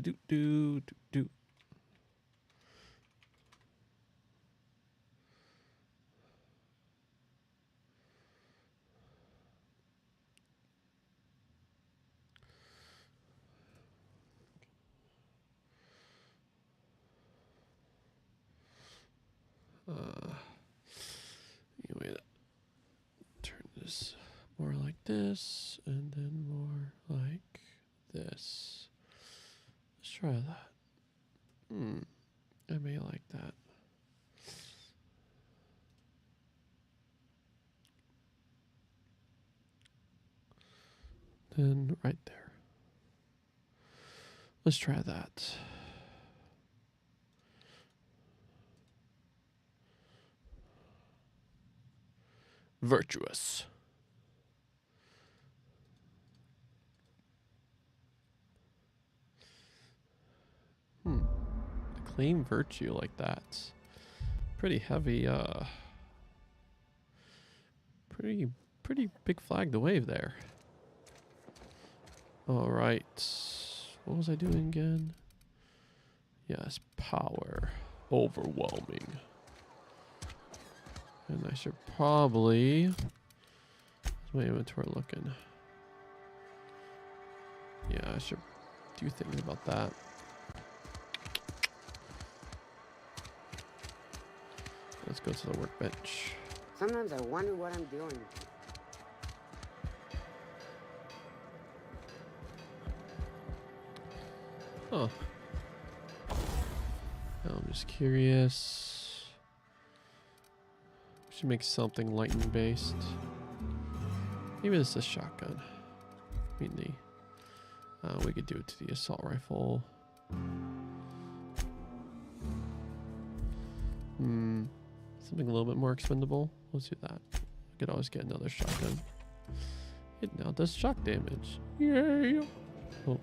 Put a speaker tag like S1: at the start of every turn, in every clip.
S1: do do do. Anyway, turn this more like this, and then more like this. Let's try that. I may like that. Then right there. Let's try that. Virtuous. Claim virtue like that. Pretty heavy, pretty big flag to wave there. All right. What was I doing again? Yes, power. Overwhelming. And I should probably... How's my inventory looking? Yeah, I should do things about that. Let's go to the workbench.
S2: Sometimes I wonder what I'm doing.
S1: Huh. I'm just curious. We should make something lightning based. Maybe this is a shotgun. I mean we could do it to the assault rifle. Something a little bit more expendable. Let's do that. I could always get another shotgun. It now does shock damage. Yay! Oh.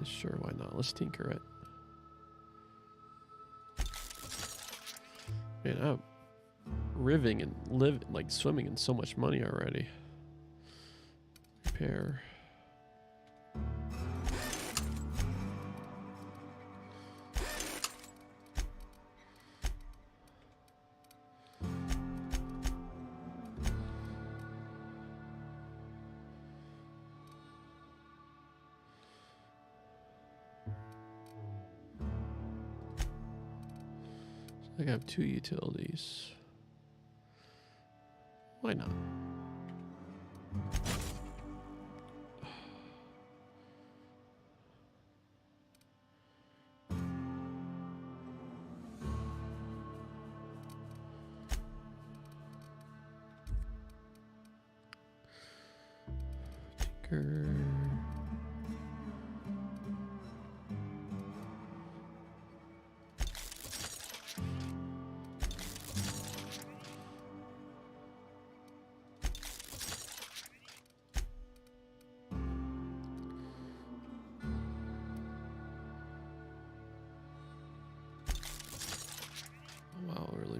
S1: Sure, why not? Let's tinker it. Man, I'm riving and swimming in so much money already. Repair. I have 2 utilities. Why not? Tinker.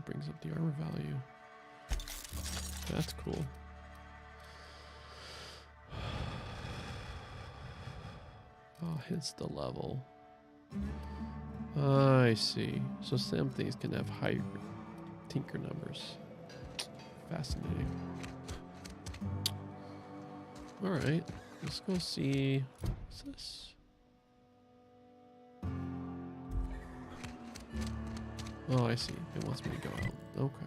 S1: Brings up the armor value. That's cool. Oh, hits the level. I see. So some things can have higher tinker numbers. Fascinating. Alright, let's go see. What's this? Oh, I see. It wants me to go out. Okay.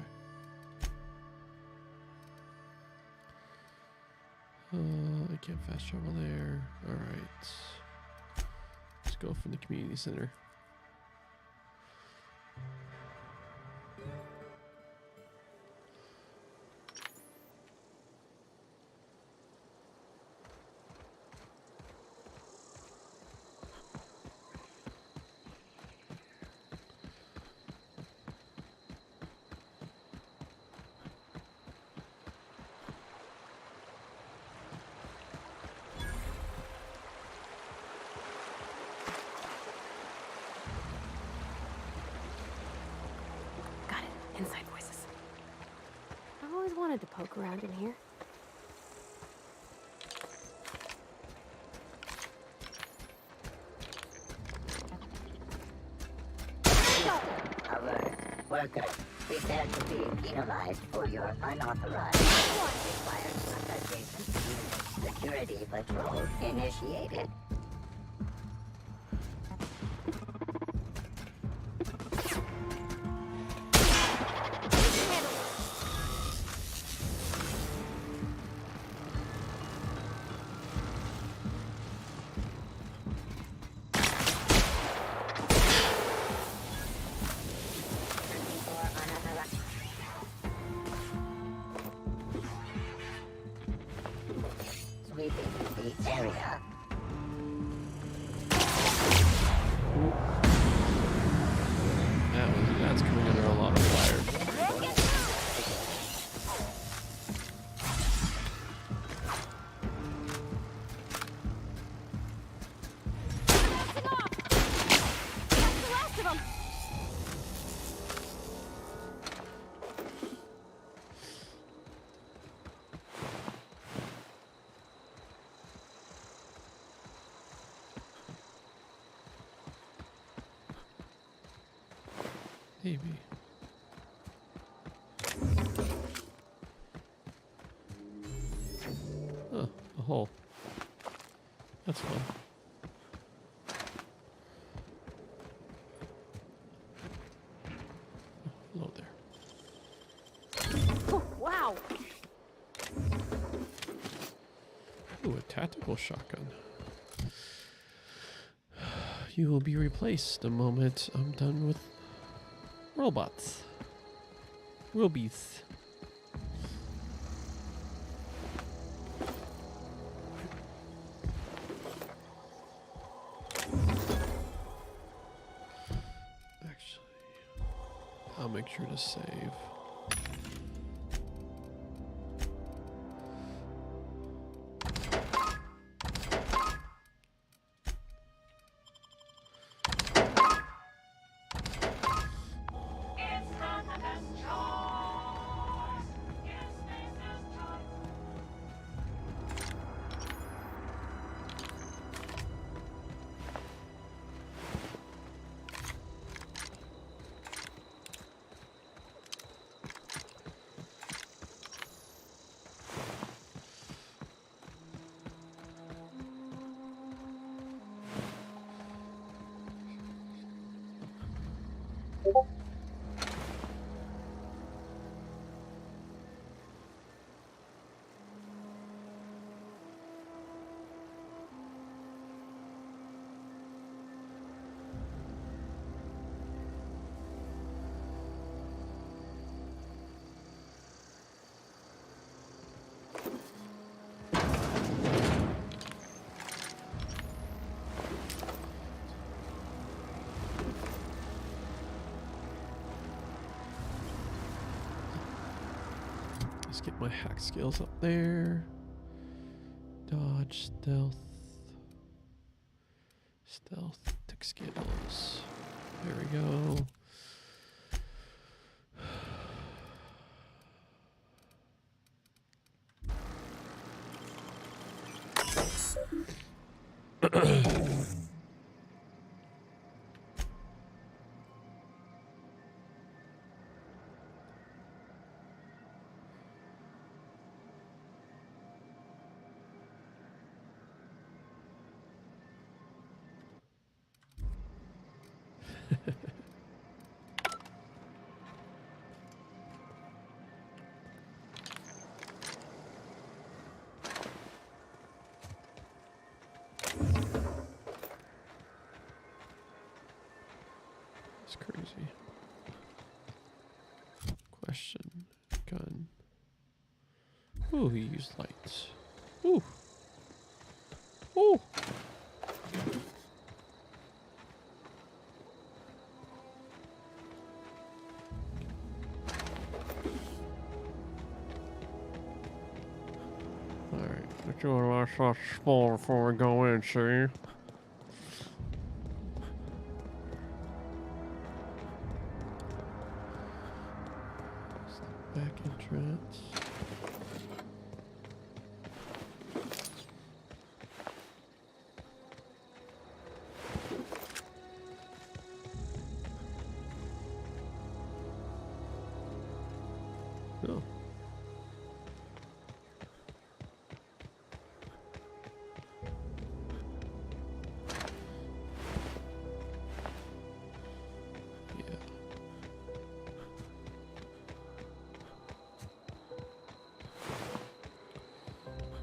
S1: I can't fast travel there. Alright. Let's go from the community center.
S3: wanted to poke around in here.
S4: Our workers prepare to be penalized for your unauthorized required consultation. Security patrol initiated. Sweeping the area.
S1: That's coming under a lot of fire. Maybe. Oh, a hole. That's fun. Oh, hello there.
S3: Oh, wow.
S1: Ooh, a tactical shotgun. You will be replaced the moment I'm done with robots. Robies. Actually, I'll make sure to save. Let's get my hack skills up there. Dodge, stealth. Stealth, tick skills. There we go. It's crazy. Question. Gun. Ooh, he used lights. Ooh. Ooh. Alright, let's do a last spore before we go in, see? Back entrance.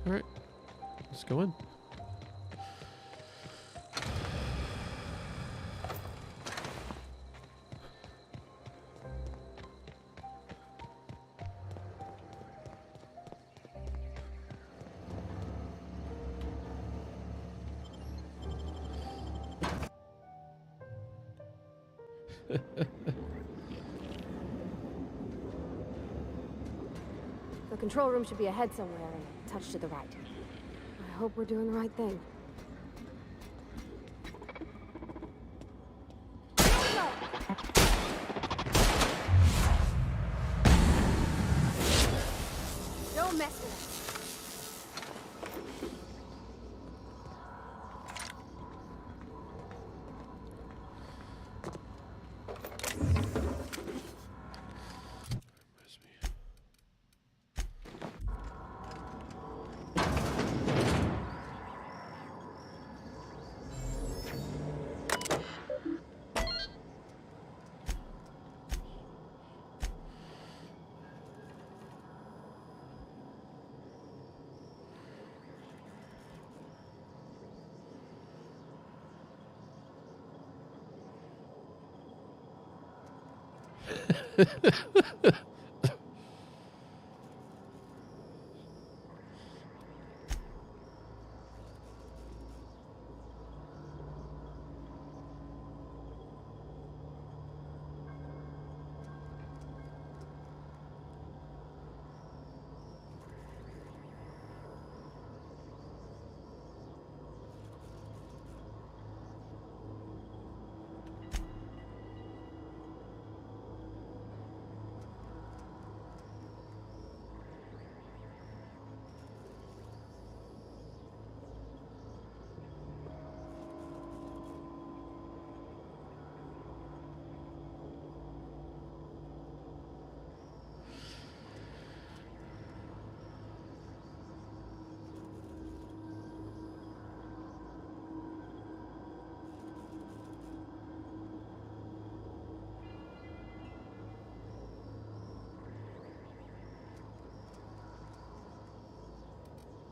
S1: Alright. Let's go in.
S3: The control room should be ahead somewhere and a touch to the right. I hope we're doing the right thing. Don't mess with us.
S1: Where's me?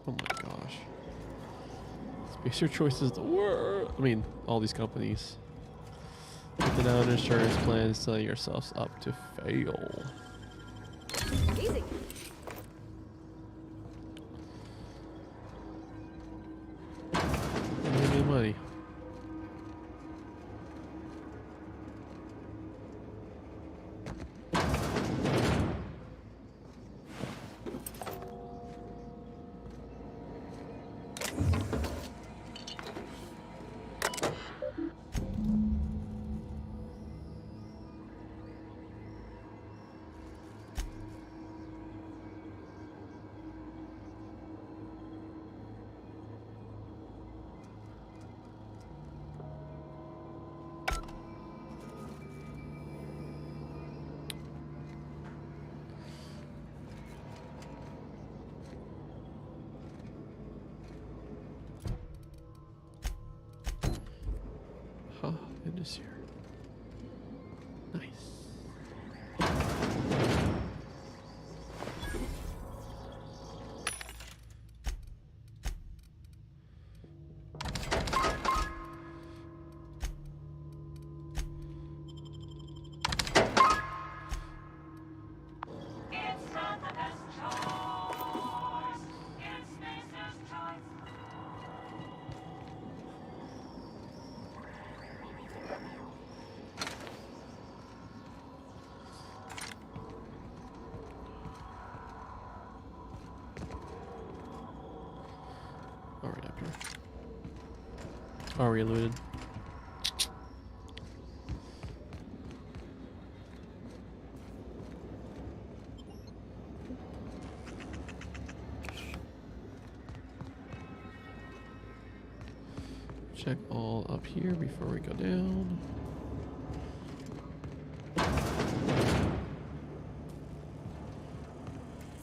S1: Oh my gosh. Spacer Choice is the worst. I mean, all these companies. Picking out insurance plans, setting yourselves up to fail.
S3: Easy.
S1: Give me money. Huh, it is here. Nice.
S5: It's not the best choice. It's Spacer's choice.
S1: Alright, up here. Are we looted? Check all up here before we go down.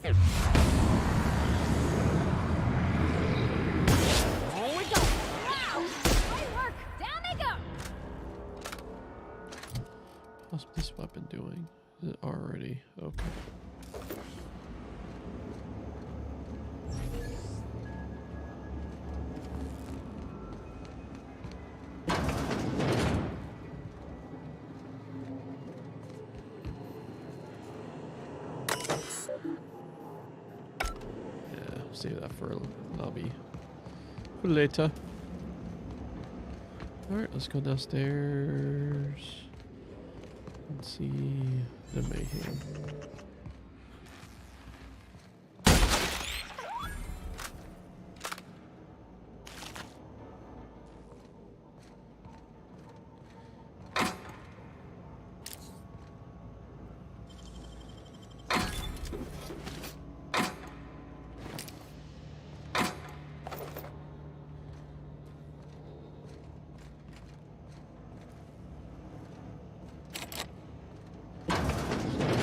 S3: There we go. Wow! Great work. Down they go.
S1: How's this weapon doing? Is it already okay? save that for lobby for later. Alright, let's go downstairs and see the mayhem.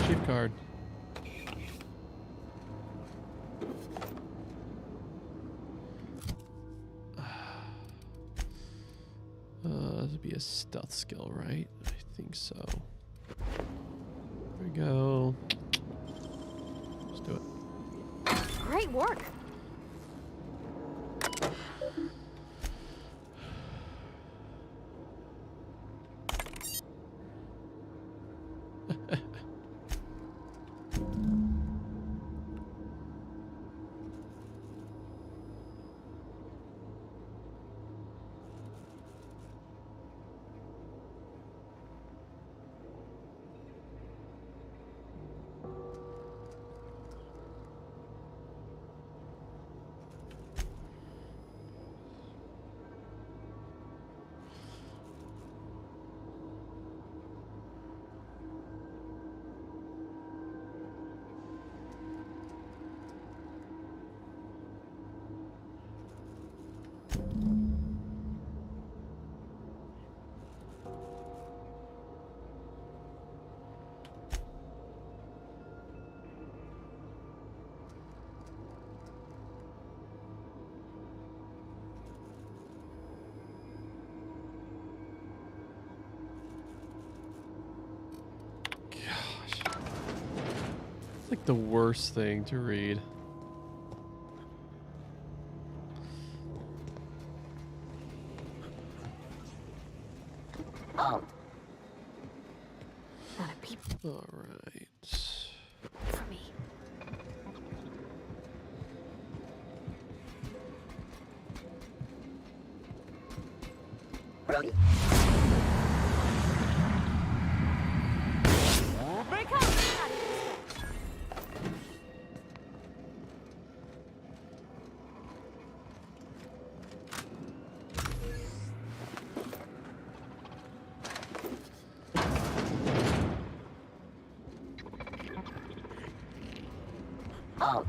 S1: Chief card. This would be a stealth skill, right? I think so. There we go. Let's do it.
S3: Great work. It's like the worst thing to read.
S4: Halt.
S3: Not a peep
S1: All right.
S3: for me.
S4: Brody.
S3: Break up!
S4: Halt.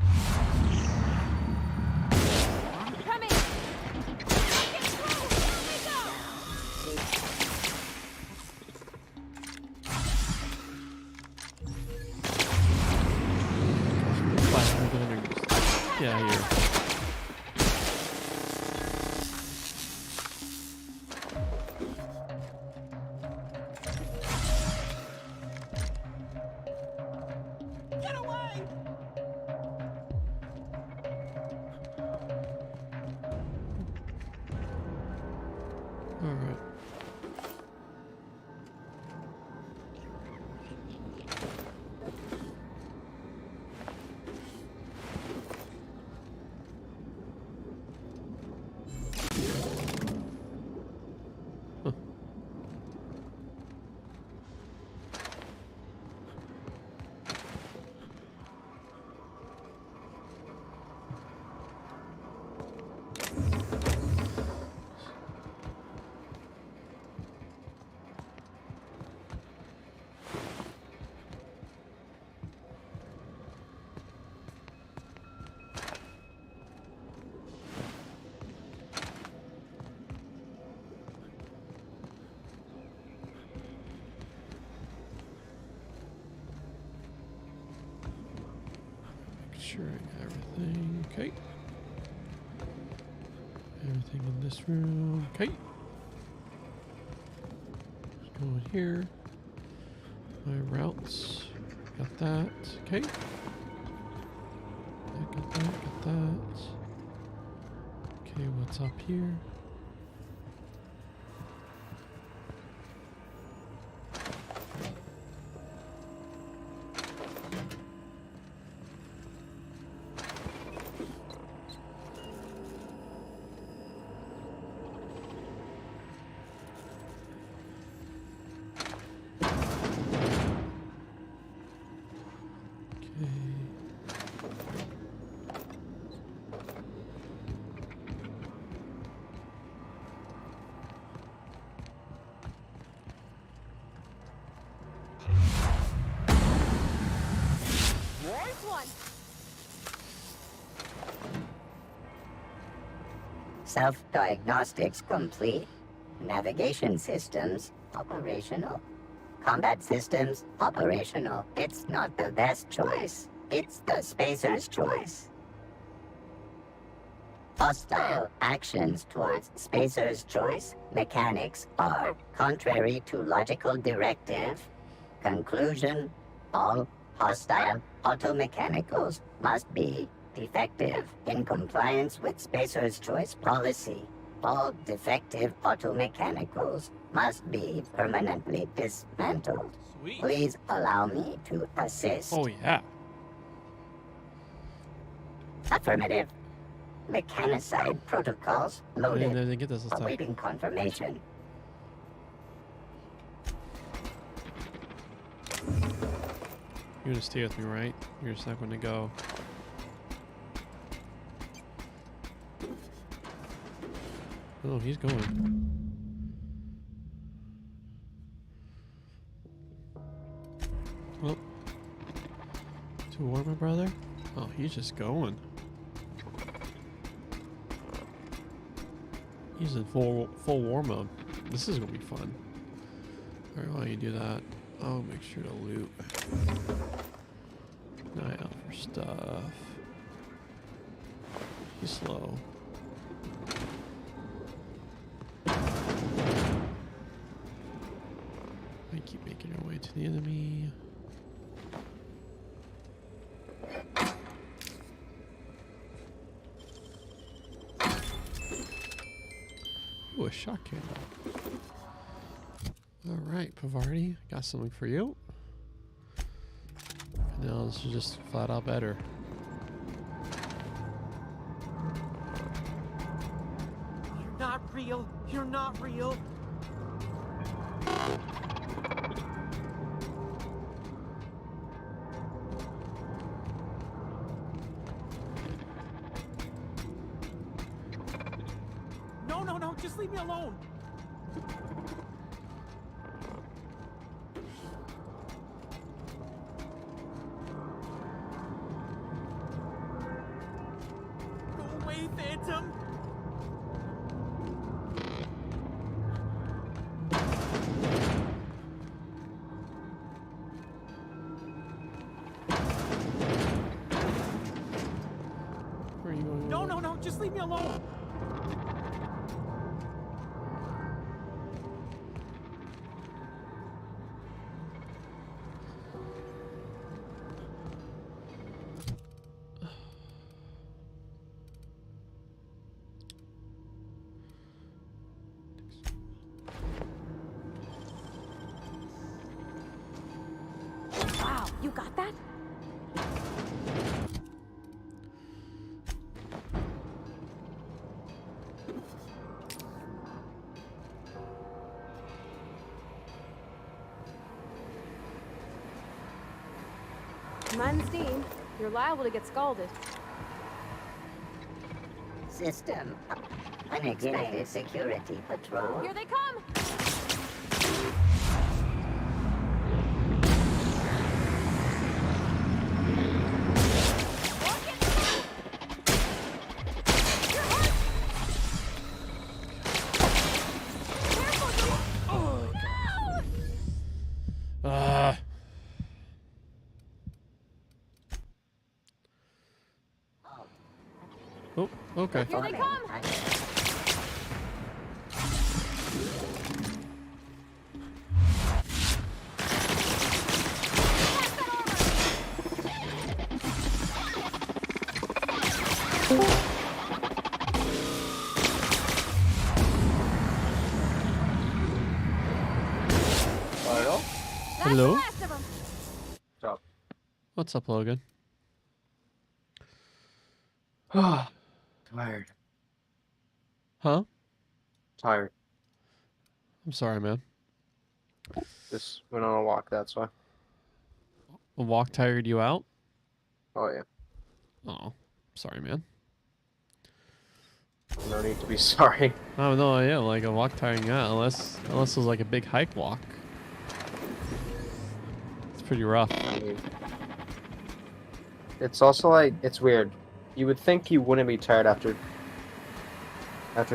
S3: Coming! Get through! Here we go!
S1: Yeah, here. All right. Huh. Ensuring everything. Okay. Everything in this room. Okay. Go in here. My routes. Got that. Okay. Got that. Got that. Okay, what's up here?
S3: one.
S4: Self-diagnostics complete. Navigation systems operational. Combat systems operational. It's not the best choice. It's the spacer's choice. Hostile actions towards spacer's choice mechanics are contrary to logical directive. Conclusion: all hostile automechanicals must be defective in compliance with spacer's choice policy. All defective automechanicals must be permanently dismantled.
S1: Sweet.
S4: Please allow me to assist.
S1: Oh yeah.
S4: Affirmative. Mechanicide protocols
S1: I
S4: loaded.
S1: didn't get this time.
S4: Awaiting confirmation.
S1: You're gonna stay with me, right? You're just not gonna go. Oh, he's going. Oh. To war, my brother? Oh, he's just going. He's in full war mode. This is gonna be fun. Alright, while you do that, I'll make sure to loot. Eye out for stuff. He's slow. I keep making our way to the enemy. Ooh, a shotgun. Alright, Pavardi, got something for you. Now this is just flat out better.
S6: You're not real. You're not real. No, no, no. Just leave me alone. Go away, Phantom.
S1: Where are you going?
S6: No, no, no. Just leave me alone.
S3: Wow, you got that? Mind steam. You're liable to get scalded.
S4: System. Unexpected security patrol.
S3: Here they come!
S1: Ah. Oh, okay.
S3: Here they come!
S7: Hello?
S3: That's
S1: Hello?
S3: the last of 'em.
S7: What's up?
S1: What's up, Logan?
S7: Tired.
S1: Huh?
S7: Tired.
S1: I'm sorry, man.
S7: Just went on a walk, that's why.
S1: A walk tired you out?
S7: Oh yeah.
S1: Oh, sorry, man.
S7: No need to be sorry.
S1: Oh no, yeah, like a walk tiring you out, unless it was like a big hike walk. It's pretty rough.
S7: I mean, it's also like it's weird. You would think you wouldn't be tired after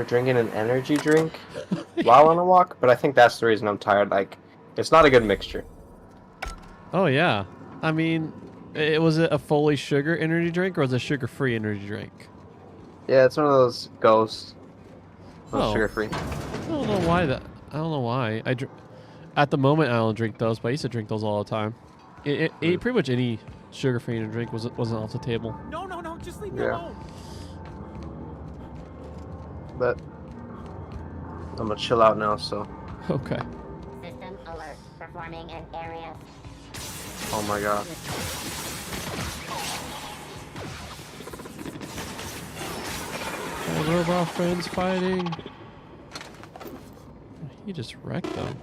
S7: drinking an energy drink while on a walk, but I think that's the reason I'm tired. Like, it's not a good mixture.
S1: Oh yeah. I mean, was it a fully sugar energy drink or was it a sugar-free energy drink?
S7: Yeah, it's one of those ghosts.
S1: Oh.
S7: Sugar free.
S1: I don't know why that. I don't know why. At the moment I don't drink those, but I used to drink those all the time. Pretty much any sugar-free energy drink wasn't off the table.
S6: No, no, no, just leave me
S7: Yeah.
S6: alone.
S7: But I'm gonna chill out now. So,
S1: Okay.
S4: System alert. Performing an area.
S7: oh my god.
S1: My robot friends fighting. He just wrecked them.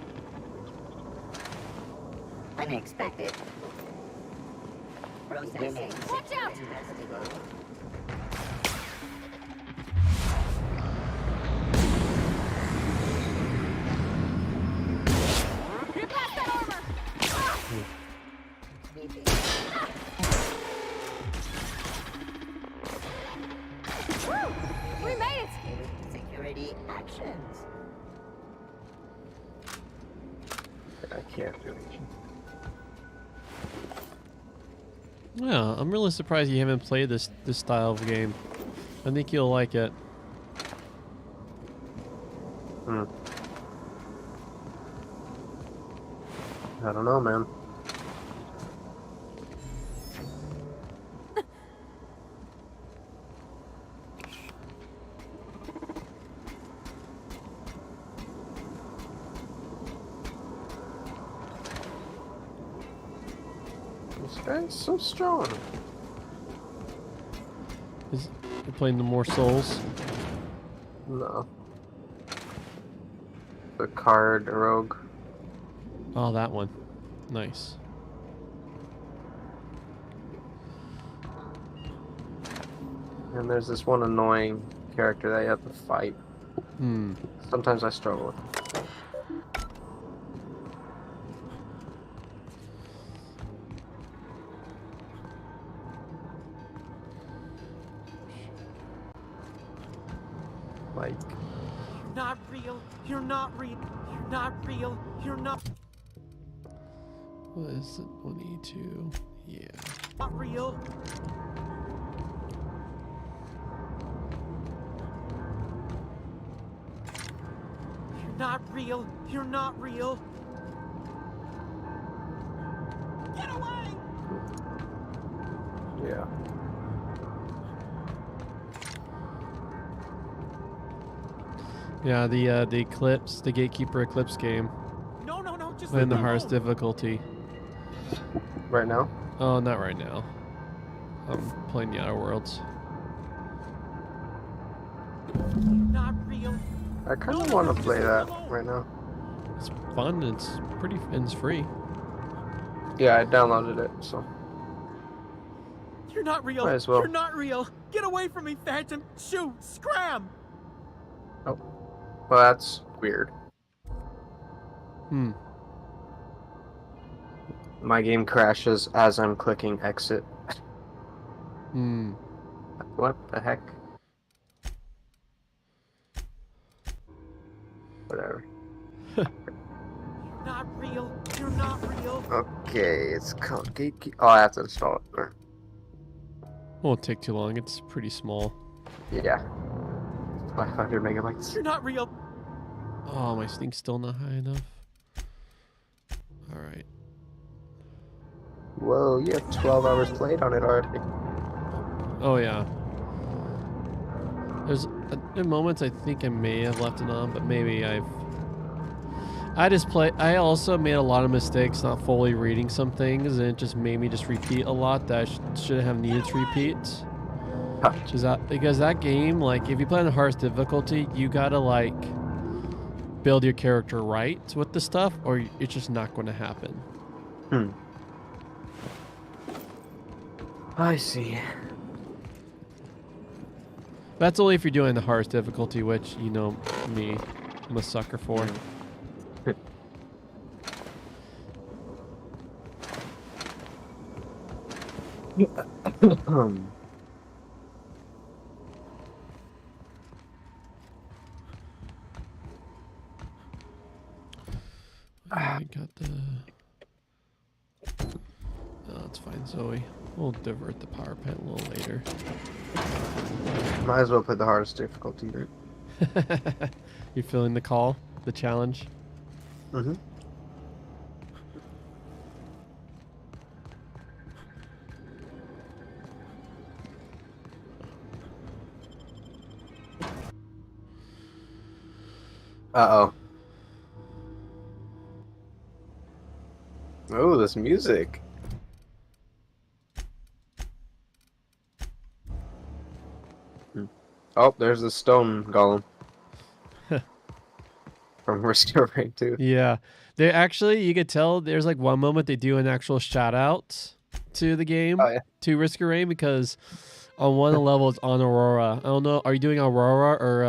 S4: Unexpected. Processing.
S3: Watch out! Get past that armor! Woo! We made it!
S4: Security actions.
S7: I can't do it.
S1: Yeah, I'm really surprised you haven't played this style of game. I think you'll like it.
S7: Hmm. I don't know, man. This guy's so strong.
S1: You're playing the more Souls.
S7: No. The card rogue.
S1: Oh, that one. Nice.
S7: And there's this one annoying character that you have to fight.
S1: Hmm.
S7: Sometimes I struggle with him. Like,
S6: You're not real. You're not real. You're not real. You're not
S1: What is it? 182. Yeah.
S6: real. You're not real. You're not real. Get away!
S7: yeah.
S1: Yeah, the Eclipse, the Gatekeeper Eclipse game,
S6: No, no, no, just
S1: in
S6: leave
S1: the
S6: me
S1: hardest
S6: alone.
S1: difficulty.
S7: Right now?
S1: Oh, not right now. I'm playing the Outer Worlds.
S6: Not real.
S7: I kind of want to play that right now.
S1: It's fun. It's and it's free.
S7: Yeah, I downloaded it, so.
S6: You're not real.
S7: Might as well.
S6: You're not real. Get away from me, Phantom. Shoot. Scram.
S7: Well, that's weird.
S1: Hmm.
S7: My game crashes as I'm clicking exit.
S1: Hmm.
S7: What the heck? Whatever.
S6: Not real. You're not real.
S7: Okay, it's called Gatekeeper. Oh, I have to install it. Or-
S1: Won't take too long. It's pretty small.
S7: Yeah. 500 megabytes.
S6: You're not real.
S1: Oh, my stink's still not high enough. All right.
S7: Whoa, you have 12 hours played on it already.
S1: Oh yeah. There's in moments I think I may have left it on, but maybe I I also made a lot of mistakes not fully reading some things, and it just made me just repeat a lot that I shouldn't have needed to repeat.
S7: Huh.
S1: Because that game, like, if you play on the hardest difficulty, you gotta like build your character right with the stuff, or it's just not going to happen.
S7: Hmm. I see.
S1: That's only if you're doing the hardest difficulty, which, you know me, I'm a sucker for. I got the. No, it's fine, Zoe. We'll divert the power plant a little later.
S7: Might as well play the hardest difficulty.
S1: You feeling the call, the challenge?
S7: Mm-hmm. Uh-oh. Oh, this music. Oh, there's the stone golem. From Risk of Rain 2.
S1: Yeah. They actually, you could tell there's like one moment they do an actual shout out to the game,
S7: Oh, yeah.
S1: to Risk of Rain, because on one of the levels on Aurora. I don't know, are you doing Aurora or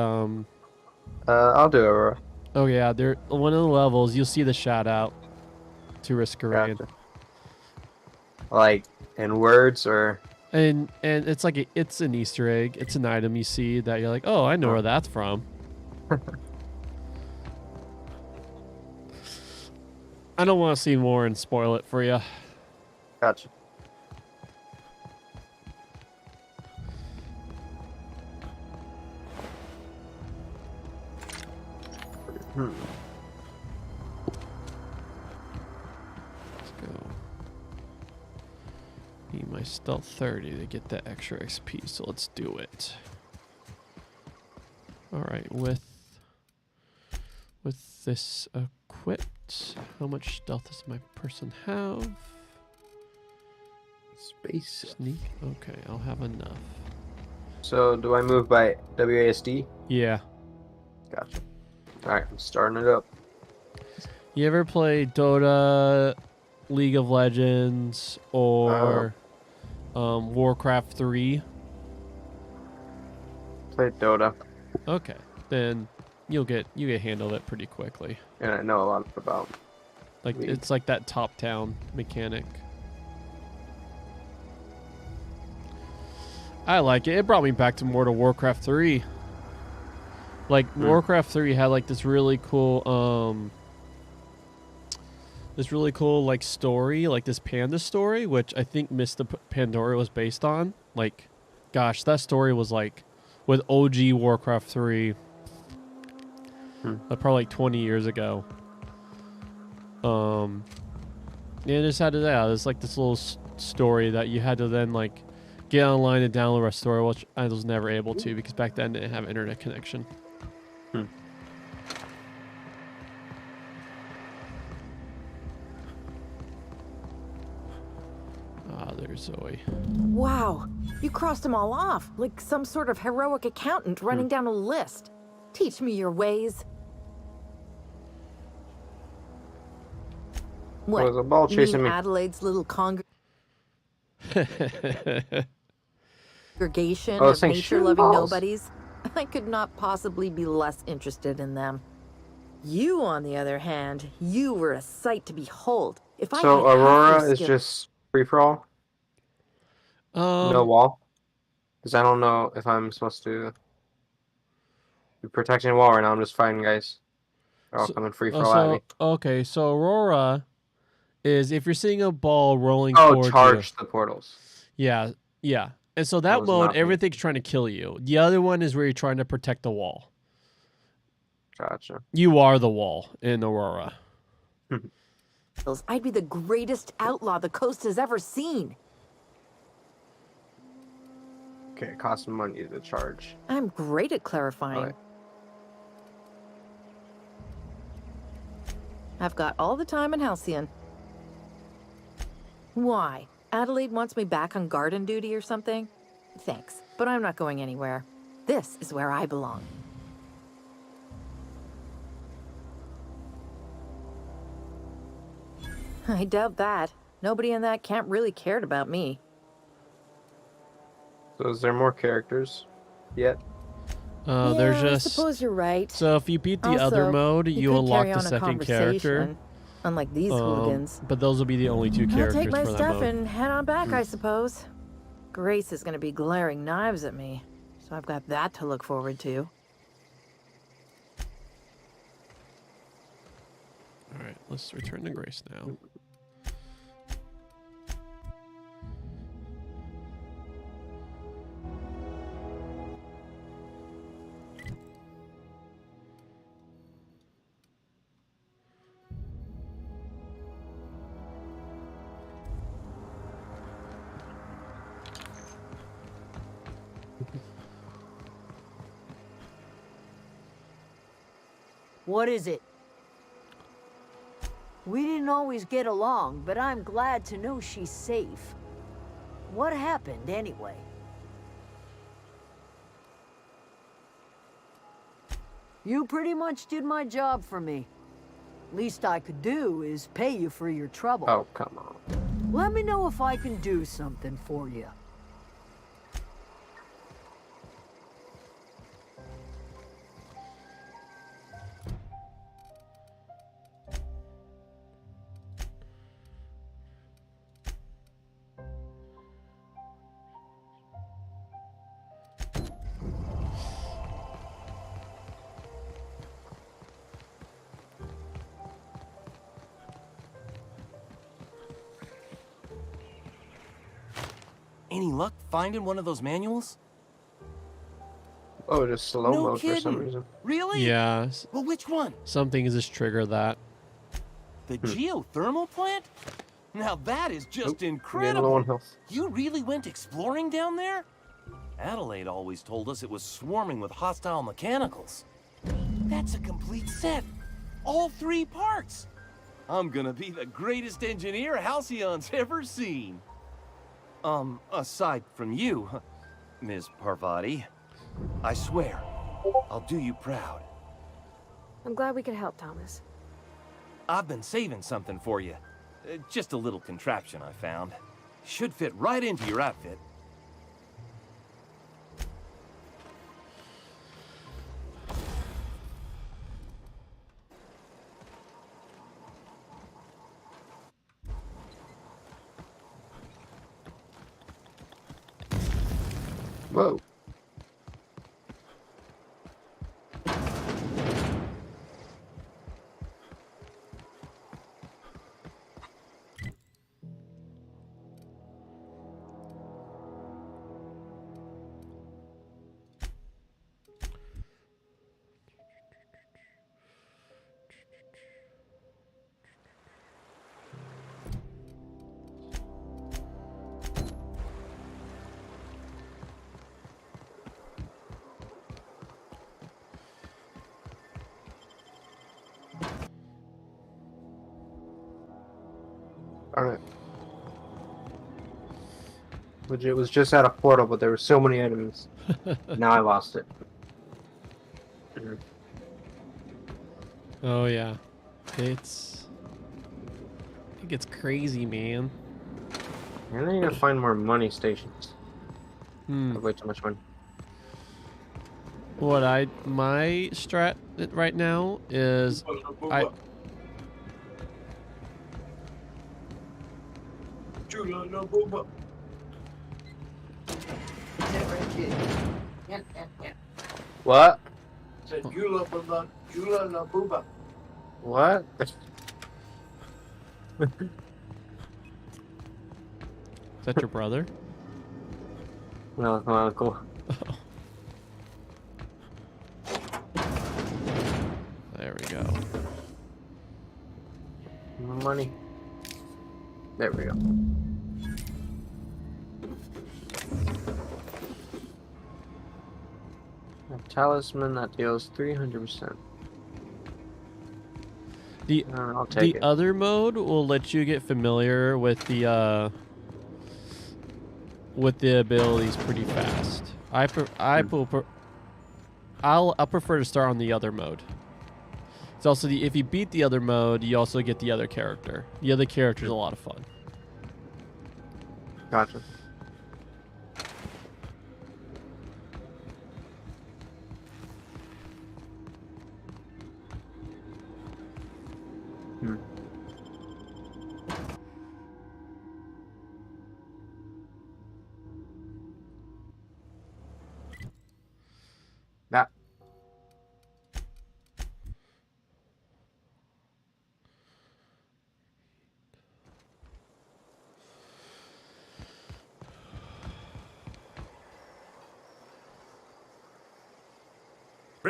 S7: I'll do Aurora.
S1: Oh yeah, there one of the levels you'll see the shout out to Risk of Rain.
S7: Gotcha. Like in words or
S1: And it's like it's an Easter egg. It's an item you see that you're like, oh, I know where that's from. I don't want to see more and spoil it for you.
S7: gotcha.
S1: Let's go. Need my stealth 30 to get that extra XP, so let's do it. All right, with this equipped, how much stealth does my person have?
S7: Space.
S1: Sneak. Okay, I'll have enough.
S7: So do I move by WASD?
S1: Yeah.
S7: Gotcha. Alright, I'm starting it up.
S1: You ever play Dota, League of Legends, or Warcraft 3?
S7: Play Dota.
S1: Okay, then you get handled it pretty quickly.
S7: And I know a lot about
S1: Like
S7: League.
S1: it's like that top-down mechanic. I like it. It brought me back to more to Warcraft 3. Like Warcraft 3 had like this really cool like story, like this panda story, which I think Mr. Pandora was based on. Like, gosh, that story was like with OG Warcraft 3, probably like 20 years ago. Yeah, it just had it's like this little story that you had to then like get online and download a story, which I was never able to because back then I didn't have internet connection. Ah, there's Zoe.
S8: Wow, you crossed them all off, like some sort of heroic accountant running down a list. Teach me your ways. What?
S7: There's a ball
S8: you
S7: chasing
S8: mean
S7: me.
S8: Adelaide's little congregation
S7: Oh,
S8: of
S7: saying
S8: nature-loving
S7: shooting balls.
S8: nobodies? I could not possibly be less interested in them. You, on the other hand, you were a sight to behold. If I
S7: So
S8: had half your
S7: Aurora is
S8: skill-
S7: just free for all? No wall? Because I don't know if I'm supposed to be protecting a wall right now. I'm just fighting guys. They're all coming free for all at me.
S1: Okay, so Aurora is if you're seeing a ball rolling
S7: Oh,
S1: towards
S7: charge the portals.
S1: you. Yeah, yeah. And so
S7: That
S1: that
S7: was
S1: mode,
S7: not me.
S1: everything's trying to kill you. The other one is where you're trying to protect the wall.
S7: Gotcha.
S1: You are the wall in Aurora.
S8: skills, I'd be the greatest outlaw the coast has ever seen.
S7: Okay, it costs money to charge.
S8: I'm great at clarifying.
S7: Alright.
S8: I've got all the time in Halcyon. Why? Adelaide wants me back on garden duty or something? Thanks, but I'm not going anywhere. This is where I belong. I doubt that. Nobody in that camp really cared about me.
S7: So is there more characters yet?
S1: There's
S8: Yeah,
S1: just
S8: I suppose you're right.
S1: so if you beat the other
S8: Also,
S1: mode, you
S8: could
S1: unlock
S8: carry
S1: the
S8: on a
S1: second character.
S8: conversation, Unlike these hooligans.
S1: But those will be the only two
S8: I'll
S1: characters
S8: take my
S1: for that
S8: stuff
S1: mode.
S8: and head on back, I suppose. Grace is going to be glaring knives at me, so I've got that to look forward to.
S1: Alright, let's return to Grace now.
S9: What is it? We didn't always get along, but I'm glad to know she's safe. What happened, anyway? You pretty much did my job for me. Least I could do is pay you for your trouble.
S7: Oh, come on.
S9: Let me know if I can do something for you.
S6: Any luck finding one of those manuals?
S7: Oh, just slow
S6: No
S7: mode for some
S6: kidding.
S7: reason.
S6: Really?
S1: Yeah,
S6: Well, which one?
S1: something is just trigger that.
S6: The geothermal plant? Now that is just
S7: Getting low
S6: incredible.
S7: on health.
S6: You really went exploring down there? Adelaide always told us it was swarming with hostile mechanicals. That's a complete set. All 3 parts. I'm gonna be the greatest engineer Halcyon's ever seen. Aside from you, Ms. Parvati. I swear, I'll do you proud.
S3: I'm glad we could help, Thomas.
S6: I've been saving something for you. Just a little contraption I found. Should fit right into your outfit.
S7: Whoa. Alright. Legit was just at a portal, but there were so many enemies. Now I lost it.
S1: Oh yeah, it gets crazy, man.
S7: I need to find more money stations. I
S1: Hmm.
S7: have way too much money.
S1: My strat right now is I
S7: What?
S10: Said Jula Baba, Jula La Booba.
S7: What?
S1: Is that your brother?
S7: No, it's my uncle.
S1: There we go.
S7: Money. There we go. A talisman that deals 300%. I'll take it.
S1: Other mode will let you get familiar with the abilities pretty fast. I'll prefer to start on the other mode. It's also if you beat the other mode, you also get the other character. The other character is a lot of fun.
S7: Gotcha.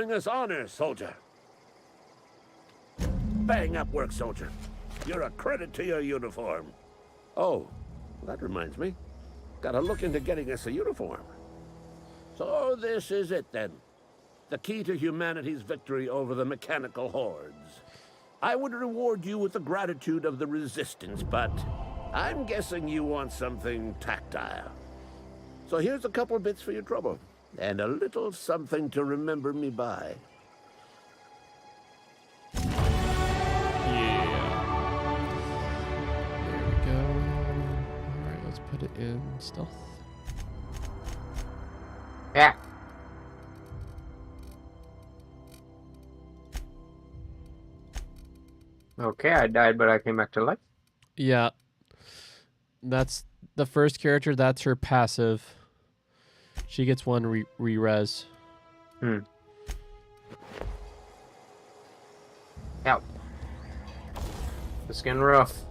S11: Bring us honor, soldier. Bang up work, soldier. You're a credit to your uniform. Oh, that reminds me. Gotta look into getting us a uniform. So this is it then. The key to humanity's victory over the mechanical hordes. I would reward you with the gratitude of the Resistance, but I'm guessing you want something tactile. So here's a couple bits for your trouble, and a little something to remember me by.
S1: Yeah. There we go. Alright, let's put it in stealth.
S7: Yeah. Okay, I died, but I came back to life.
S1: Yeah. That's the first character, that's her passive. She gets one re-res.
S7: Out. It's getting rough.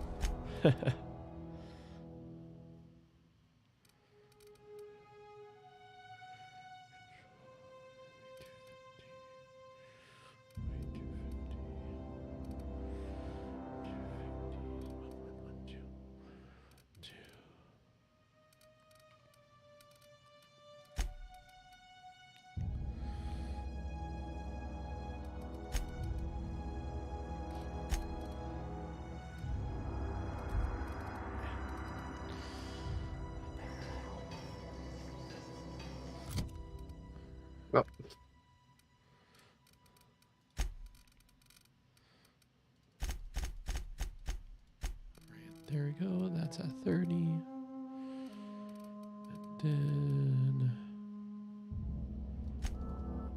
S7: Oh.
S1: There we go. That's at 30. And then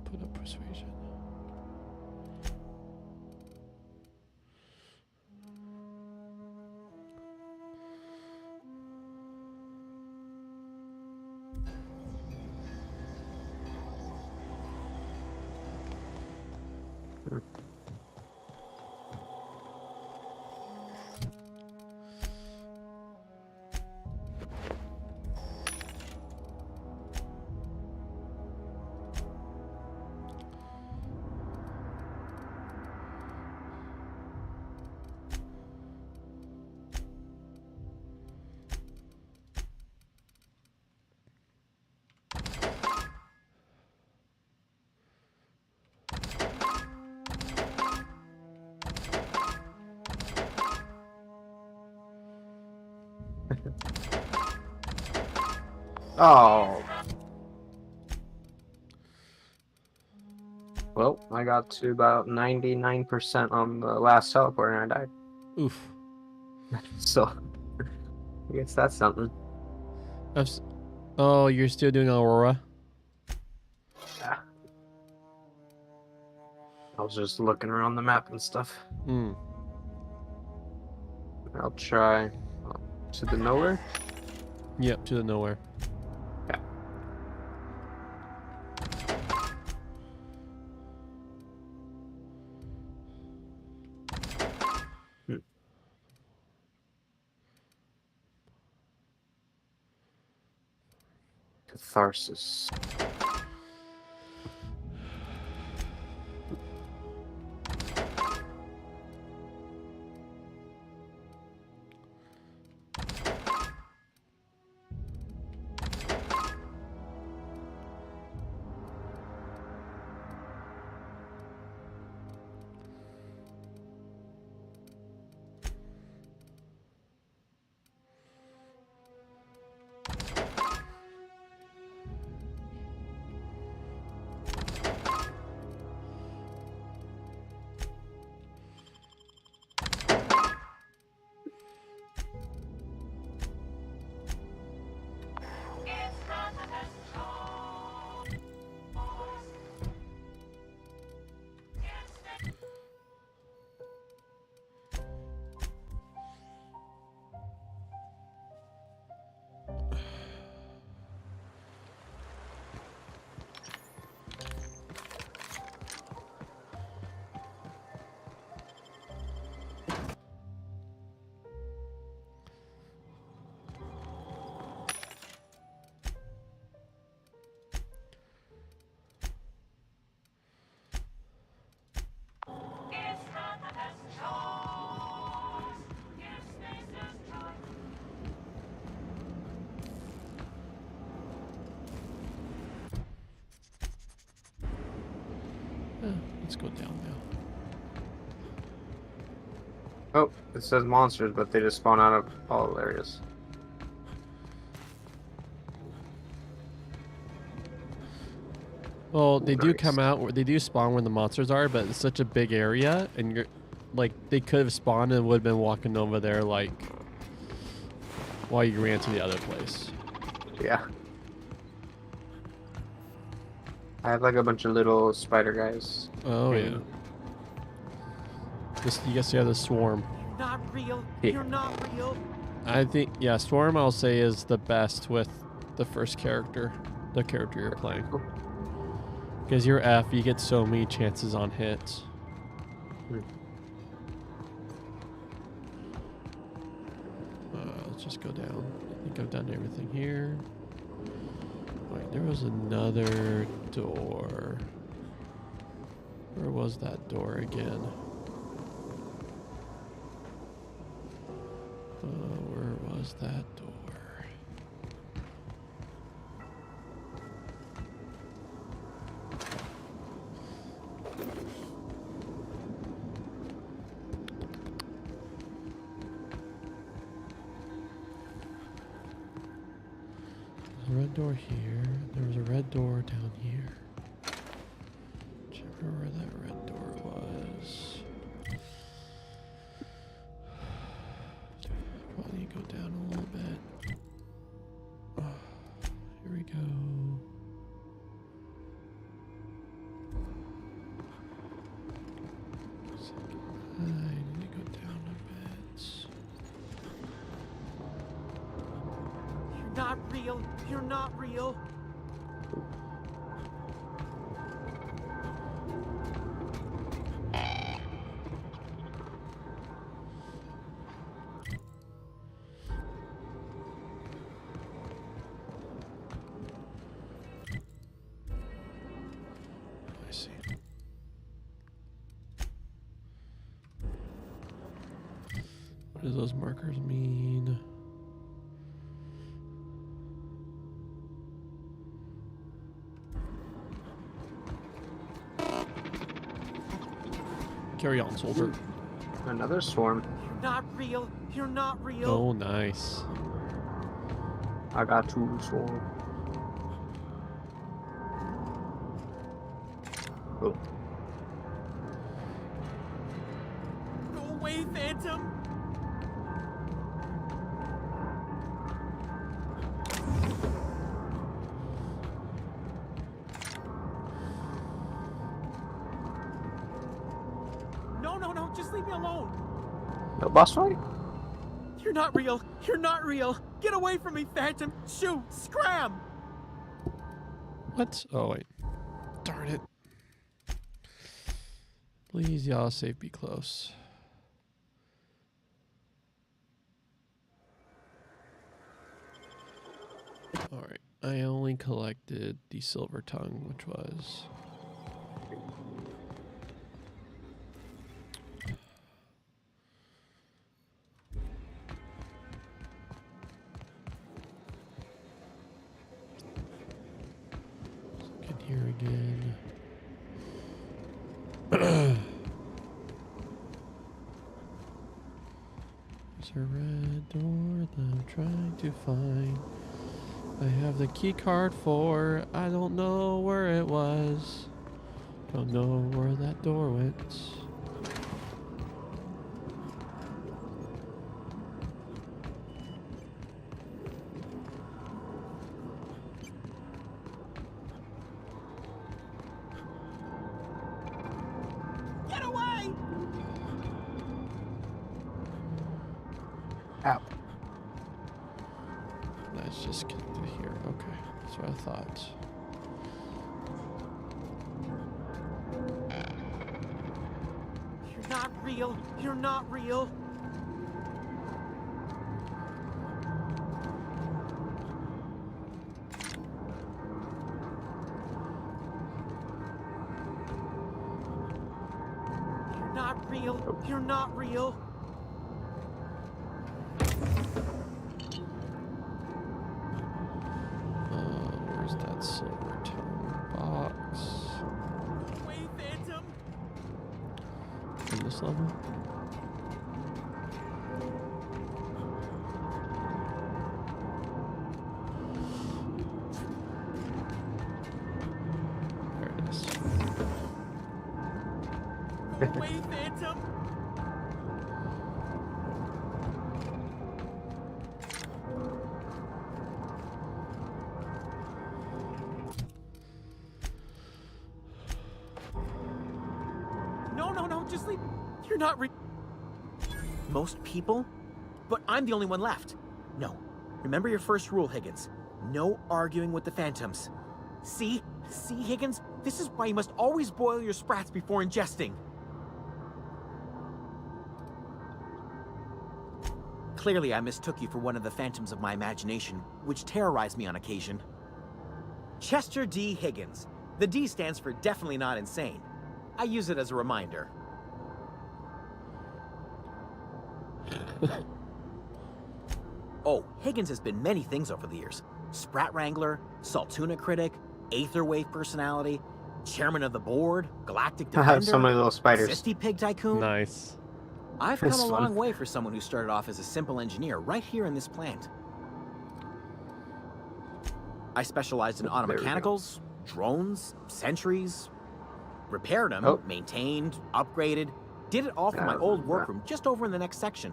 S1: put up persuasion. Oh. Well, I got to about 99% on the last teleport and I died. Oof.
S7: So, I guess that's something.
S1: Oh, you're still doing Aurora?
S7: Yeah. I was just looking around the map and stuff. I'll try to the nowhere.
S1: Yep, to the nowhere.
S7: Yeah. Catharsis.
S1: Let's go down now.
S7: Oh, it says monsters, but they just spawn out of all areas.
S1: Well, they do
S7: Nice.
S1: come out where they do spawn where the monsters are, but it's such a big area, and you're like they could have spawned and would have been walking over there like while you ran to the other place.
S7: Yeah. I have like a bunch of little spider guys.
S1: Oh yeah.
S7: And-
S1: Just you guess you have the swarm.
S6: Not real.
S7: Yeah.
S6: You're not real.
S1: I think yeah, swarm I'll say is the best with the first character, the character you're playing. Because you're F, you get so many chances on hits. Let's just go down. I think I've done everything here. Wait, there was another door. Where was that door again? Where was that door? There's a red door here. There was a red door down here. Can't remember where that red door was. Probably need to go down a little bit. Here we go. I need to go down a bit.
S6: You're not real. You're not real.
S1: I see. What do those markers mean? Carry on, soldier.
S7: Another swarm.
S6: You're not real. You're not real.
S1: Oh, nice.
S7: I got 2 swarm. Oh.
S6: Go away, Phantom. No, just leave me alone.
S7: No boss fight?
S6: You're not real. You're not real. Get away from me, Phantom. Shoot. Scram.
S1: What? Oh, wait. Darn it. Please, y'all, safe, be close. Alright. I only collected the silver tongue, which was... Get here again. There's a red door that I'm trying to find. I have the key card for. I don't know where it was. Don't know where that door went.
S6: Get away.
S7: Ow.
S1: Let's just get through here. Okay, that's what I thought.
S6: You're not real. You're not real. You're not real. You're not real.
S1: Where's that silver tongue box?
S6: Wait, Phantom.
S1: this level. There it is.
S12: Away, Phantom! No, just leave. You're not Most people? But I'm the only one left. No. Remember your first rule, Higgins. No arguing with the Phantoms. See? See, Higgins? This is why you must always boil your sprats before ingesting. Clearly, I mistook you for one of the phantoms of my imagination, which terrorized me on occasion. Chester D. Higgins. The D stands for definitely not insane. I use it as a reminder. Oh, Higgins has been many things over the years. Sprat Wrangler, Saltuna critic, Aetherwave personality, chairman of the board, galactic defender,
S7: so many little spiders.
S12: Sisty Pig Tycoon.
S1: Nice.
S12: I've come
S7: That's
S12: a
S7: fun.
S12: long way for someone who started off as a simple engineer right here in this plant. I specialized in automechanicals, drones, sentries, repaired them, maintained, upgraded, did it all from my old workroom just over in the next section.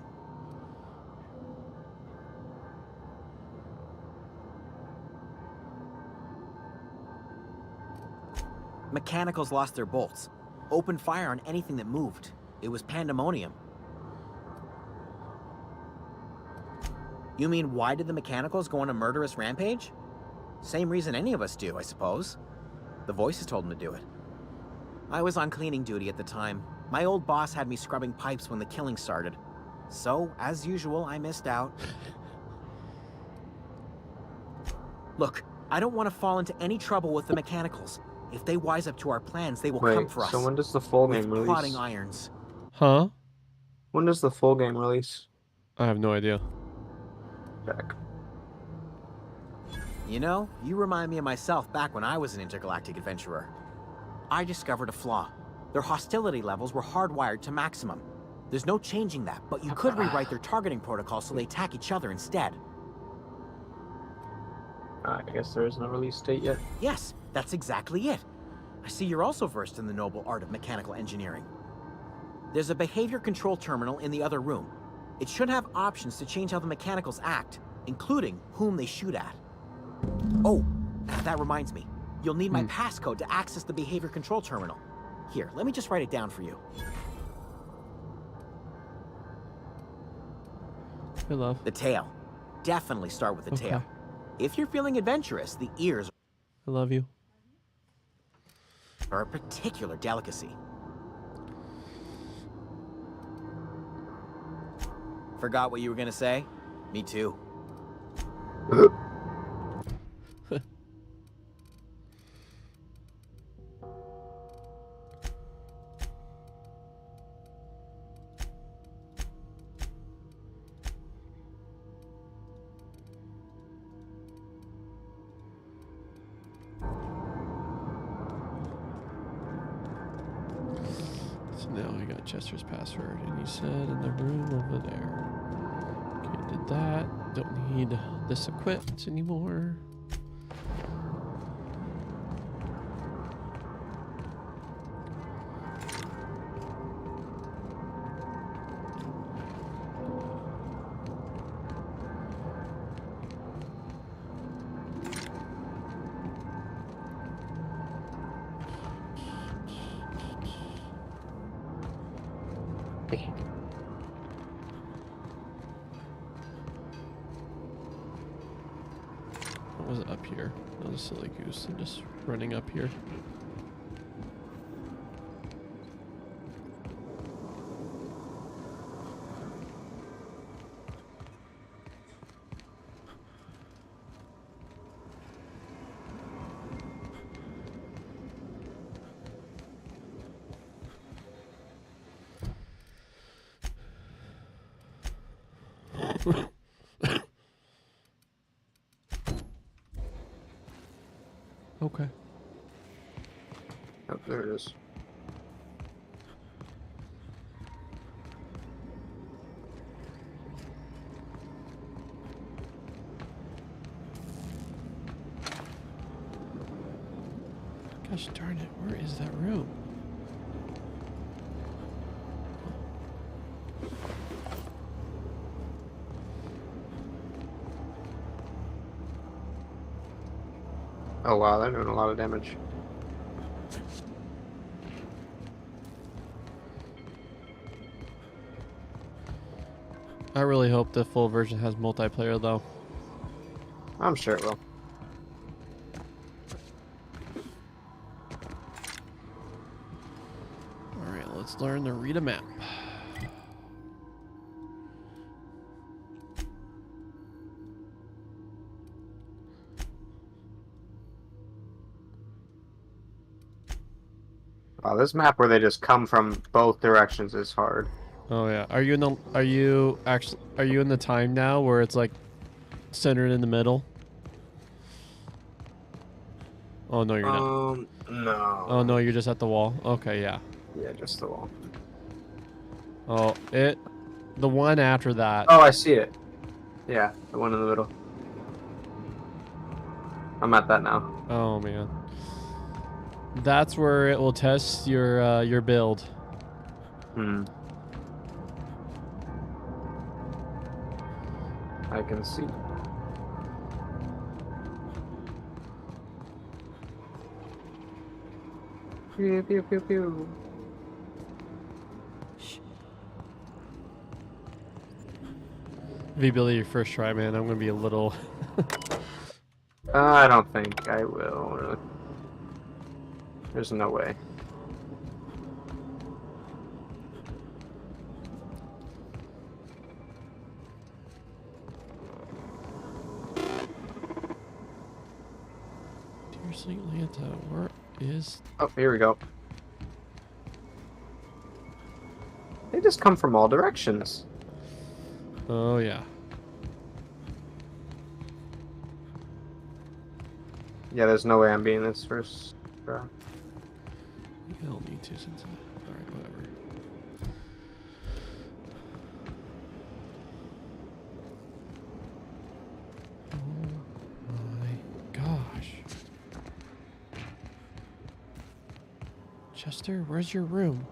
S12: Mechanicals lost their bolts, opened fire on anything that moved. It was pandemonium. You mean, why did the Mechanicals go on a murderous rampage? Same reason any of us do, I suppose. The voices told them to do it. I was on cleaning duty at the time. My old boss had me scrubbing pipes when the killing started. So, as usual, I missed out. Look, I don't want to fall into any trouble with the Mechanicals. If they wise up to our plans, they will come for us.
S7: So when does the full game release?
S12: Plotting irons.
S1: Huh?
S7: When does the full game release?
S1: I have no idea.
S7: Back.
S12: You know, you remind me of myself back when I was an intergalactic adventurer. I discovered a flaw. Their hostility levels were hardwired to maximum. There's no changing that, but you could rewrite their targeting protocol so they attack each other instead.
S7: I guess there isn't a release date yet.
S12: Yes, that's exactly it. I see you're also versed in the noble art of mechanical engineering. There's a behavior control terminal in the other room. It should have options to change how the Mechanicals act, including whom they shoot at. Oh, that reminds me. You'll need my passcode to access the behavior control terminal. Here, let me just write it down for you.
S1: Hey, love.
S12: The tail. Definitely start with the tail. If you're feeling adventurous, the ears
S1: I love you.
S12: are a particular delicacy. Forgot what you were gonna say? Me too.
S1: So now I got Chester's password, and he said in the room over there. Okay, did that. Don't need this equipped anymore. What was it up here? That was a silly goose. I'm just running up here. Okay.
S7: Oh, there it is.
S1: Gosh darn it, where is that room?
S7: Oh wow, they're doing a lot of damage.
S1: I really hope the full version has multiplayer though.
S7: I'm sure it will.
S1: Alright, let's learn to read a map.
S7: Wow, this map where they just come from both directions is hard.
S1: Oh yeah. Are you in the time now where it's like centered in the middle? Oh no, you're not.
S7: No.
S1: Oh no, you're just at the wall. Okay, yeah.
S7: Yeah, just the wall.
S1: Oh, the one after that.
S7: Oh, I see it. Yeah, the one in the middle. I'm at that now.
S1: Oh man. That's where it will test your build.
S7: Hmm. I can see. Pew pew pew pew.
S1: V-Billy, your first try, man. I'm gonna be a little.
S7: I don't think I will. Really. There's no way.
S1: Dear Sweet Lanta, where is?
S7: Oh, here we go. They just come from all directions.
S1: Oh yeah.
S7: Yeah, there's no way I'm being this first try.
S1: I don't need to since alright, whatever. Oh my gosh. Chester, where's your room?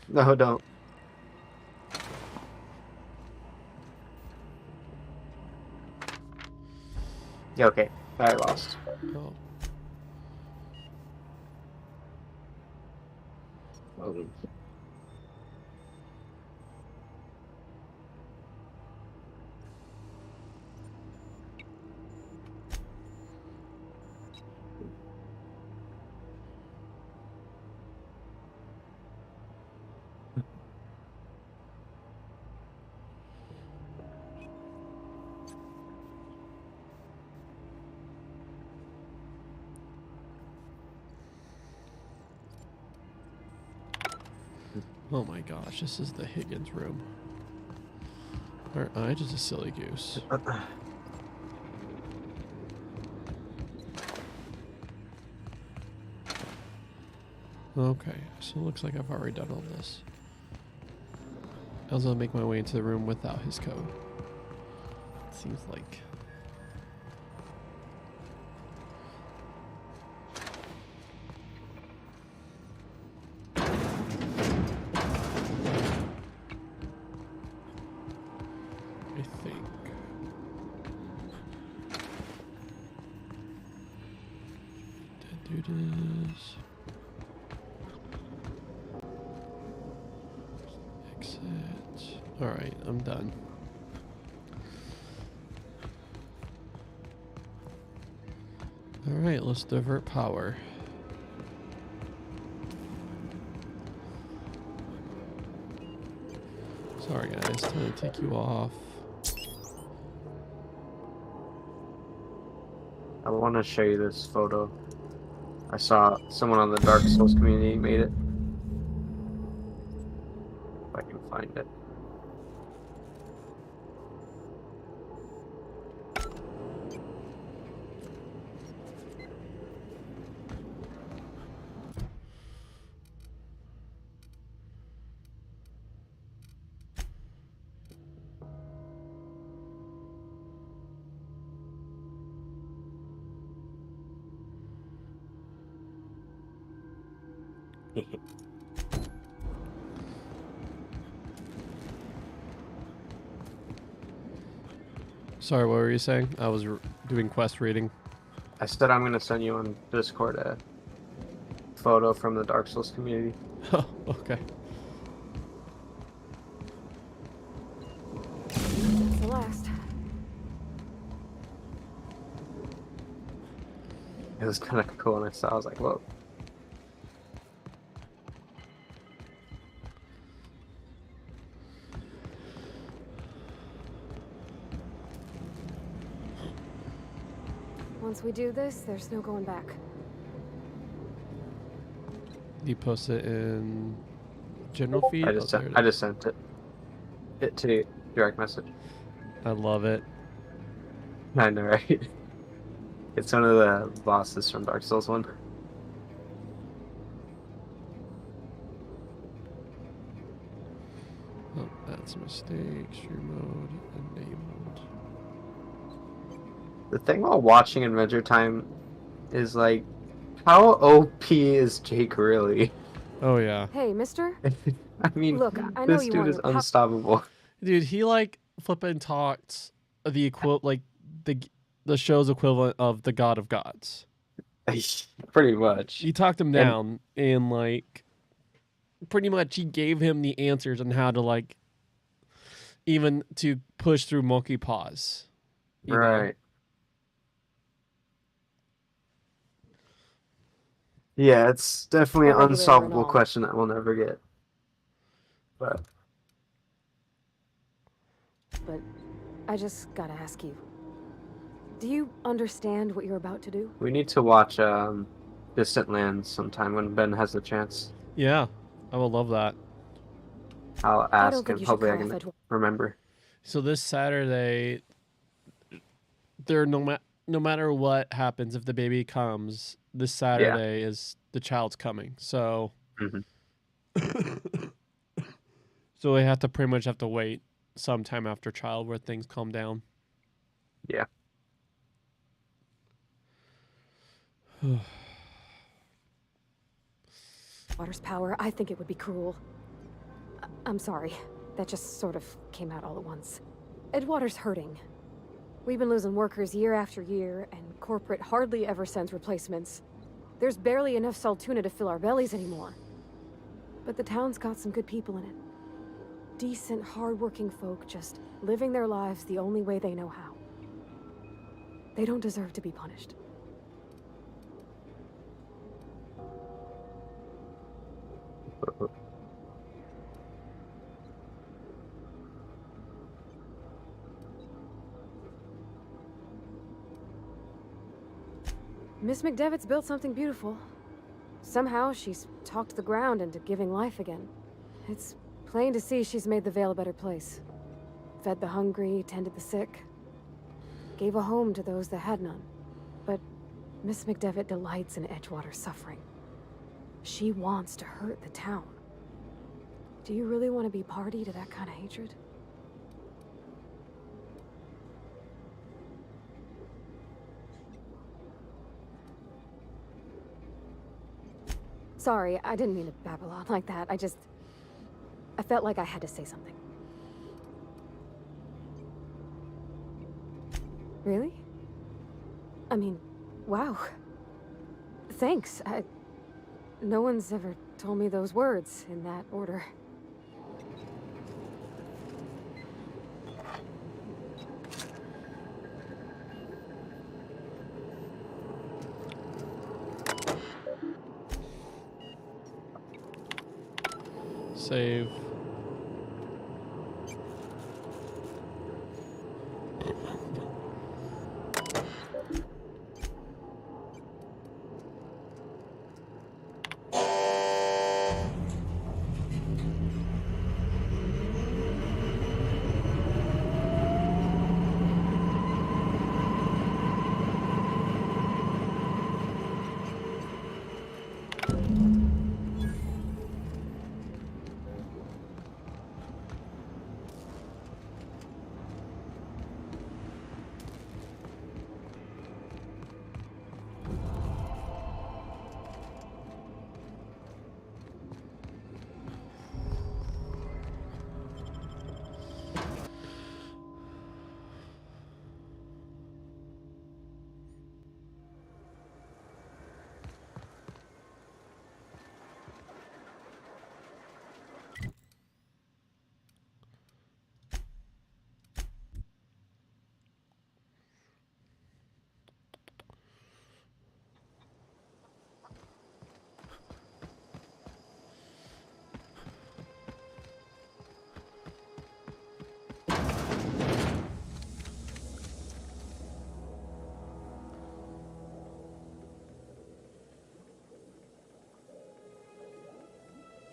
S7: No, don't. Yeah, okay. I lost.
S1: Oh. Oh my gosh, this is the Higgins room. Aren't I just a silly goose? Okay, so it looks like I've already done all this. I'll make my way into the room without his code. Seems like. Exit. Alright, I'm done. Alright, let's divert power. Sorry guys, time to take you off.
S7: I want to show you this photo. I saw someone on the Dark Souls community made it. If I can find it.
S1: Sorry, what were you saying? I was doing quest reading.
S7: I said I'm gonna send you on Discord a photo from the Dark Souls community.
S1: Oh, okay.
S3: That's the last.
S7: It was kind of cool, and I was like, whoa.
S3: Once we do this, there's no going back.
S1: You post it in general feed?
S7: I just sent it to direct message.
S1: I love it.
S7: I know, right? It's one of the bosses from Dark Souls 1.
S1: Oh, that's a mistake. Stream mode enabled.
S7: The thing while watching Adventure Time is like, how OP is Jake really?
S1: Oh yeah.
S3: Hey, mister?
S7: I mean,
S3: Look, I know
S7: this
S3: you
S7: dude
S3: want
S7: is
S3: to
S7: unstoppable.
S1: Dude, he like flipping talked the like the show's equivalent of the God of Gods.
S7: Pretty much.
S1: He talked him down and like pretty much he gave him the answers on how to like even to push through monkey paws. you know?
S7: Right. Yeah, it's definitely an
S3: A regulator and
S7: unsolvable
S3: all.
S7: question that we'll never get. But
S3: But I just gotta ask you. Do you understand what you're about to do?
S7: we need to watch Distant Lands sometime when Ben has the chance.
S1: Yeah, I would love that.
S7: I'll
S3: don't
S7: ask
S3: think
S7: and
S3: you should
S7: hopefully I
S3: call
S7: can
S3: off Edgewater.
S7: remember.
S1: So this Saturday, there no matter what happens, if the baby comes, this Saturday is the child's coming. So, so we have to pretty much have to wait sometime after child where things calm down.
S7: Yeah.
S3: Water's power, I think it would be cruel. I'm sorry. That just sort of came out all at once. Edgewater's hurting. We've been losing workers year after year, and corporate hardly ever sends replacements. There's barely enough Saltuna to fill our bellies anymore. But the town's got some good people in it. Decent, hard-working folk just living their lives the only way they know how. They don't deserve to be punished. Miss McDevitt's built something beautiful. Somehow she's talked the ground into giving life again. It's plain to see she's made the Vale a better place. Fed the hungry, tended the sick. Gave a home to those that had none. But Miss McDevitt delights in Edgewater's suffering. She wants to hurt the town. Do you really want to be party to that kind of hatred? Sorry, I didn't mean to babble on like that. I felt like I had to say something. Really? I mean, wow. Thanks. No one's ever told me those words in that order.
S1: Save.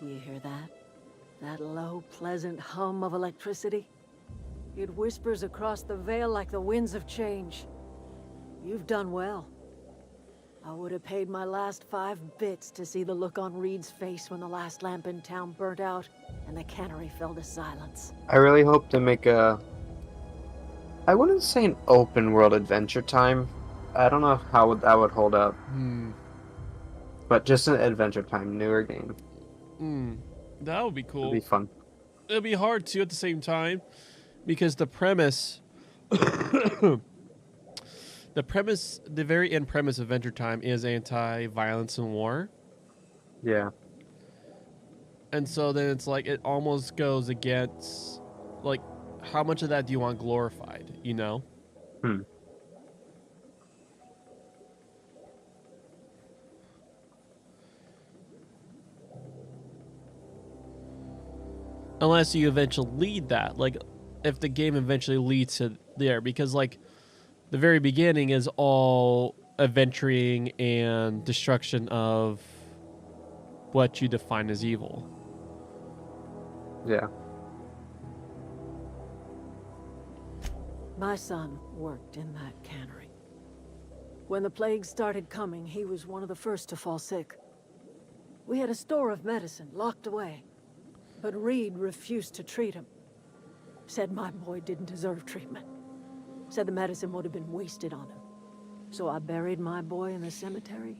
S9: You hear that? That low, pleasant hum of electricity? It whispers across the veil like the winds of change. You've done well. I would have paid my last 5 bits to see the look on Reed's face when the last lamp in town burnt out and the cannery fell to silence.
S7: I really hope to make a... I wouldn't say an open world Adventure Time. I don't know how that would hold up. But just an Adventure Time newer game.
S1: That would be cool.
S7: It'd be fun.
S1: It'd be hard too at the same time, because the premise, the very end premise of Adventure Time is anti-violence and war.
S7: Yeah.
S1: And so then it's like it almost goes against, like, how much of that do you want glorified, you know? Unless you eventually lead that, like, if the game eventually leads to there, because, like, the very beginning is all adventuring and destruction of what you define as evil.
S7: Yeah.
S9: My son worked in that cannery. When the plague started coming, he was one of the first to fall sick. We had a store of medicine locked away, but Reed refused to treat him. Said my boy didn't deserve treatment. Said the medicine would have been wasted on him. So I buried my boy in the cemetery,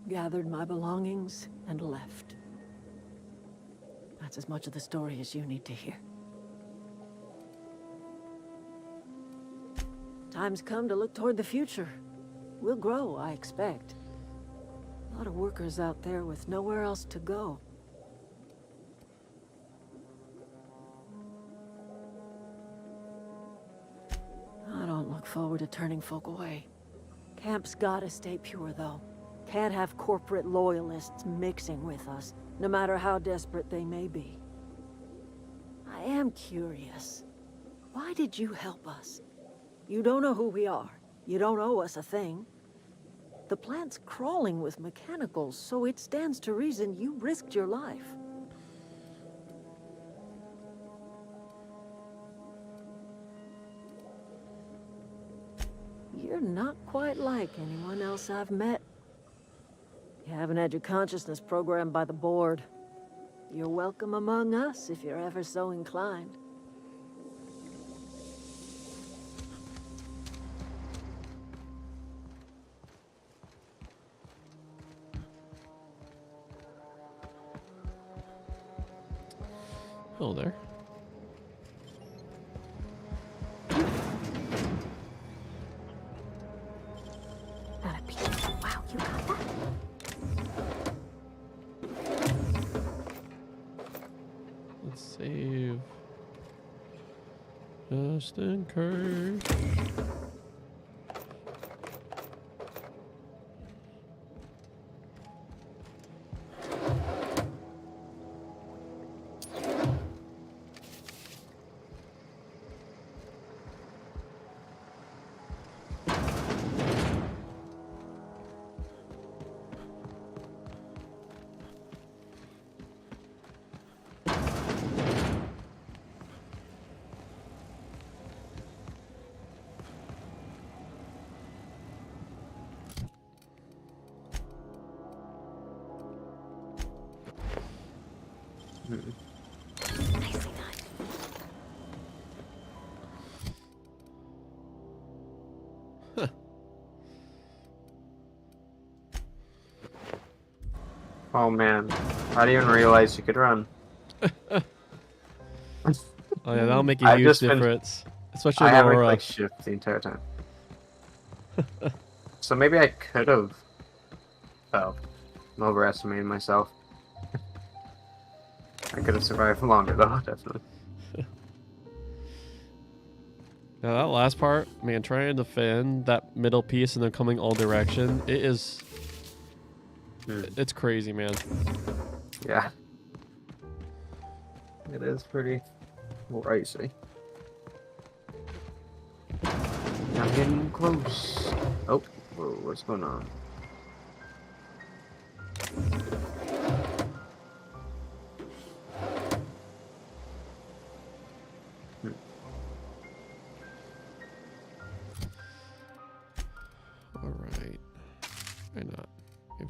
S9: gathered my belongings, and left. That's as much of the story as you need to hear. Time's come to look toward the future. We'll grow, I expect. A lot of workers out there with nowhere else to go. I don't look forward to turning folk away. Camp's gotta stay pure, though. Can't have corporate loyalists mixing with us, no matter how desperate they may be. I am curious. Why did you help us? You don't know who we are. You don't owe us a thing. The plant's crawling with mechanicals, so it stands to reason you risked your life. You're not quite like anyone else I've met. You haven't had your consciousness programmed by the board. You're welcome among us if you're ever so inclined.
S1: Hello there.
S3: Not a piece. Wow, you got that?
S1: Let's save. Just in case.
S3: Nicely done.
S7: Oh man, I didn't even realize you could run.
S1: Oh yeah, that'll make a
S7: I've
S1: huge
S7: just been-
S1: difference, especially
S7: I
S1: in
S7: haven't
S1: Aurora.
S7: like shift the entire time. So maybe I could have. Oh, I'm overestimating myself. I could have survived longer though, definitely.
S1: Now that last part, man, trying to defend that middle piece and then coming all direction, it is. It's crazy, man.
S7: Yeah. It is pretty racy. I'm getting close. Oh, whoa, what's going on?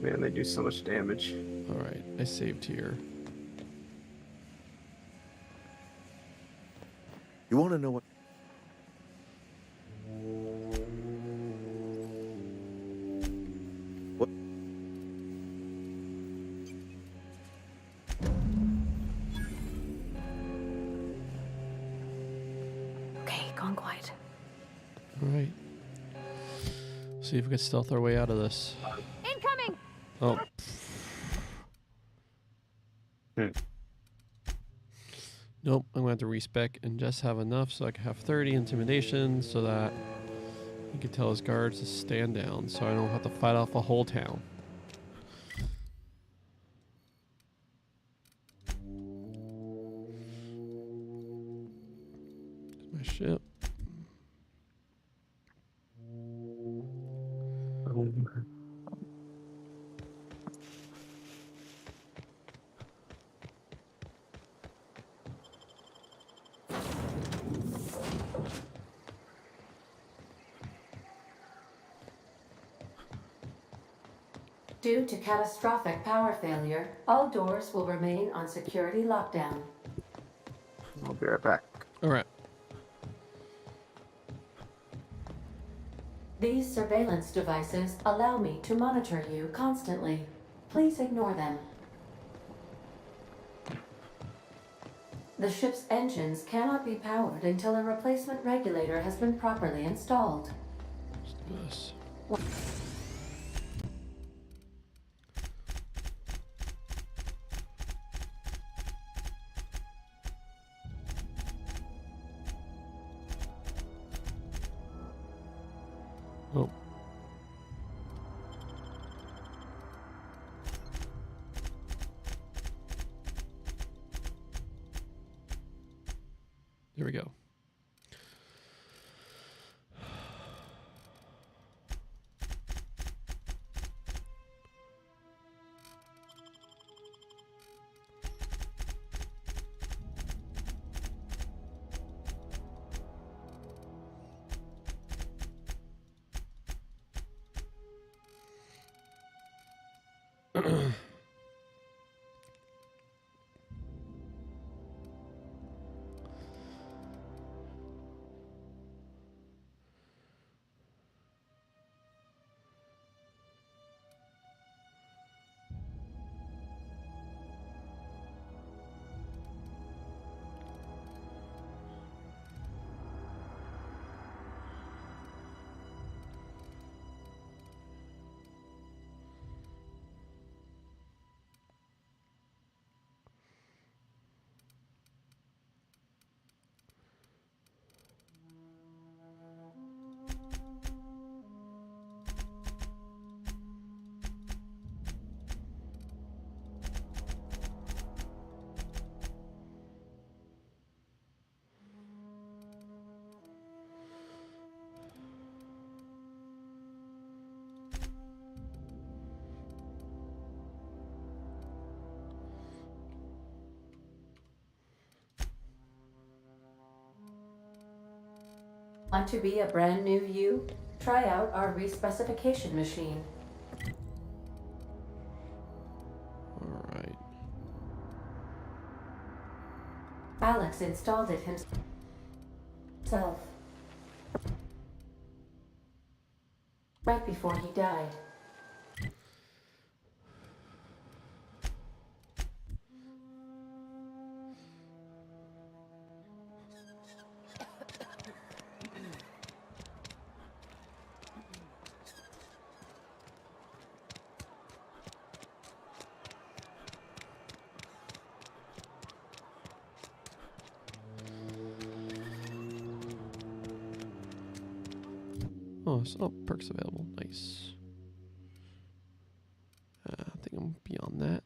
S7: Man, they do so much damage.
S1: Alright, I saved here.
S13: You want to know what? What?
S3: Okay, gone quiet.
S1: Alright. See if we can stealth our way out of this.
S3: Incoming!
S1: Oh. Nope, I'm going to have to respec and just have enough so I can have 30 intimidation so that he can tell his guards to stand down so I don't have to fight off a whole town. My ship.
S14: Due to catastrophic power failure, all doors will remain on security lockdown.
S7: I'll be right back.
S1: Alright.
S14: These surveillance devices allow me to monitor you constantly. Please ignore them. The ship's engines cannot be powered until a replacement regulator has been properly installed.
S1: Let's do this. Oh. There we go.
S14: Want to be a brand new you? Try out our respecification machine.
S1: Alright.
S14: Alex installed it himself. Right before he died.
S1: Oh, perks available. Nice. I think I'm beyond that.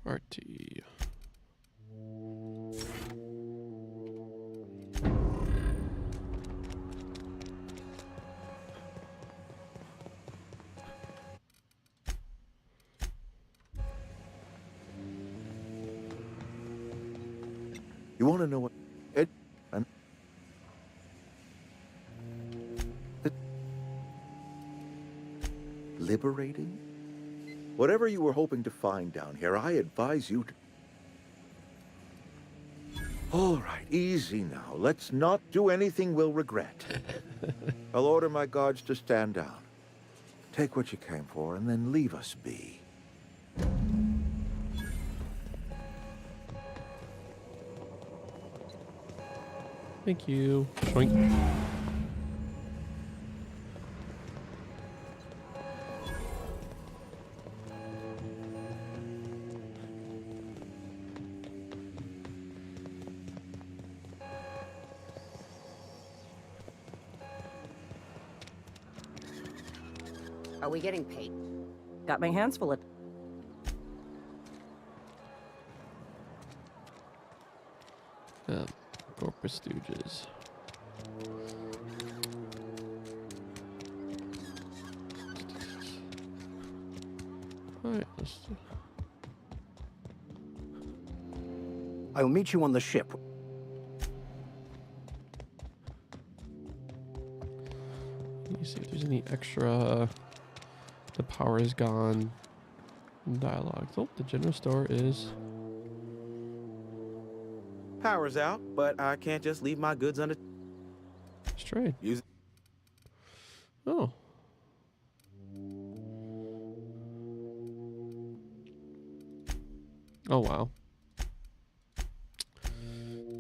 S1: RT.
S13: You want to know what it and liberating? Whatever you were hoping to find down here, I advise you to... All right, easy now. Let's not do anything we'll regret. I'll order my guards to stand down. Take what you came for, and then leave us be.
S1: Thank you. Shoink.
S2: Are we getting paid?
S15: Got my hands full of...
S1: Corporate stooges. Alright, let's...
S16: I'll meet you on the ship.
S1: Let me see if there's any extra. The power is gone. Dialogue. Oh, the general store is.
S12: Power's out, but I can't just leave my goods under...
S1: Straight.
S12: Use...
S1: Oh. Oh, wow.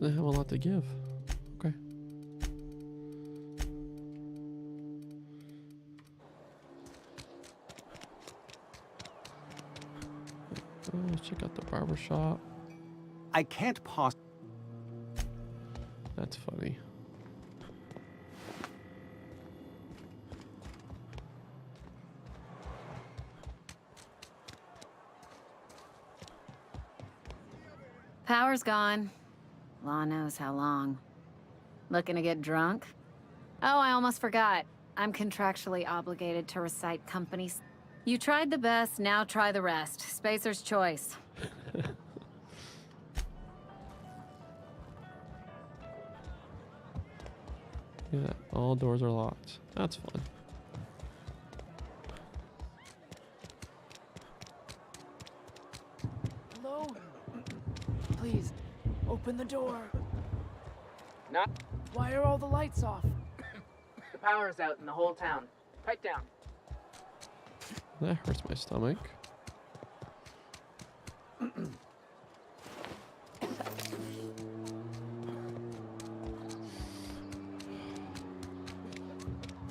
S1: They have a lot to give. Okay. Let's check out the barber shop.
S16: I can't possibly...
S1: That's funny.
S17: Power's gone. Law knows how long. Looking to get drunk? Oh, I almost forgot. I'm contractually obligated to recite companies. You tried the best, now try the rest. Spacer's choice.
S1: Yeah, all doors are locked. That's fun.
S18: Hello? Please, open the door.
S19: Not.
S18: Why are all the lights off?
S19: The power's out in the whole town. Pipe down.
S1: That hurts my stomach.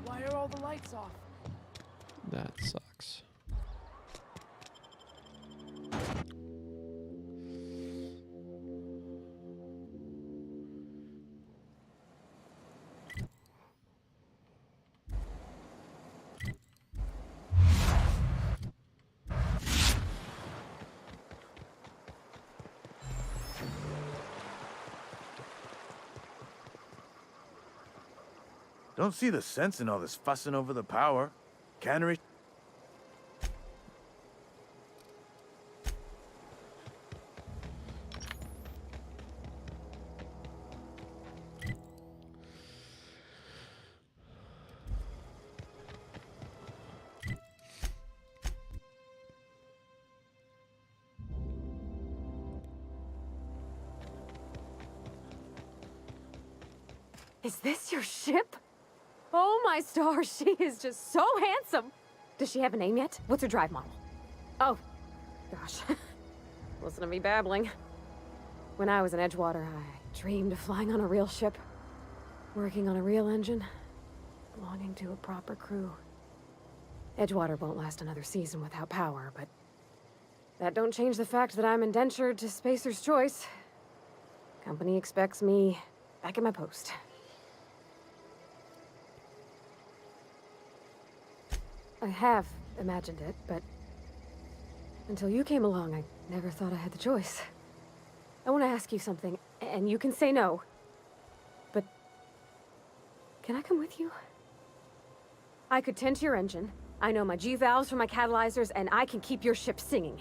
S18: Why are all the lights off?
S1: That sucks.
S20: Don't see the sense in all this fussing over the power. Cannery.
S3: Is this your ship? Oh my stars, she is just so handsome. Does she have a name yet? What's her drive model? Oh, gosh. Listen to me babbling. When I was in Edgewater, I dreamed of flying on a real ship, working on a real engine, belonging to a proper crew. Edgewater won't last another season without power, but that don't change the fact that I'm indentured to Spacer's Choice. Company expects me back at my post. I have imagined it, but until you came along, I Never thought I had the choice. I want to ask you something, and you can say no. But can I come with you? I could tend to your engine. I know my G-valves for my catalyzers, and I can keep your ship singing.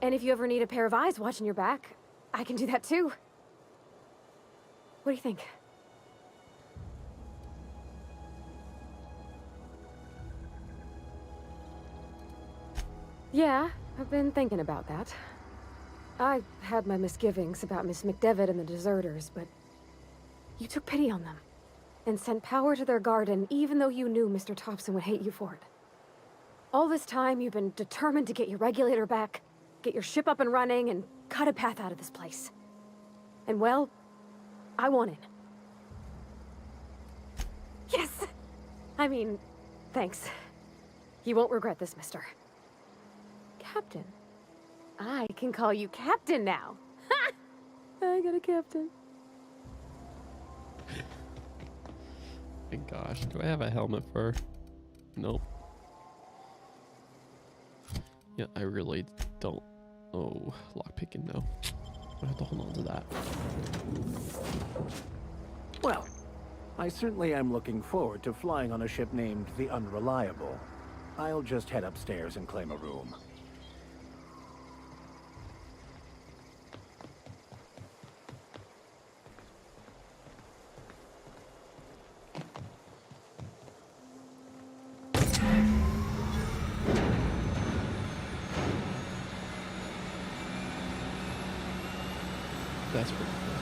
S3: And if you ever need a pair of eyes watching your back, I can do that too. What do you think? Yeah, I've been thinking about that. I had my misgivings about Miss McDevitt and the deserters, but you took pity on them and sent power to their garden even though you knew Mr. Thompson would hate you for it. All this time, you've been determined to get your regulator back, get your ship up and running, and cut a path out of this place. And well, I won it. Yes! I mean, thanks. You won't regret this, mister. Captain. I can call you Captain now. Ha! I got a captain.
S1: My gosh, do I have a helmet for? Nope. Yeah, I really don't. Oh, lockpicking, no. I have to hold on to that.
S16: Well, I certainly am looking forward to flying on a ship named the Unreliable. I'll just head upstairs and claim a room.
S1: That's pretty cool.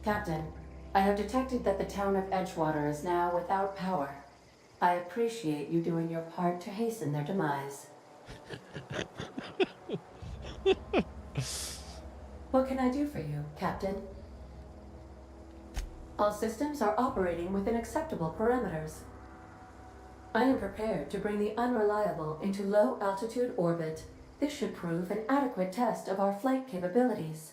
S14: Captain, I have detected that the town of Edgewater is now without power. I appreciate you doing your part to hasten their demise. What can I do for you, Captain? All systems are operating within acceptable parameters. I am prepared to bring the Unreliable into low-altitude orbit. This should prove an adequate test of our flight capabilities.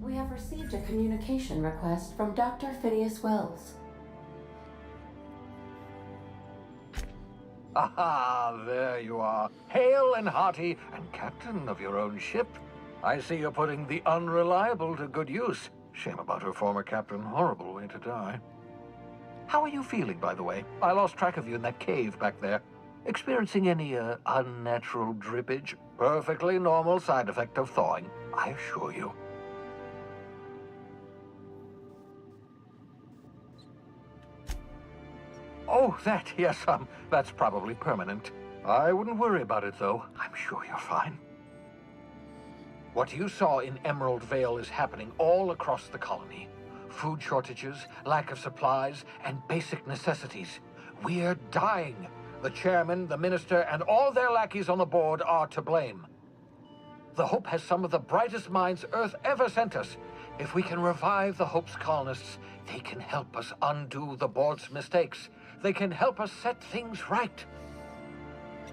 S14: We have received a communication request from Dr. Phineas Wells.
S16: Aha, there you are. Hale and hearty, and captain of your own ship. I see you're putting the Unreliable to good use. Shame about her former captain. Horrible way to die. How are you feeling, by the way? I lost track of you in that cave back there. Experiencing any, unnatural drippage? Perfectly normal side effect of thawing, I assure you. Oh, that, yes, that's probably permanent. I wouldn't worry about it, though. I'm sure you're fine. What you saw in Emerald Vale is happening all across the colony. Food shortages, lack of supplies, and basic necessities. We're dying. The chairman, the minister, and all their lackeys on the board are to blame. The Hope has some of the brightest minds Earth ever sent us. If we can revive the Hope's colonists, they can help us undo the board's mistakes. They can help us set things right.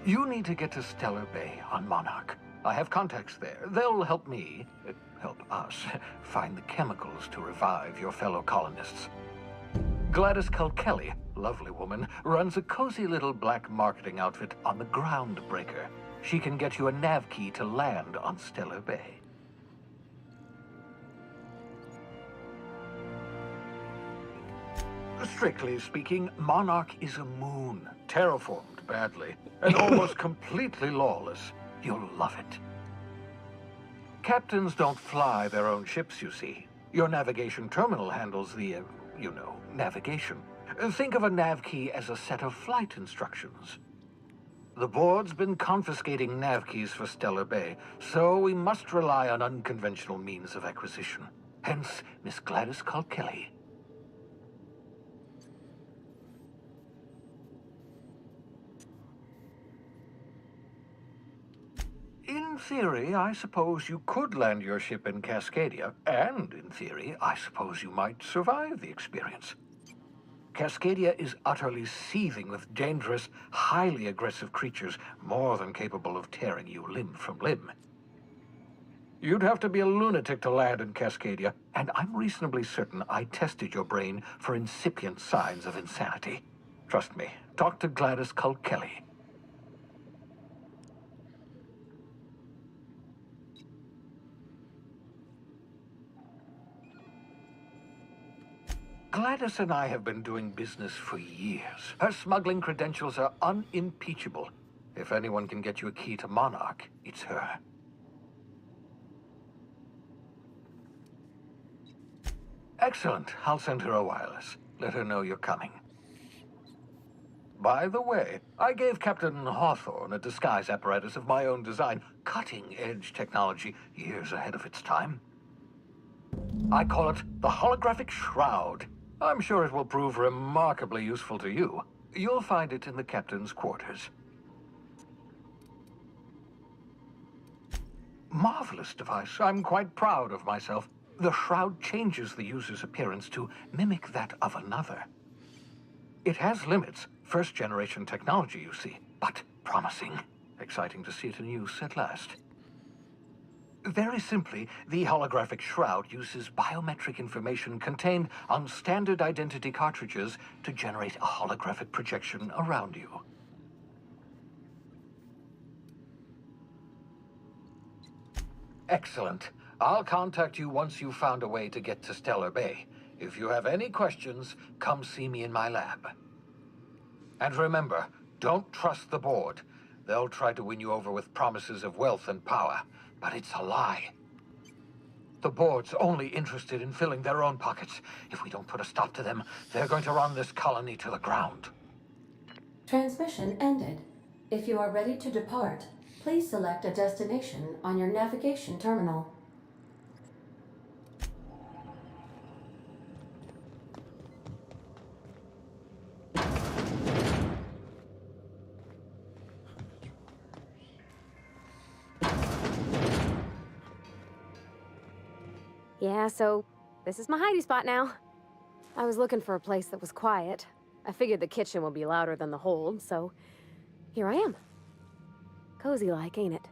S16: You need to get to Stellar Bay on Monarch. I have contacts there. They'll help me, help us, find the chemicals to revive your fellow colonists. Gladys Culkelly, lovely woman, runs a cozy little black marketing outfit on the Groundbreaker. She can get you a nav key to land on Stellar Bay. Strictly speaking, Monarch is a moon, terraformed badly, and almost completely lawless. You'll love it. Captains don't fly their own ships, you see. Your navigation terminal handles the, navigation. Think of a nav key as a set of flight instructions. The board's been confiscating nav keys for Stellar Bay, so we must rely on unconventional means of acquisition. Hence, Miss Gladys Culkelly. In theory, I suppose you could land your ship in Cascadia, and in theory, I suppose you might survive the experience. Cascadia is utterly seething with dangerous, highly aggressive creatures, more than capable of tearing you limb from limb. You'd have to be a lunatic to land in Cascadia, and I'm reasonably certain I tested your brain for incipient signs of insanity. Trust me, talk to Gladys Culkelly. Gladys and I have been doing business for years. Her smuggling credentials are unimpeachable. If anyone can get you a key to Monarch, it's her. Excellent. I'll send her a wireless. Let her know you're coming. By the way, I gave Captain Hawthorne a disguise apparatus of my own design, cutting-edge technology years ahead of its time. I call it the Holographic Shroud. I'm sure it will prove remarkably useful to you. You'll find it in the captain's quarters. Marvelous device. I'm quite proud of myself. The shroud changes the user's appearance to mimic that of another. It has limits. First-generation technology, you see, but promising. Exciting to see it in use at last. Very simply, the holographic shroud uses biometric information contained on standard identity cartridges to generate a holographic projection around you. Excellent. I'll contact you once you've found a way to get to Stellar Bay. If you have any questions, come see me in my lab. And remember, don't trust the board. They'll try to win you over with promises of wealth and power, but it's a lie. The board's only interested in filling their own pockets. If we don't put a stop to them, they're going to run this colony to the ground.
S14: Transmission ended. If you are ready to depart, please select a destination on your navigation terminal.
S3: Yeah, so this is my hidey spot now. I was looking for a place that was quiet. I figured the kitchen would be louder than the hold, so here I am. Cozy-like, ain't it?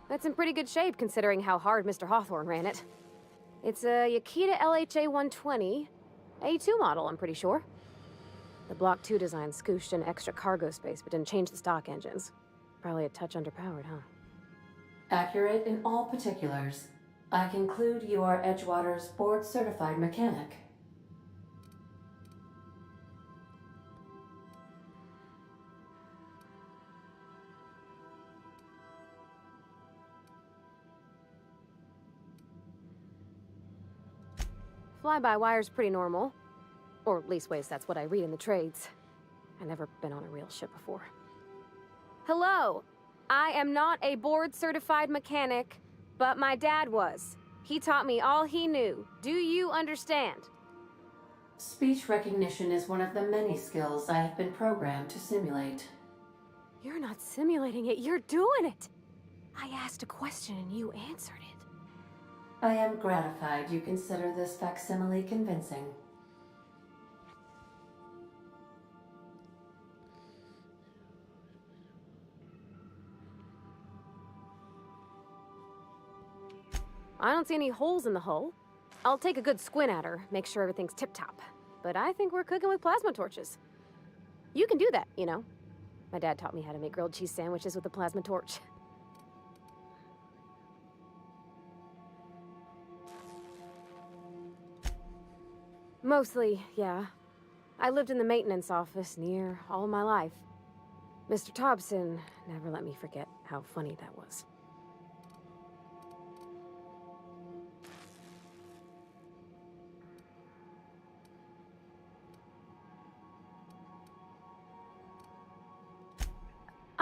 S3: That's in pretty good shape considering how hard Mr. Hawthorne ran it. It's a Yakita LHA 120, A2 model, I'm pretty sure. The Block 2 design scooshed in extra cargo space but didn't change the stock engines. Probably a touch underpowered, huh?
S14: Accurate in all particulars. I conclude you are Edgewater's board-certified mechanic.
S3: Fly-by-wire's pretty normal. Or leastways, that's what I read in the trades. I've never been on a real ship before. Hello! I am not a board-certified mechanic, but my dad was. He taught me all he knew. Do you understand?
S14: Speech recognition is one of the many skills I have been programmed to simulate.
S3: You're not simulating it, you're doing it! I asked a question and you answered it.
S14: I am gratified you consider this facsimile convincing.
S3: I don't see any holes in the hull. I'll take a good squint at her, make sure everything's tip-top. But I think we're cooking with plasma torches. You can do that, you know. My dad taught me how to make grilled cheese sandwiches with a plasma torch. Mostly, yeah. I lived in the maintenance office near all my life. Mr. Thompson never let me forget how funny that was.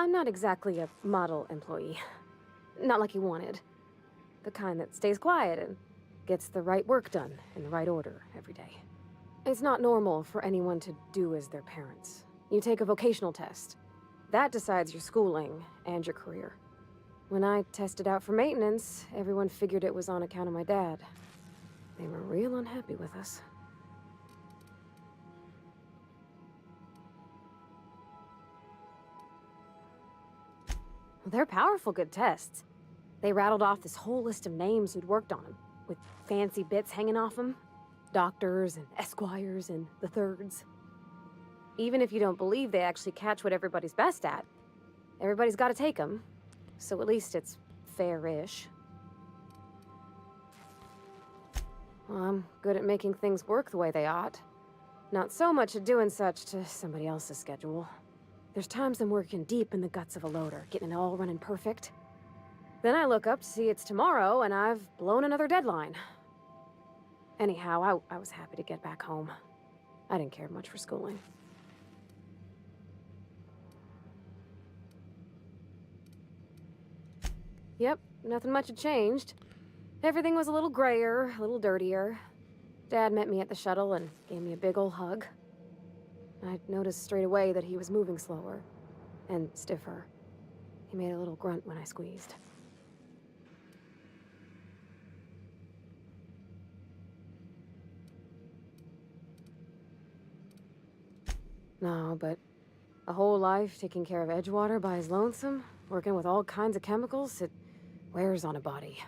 S3: I'm not exactly a model employee. Not like you wanted. The kind that stays quiet and gets the right work done in the right order every day. It's not normal for anyone to do as their parents. You take a vocational test. That decides your schooling and your career. When I tested out for maintenance, everyone figured it was on account of my dad. They were real unhappy with us. Well, they're powerful good tests. They rattled off this whole list of names who'd worked on them, with fancy bits hanging off them. Doctors and esquires and the thirds. Even if you don't believe they actually catch what everybody's best at, everybody's got to take them. So at least it's fair-ish. Well, I'm good at making things work the way they ought. Not so much at doing such to somebody else's schedule. There's times I'm working deep in the guts of a loader, getting it all running perfect. Then I look up to see it's tomorrow, and I've blown another deadline. Anyhow, I was happy to get back home. I didn't care much for schooling. Yep, nothing much had changed. Everything was a little grayer, a little dirtier. Dad met me at the shuttle and gave me a big ol' hug. I noticed straight away that he was moving slower and stiffer. He made a little grunt when I squeezed. No, but a whole life taking care of Edgewater by his lonesome, working with all kinds of chemicals, it wears on a body.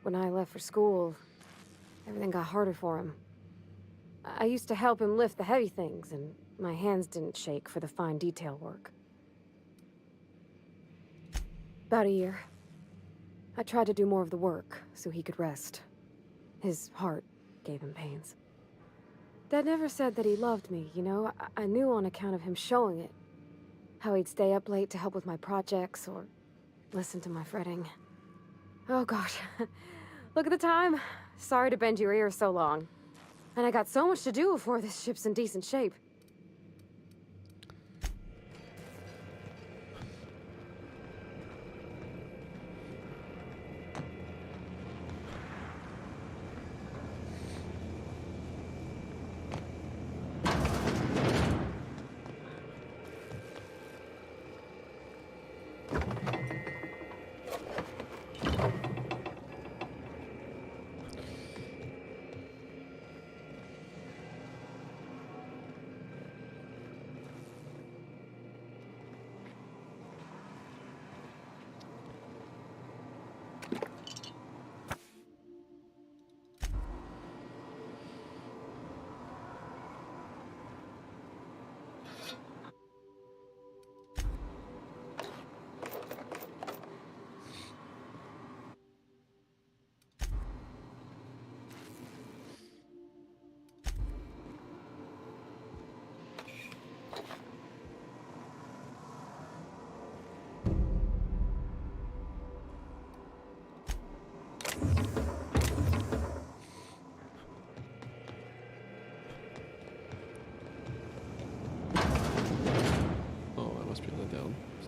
S3: When I left for school, everything got harder for him. I used to help him lift the heavy things, and my hands didn't shake for the fine detail work. About a year. I tried to do more of the work, so he could rest. His heart gave him pains. Dad never said that he loved me, you know? I knew on account of him showing it. How he'd stay up late to help with my projects, or listen to my fretting. Oh gosh, look at the time. Sorry to bend your ear so long. And I got so much to do before this ship's in decent shape.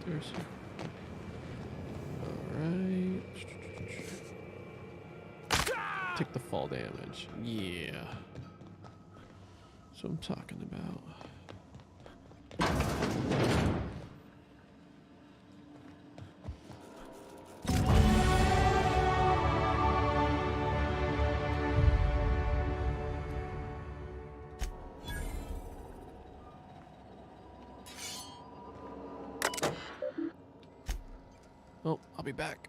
S1: Downstairs. Alright. Take the fall damage. Yeah. That's what I'm talking about. Oh, I'll be back.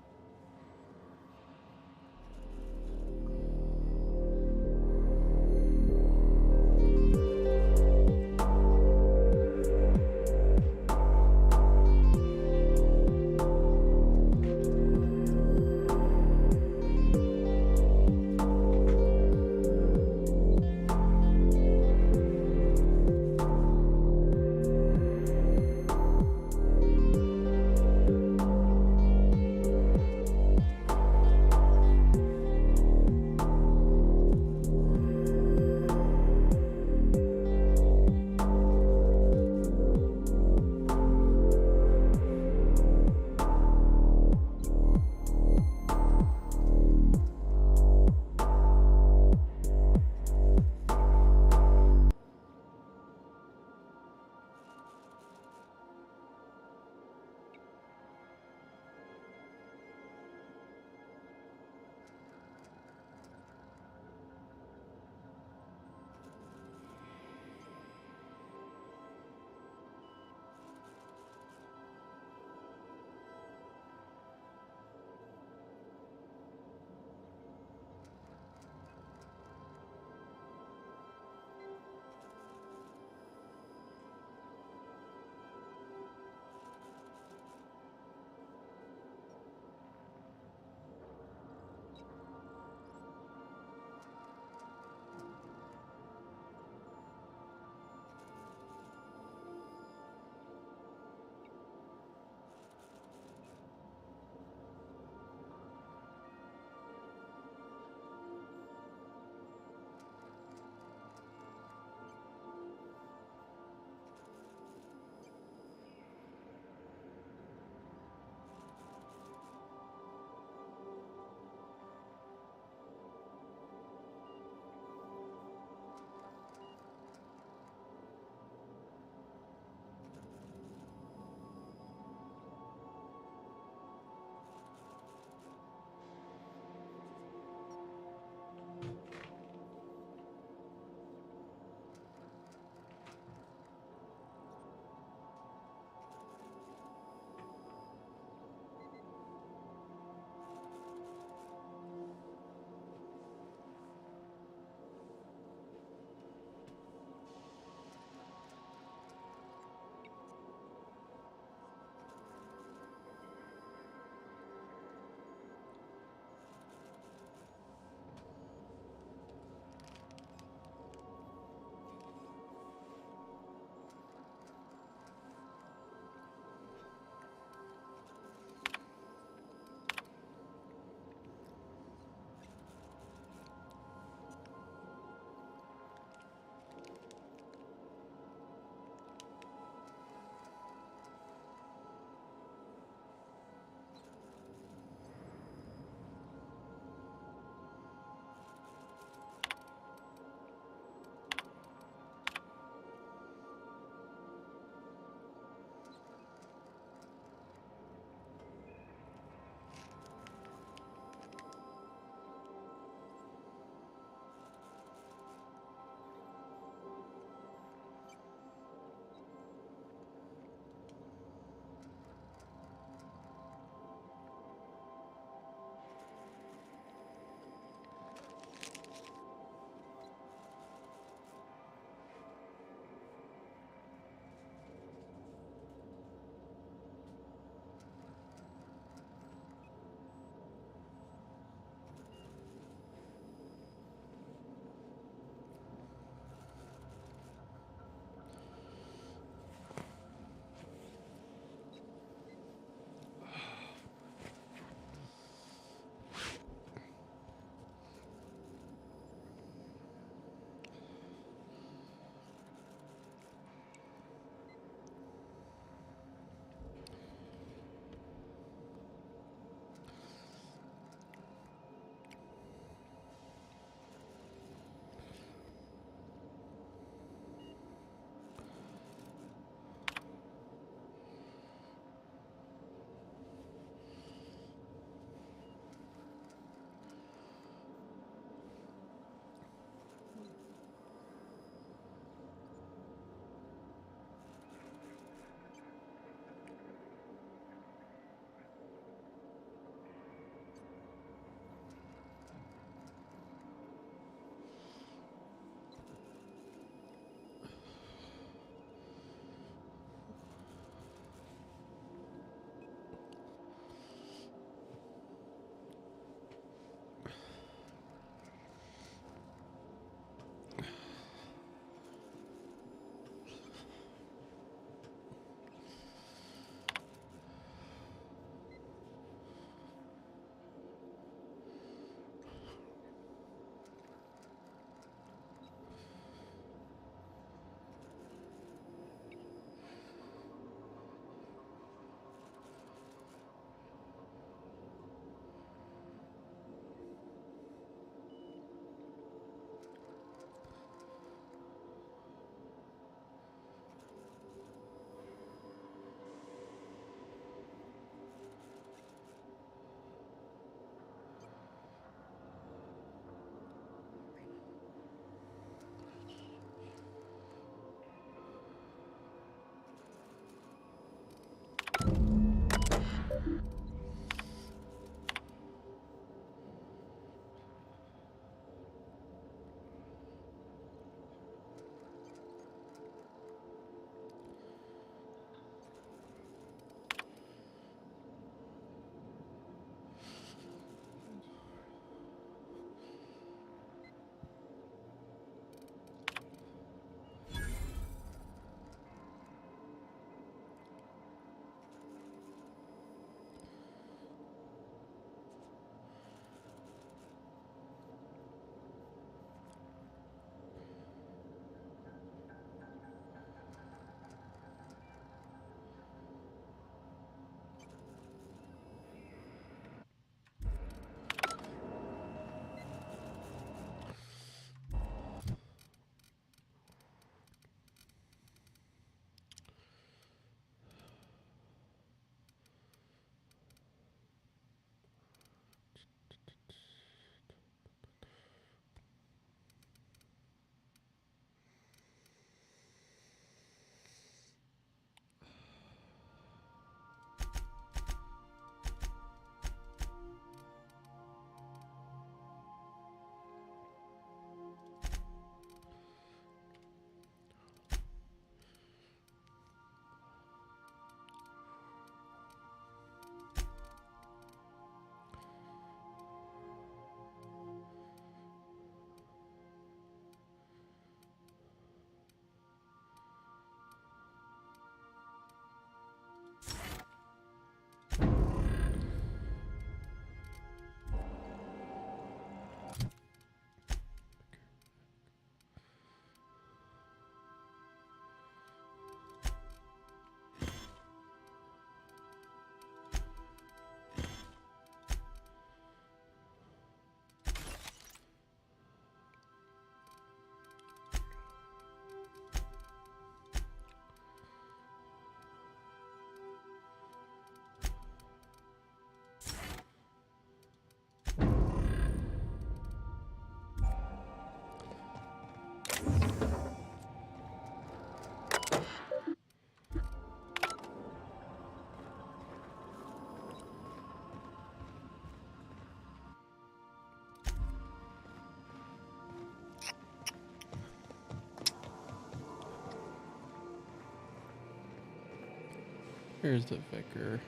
S1: Where's the vicar?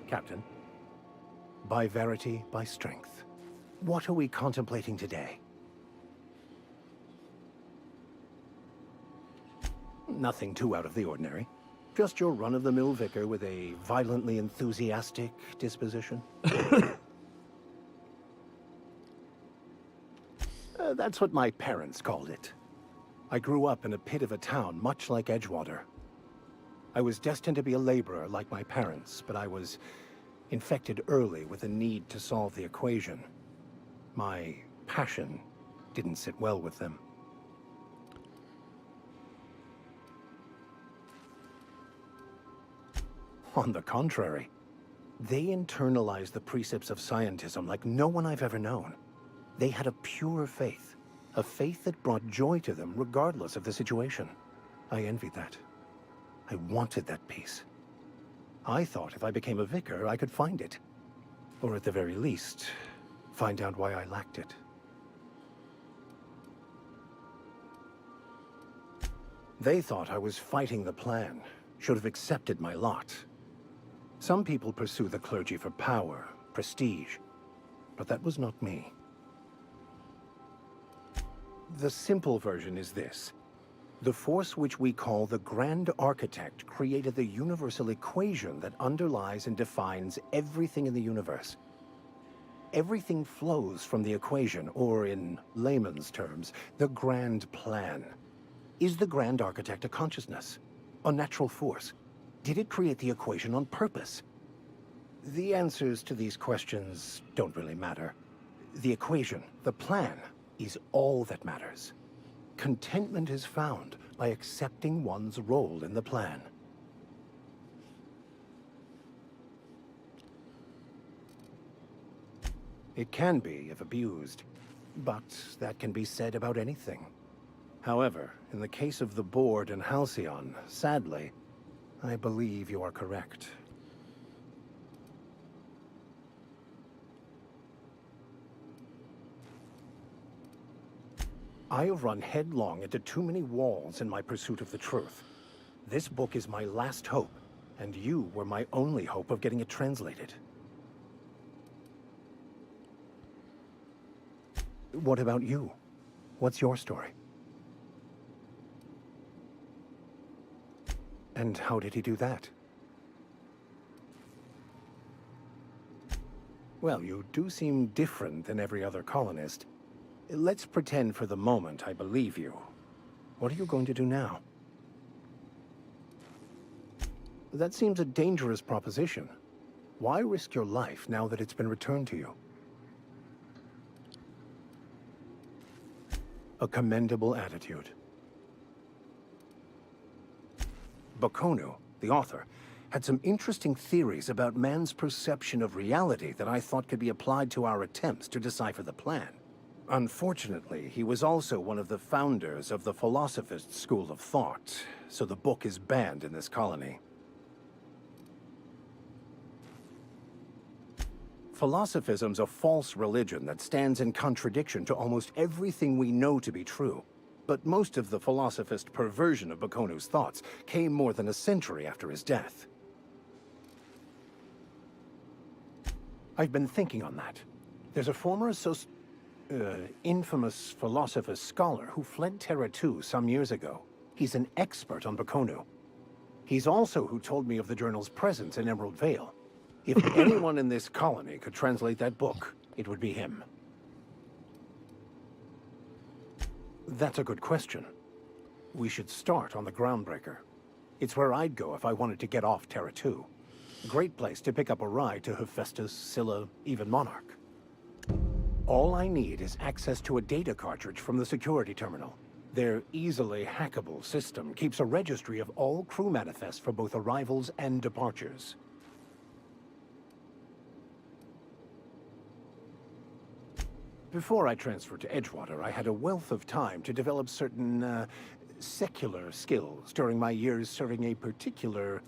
S5: Captain, by verity, by strength, what are we contemplating today? Nothing too out of the ordinary. Just your run-of-the-mill vicar with a violently enthusiastic disposition. That's what my parents called it. I grew up in a pit of a town much like Edgewater. I was destined to be a laborer like my parents, but I was infected early with a need to solve the equation. My passion didn't sit well with them. On the contrary, they internalized the precepts of scientism like no one I've ever known. They had a pure faith, a faith that brought joy to them regardless of the situation. I envied that. I wanted that peace. I thought if I became a vicar, I could find it. Or at the very least, find out why I lacked it. They thought I was fighting the plan, should have accepted my lot. Some people pursue the clergy for power, prestige, but that was not me. The simple version is this. The force which we call the Grand Architect created the universal equation that underlies and defines everything in the universe. Everything flows from the equation, or in layman's terms, the grand plan. Is the Grand Architect a consciousness? A natural force? Did it create the equation on purpose? The answers to these questions don't really matter. The equation, the plan, is all that matters. Contentment is found by accepting one's role in the plan. It can be if abused, but that can be said about anything. However, in the case of the board and Halcyon, sadly, I believe you are correct. I have run headlong into too many walls in my pursuit of the truth. This book is my last hope, and you were my only hope of getting it translated. What about you? What's your story? And how did he do that? Well, you do seem different than every other colonist. Let's pretend for the moment I believe you. What are you going to do now? That seems a dangerous proposition. Why risk your life now that it's been returned to you? A commendable attitude. Bakonu, the author, had some interesting theories about man's perception of reality that I thought could be applied to our attempts to decipher the plan. Unfortunately, he was also one of the founders of the Philosophist school of thought, so the book is banned in this colony. Philosophism's a false religion that stands in contradiction to almost everything we know to be true. But most of the Philosophist perversion of Bakonu's thoughts came more than a century after his death. I've been thinking on that. There's a former infamous Philosophist scholar who fled Terra 2 some years ago. He's an expert on Bakonu. He's also who told me of the journal's presence in Emerald Vale. If anyone in this colony could translate that book, it would be him. That's a good question. We should start on the Groundbreaker. It's where I'd go if I wanted to get off Terra 2. Great place to pick up a ride to Hephaestus, Scylla, even Monarch. All I need is access to a data cartridge from the security terminal. Their easily hackable system keeps a registry of all crew manifests for both arrivals and departures. Before I transferred to Edgewater, I had a wealth of time to develop certain secular skills during my years serving a particular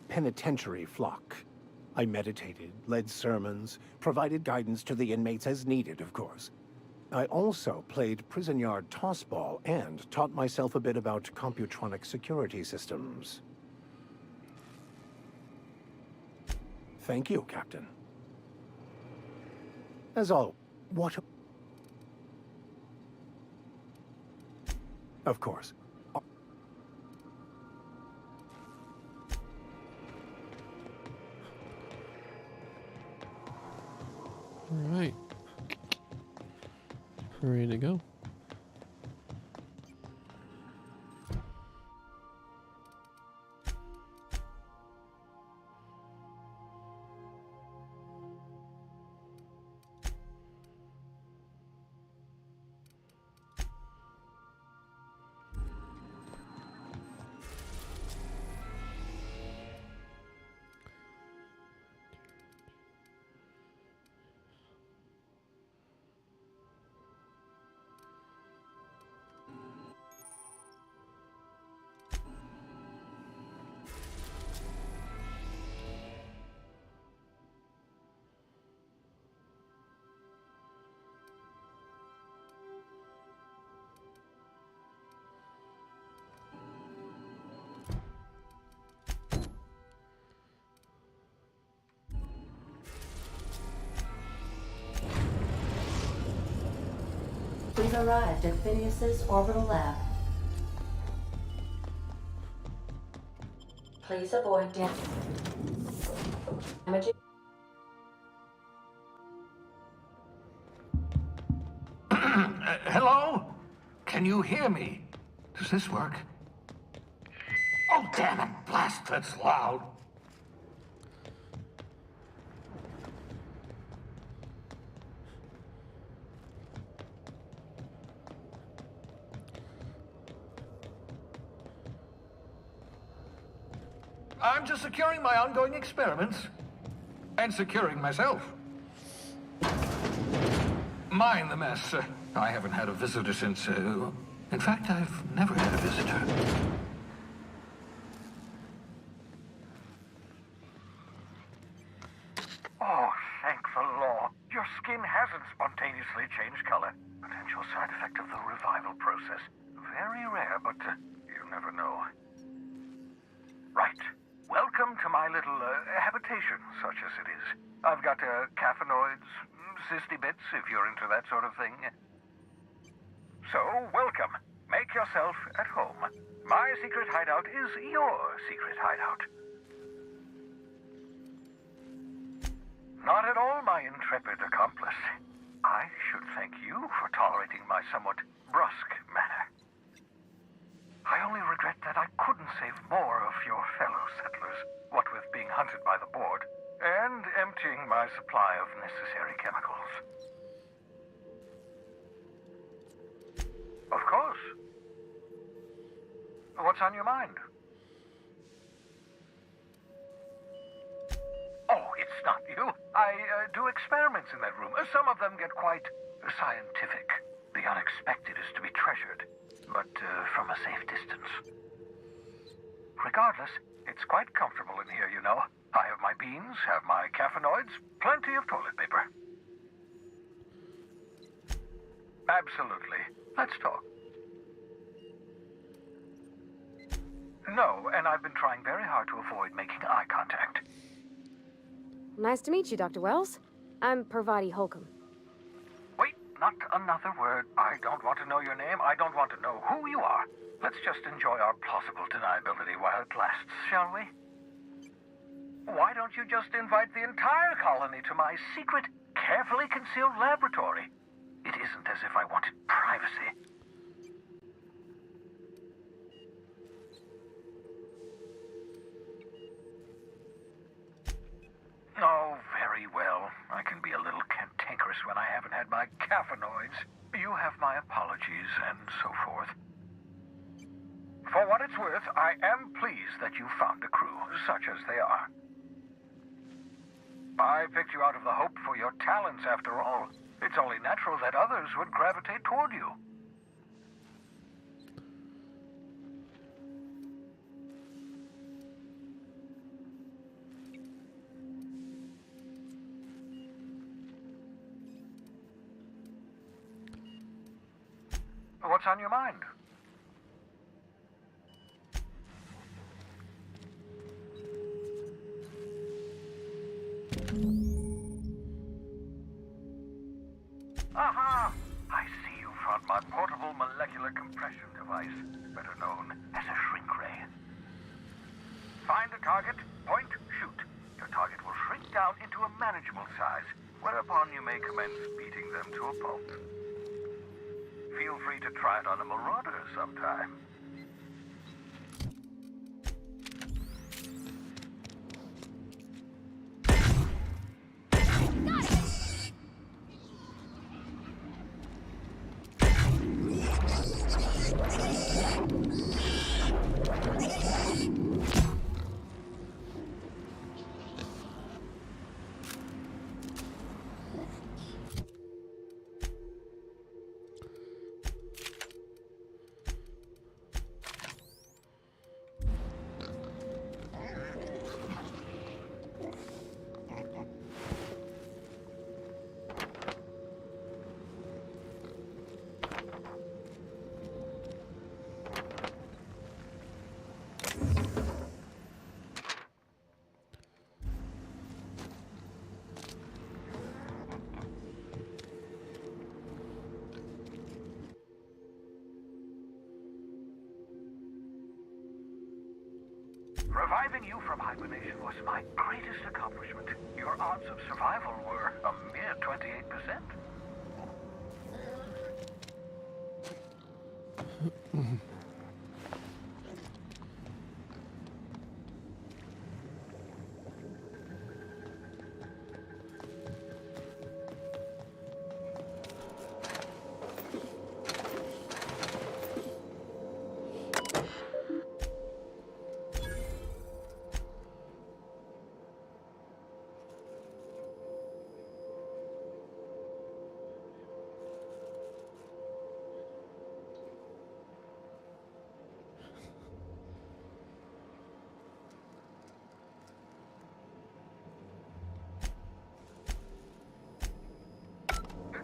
S5: penitentiary flock. I meditated, led sermons, provided guidance to the inmates as needed, of course. I also played prison yard tossball and taught myself a bit about computronic security systems. Thank you, Captain. As all, what... Of course.
S1: All right. Ready to go.
S14: We've arrived at Phineas's orbital lab. Please avoid damaging.
S16: Hello? Can you hear me? Does this work? Oh, damn it! Blast, that's loud. I'm just securing my ongoing experiments. And securing myself. Mind the mess. I haven't had a visitor since, in fact, I've never had a visitor.
S4: Oh, thank the law. Your skin hasn't spontaneously changed color. Potential side effect of the revival process. Very rare, but you never know. Right. Welcome to my little habitation, such as it is. I've got caffeinoids, cysty bits, if you're into that sort of thing. So, welcome. Make yourself at home. My secret hideout is your secret hideout. Not at all, my intrepid accomplice. I should thank you for tolerating my somewhat brusque manner. I only regret that I couldn't save more of your fellow settlers, what with being hunted by the board, and emptying my supply of necessary chemicals. Of course. What's on your mind? Oh, it's not you. I do experiments in that room. Some of them get quite scientific. The unexpected is to be treasured, but from a safe distance. Regardless, it's quite comfortable in here, you know. I have my beans, have my caffeinoids, plenty of toilet paper. Absolutely. Let's talk. No, and I've been trying very hard to avoid making eye contact.
S3: Nice to meet you, Dr. Wells. I'm Parvati Holcomb.
S4: Wait, not another word. I don't want to know your name. I don't want to know who you are. Let's just enjoy our plausible deniability while it lasts, shall we? Why don't you just invite the entire colony to my secret, carefully concealed laboratory? It isn't as if I wanted privacy. Oh, very well. I can be a little cantankerous when I haven't had my caffeinoids. You have my apologies and so forth. For what it's worth, I am pleased that you found a crew, such as they are. I picked you out of the hope for your talents, after all. It's only natural that others would gravitate toward you. What's on your mind? Aha! I see you found my portable molecular compression device, better known as a shrink ray. Find a target, point, shoot. Your target will shrink down into a manageable size, whereupon you may commence beating them to a pulp. Feel free to try it on a marauder sometime. Reviving you from hibernation was my greatest accomplishment. Your odds of survival were a mere 28%.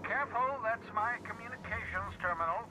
S4: Careful, that's my communications terminal.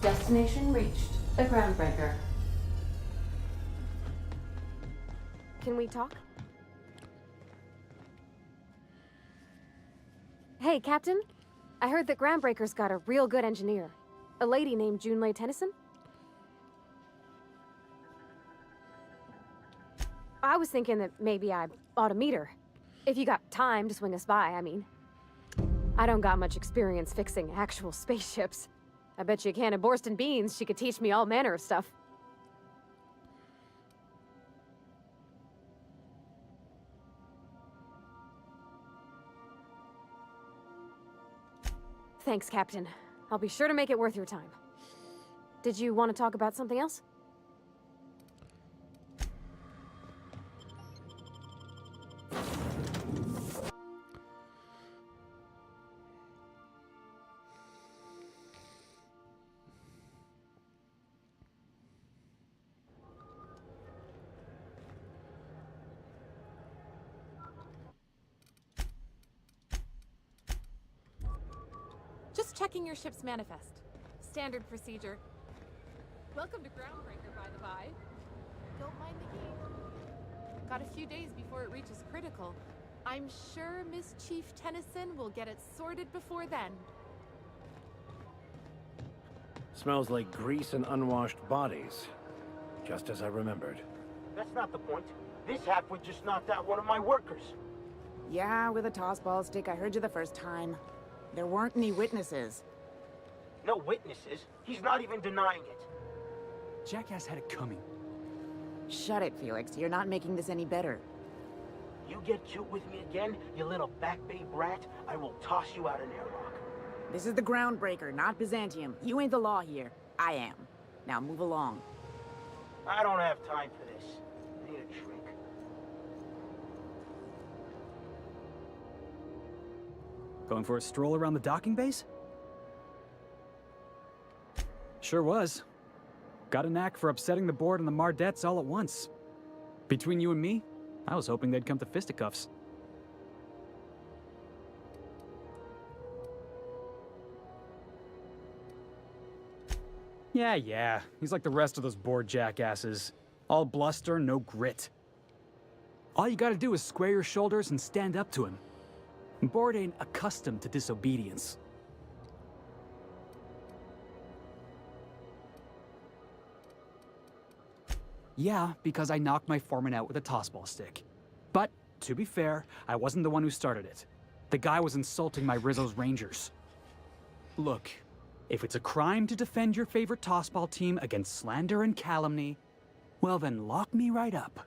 S14: Destination reached. The Groundbreaker.
S3: Can we talk? Hey, Captain. I heard that Groundbreaker's got a real good engineer. A lady named Junlei Tennyson? I was thinking that maybe I ought to meet her. If you got time to swing us by, I mean. I don't got much experience fixing actual spaceships. I bet you a can of Borston beans she could teach me all manner of stuff. Thanks, Captain. I'll be sure to make it worth your time. Did you want to talk about something else?
S8: Just checking your ship's manifest. Standard procedure. Welcome to Groundbreaker, by the by. Don't mind the heat. Got a few days before it reaches critical. I'm sure Miss Chief Tennyson will get it sorted before then.
S5: Smells like grease and unwashed bodies. Just as I remembered.
S21: That's not the point. This halfwit just knocked out one of my workers.
S22: Yeah, with a tossball stick. I heard you the first time. There weren't any witnesses.
S21: No witnesses? He's not even denying it.
S23: Jackass had it coming.
S22: Shut it, Felix. You're not making this any better.
S21: You get cute with me again, you little Back Bay brat, I will toss you out an airlock.
S22: This is the Groundbreaker, not Byzantium. You ain't the law here. I am. Now move along.
S21: I don't have time for this. I need a drink.
S23: Going for a stroll around the docking base? Sure was. Got a knack for upsetting the board and the Mardettes all at once. Between you and me, I was hoping they'd come to fisticuffs. Yeah, he's like the rest of those bored jackasses. All bluster, no grit. All you gotta do is square your shoulders and stand up to him. Board ain't accustomed to disobedience. Yeah, because I knocked my foreman out with a tossball stick. But, to be fair, I wasn't the one who started it. The guy was insulting my Rizzo's Rangers. Look, if it's a crime to defend your favorite tossball team against slander and calumny, well then lock me right up.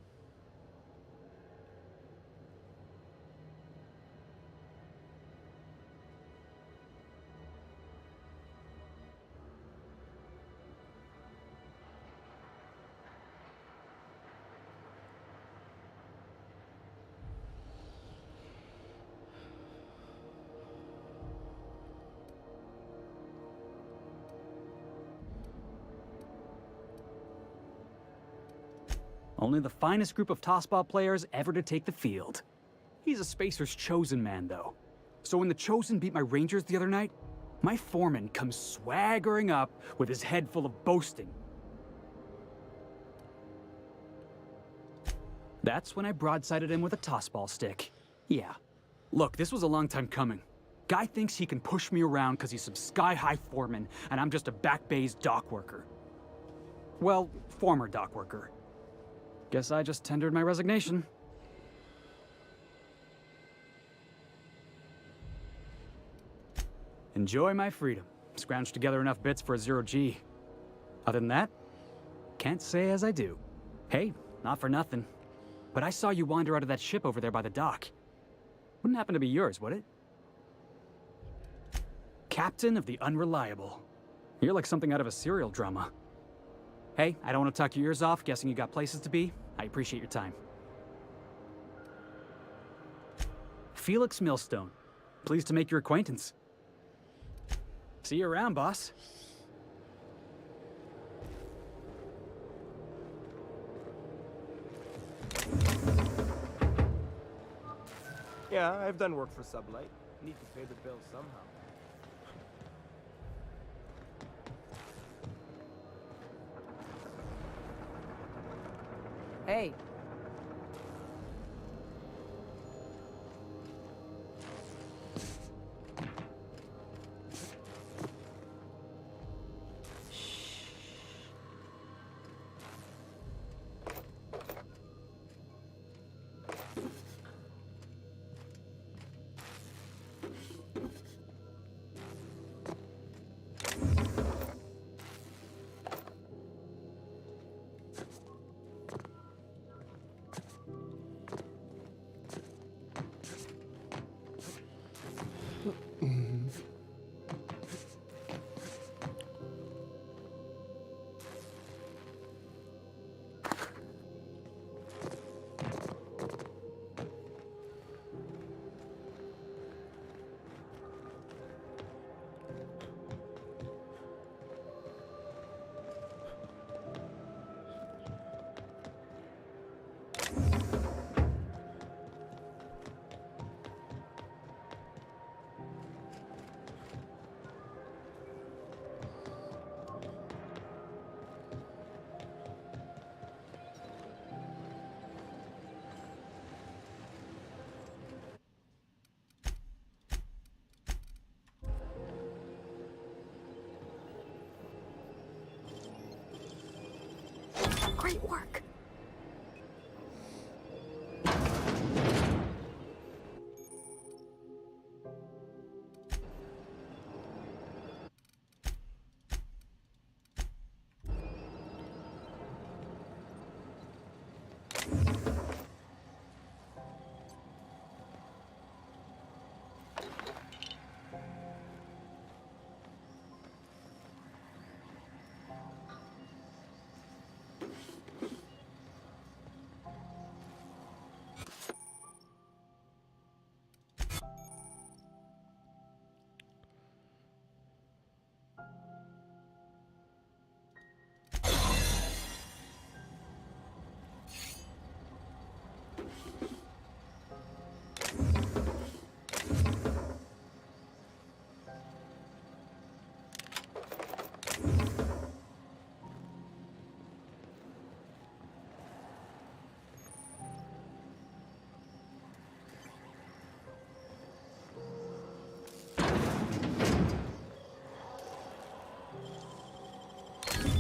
S23: Only the finest group of tossball players ever to take the field. He's a Spacer's chosen man, though. So when the Chosen beat my Rangers the other night, my foreman comes swaggering up with his head full of boasting. That's when I broadsided him with a tossball stick. Yeah. Look, this was a long time coming. Guy thinks he can push me around because he's some sky-high foreman, and I'm just a Back Bay's dock worker. Well, former dock worker. Guess I just tendered my resignation. Enjoy my freedom. Scrounged together enough bits for a 0G. Other than that, can't say as I do. Hey, not for nothing. But I saw you wander out of that ship over there by the dock. Wouldn't happen to be yours, would it? Captain of the Unreliable. You're like something out of a serial drama. Hey, I don't want to talk your ears off, guessing you got places to be. I appreciate your time. Felix Millstone. Pleased to make your acquaintance. See you around, boss.
S24: Yeah, I've done work for Sublight. Need to pay the bill somehow.
S22: Hey.
S3: Great work.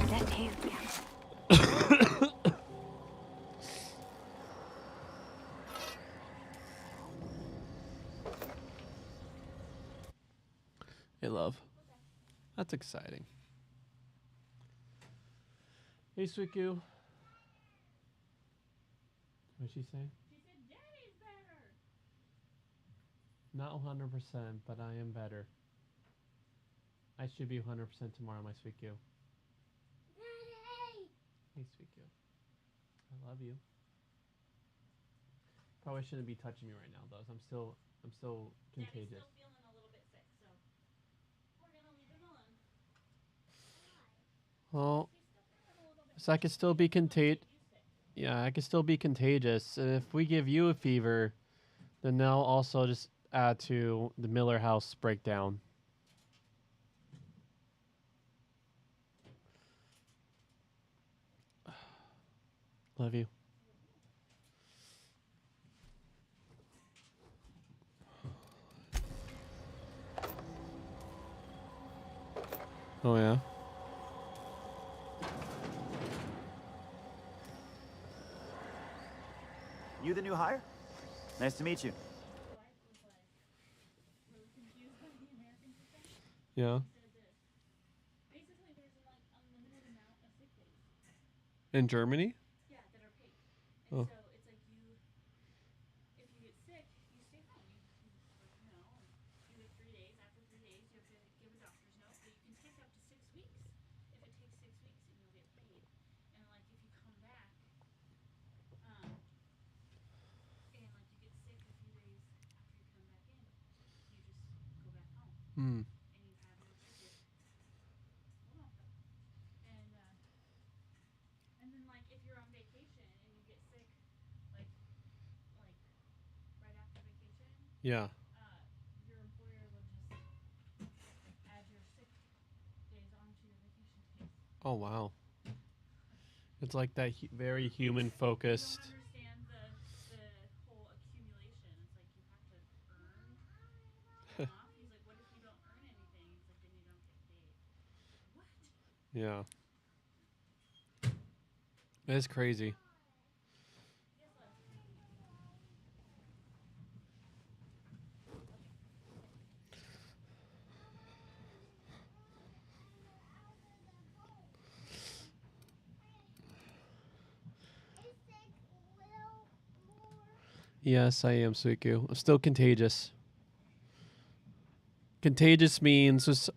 S17: That hand count.
S1: Hey, love. That's exciting. Hey, Suiku. What'd she say?
S8: She said Daddy's better.
S1: Not 100%, but I am better. I should be 100% tomorrow, my Suiku.
S8: Daddy!
S1: Hey, Suiku. I love you. Probably shouldn't be touching me right now, though. I'm still contagious.
S8: Daddy's still feeling a little bit sick, so we're gonna leave him alone.
S1: Well, so I could still be Yeah, I could still be contagious. And if we give you a fever, then they'll also just add to the Miller House breakdown. Love you. Oh, yeah?
S6: You the new hire? Nice to meet you.
S1: Yeah. In Germany?
S8: Yeah, that are paid.
S1: Oh.
S8: So it's like if you get sick, you stay home. You wait 3 days. After 3 days, you have to give a doctor's note, but you can take up to 6 weeks. If it takes 6 weeks, and you'll get paid. And like if you come back, and like you get sick a few days after you come back in, you just go back home.
S1: Hmm.
S8: And you have no ticket. And then like if you're on vacation and you get sick, like right after vacation,
S1: Yeah.
S8: your employer will just add your sick days onto your vacation days.
S1: Oh, wow. It's like that very human-focused...
S8: I don't understand the whole accumulation. It's like you have to earn time off. He's like, what if you don't earn anything? He's like, then you don't get paid. What?
S1: Yeah. It's crazy. Yes, I am, Suiku. I'm still contagious. Contagious means just...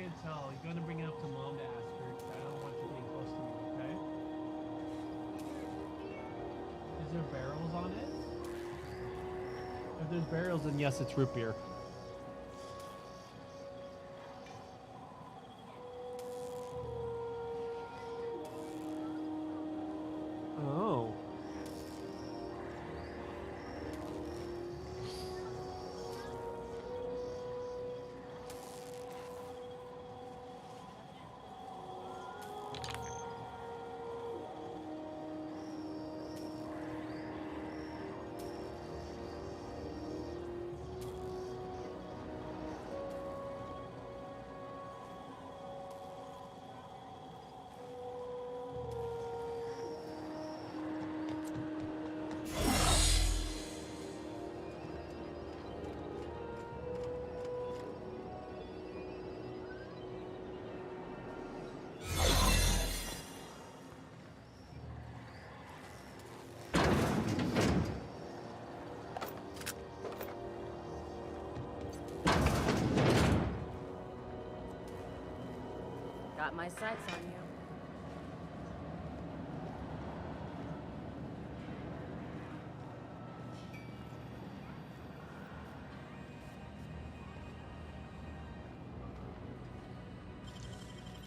S1: can't tell, you're gonna bring it up to Mom to ask her. I don't want you being close to me, okay? Is there barrels on it? If there's barrels, then yes, it's root beer. Oh.
S15: Got my sights on you.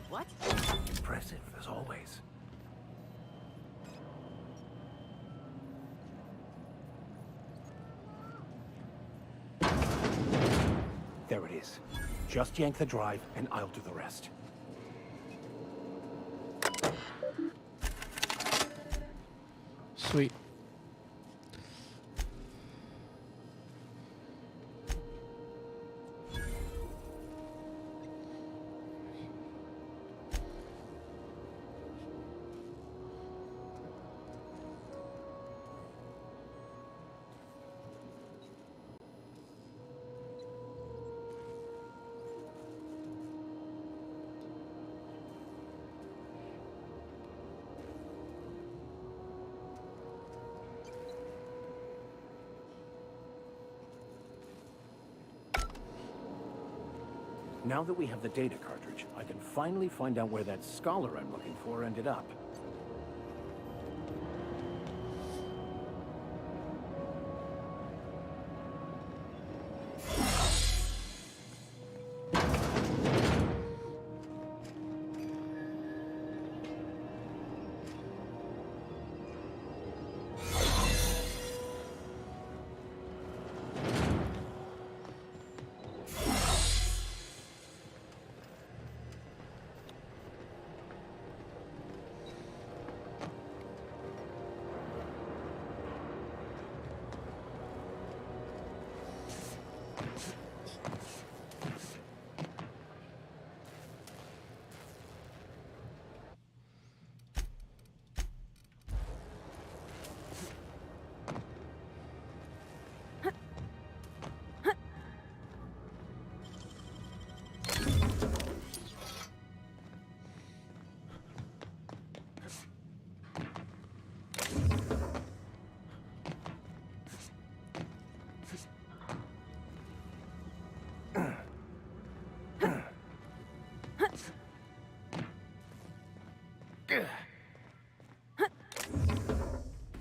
S22: What?
S5: Impressive, as always. There it is. Just yank the drive, and I'll do the rest.
S1: Sweet.
S5: Now that we have the data cartridge, I can finally find out where that scholar I'm looking for ended up.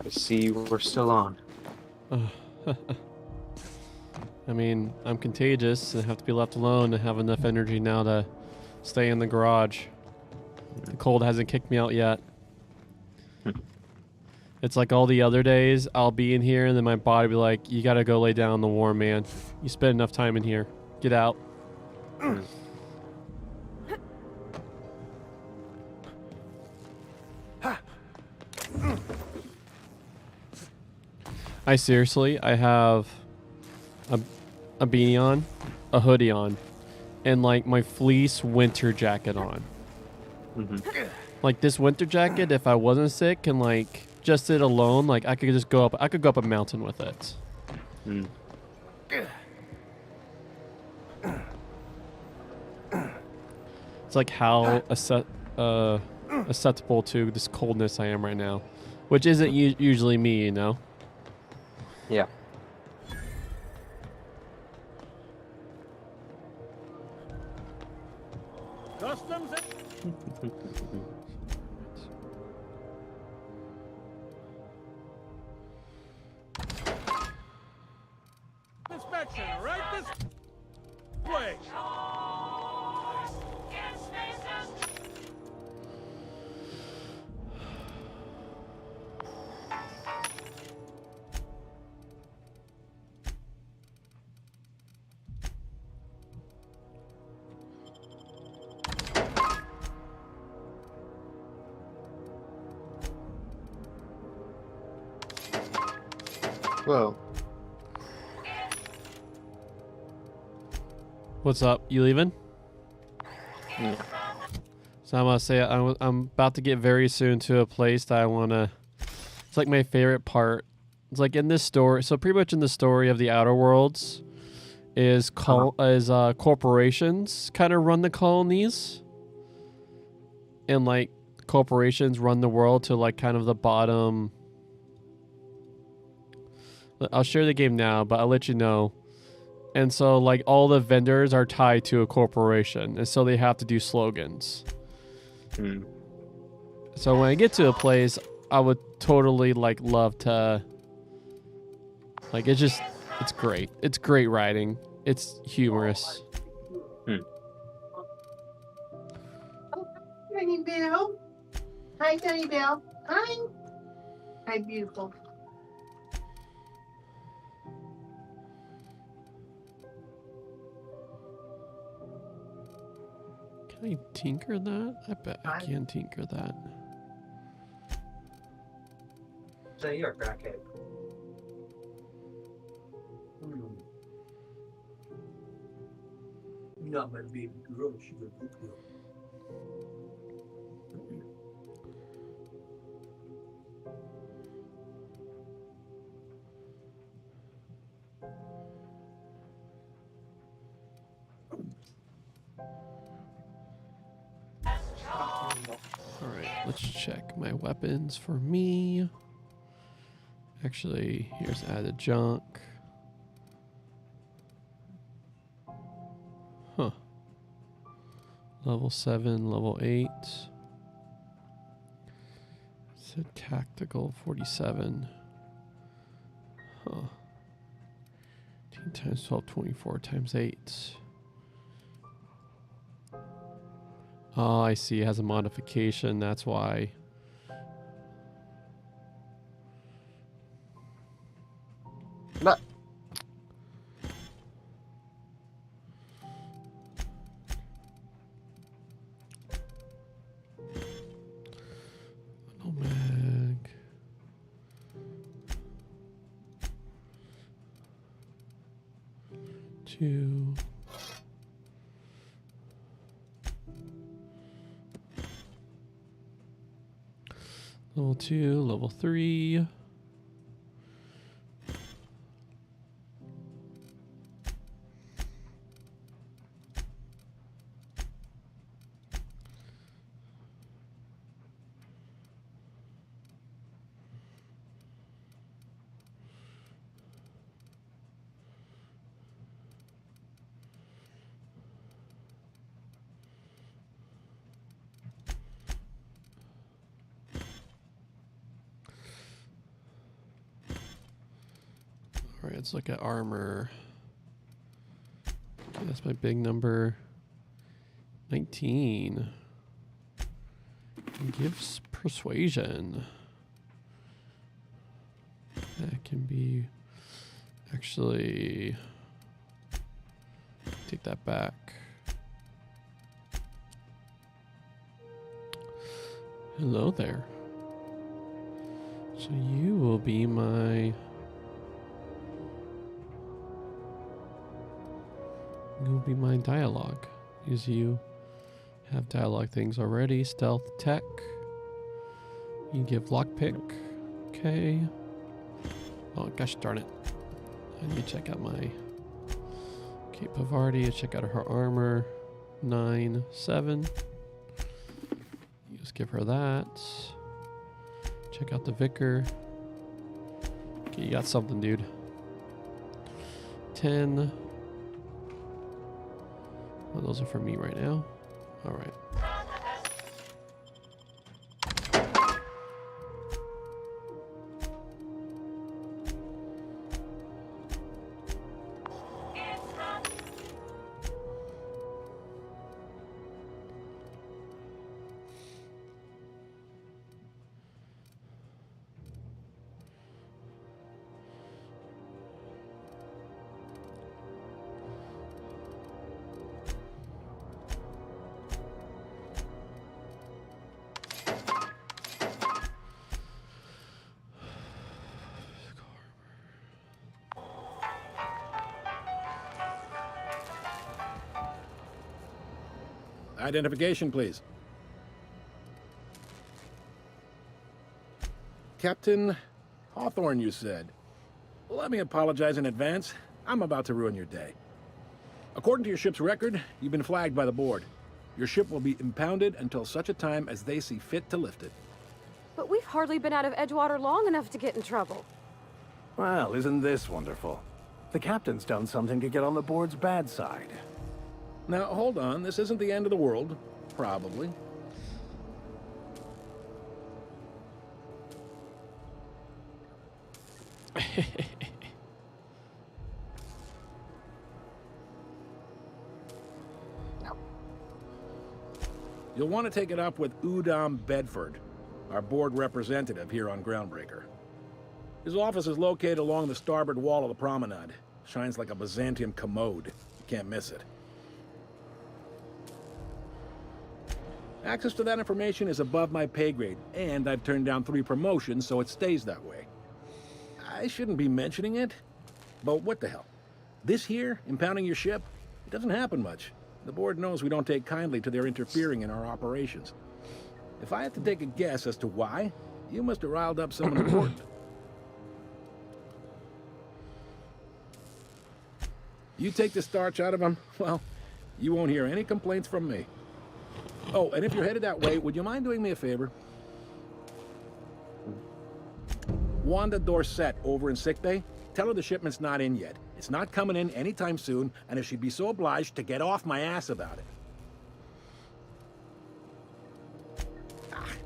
S7: I see we're still on.
S1: I mean, I'm contagious and have to be left alone and have enough energy now to stay in the garage. The cold hasn't kicked me out yet. It's like all the other days, I'll be in here and then my body will be like, you gotta go lay down in the warm, man. You spend enough time in here. Get out. I have a beanie on, a hoodie on, and like my fleece winter jacket on. Like this winter jacket, if I wasn't sick and like just it alone, like I could just go up. I could go up a mountain with it. It's like how acceptable to this coldness I am right now, which isn't usually me, you know.
S7: Yeah.
S20: Customs. Inspection, right this way.
S7: Whoa.
S1: What's up? You leaving?
S7: Yeah.
S1: So I'm gonna say I'm about to get very soon to a place that I wanna. It's like my favorite part. It's like in this story. So pretty much in the story of the Outer Worlds, is corporations kind of run the colonies, and like corporations run the world to like kind of the bottom. I'll share the game now, but I'll let you know. And so, like, all the vendors are tied to a corporation, and so they have to do slogans. So when I get to a place, I would totally, like, love to... Like, it's great. It's great writing. It's humorous.
S9: Tiny Bill. Hi, Tiny Bill. Hi. Hi, beautiful.
S1: Can I tinker that? I bet I can tinker that.
S7: So you're a crackhead.
S9: Not my baby girl. She's a good girl.
S1: Alright, let's check my weapons for me. Actually, here's added junk. Huh. Level 7, level 8. It's a tactical 47. Huh. 18 times 12, 24 times 8. Oh, I see. It has a modification. That's why.
S7: But
S1: no mag. Two. Level 2, level 3. All right, let's look at armor. Okay, that's my big number. 19. Gives persuasion. That can be... Actually... Take that back. Hello there. So you will be my... You'll be my dialogue. Because you have dialogue things already. Stealth, tech. You give lockpick. Okay. Oh gosh darn it. I need to check out my... Okay, Pavardi, check out her armor. 9, 7. You just give her that. Check out the Vicar. Okay, you got something, dude. 10. Well, those are for me right now. All right.
S2: Identification, please. Captain Hawthorne, you said. Let me apologize in advance. I'm about to ruin your day. According to your ship's record, you've been flagged by the board. Your ship will be impounded until such a time as they see fit to lift it.
S3: But we've hardly been out of Edgewater long enough to get in trouble.
S5: Well, isn't this wonderful? The captain's done something to get on the board's bad side.
S2: Now, hold on. This isn't the end of the world. Probably. You'll want to take it up with Udom Bedford, our board representative here on Groundbreaker. His office is located along the starboard wall of the promenade. Shines like a Byzantium commode. You can't miss it. Access to that information is above my pay grade, and I've turned down 3 promotions, so it stays that way. I shouldn't be mentioning it, but what the hell? This here, impounding your ship, it doesn't happen much. The board knows we don't take kindly to their interfering in our operations. If I had to take a guess as to why, you must have riled up someone important. You take the starch out of them, well, you won't hear any complaints from me. Oh, and if you're headed that way, would you mind doing me a favor? Wanda Dorset over in sickbay, tell her the shipment's not in yet. It's not coming in anytime soon, and if she'd be so obliged to get off my ass about it.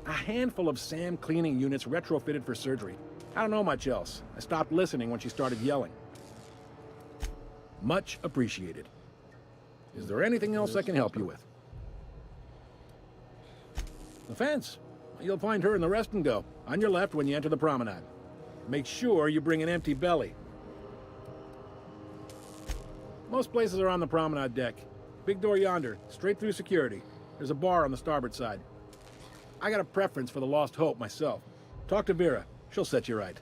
S2: A handful of SAM cleaning units retrofitted for surgery. I don't know much else. I stopped listening when she started yelling. Much appreciated. Is there anything else I can help you with? The fence. You'll find her in the rest and go, on your left when you enter the promenade. Make sure you bring an empty belly. Most places are on the promenade deck. Big door yonder, straight through security. There's a bar on the starboard side. I got a preference for the Lost Hope myself. Talk to Vera. She'll set you right.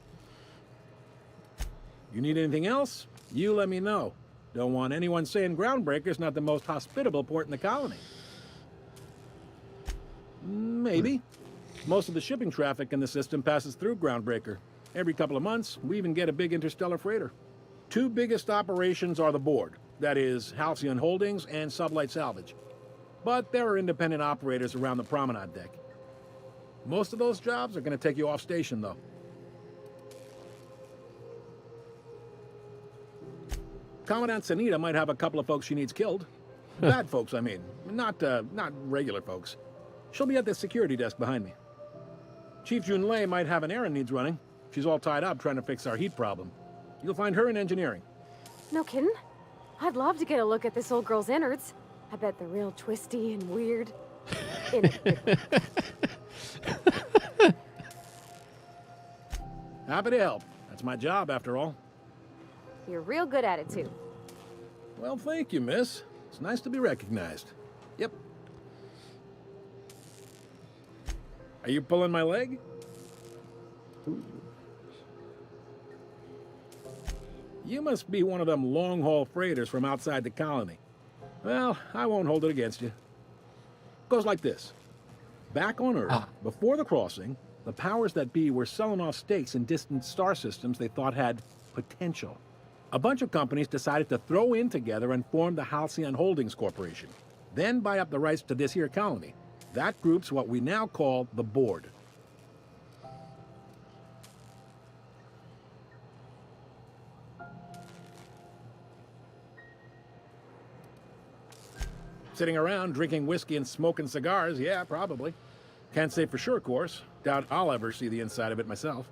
S2: You need anything else? You let me know. Don't want anyone saying Groundbreaker's not the most hospitable port in the colony. Maybe. Most of the shipping traffic in the system passes through Groundbreaker. Every couple of months, we even get a big interstellar freighter. 2 biggest operations are the board. That is, Halcyon Holdings and Sublight Salvage. But there are independent operators around the promenade deck. Most of those jobs are going to take you off station, though. Commandant Sanita might have a couple of folks she needs killed. Bad folks, I mean. Not regular folks. She'll be at the security desk behind me. Chief Junlei might have an errand needs running. She's all tied up trying to fix our heat problem. You'll find her in engineering.
S3: No kidding? I'd love to get a look at this old girl's innards. I bet they're real twisty and weird.
S2: Happy to help. That's my job, after all.
S3: You're real good at it, too.
S2: Well, thank you, miss. It's nice to be recognized. Yep. Are you pulling my leg? You must be one of them long-haul freighters from outside the colony. Well, I won't hold it against you. Goes like this. Back on Earth, before the crossing, the powers that be were selling off stakes in distant star systems they thought had potential. A bunch of companies decided to throw in together and form the Halcyon Holdings Corporation, then buy up the rights to this here colony. That group's what we now call the Board. Sitting around drinking whiskey and smoking cigars, yeah, probably. Can't say for sure, of course. Doubt I'll ever see the inside of it myself.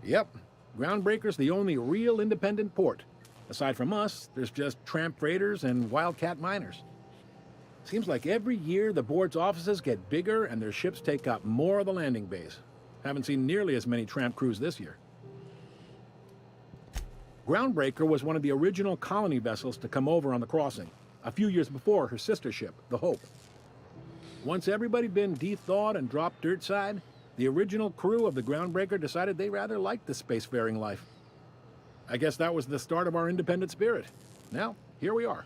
S2: Yep, Groundbreaker's the only real independent port. Aside from us, there's just tramp freighters and wildcat miners. Seems like every year the board's offices get bigger and their ships take up more of the landing bays. Haven't seen nearly as many tramp crews this year. Groundbreaker was one of the original colony vessels to come over on the crossing, a few years before her sister ship, the Hope. Once everybody been de-thawed and dropped dirt side, the original crew of the Groundbreaker decided they rather liked the spacefaring life. I guess that was the start of our independent spirit. Now, here we are.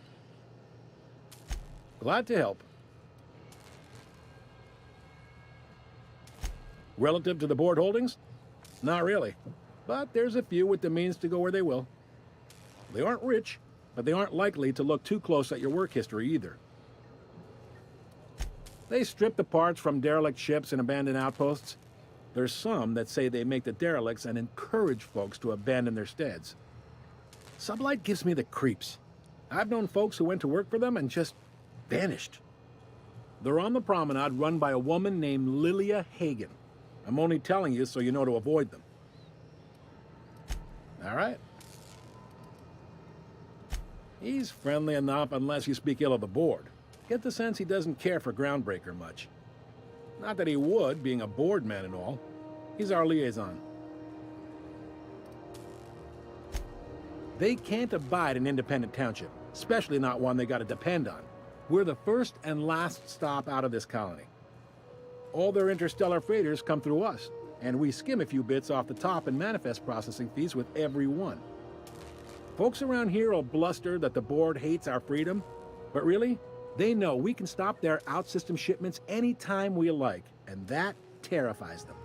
S2: Glad to help. Relative to the board holdings? Not really. But there's a few with the means to go where they will. They aren't rich, but they aren't likely to look too close at your work history either. They strip the parts from derelict ships and abandoned outposts. There's some that say they make the derelicts and encourage folks to abandon their steads. Sublight gives me the creeps. I've known folks who went to work for them and just vanished. They're on the promenade run by a woman named Lilia Hagen. I'm only telling you so you know to avoid them. All right. He's friendly enough unless you speak ill of the board. Get the sense he doesn't care for Groundbreaker much. Not that he would, being a board man and all. He's our liaison. They can't abide an independent township, especially not one they gotta depend on. We're the first and last stop out of this colony. All their interstellar freighters come through us, and we skim a few bits off the top in manifest processing fees with every one. Folks around here will bluster that the board hates our freedom, but really, they know we can stop their out-system shipments anytime we like, and that terrifies them.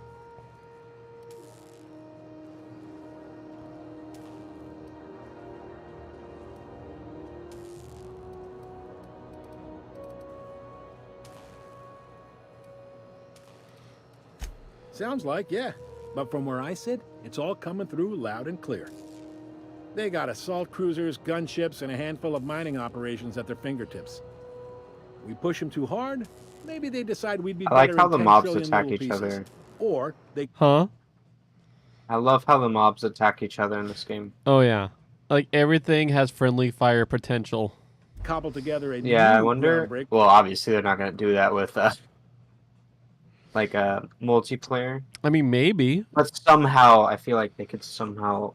S2: Sounds like, yeah. But from where I sit, it's all coming through loud and clear. They got assault cruisers, gunships, and a handful of mining operations at their fingertips. We push them too hard, maybe they decide we'd be
S7: I like
S2: better
S7: how
S2: in
S7: the
S2: 10
S7: mobs
S2: trillion
S7: attack
S2: little
S7: each
S2: pieces.
S7: other.
S2: Or they...
S1: Huh?
S7: I love how the mobs attack each other in this game.
S1: Oh, yeah. Like, everything has friendly fire potential.
S2: cobble together a
S7: Yeah, I
S2: new
S7: wonder.
S2: groundbreak.
S7: Well, obviously they're not going to do that with like a multiplayer.
S1: I mean, maybe.
S7: But somehow, I feel like they could somehow,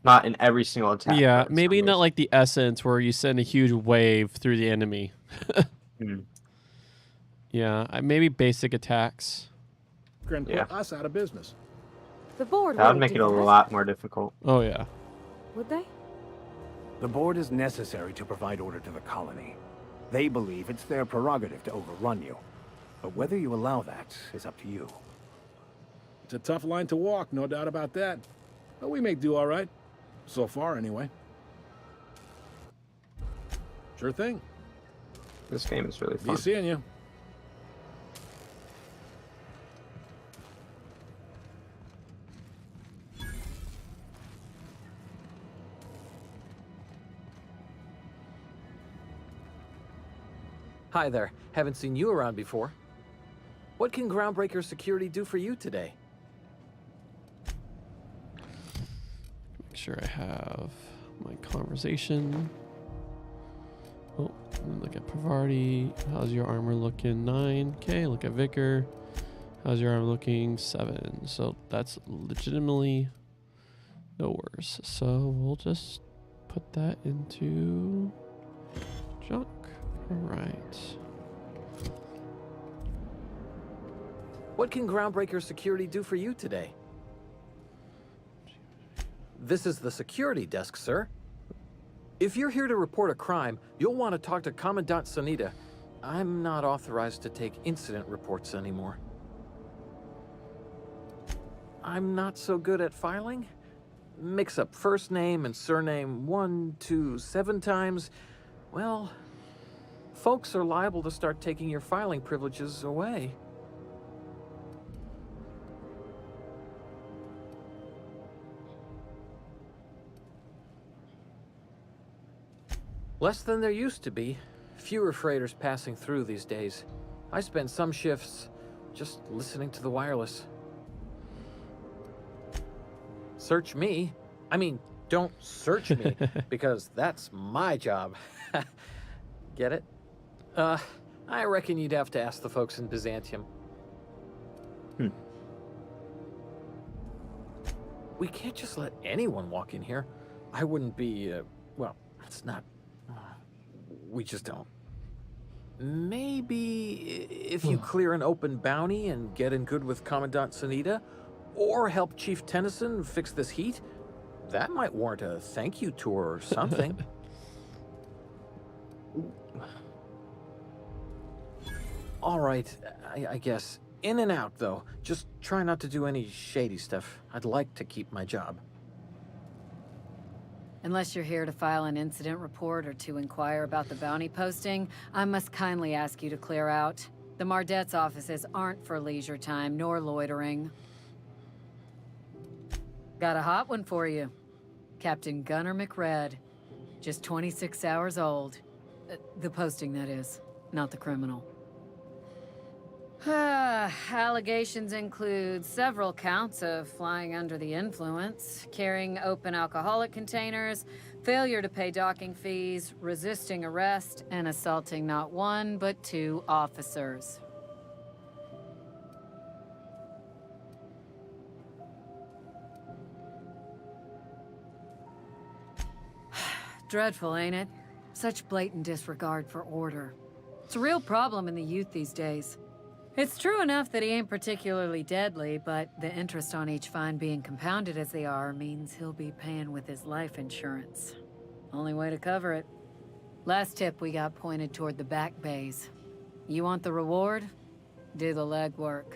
S7: not in every single attack.
S1: Yeah, maybe not like the Essence where you send a huge wave through the enemy. Yeah, maybe basic attacks.
S2: And put us out of business.
S3: The board
S7: That would
S3: wouldn't
S7: make it
S3: do
S7: a
S3: that,
S7: lot more difficult.
S1: Oh, yeah.
S3: would they?
S5: The board is necessary to provide order to the colony. They believe it's their prerogative to overrun you. But whether you allow that is up to you.
S2: It's a tough line to walk, no doubt about that. But we may do all right. So far, anyway. Sure thing.
S7: This game is really fun.
S2: Be seeing you.
S10: Hi there. Haven't seen you around before. What can Groundbreaker Security do for you today?
S1: Make sure I have my conversation. Oh, let me look at Pavarti. How's your armor looking? 9. Okay, look at Vicar. How's your armor looking? 7. So that's legitimately no worse. So we'll just put that into junk. All right.
S10: What can Groundbreaker Security do for you today? This is the security desk, sir. If you're here to report a crime, you'll want to talk to Commandant Sanita. I'm not authorized to take incident reports anymore. I'm not so good at filing. Mix up first name and surname 1, 2, 7 times. Well, folks are liable to start taking your filing privileges away. Less than there used to be. Fewer freighters passing through these days. I spend some shifts just listening to the wireless. Search me? I mean, don't search me, because that's my job. Get it? I reckon you'd have to ask the folks in Byzantium. We can't just let anyone walk in here. I wouldn't be, well, it's not... we just don't. Maybe if you clear an open bounty and get in good with Commandant Sunita, or help Chief Tennyson fix this heat, that might warrant a thank you tour or something. All right, I guess. In and out, though. Just try not to do any shady stuff. I'd like to keep my job.
S17: Unless you're here to file an incident report or to inquire about the bounty posting, I must kindly ask you to clear out. The Mardet's offices aren't for leisure time nor loitering. Got a hot one for you. Captain Gunnar McRed. Just 26 hours old. The posting, that is, not the criminal. Allegations include several counts of flying under the influence, carrying open alcoholic containers, failure to pay docking fees, resisting arrest, and assaulting not one but 2 officers. Dreadful, ain't it? Such blatant disregard for order. It's a real problem in the youth these days. It's true enough that he ain't particularly deadly, but the interest on each fine being compounded as they are means he'll be paying with his life insurance. Only way to cover it. Last tip we got pointed toward the back bays. You want the reward? Do the legwork.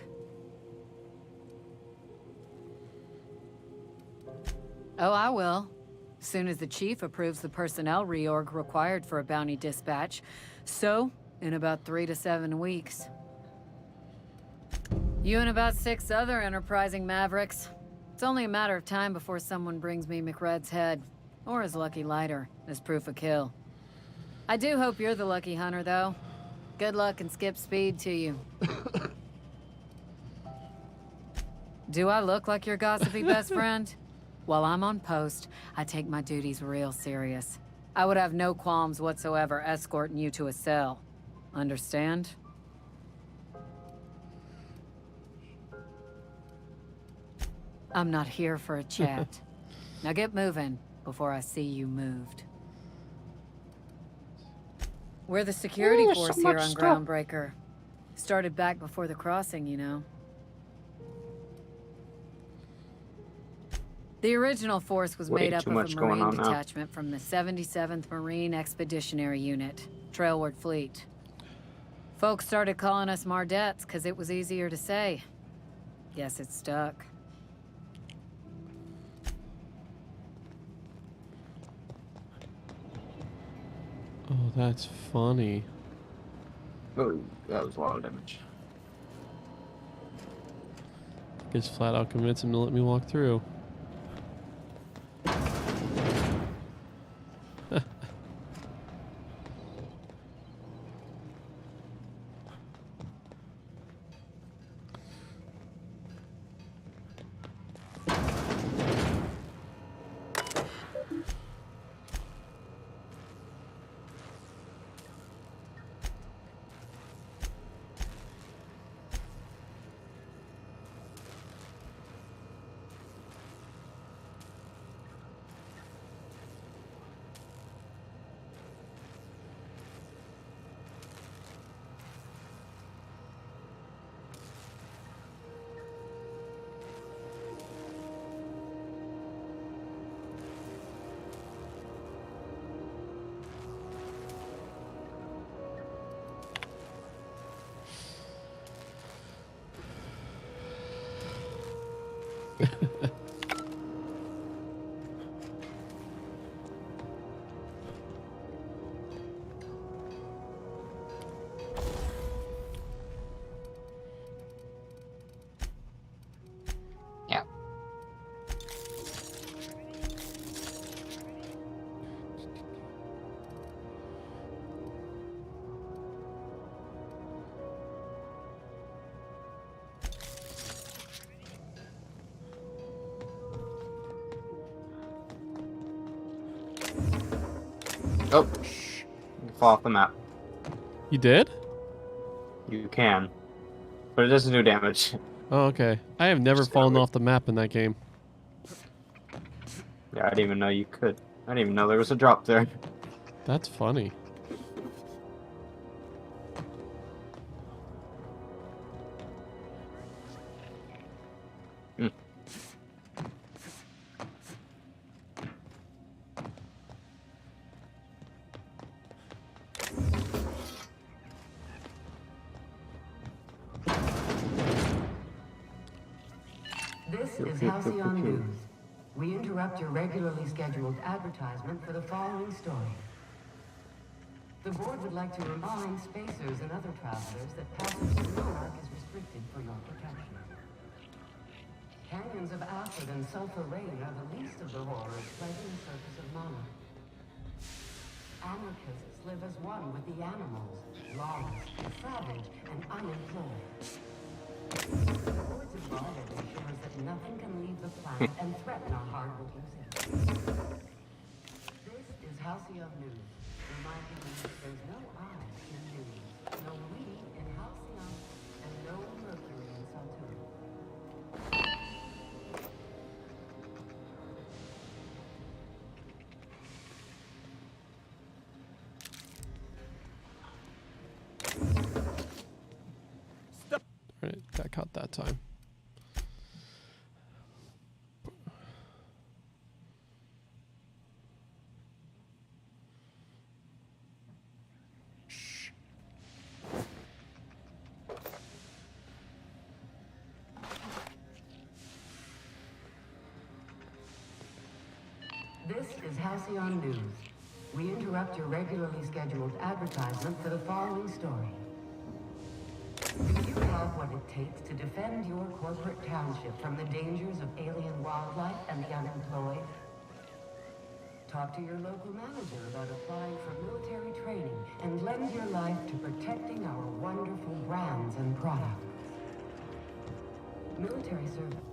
S17: Oh, I will. Soon as the chief approves the personnel reorg required for a bounty dispatch. So, in about 3 to 7 weeks. You and about 6 other enterprising mavericks. It's only a matter of time before someone brings me McRed's head, or his lucky lighter, as proof of kill. I do hope you're the lucky hunter, though. Good luck and skip speed to you. Do I look like your gossipy best friend? While I'm on post, I take my duties real serious. I would have no qualms whatsoever escorting you to a cell. Understand? I'm not here for a chat. Now get moving before I see you moved. We're the security force here on Groundbreaker. Started back before the crossing, you know. The original force was made up of a Marine detachment from the 77th Marine Expeditionary Unit, Trailward Fleet. Folks started calling us Mardets because it was easier to say. Guess it stuck.
S1: Oh, that's funny.
S7: Oh, that was a lot of damage.
S1: Just flat out convince him to let me walk through.
S7: Oh, shh. You fall off the map.
S1: You did?
S7: You can. But it doesn't do damage.
S1: Oh, okay. I have never fallen off the map in that game.
S7: Yeah, I didn't even know you could. I didn't even know there was a drop there.
S1: That's funny.
S7: Hmm.
S11: This is Halcyon News. We interrupt your regularly scheduled advertisement for the following story. The board would like to remind spacers and other travelers that passage to Monarch is restricted for your protection. Canyons of acid and sulfur rain are the least of the horrors plaguing the surface of Monarch. Anarchists live as one with the animals, lawless, savage, and unemployed. The board's embargo ensures that nothing can leave the planet and threaten our hardworking citizens. This is Halcyon News, reminding you that there's no I in news, no we in Halcyon, and no Mercury in Saturn.
S1: Alright, got caught that time.
S11: This is Halcyon News. We interrupt your regularly scheduled advertisement for the following story. Do you have what it takes to defend your corporate township from the dangers of alien wildlife and the unemployed? Talk to your local manager about applying for military training and lend your life to protecting our wonderful brands and products. Military service.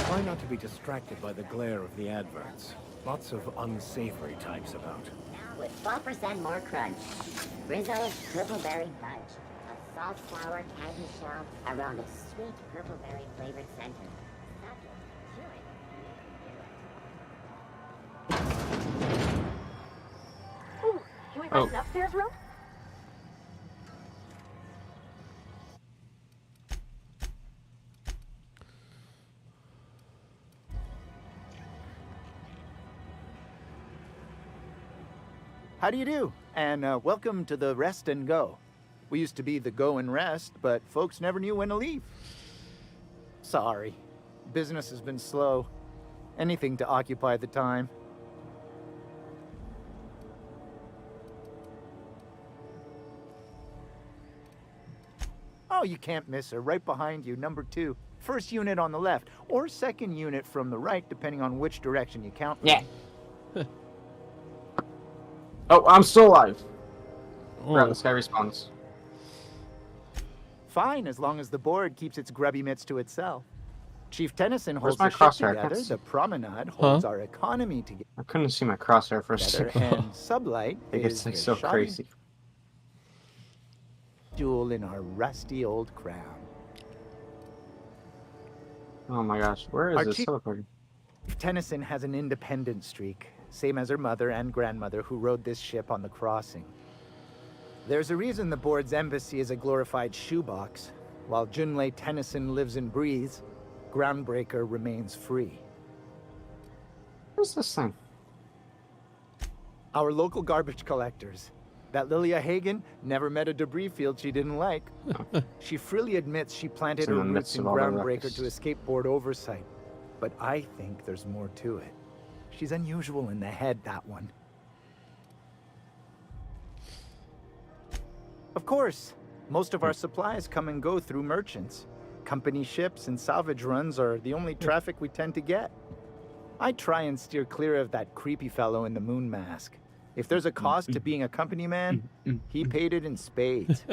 S5: Try not to be distracted by the glare of the adverts. Lots of unsavory types about.
S12: With 12% more crunch. Rizzo's Purple Berry Fudge. A salt flour candy shell around a sweet purple berry flavored center.
S3: Ooh, can we find an upstairs room?
S25: How do you do? And welcome to the Rest and Go. We used to be the Go and Rest, but folks never knew when to leave. Sorry. Business has been slow. Anything to occupy the time. Oh, you can't miss her. Right behind you, number 2. First unit on the left, or second unit from the right, depending on which direction you count.
S7: Yeah. Oh, I'm still alive.
S1: Oh.
S7: This guy respawns.
S25: Fine, as long as the board keeps its grubby mitts to itself. Chief Tennyson holds
S7: my
S25: the ship
S7: crosshair?
S25: together,
S7: That's-
S25: the Promenade holds our economy together,
S7: I couldn't see my crosshair for a second.
S25: and Sublight
S7: It
S25: is
S7: gets like
S25: the
S7: so
S25: shoddy
S7: crazy.
S25: jewel in our rusty old crown.
S7: Oh my gosh, where is
S25: Our
S7: this
S25: chief-
S7: teleporting?
S25: Chief Tennyson has an independent streak, same as her mother and grandmother who rode this ship on the crossing. There's a reason the board's embassy is a glorified shoebox, while Junlei Tennyson lives and breathes, Groundbreaker remains free.
S7: What's this thing?
S25: Our local garbage collectors. That Lilia Hagen never met a debris field she didn't like. She freely admits she planted
S7: It's in
S25: her
S7: the
S25: roots
S7: midst
S25: in
S7: of all the
S25: Groundbreaker
S7: ruckus.
S25: to escape board oversight. But I think there's more to it. She's unusual in the head, that one. Of course, most of our supplies come and go through merchants. Company ships and salvage runs are the only traffic we tend to get. I try and steer clear of that creepy fellow in the moon mask. If there's a cost to being a company man, he paid it in spades.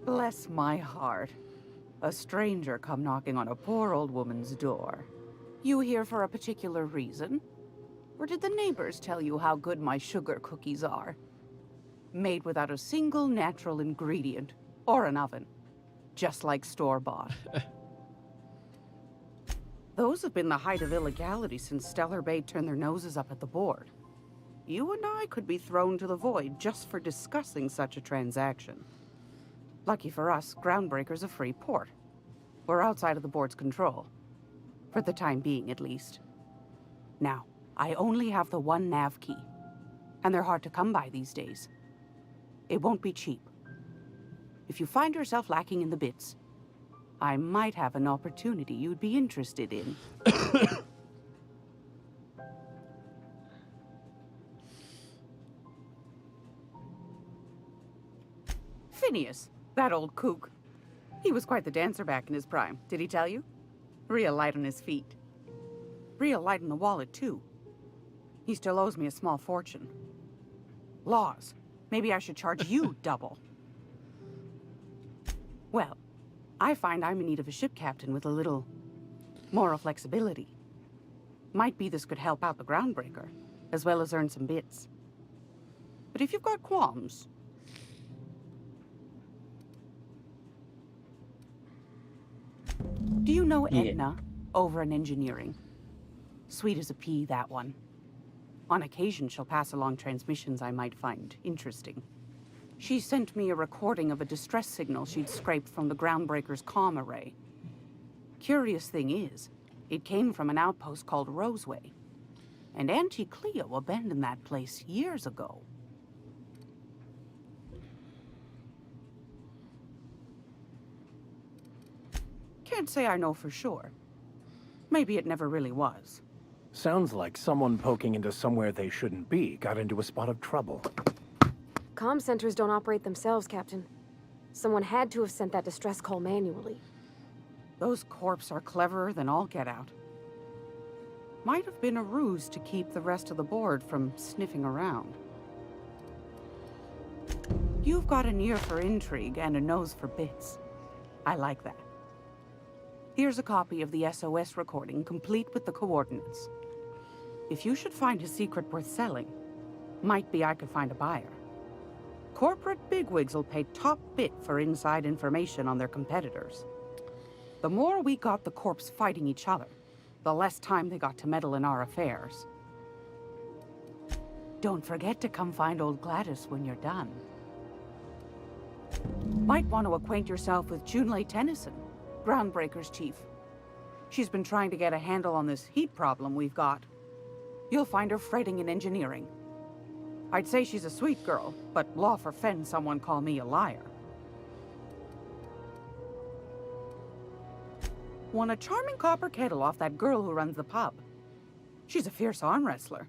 S4: Bless my heart. A stranger come knocking on a poor old woman's door. You here for a particular reason? Or did the neighbors tell you how good my sugar cookies are? Made without a single natural ingredient or an oven. Just like store-bought. Those have been the height of illegality since Stellar Bay turned their noses up at the board. You and I could be thrown to the void just for discussing such a transaction. Lucky for us, Groundbreaker's a free port. We're outside of the board's control. For the time being, at least. Now, I only have the one nav key. And they're hard to come by these days. It won't be cheap. If you find yourself lacking in the bits, I might have an opportunity you'd be interested in. Phineas, that old kook. He was quite the dancer back in his prime, did he tell you? Real light on his feet. Real light on the wallet, too. He still owes me a small fortune. Laws. Maybe I should charge you double. Well, I find I'm in need of a ship captain with a little moral flexibility. Might be this could help out the Groundbreaker, as well as earn some bits. But if you've got qualms... Do you know Edna, over in engineering? Sweet as a pea, that one. On occasion, she'll pass along transmissions I might find interesting. She sent me a recording of a distress signal she'd scraped from the Groundbreaker's comm array. Curious thing is, it came from an outpost called Roseway. And Auntie Cleo abandoned that place years ago. Can't say I know for sure. Maybe it never really was.
S5: Sounds like someone poking into somewhere they shouldn't be got into a spot of trouble.
S3: Comm centers don't operate themselves, Captain. Someone had to have sent that distress call manually.
S4: Those corps are cleverer than all get out. Might have been a ruse to keep the rest of the board from sniffing around. You've got an ear for intrigue and a nose for bits. I like that. Here's a copy of the SOS recording, complete with the coordinates. If you should find a secret worth selling, might be I could find a buyer. Corporate bigwigs will pay top bit for inside information on their competitors. The more we got the corps fighting each other, the less time they got to meddle in our affairs. Don't forget to come find old Gladys when you're done. Might want to acquaint yourself with Junlei Tennyson, Groundbreaker's chief. She's been trying to get a handle on this heat problem we've got. You'll find her fretting in engineering. I'd say she's a sweet girl, but law forfend someone call me a liar. Won a charming copper kettle off that girl who runs the pub. She's a fierce arm wrestler.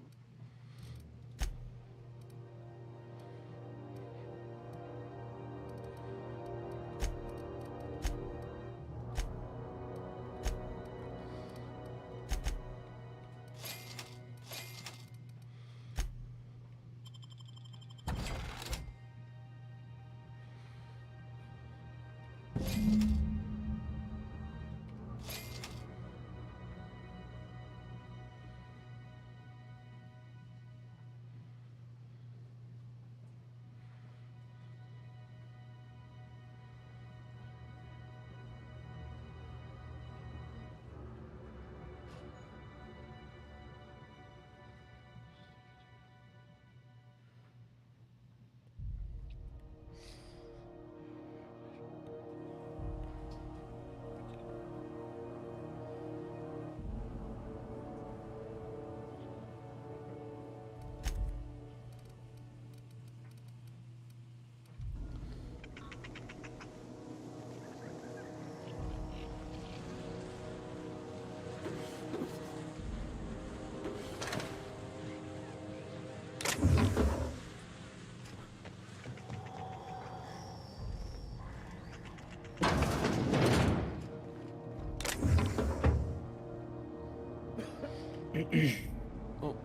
S1: Oh.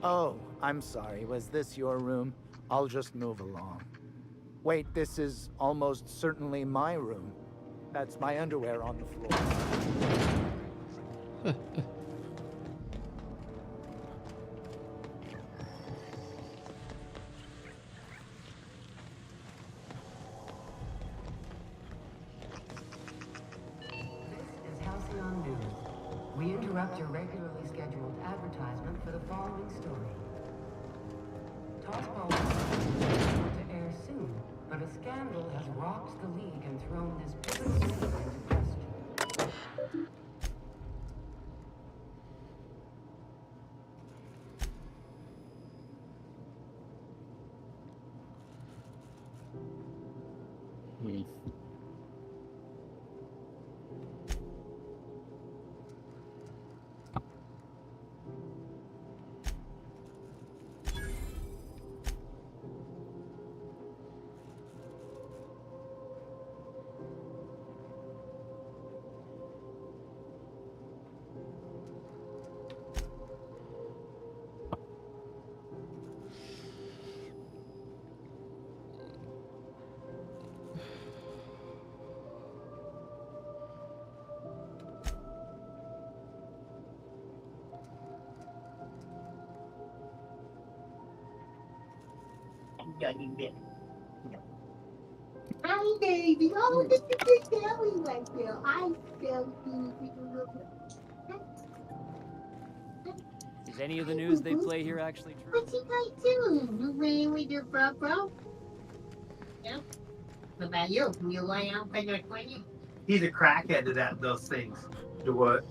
S25: Oh, I'm sorry. Was this your room? I'll just move along. Wait, this is almost certainly my room. That's my underwear on the floor.
S11: This is Halcyon News. We interrupt your regularly scheduled advertisement for the following story. Tossball to air soon, but a scandal has rocked the league and thrown this pivotal league into question.
S9: Hi, baby. Oh, this is the Sally right there. I feel
S13: Is any of the news they play here actually true?
S9: What's he like doing? You laying with your bro? Yep. What about you? You lay out by your 20?
S14: He's a crackhead at those things. To what?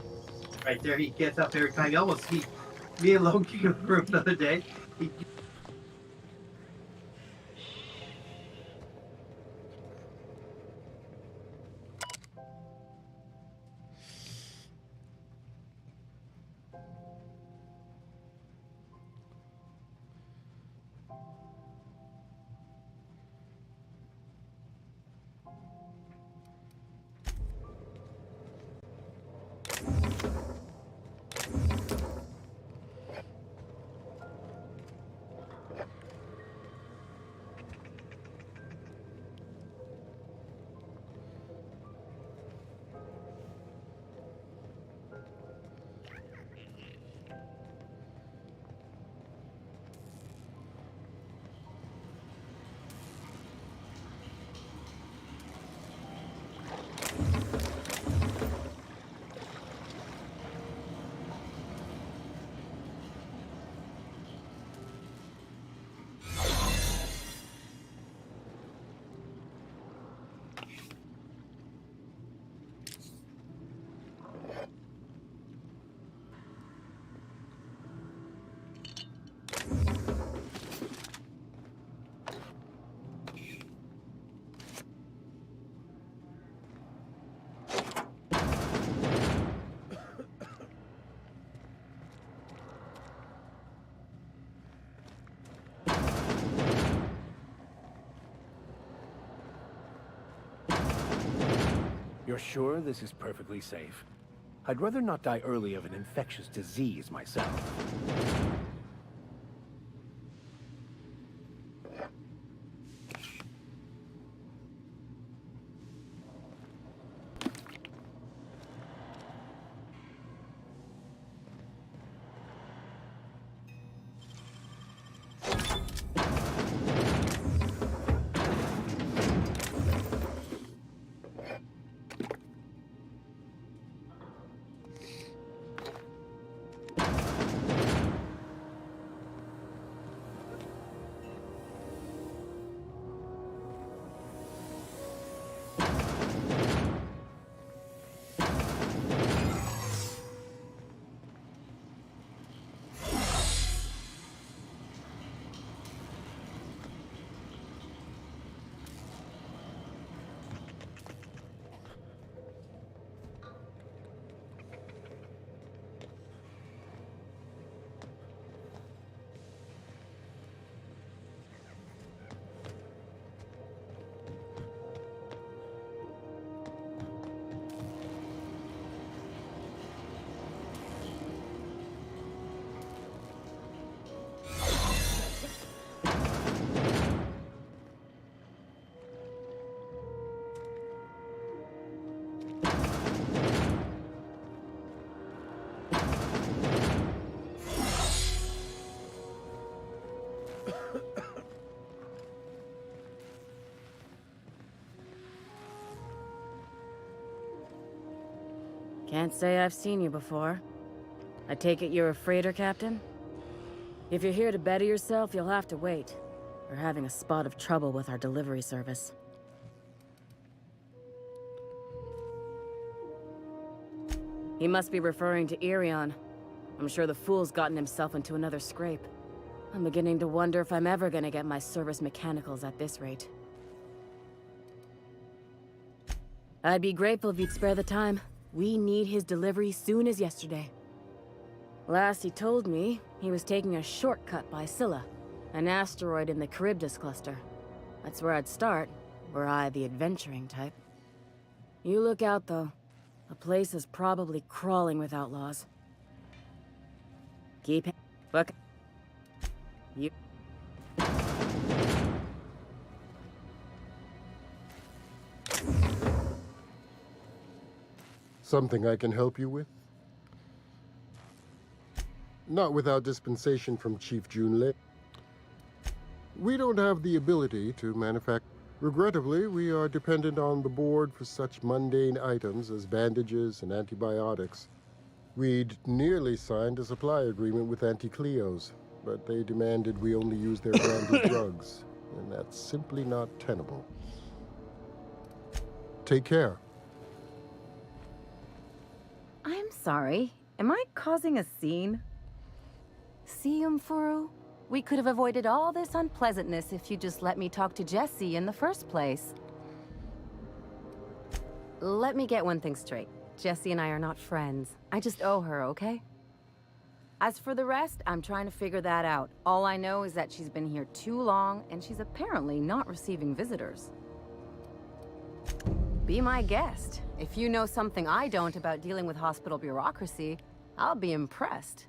S14: Right there, he gets up every time. He almost me and Loki in the room the other day. He,
S5: You're sure this is perfectly safe? I'd rather not die early of an infectious disease myself.
S15: Can't say I've seen you before. I take it you're a freighter captain? If you're here to better yourself, you'll have to wait. We're having a spot of trouble with our delivery service. He must be referring to Irion. I'm sure the fool's gotten himself into another scrape. I'm beginning to wonder if I'm ever gonna get my service mechanicals at this rate. I'd be grateful if you'd spare the time. We need his delivery soon as yesterday. Last he told me, he was taking a shortcut by Scylla, an asteroid in the Charybdis cluster. That's where I'd start, were I the adventuring type. You look out, though. The place is probably crawling with outlaws. Keep it. Look. You.
S16: Something I can help you with? Not without dispensation from Chief Junlei. We don't have the ability to manufacture. Regrettably, we are dependent on the board for such mundane items as bandages and antibiotics. We'd nearly signed a supply agreement with Anti-Cleos, but they demanded we only use their branded drugs, and that's simply not tenable. Take care.
S15: I'm sorry. Am I causing a scene? See, Umfuru? We could have avoided all this unpleasantness if you just let me talk to Jessie in the first place. Let me get one thing straight. Jessie and I are not friends. I just owe her, okay? As for the rest, I'm trying to figure that out. All I know is that she's been here too long, and she's apparently not receiving visitors. Be my guest. If you know something I don't about dealing with hospital bureaucracy, I'll be impressed.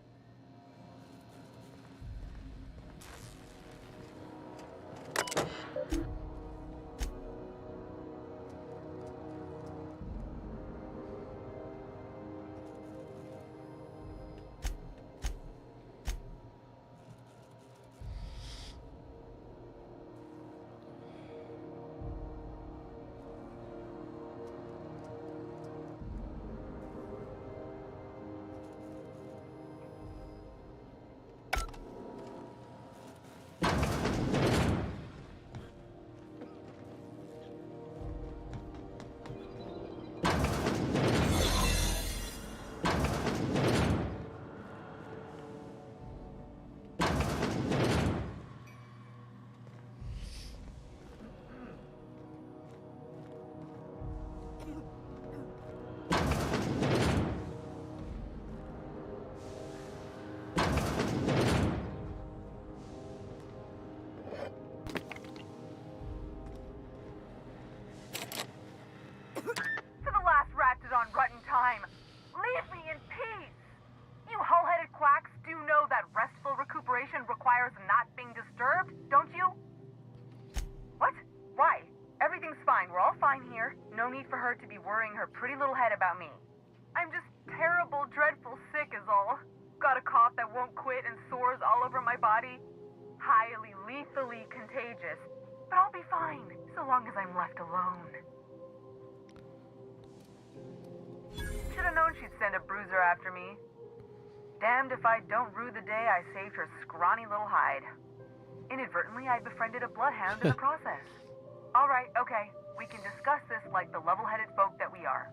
S18: about me. I'm just terrible, dreadful sick is all. Got a cough that won't quit and sores all over my body. Highly, lethally contagious. But I'll be fine, so long as I'm left alone. Should've known she'd send a bruiser after me. Damned if I don't rue the day I saved her scrawny little hide. Inadvertently, I befriended a bloodhound in the process. Alright, okay. We can discuss this like the level-headed folk that we are.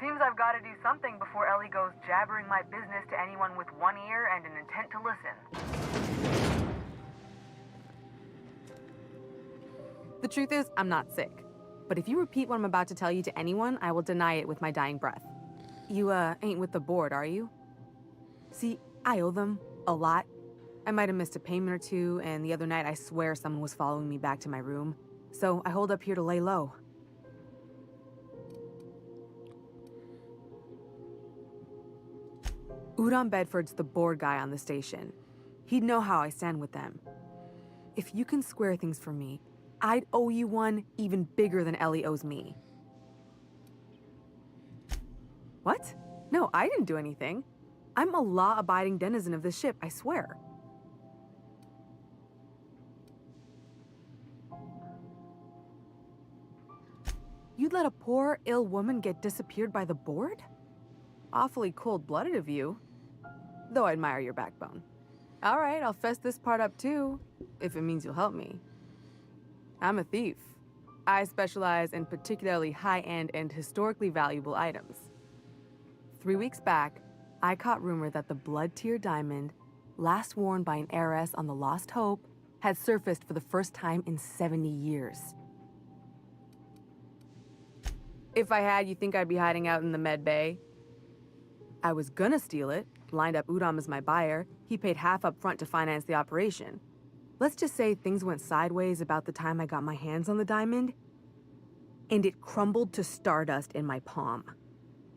S18: Seems I've got to do something before Ellie goes jabbering my business to anyone with one ear and an intent to listen.
S19: The truth is, I'm not sick. But if you repeat what I'm about to tell you to anyone, I will deny it with my dying breath. You, ain't with the board, are you? See, I owe them a lot. I might have missed a payment or two, and the other night I swear someone was following me back to my room. So I hold up here to lay low. Udon Bedford's the board guy on the station. He'd know how I stand with them. If you can square things for me, I'd owe you one even bigger than Ellie owes me. What? No, I didn't do anything. I'm a law-abiding denizen of this ship, I swear. You'd let a poor, ill woman get disappeared by the board? Awfully cold-blooded of you. Though I admire your backbone. All right, I'll fess this part up too, if it means you'll help me. I'm a thief. I specialize in particularly high-end and historically valuable items. 3 weeks back, I caught rumor that the Blood Tear diamond, last worn by an heiress on the Lost Hope, had surfaced for the first time in 70 years. If I had, you think I'd be hiding out in the med bay? I was gonna steal it, lined up Udom as my buyer. He paid half up front to finance the operation. Let's just say things went sideways about the time I got my hands on the diamond, and it crumbled to stardust in my palm.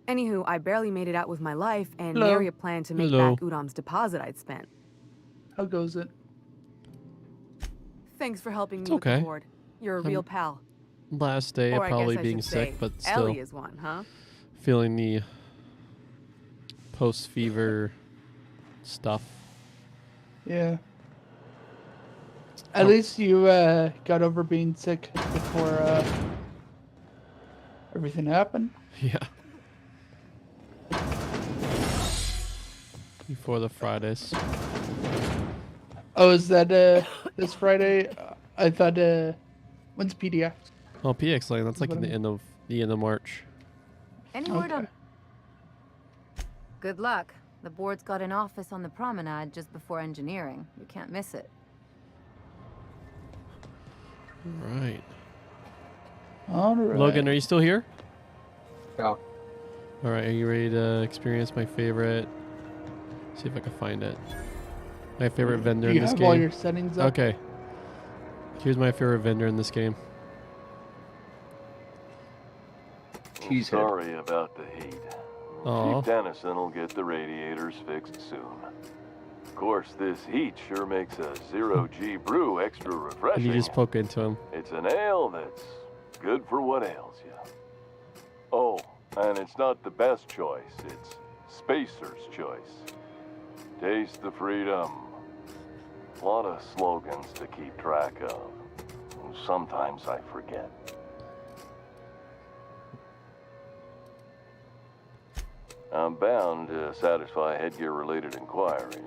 S19: Anywho, I barely made it out with my life, and
S21: Hello.
S19: nary a plan to make back Udom's deposit I'd spent.
S21: How goes it?
S19: Thanks for helping me
S1: It's
S19: with
S1: okay.
S19: the board. You're a real pal.
S1: Last day of
S19: Or I
S1: probably
S19: guess I
S1: being
S19: should
S1: sick,
S19: say,
S1: but still
S19: Ellie is one, huh?
S1: feeling the post-fever stuff.
S21: Yeah. At least you got over being sick before everything happened.
S1: Yeah. Before the Fridays.
S21: Oh, is that this Friday? I thought when's PDX?
S1: Oh, PX Lane. That's like
S21: What
S1: in
S21: I
S1: the end of March.
S23: Any word on... Good luck. The board's got an office on the promenade just before engineering. You can't miss it.
S1: Right.
S21: All right.
S1: Logan, are you still here?
S7: Yeah.
S1: All right. Are you ready to experience my favorite? See if I can find it. My favorite vendor
S21: Do you
S1: in this
S21: have
S1: game.
S21: all your settings up?
S1: Okay. Here's my favorite vendor in this game.
S24: I'm sorry about the heat.
S1: Aw.
S24: Chief Dennison will get the radiators fixed soon. Of course, this heat sure makes a zero-G brew extra
S1: And
S24: refreshing.
S1: you just poke into him.
S24: It's an ale that's good for what ails you. Oh, and it's not the best choice. It's Spacer's choice. Taste the freedom. A lot of slogans to keep track of. Sometimes I forget. I'm bound to satisfy headgear-related inquiries.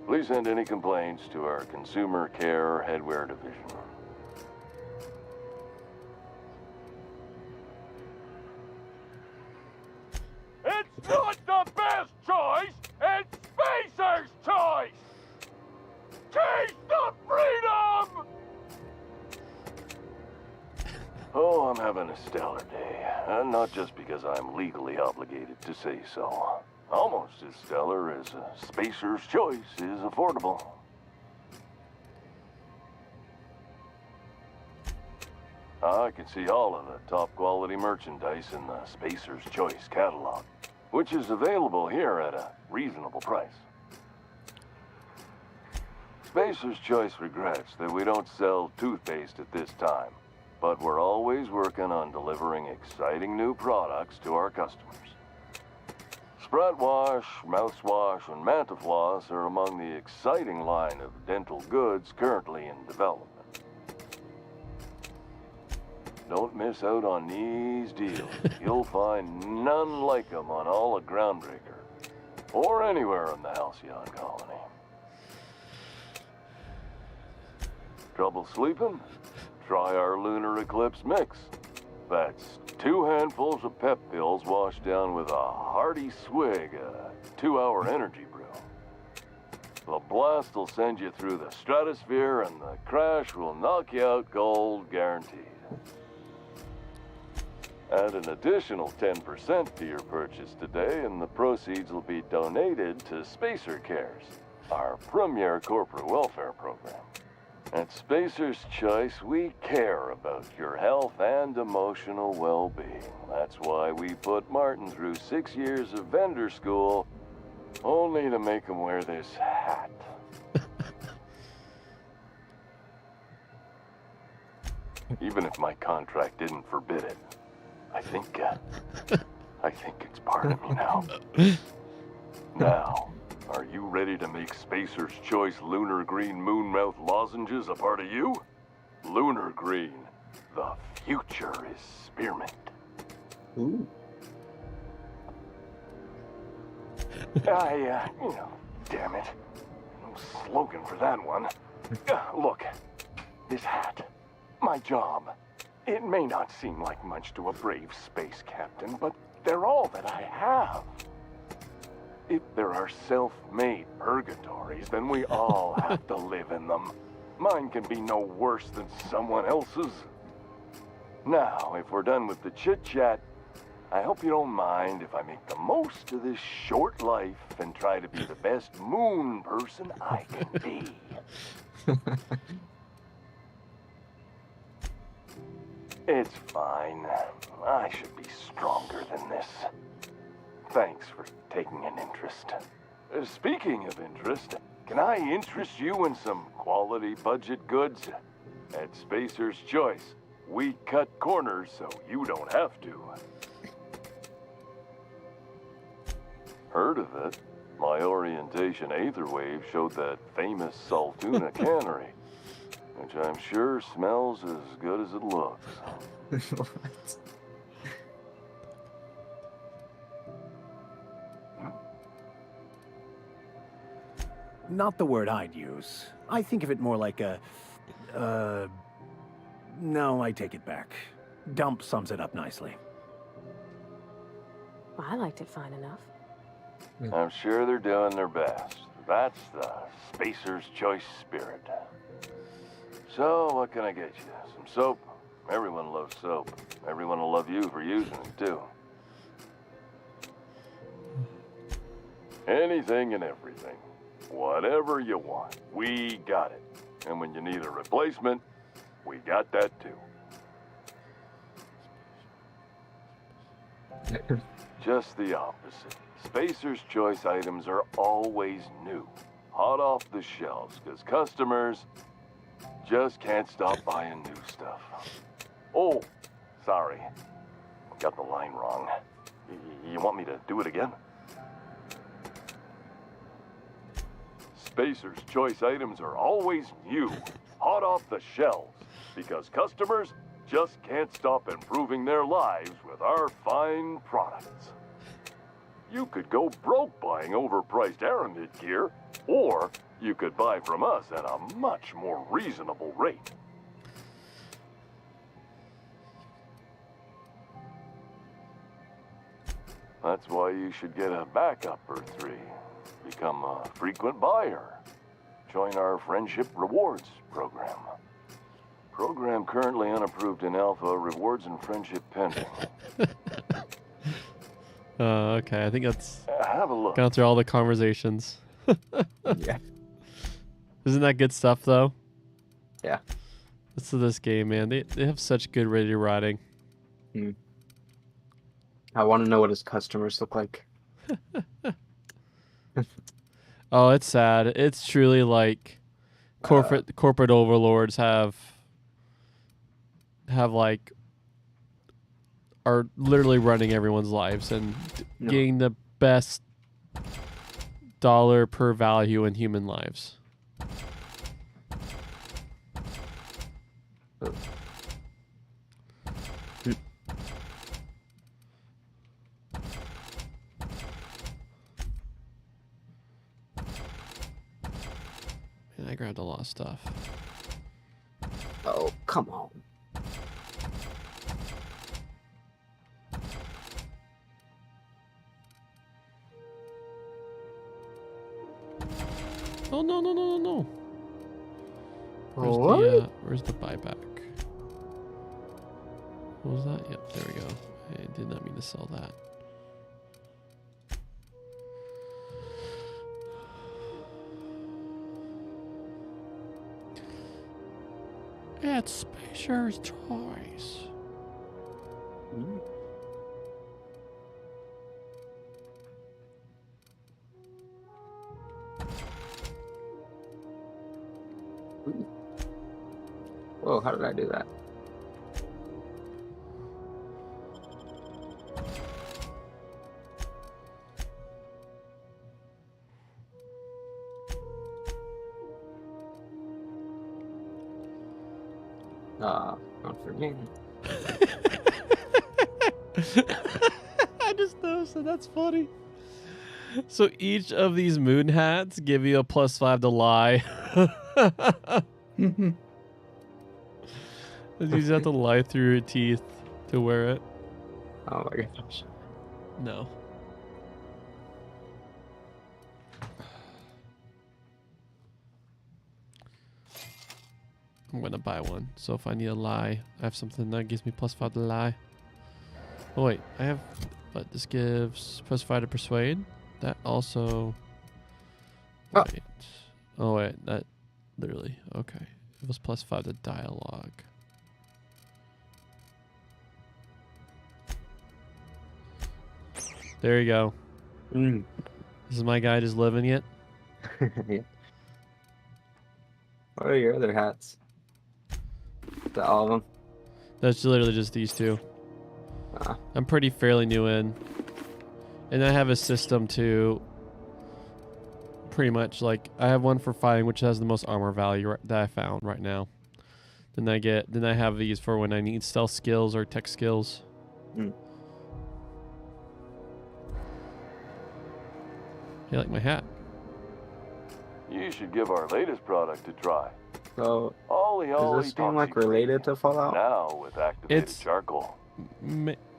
S24: Please send any complaints to our Consumer Care Headwear Division. It's not the best choice! It's Spacer's choice! Taste the freedom! Oh, I'm having a stellar day. And not just because I'm legally obligated to say so. Almost as stellar as Spacer's choice is affordable. I can see all of the top quality merchandise in the Spacer's Choice catalog, which is available here at a reasonable price. Spacer's Choice regrets that we don't sell toothpaste at this time, but we're always working on delivering exciting new products to our customers. Sprat Wash, Mouthwash, and Mantafloss are among the exciting line of dental goods currently in development. Don't miss out on these deals. You'll find none like them on all of Groundbreaker, or anywhere in the Halcyon colony. Trouble sleeping? Try our Lunar Eclipse mix. That's 2 handfuls of pep pills washed down with a hearty swig of 2-hour energy brew. The blast will send you through the stratosphere, and the crash will knock you out cold, guaranteed. Add an additional 10% to your purchase today, and the proceeds will be donated to Spacer Cares, our premier corporate welfare program. At Spacer's Choice, we care about your health and emotional well-being. That's why we put Martin through 6 years of vendor school, only to make him wear this hat. Even if my contract didn't forbid it, I think it's part of me now. Now, are you ready to make Spacer's Choice Lunar Green Moonmouth lozenges a part of you? Lunar Green, the future is spearmint.
S7: Ooh.
S24: Damn it. No slogan for that one. Look, this hat, my job. It may not seem like much to a brave space captain, but they're all that I have. If there are self-made purgatories, then we all have to live in them. Mine can be no worse than someone else's. Now, if we're done with the chit-chat, I hope you don't mind if I make the most of this short life and try to be the best moon person I can be. It's fine. I should be stronger than this. Thanks for taking an interest. Speaking of interest, can I interest you in some quality budget goods? At Spacer's Choice, we cut corners so you don't have to. Heard of it? My orientation Aetherwave showed that famous Saltuna cannery, which I'm sure smells as good as it looks.
S7: What?
S5: Not the word I'd use. I think of it more like a... No, I take it back. Dump sums it up nicely.
S3: Well, I liked it fine enough.
S24: I'm sure they're doing their best. That's the Spacer's Choice spirit. So, what can I get you? Some soap? Everyone loves soap. Everyone will love you for using it, too. Anything and everything. Whatever you want, we got it. And when you need a replacement, we got that, too. Just the opposite. Spacer's Choice items are always new, hot off the shelves, because customers just can't stop buying new stuff. Oh, sorry. Got the line wrong. You want me to do it again? Spacer's Choice items are always new, hot off the shelves, because customers just can't stop improving their lives with our fine products. You could go broke buying overpriced Aramid gear, or you could buy from us at a much more reasonable rate. That's why you should get a backup or 3. Become a frequent buyer. Join our Friendship Rewards program. Program currently unapproved in Alpha, rewards and friendship pending.
S1: Okay, I think that's
S24: Have a look.
S1: gone through all the conversations.
S7: Yeah.
S1: Isn't that good stuff, though?
S7: Yeah.
S1: This is this game, man. They have such good radio writing.
S7: I want to know what his customers look like.
S1: Oh, it's sad. It's truly like corporate overlords have have like are literally running everyone's lives and getting the best dollar per value in human lives. Man, I grabbed a lot of stuff.
S7: Oh, come on.
S1: Oh, no, no, no, no, no. Where's the buyback? What was that? Yep, there we go. I did not mean to sell that. It's Spacer's Choice.
S7: Whoa, how did I do that? Not for me.
S1: I just noticed that. That's funny. So each of these moon hats give you a +5 to lie. You just have to lie through your teeth to wear it.
S7: Oh my gosh.
S1: No. I'm gonna buy one. So if I need a lie, I have something that gives me +5 to lie. Oh wait, I have what this gives +5 to persuade. That also wait. Oh wait, that literally okay. It was +5 to dialogue. There you go. This is my guy just living it.
S7: Yeah. What are your other hats? Is that all of them?
S1: That's literally just these two. I'm pretty fairly new in. And I have a system to pretty much like I have one for fighting which has the most armor value that I found right now. Then I have these for when I need stealth skills or tech skills. You like my hat?
S24: You should give our latest product a try.
S7: So,
S24: Ollie,
S7: is this game like related to Fallout?
S24: Now with activated
S1: It's
S24: charcoal.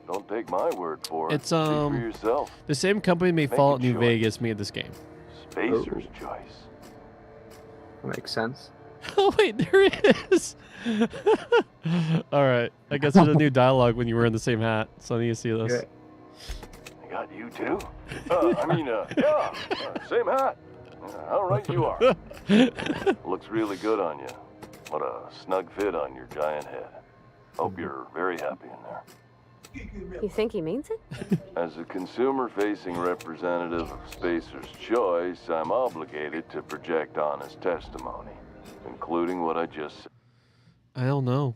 S24: Don't take my word for it.
S1: It's
S24: See for yourself.
S1: the same company made
S24: Make
S1: Fallout
S24: a
S1: New
S24: choice.
S1: Vegas made this game.
S24: Spacer's choice.
S7: Makes sense.
S1: Oh wait, there it is. All right, I guess there's a new dialogue when you were in the same hat, so I need to see this.
S24: I got you too. Yeah, same hat. How right you are. Looks really good on you. What a snug fit on your giant head. Hope you're very happy in there.
S3: You think he means it?
S24: As a consumer-facing representative of Spacer's Choice, I'm obligated to project honest testimony, including what I just said.
S1: I don't know.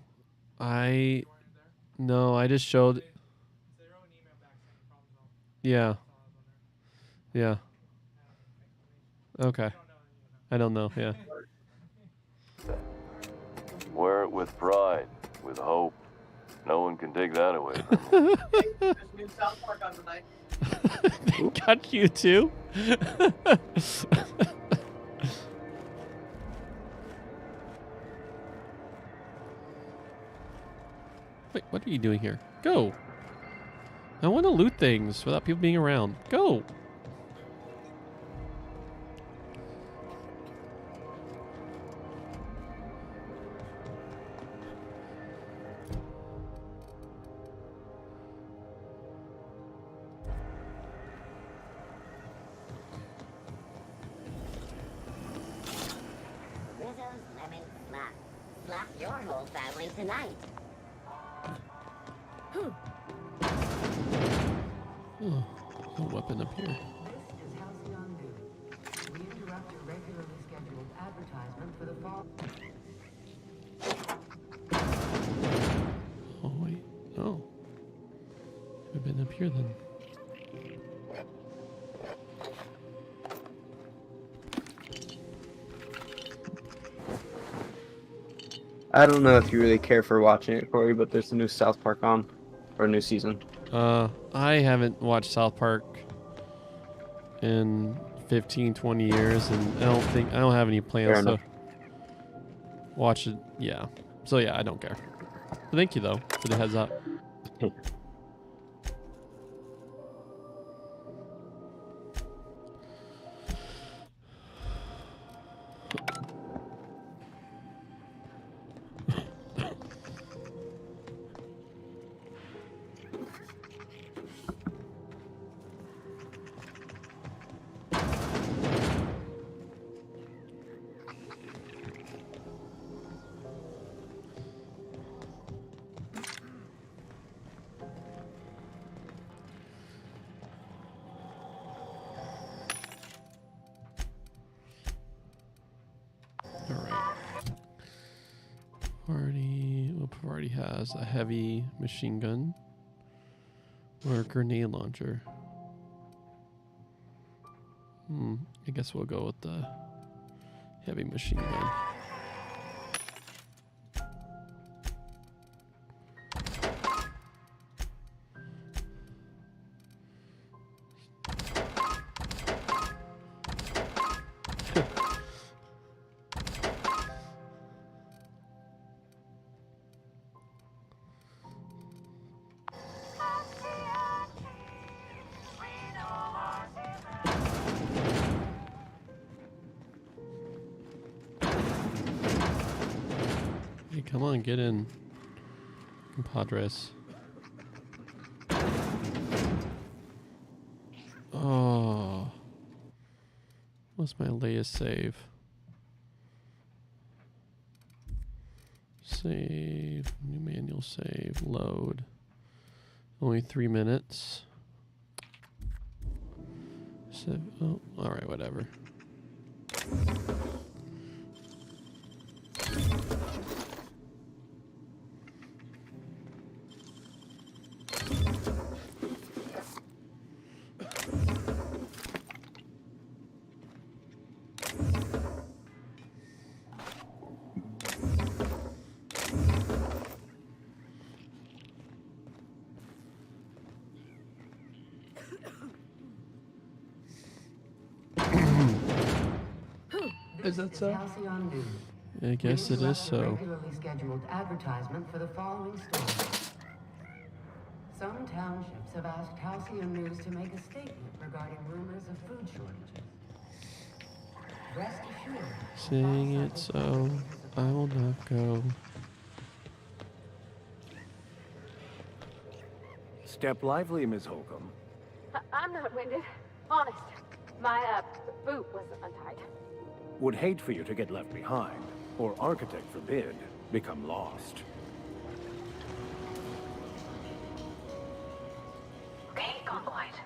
S1: No, I just showed. Yeah. Yeah. Okay. I don't know. Yeah.
S24: Wear it with pride, with hope. No one can take that away from you.
S1: They got you too. Wait, what are you doing here? Go. I want to loot things without people being around. Go.
S12: Rizzo's Lemon Slap. Slap your whole family tonight.
S1: Oh, a weapon up here.
S11: This is Halcyon News. We interrupt your regularly scheduled advertisement for the fall.
S1: up here then.
S7: I don't know if you really care for watching it, Corey, but there's a new South Park on, or a new season.
S1: I haven't watched South Park in 15, 20 years, and I don't have any plans to watch it. Yeah. So yeah, I don't care. But thank you though for the heads up. Party has a heavy machine gun or a grenade launcher. I guess we'll go with the heavy machine gun. Come on, get in, compadres. Oh, what's my latest save? Save, new manual save, load. Only 3 minutes. Oh, all right, whatever.
S21: Is that so?
S1: I guess it is so.
S11: Regularly scheduled advertisement for the following story. Some townships have asked Halcyon News to make a statement regarding rumors of food shortages. Rest assured.
S1: Saying it so, I will not go.
S5: Step lively, Ms. Holcomb.
S3: I'm not winded. Honest. My, boot was untied.
S5: Would hate for you to get left behind, or architect forbid, become lost.
S11: Okay, Gondolite.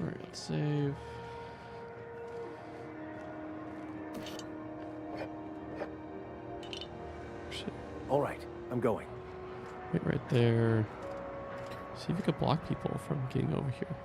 S1: Alright, let's save.
S5: All right, I'm going.
S1: Wait right there. See if you could block people from getting over here.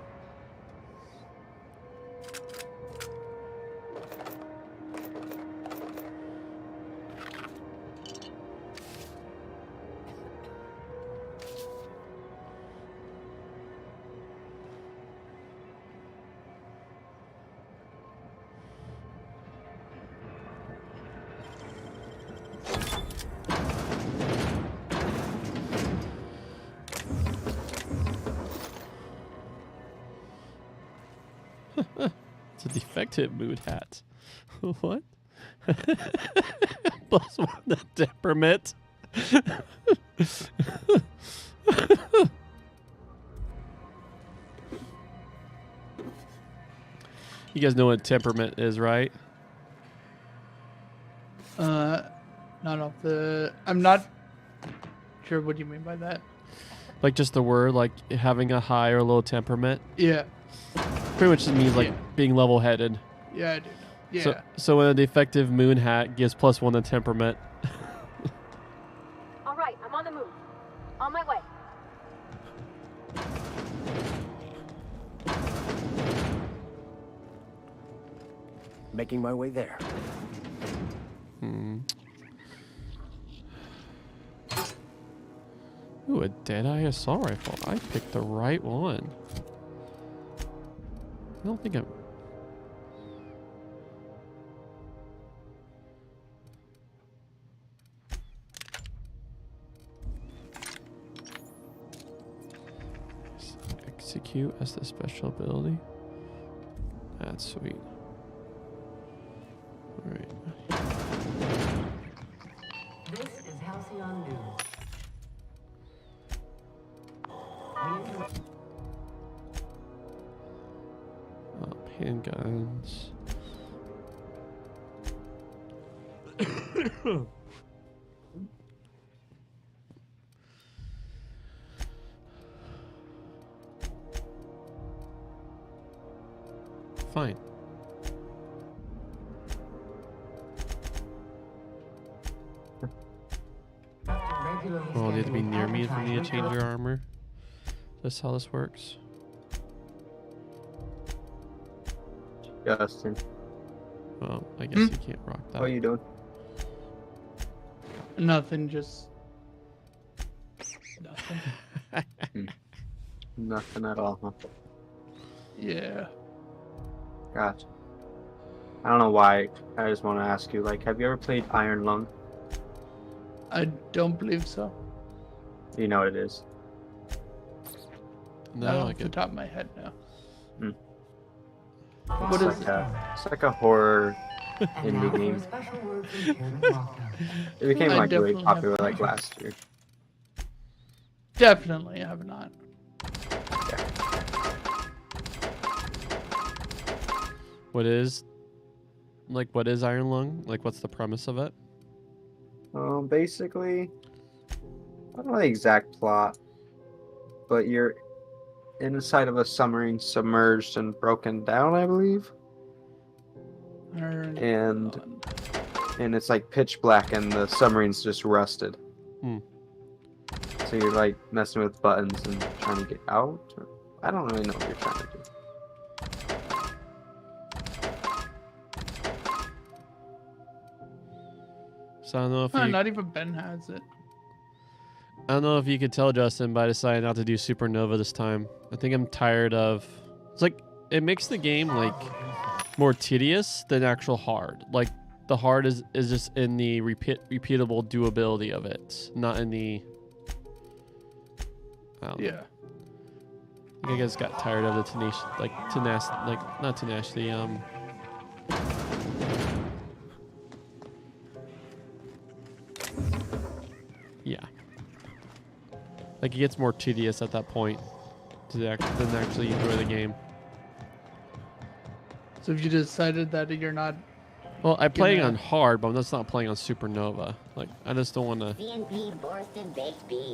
S1: It's a defective mood hat. What? Plus 1 to temperament. You guys know what temperament is, right?
S21: Not off the. I'm not sure what you mean by that.
S1: Like just the word, like having a high or low temperament.
S21: Yeah.
S1: Pretty much just means like being level-headed.
S21: Yeah, I do know. Yeah.
S1: So when a defective moon hat gives +1 to temperament.
S3: All right, I'm on the move. On my way.
S5: Making my way there.
S1: Ooh, a Deadeye assault rifle. I picked the right one. I don't think I'm... Execute as the special ability. That's sweet. Alright.
S11: This is Halcyon News.
S1: Handguns. Fine. Oh, you have to be near me for me to change your armor. That's how this works.
S7: Justin.
S1: Well, I guess you can't rock that.
S7: What are you doing?
S21: Nothing, just nothing.
S7: Nothing at all, huh?
S21: Yeah.
S7: Gotcha. I don't know why. I just want to ask you, like, have you ever played Iron Lung?
S21: I don't believe so.
S7: Do you know what it is?
S1: No,
S21: off the top of my head now.
S7: What is it? It's like a horror indie game. It became like really popular like last year.
S21: Definitely have not.
S1: What is Iron Lung? Like, what's the premise of it?
S7: Basically, I don't know the exact plot, but you're inside of a submarine, submerged and broken down, I believe. And it's like pitch black, and the submarine's just rusted. So you're like messing with buttons and trying to get out. I don't really know what you're trying to do.
S1: So I don't know if you...
S21: Not even Ben has it.
S1: I don't know if you could tell, Justin, but I decided not to do Supernova this time. I think I'm tired of... It's like, it makes the game, like, more tedious than actual hard. Like, the hard is just in the repeatable doability of it, not in the... I don't know.
S21: Yeah.
S1: I think I just got tired of the not tenacity, yeah. Like, it gets more tedious at that point than actually enjoy the game.
S21: So if you decided that you're not...
S1: Well, I'm playing on hard, but I'm just not playing on Supernova. Like, I just don't want to...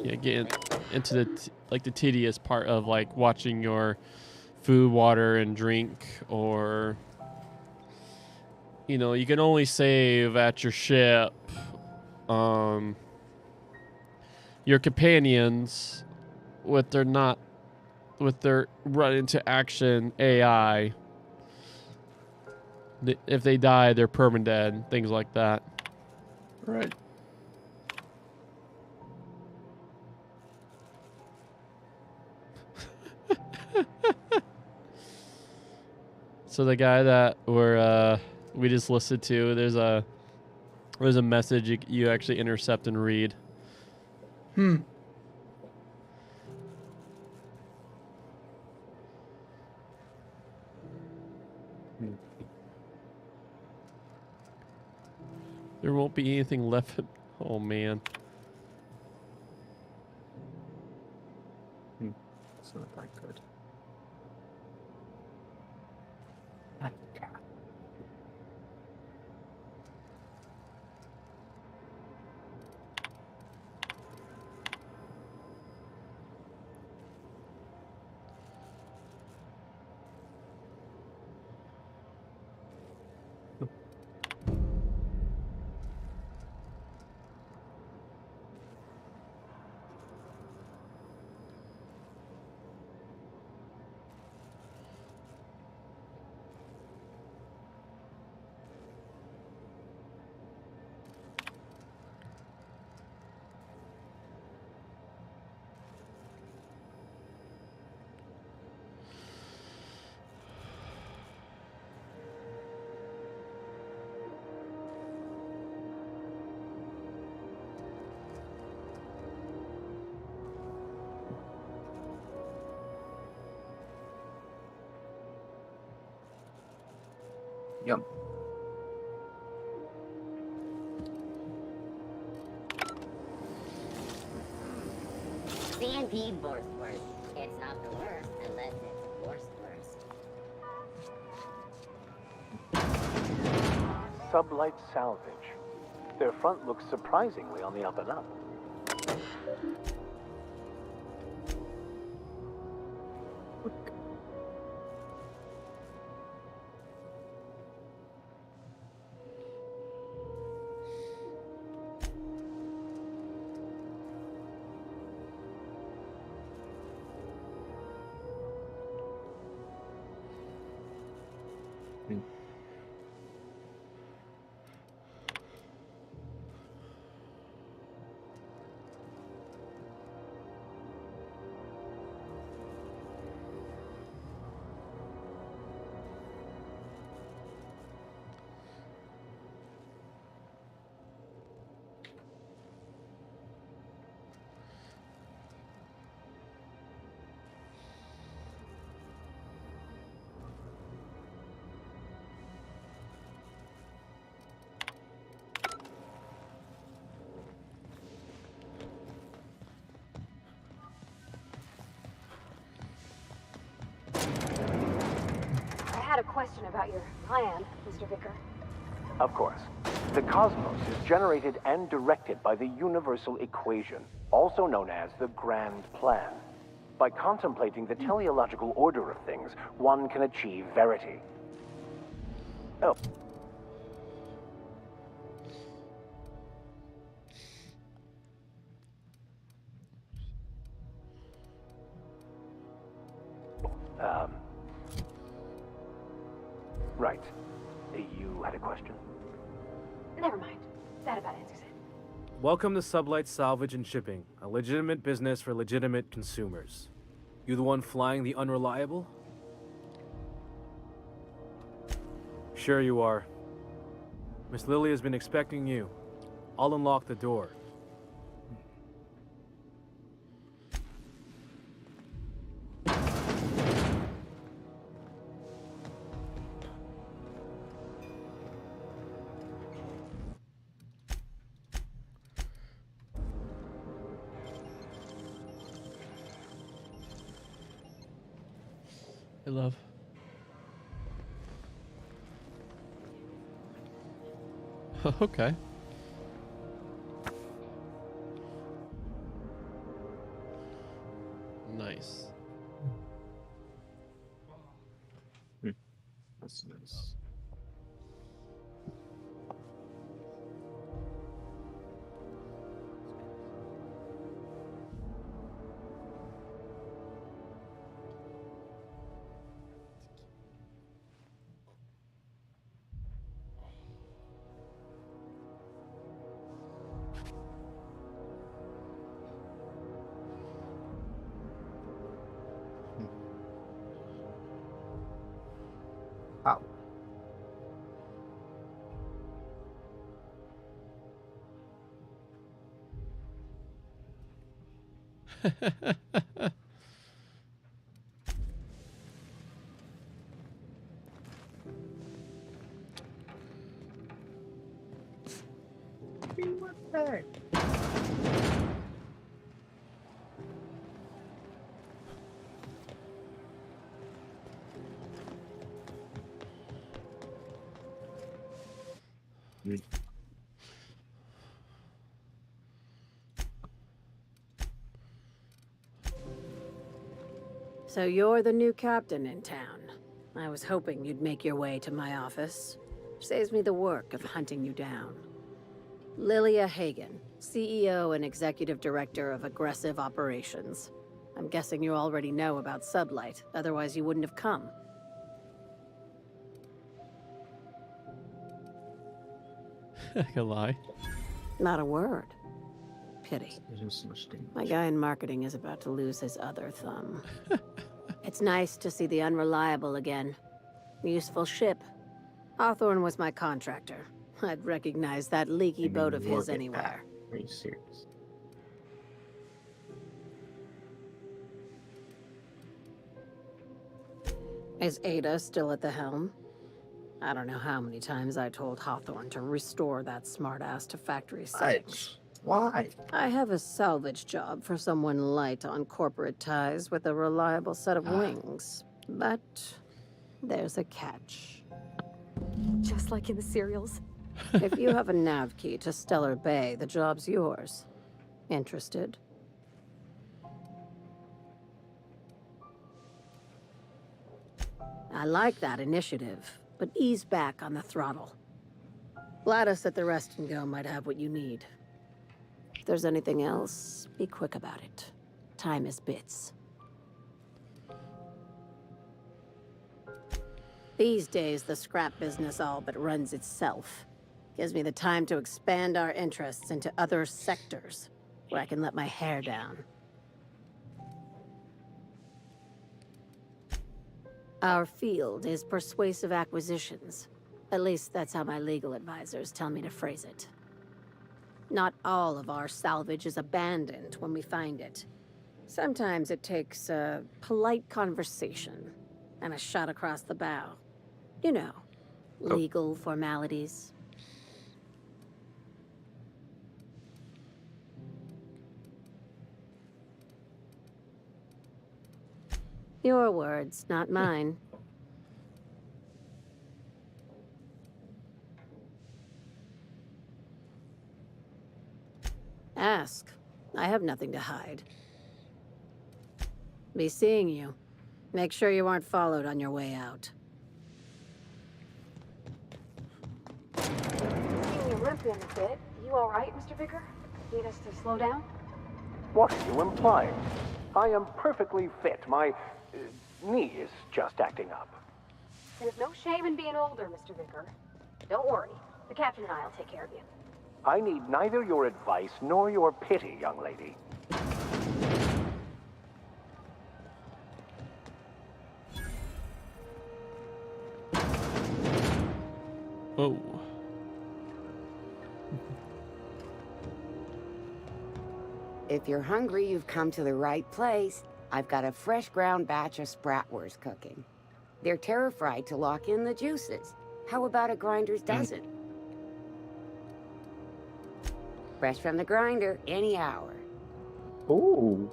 S1: Yeah, get into the tedious part of, like, watching your food, water, and drink, or... You know, you can only save at your ship. Your companions, with their run into action AI, if they die, they're permadead, things like that.
S21: Right.
S1: So the guy that we just listened to, there's a message you actually intercept and read. There won't be anything left. Oh man.
S7: It's not that good. Yep.
S12: CNP Borstworth. It's not the worst unless it's worst worst.
S2: Sublight Salvage. Their front looks surprisingly on the up and up.
S3: I had a question about your plan, Mr. Vicker.
S2: Of course. The cosmos is generated and directed by the universal equation, also known as the Grand Plan. By contemplating the teleological order of things, one can achieve verity. Oh. Right. You had a question?
S3: Never mind. That about answers it.
S13: Welcome to Sublight Salvage and Shipping, a legitimate business for legitimate consumers. You the one flying the Unreliable? Sure you are. Miss Lily has been expecting you. I'll unlock the door.
S1: Hey, love. Okay. Nice.
S7: That's nice. Wow. What's that?
S15: So you're the new captain in town. I was hoping you'd make your way to my office. Saves me the work of hunting you down. Lilia Hagen, CEO and Executive Director of Aggressive Operations. I'm guessing you already know about Sublight, otherwise you wouldn't have come.
S1: I can lie.
S15: Not a word. Pity. My guy in marketing is about to lose his other thumb. It's nice to see the Unreliable again. Useful ship. Hawthorne was my contractor. I'd recognize that leaky boat of his anywhere.
S7: Are you serious?
S15: Is Ada still at the helm?
S6: I don't know how many times I told Hawthorne to restore that smartass to factory settings.
S7: Why?
S6: I have a salvage job for someone light on corporate ties with a reliable set of wings. But there's a catch.
S3: Just like in the serials.
S6: If you have a nav key to Stellar Bay, the job's yours. Interested? I like that initiative, but ease back on the throttle. Gladys at the Rest and Go might have what you need. If there's anything else, be quick about it. Time is bits. These days, the scrap business all but runs itself. Gives me the time to expand our interests into other sectors, where I can let my hair down. Our field is persuasive acquisitions. At least that's how my legal advisors tell me to phrase it. Not all of our salvage is abandoned when we find it. Sometimes it takes a polite conversation and a shot across the bow. You know, legal formalities. Your words, not mine. Ask. I have nothing to hide. Be seeing you. Make sure you aren't followed on your way out.
S3: Seeing you limping a bit. You all right, Mr. Vicker? Need us to slow down?
S2: What are you implying? I am perfectly fit. My knee is just acting up.
S3: There's no shame in being older, Mr. Vicker. Don't worry. The captain and I'll take care of you.
S2: I need neither your advice nor your pity, young lady.
S1: Oh.
S8: If you're hungry, you've come to the right place. I've got a fresh ground batch of spratwurst cooking. They're terra-fried to lock in the juices. How about a grinder's dozen? Fresh from the grinder, any hour.
S7: Ooh.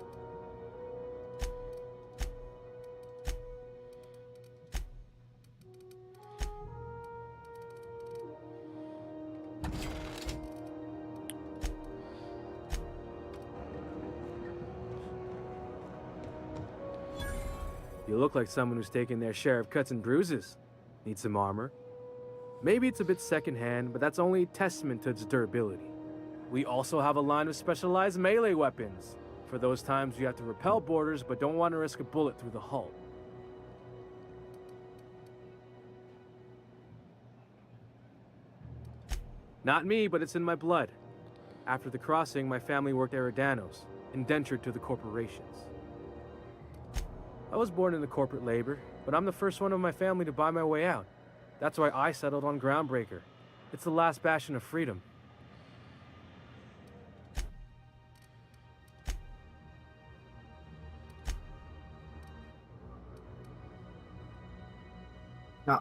S13: You look like someone who's taken their share of cuts and bruises. Need some armor? Maybe it's a bit secondhand, but that's only a testament to its durability. We also have a line of specialized melee weapons, for those times you have to repel boarders but don't want to risk a bullet through the hull. Not me, but it's in my blood. After the crossing, my family worked Eridanos, indentured to the corporations. I was born into corporate labor, but I'm the first one of my family to buy my way out. That's why I settled on Groundbreaker. It's the last bastion of freedom.
S7: No.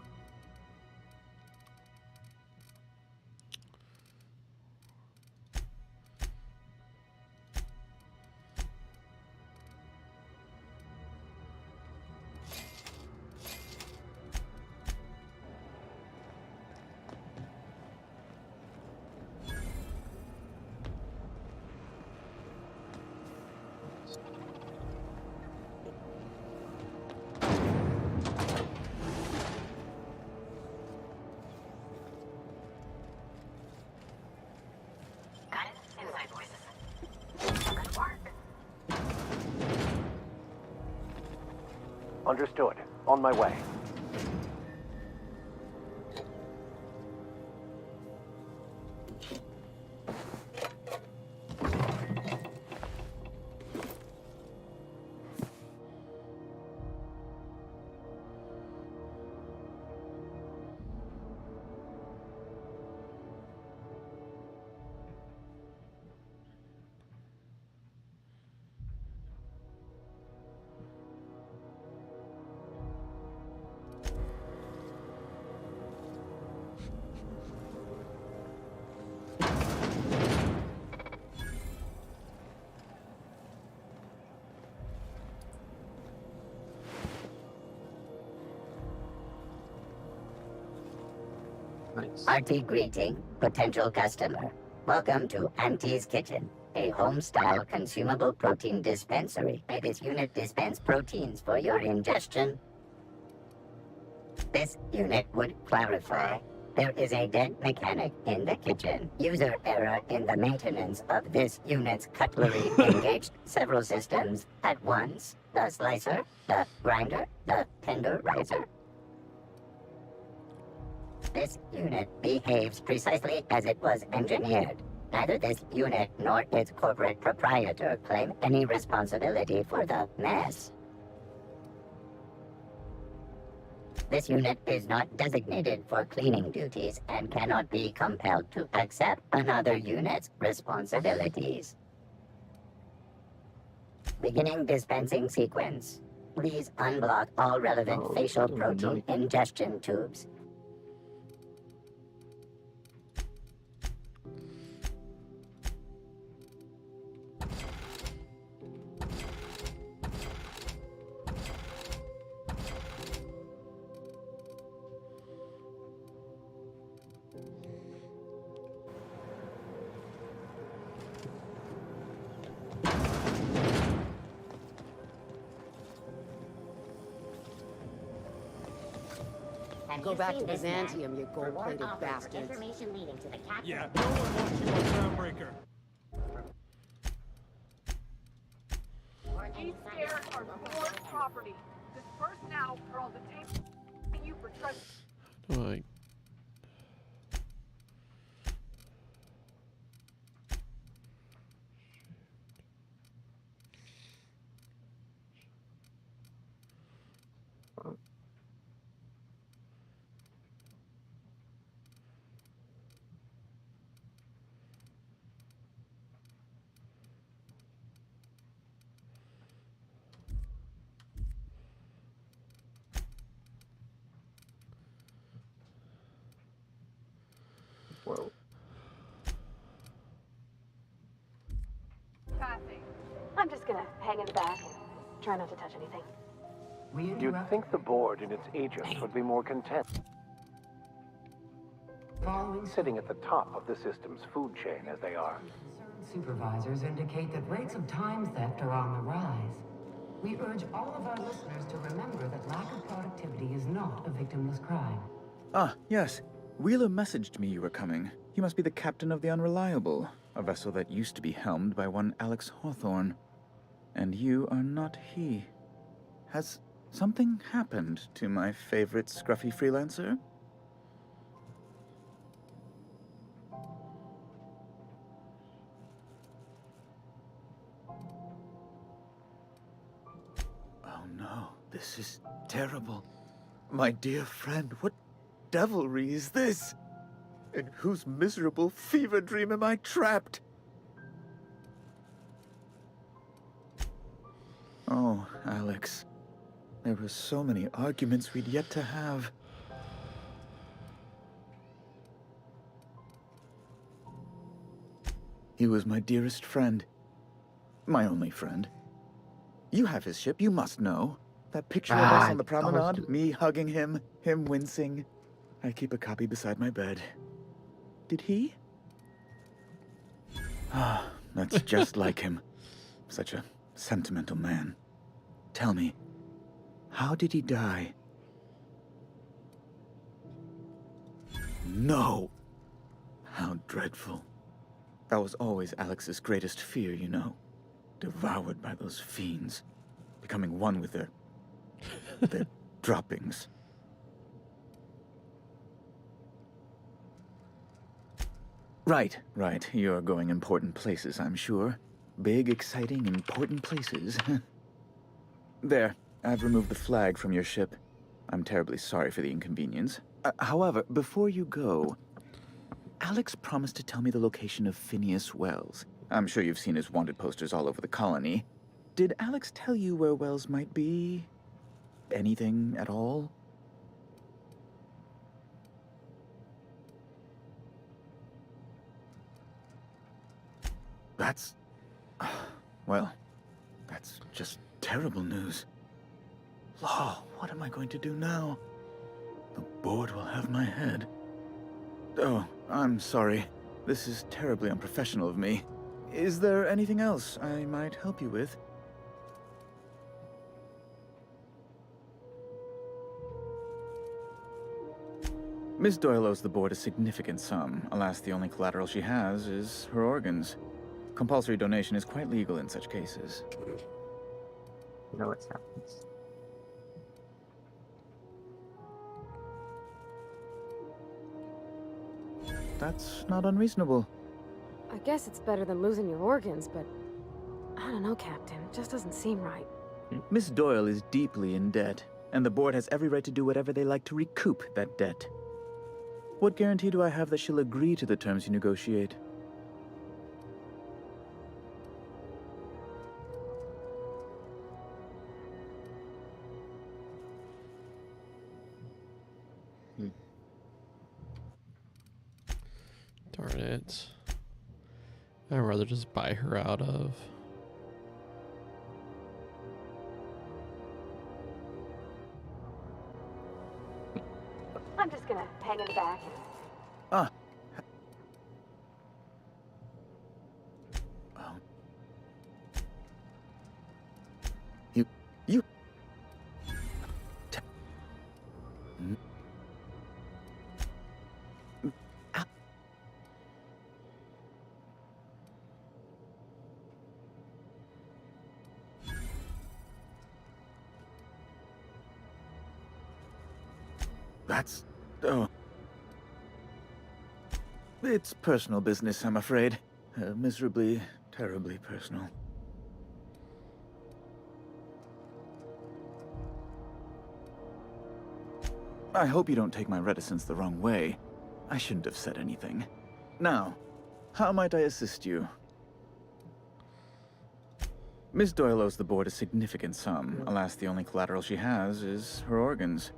S2: Understood. On my way.
S7: Nice.
S12: Hearty greeting, potential customer. Welcome to Auntie's Kitchen, a home-style consumable protein dispensary. May this unit dispense proteins for your ingestion. This unit would clarify. There is a dead mechanic in the kitchen. User error in the maintenance of this unit's cutlery engaged several systems at once. The slicer, the grinder, the tenderizer. This unit behaves precisely as it was engineered. Neither this unit nor its corporate proprietor claim any responsibility for the mess. This unit is not designated for cleaning duties and cannot be compelled to accept another unit's responsibilities. Beginning dispensing sequence. Please unblock all relevant facial protein ingestion tubes.
S8: Go back to Byzantium, you gold-plated bastards.
S12: Information leading to the captain.
S4: Yeah, no one wants you on Groundbreaker.
S18: These stairs are board property. Disperse now, or I'll detain you for trespassing.
S1: Like,
S7: Whoa.
S3: I'm just gonna hang in the back and try not to touch anything.
S2: You'd think the board and its agents would be more content sitting at the top of the system's food chain as they are.
S11: Supervisors indicate that rates of time theft are on the rise. We urge all of our listeners to remember that lack of productivity is not a victimless crime.
S10: Ah, yes. Wheeler messaged me you were coming. He must be the captain of the Unreliable, a vessel that used to be helmed by one Alex Hawthorne. And you are not he. Has something happened to my favorite scruffy freelancer? Oh no, this is terrible. My dear friend, what devilry is this? In whose miserable fever dream am I trapped? Oh, Alex. There were so many arguments we'd yet to have. He was my dearest friend. My only friend. You have his ship, you must know. That picture of us on the promenade, me hugging him, him wincing. I keep a copy beside my bed. Did he? Ah, that's just like him. Such a sentimental man. Tell me, how did he die? No! How dreadful. That was always Alex's greatest fear, you know. Devoured by those fiends. Becoming one with their droppings. Right. You're going important places, I'm sure. Big, exciting, important places. There, I've removed the flag from your ship. I'm terribly sorry for the inconvenience. However, before you go, Alex promised to tell me the location of Phineas Wells. I'm sure you've seen his wanted posters all over the colony. Did Alex tell you where Wells might be? Anything at all? That's... well, that's just terrible news. Law, what am I going to do now? The board will have my head. Oh, I'm sorry. This is terribly unprofessional of me. Is there anything else I might help you with? Miss Doyle owes the board a significant sum. Alas, the only collateral she has is her organs. Compulsory donation is quite legal in such cases.
S7: You know what happens.
S10: That's not unreasonable.
S3: I guess it's better than losing your organs, but I don't know, Captain. It just doesn't seem right.
S10: Miss Doyle is deeply in debt, and the board has every right to do whatever they like to recoup that debt. What guarantee do I have that she'll agree to the terms you negotiate?
S1: Darn it. I'd rather just buy her out of.
S3: I'm just gonna hang in the back.
S10: Ah. You. That's... oh. It's personal business, I'm afraid. Miserably, terribly personal. I hope you don't take my reticence the wrong way. I shouldn't have said anything. Now, how might I assist you? Miss Doyle owes the board a significant sum. Alas, the only collateral she has is her organs.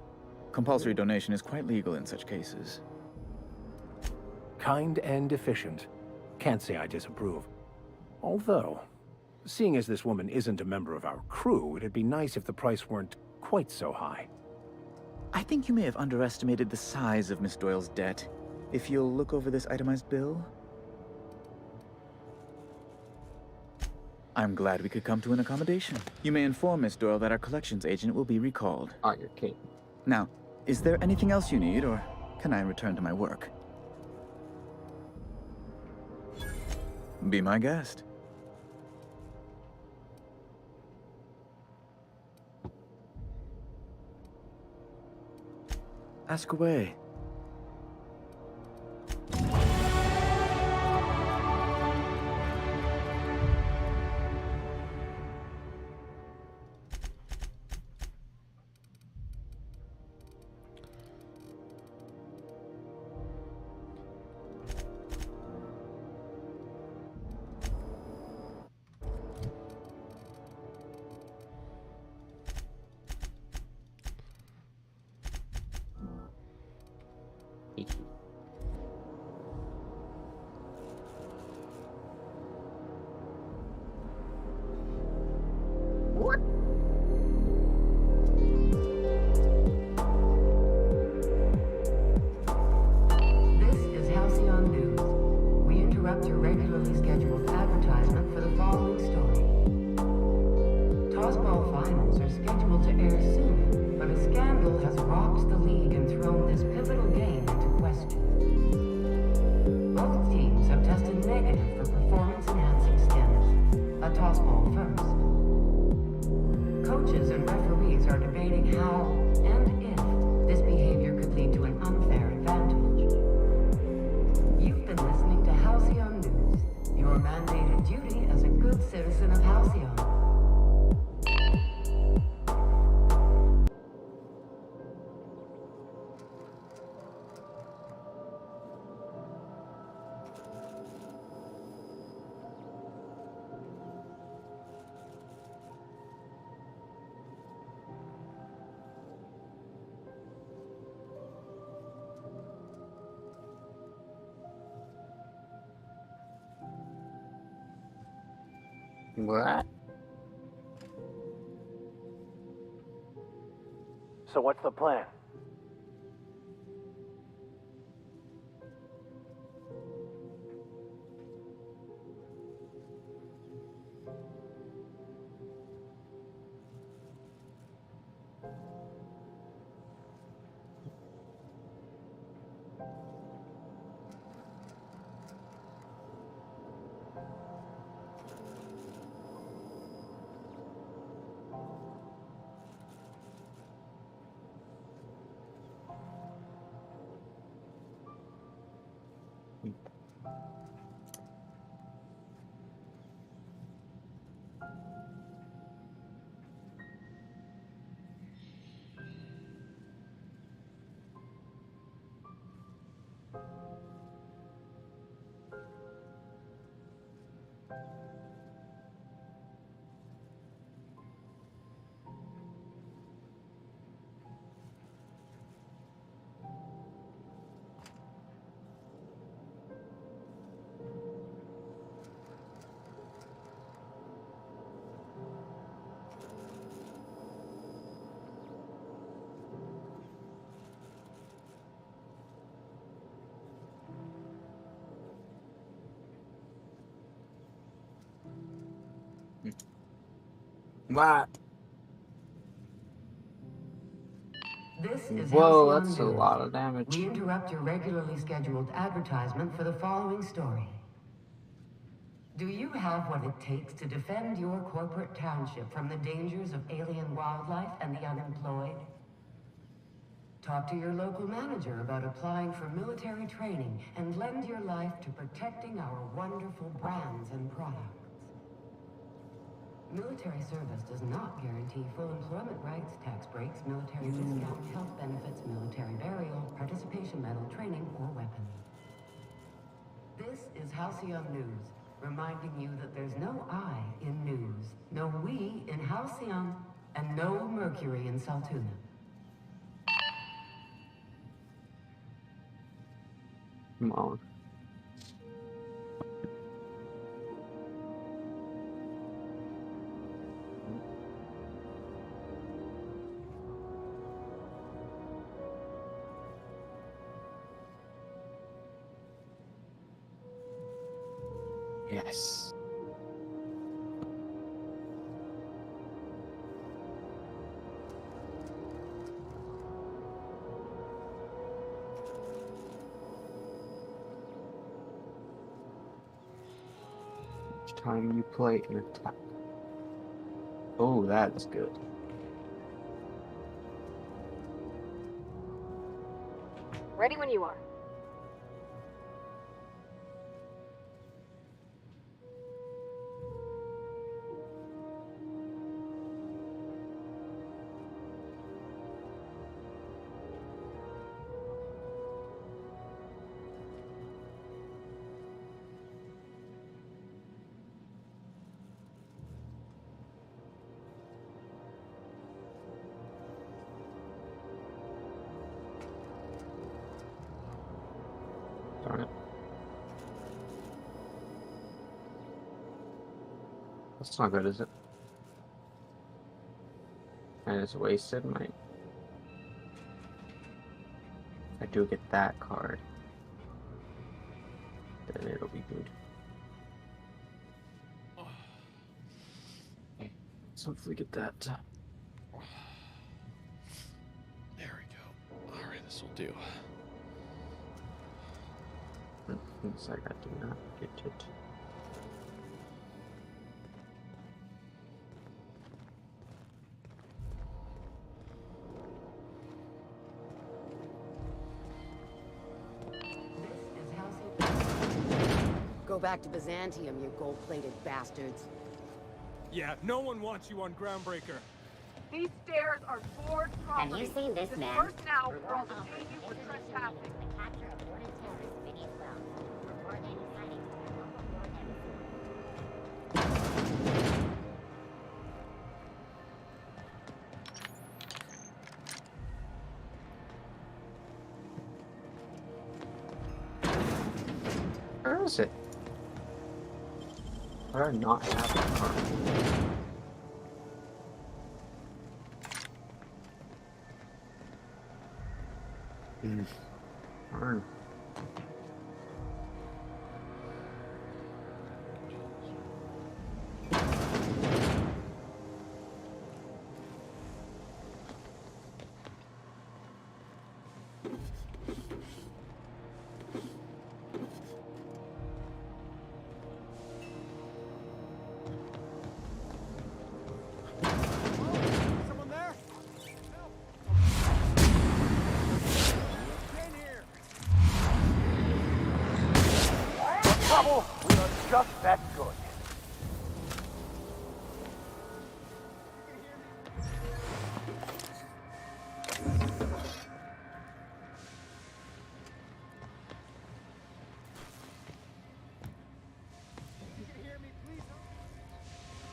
S10: Compulsory donation is quite legal in such cases.
S5: Kind and efficient. Can't say I disapprove. Although, seeing as this woman isn't a member of our crew, it'd be nice if the price weren't quite so high.
S10: I think you may have underestimated the size of Miss Doyle's debt. If you'll look over this itemized bill... I'm glad we could come to an accommodation. You may inform Miss Doyle that our collections agent will be recalled.
S7: Oh, you're kidding.
S10: Now, is there anything else you need, or can I return to my work? Be my guest. Ask away.
S11: This is Halcyon News. We interrupt your regularly scheduled advertisement for the following story. Tossball finals are scheduled to air soon, but a scandal has rocked the league and thrown this pivotal game into question. Both teams have tested negative for performance-enhancing stims. A tossball first. Coaches and referees are debating how and if this behavior could lead to an unfair advantage. You've been listening to Halcyon News, your mandated duty as a good citizen of Halcyon.
S7: What?
S2: So what's the plan?
S7: What?
S11: This is
S7: Whoa,
S11: Halcyon
S7: that's a
S11: News.
S7: lot of damage.
S11: We interrupt your regularly scheduled advertisement for the following story. Do you have what it takes to defend your corporate township from the dangers of alien wildlife and the unemployed? Talk to your local manager about applying for military training and lend your life to protecting our wonderful brands and products. Military service does not guarantee full employment rights, tax breaks, military discount, health benefits, military burial, participation medal, training, or weapons. This is Halcyon News, reminding you that there's no I in news, no we in Halcyon, and no Mercury in Saltuna.
S7: Come on. Yes. Each time you play an attack. Oh, that's good.
S3: Ready when you are.
S7: Darn it. That's not good, is it? I just wasted my... I do get that card. Then it'll be good. Okay, let's hopefully get that.
S1: There we go. Alright, this will do.
S7: Looks like I did not get it.
S8: Go back to Byzantium, you gold-plated bastards.
S4: Yeah, no one wants you on Groundbreaker.
S18: These stairs are board
S12: Have
S18: property.
S12: you seen this man?
S18: Disperse now, or I'll detain you for trespassing.
S12: The capture of boarded terrorists beneath ground. Report any sightings to the local board embassy.
S7: Where is it? Why do I not have that card? Darn.
S4: Someone there?
S2: Trouble, we are just that good.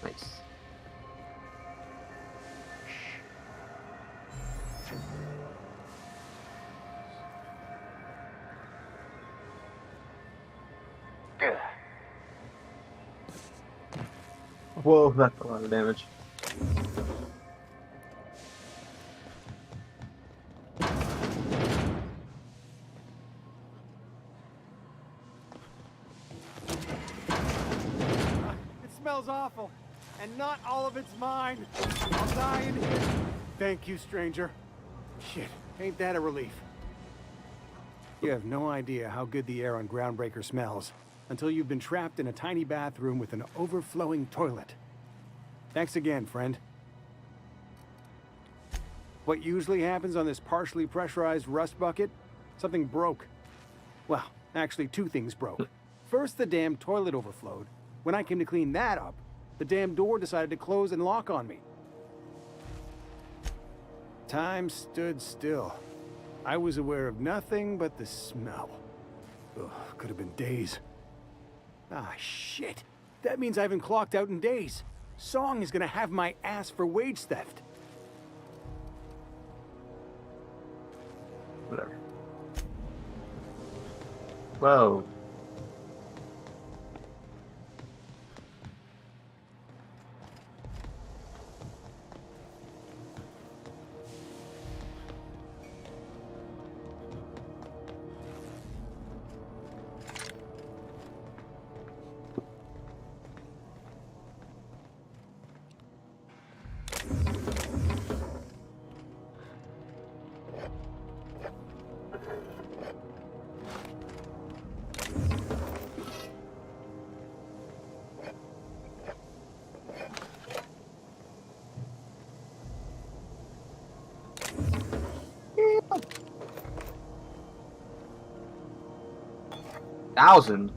S7: Nice. Whoa, that's a lot of damage.
S4: It smells awful. and not all of it's mine. I'll die in here. Thank you, stranger. Shit, ain't that a relief? You have no idea how good the air on Groundbreaker smells until you've been trapped in a tiny bathroom with an overflowing toilet. Thanks again, friend. What usually happens on this partially pressurized rust bucket? Something broke. Well, actually 2 things broke. First, the damn toilet overflowed. When I came to clean that up, the damn door decided to close and lock on me. Time stood still. I was aware of nothing but the smell. Ugh, could have been days. Ah, shit. That means I haven't clocked out in days. Song is gonna have my ass for wage theft.
S7: Whatever. Whoa. $1,000.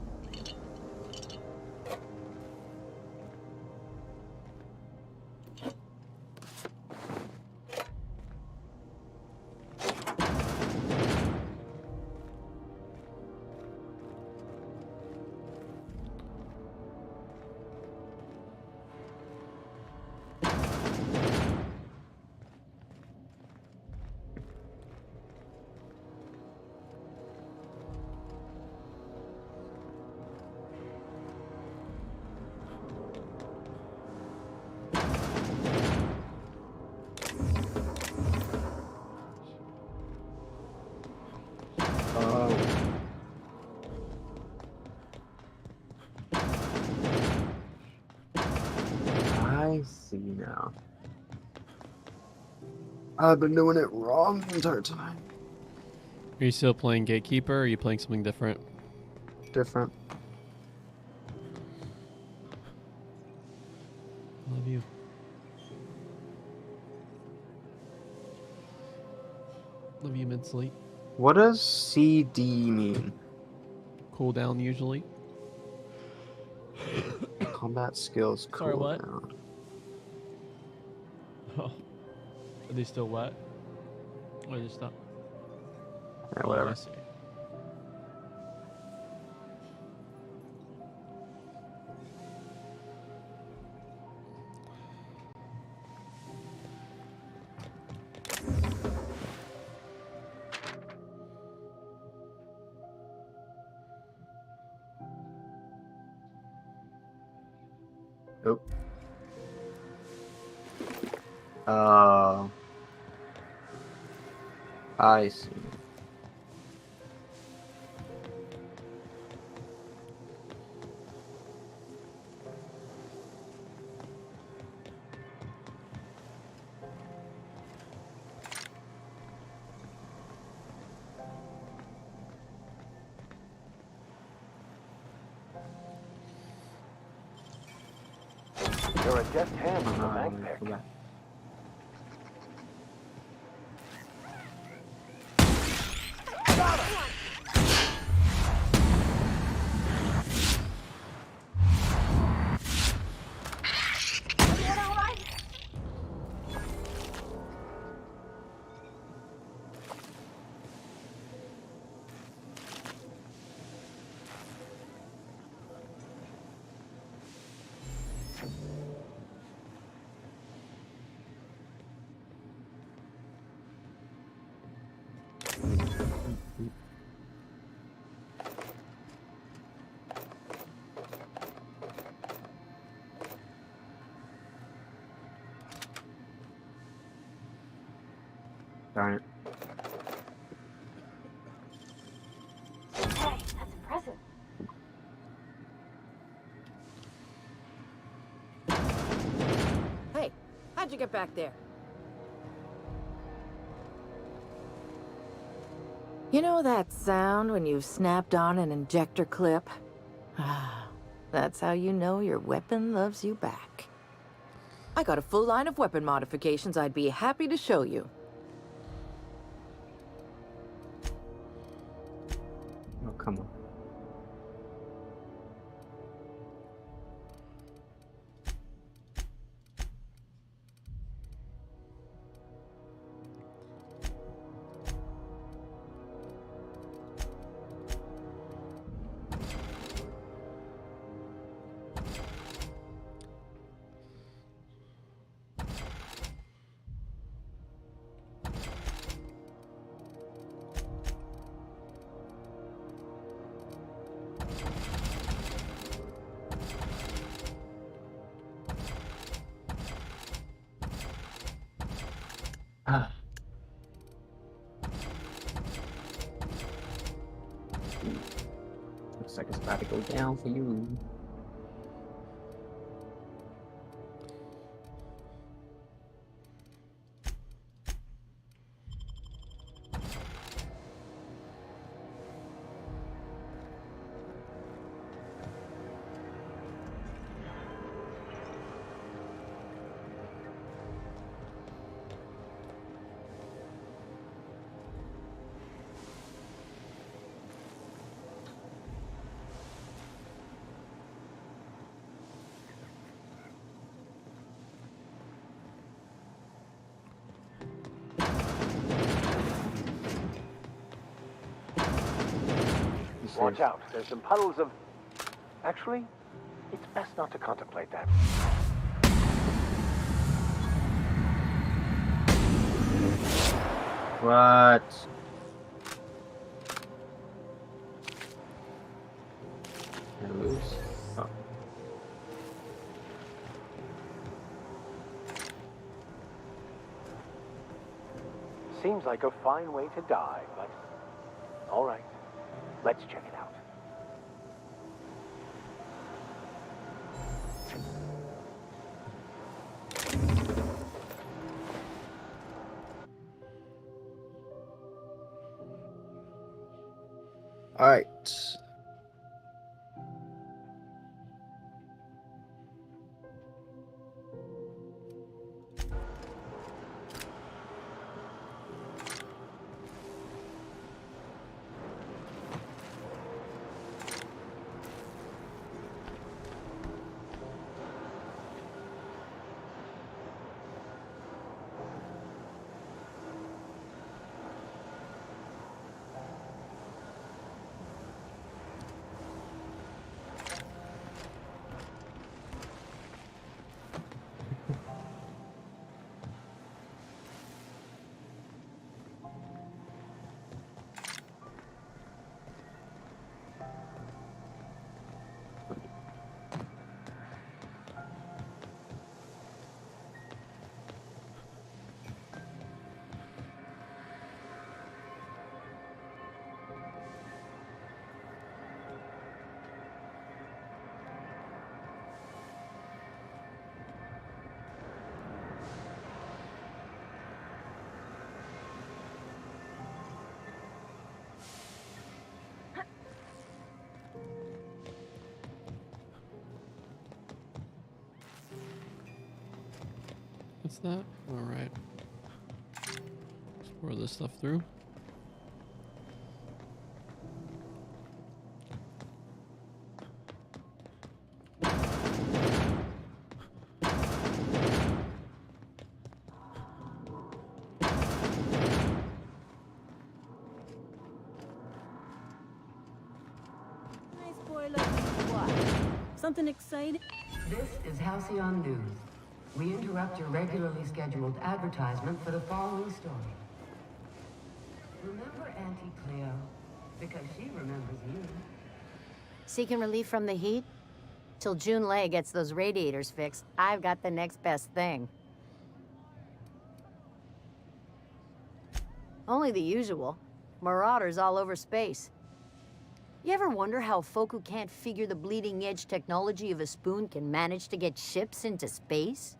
S7: I see now. I've been doing it wrong the entire time.
S1: Are you still playing Gatekeeper, or are you playing something different?
S7: Different.
S1: Love you. Love you immensely.
S7: What does CD mean?
S1: Cooldown usually.
S7: Combat skills cooldown.
S1: Sorry, what? Oh. Are they still wet? Or they stop?
S7: Yeah,
S1: Oh,
S7: whatever.
S1: I see.
S7: Oh. I see.
S2: You're a deft hand with a mag pick.
S7: Darn it.
S3: Hey, that's impressive.
S15: you get back there?
S9: You know that sound when you've snapped on an injector clip? Ah, that's how you know your weapon loves you back. I got a full line of weapon modifications I'd be happy to show you.
S7: Oh, come on. Ah. Looks like it's about to go down for you.
S2: Watch out. There's some puddles of... Actually, it's best not to contemplate that.
S7: What? Can I lose? Oh.
S2: Seems like a fine way to die, but... All right. Let's check it out.
S7: All right.
S1: What's that? Alright. Let's pour this stuff through.
S15: Nice boy like you. What? Something exciting?
S11: This is Halcyon News. We interrupt your regularly scheduled advertisement for the following story. Remember Auntie Cleo? Because she remembers you.
S6: Seeking relief from the heat? Till Junlei gets those radiators fixed, I've got the next best thing. Only the usual. Marauders all over space. You ever wonder how folk who can't figure the bleeding edge technology of a spoon can manage to get ships into space?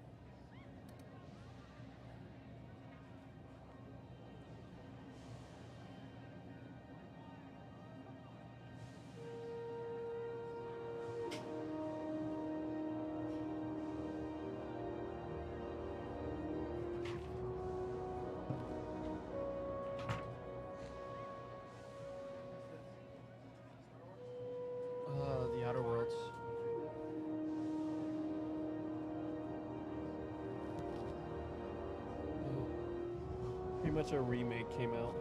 S1: such a remake came out.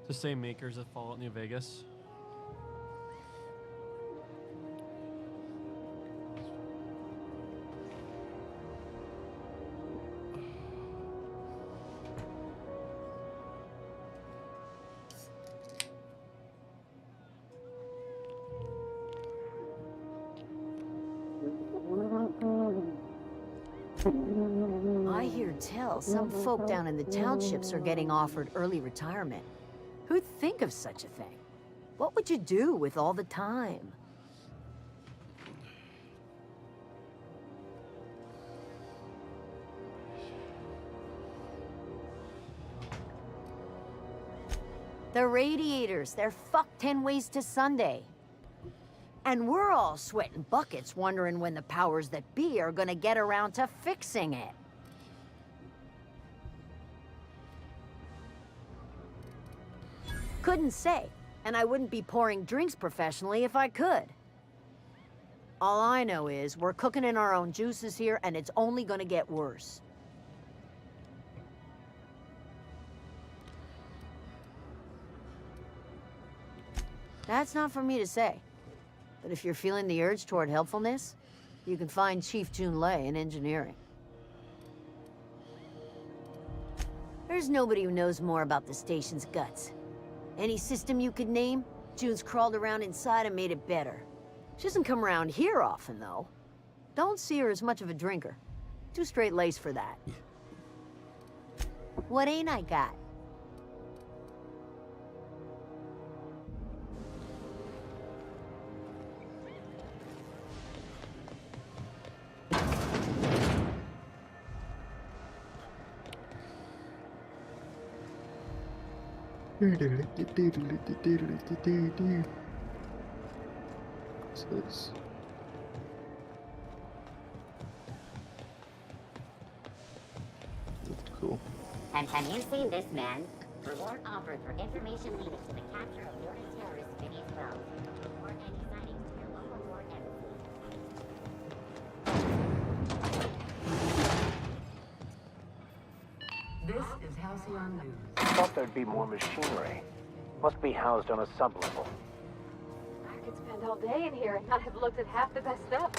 S1: The same makers of Fallout New Vegas.
S6: I hear tell some folk down in the townships are getting offered early retirement. Who'd think of such a thing? What would you do with all the time? The radiators, they're fucked 10 ways to Sunday. And we're all sweating buckets wondering when the powers that be are gonna get around to fixing it. Couldn't say, and I wouldn't be pouring drinks professionally if I could. All I know is we're cooking in our own juices here, and it's only gonna get worse. That's not for me to say. But if you're feeling the urge toward helpfulness, you can find Chief Junlei in engineering. There's nobody who knows more about the station's guts. Any system you could name, June's crawled around inside and made it better. She doesn't come around here often, though. Don't see her as much of a drinker. Too straight-laced for that. What ain't I got?
S1: Says that's cool.
S12: And have you seen this man? Reward offered for information leading to the capture of Northern terrorist Phineas Wells. Report any sightings to your local war embassy.
S11: This is Halcyon News.
S2: Thought there'd be more machinery. Must be housed on a sublevel.
S3: I could spend all day in here and not have looked at half the best stuff.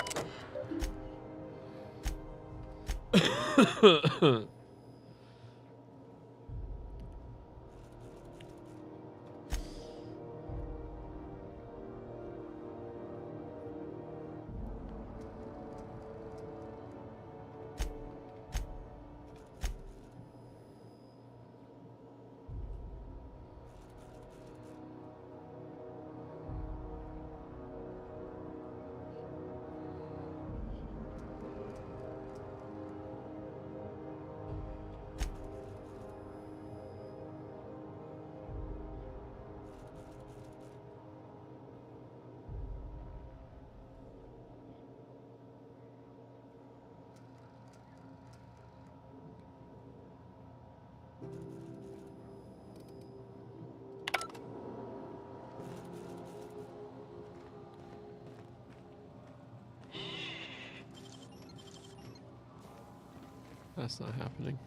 S1: That's not happening.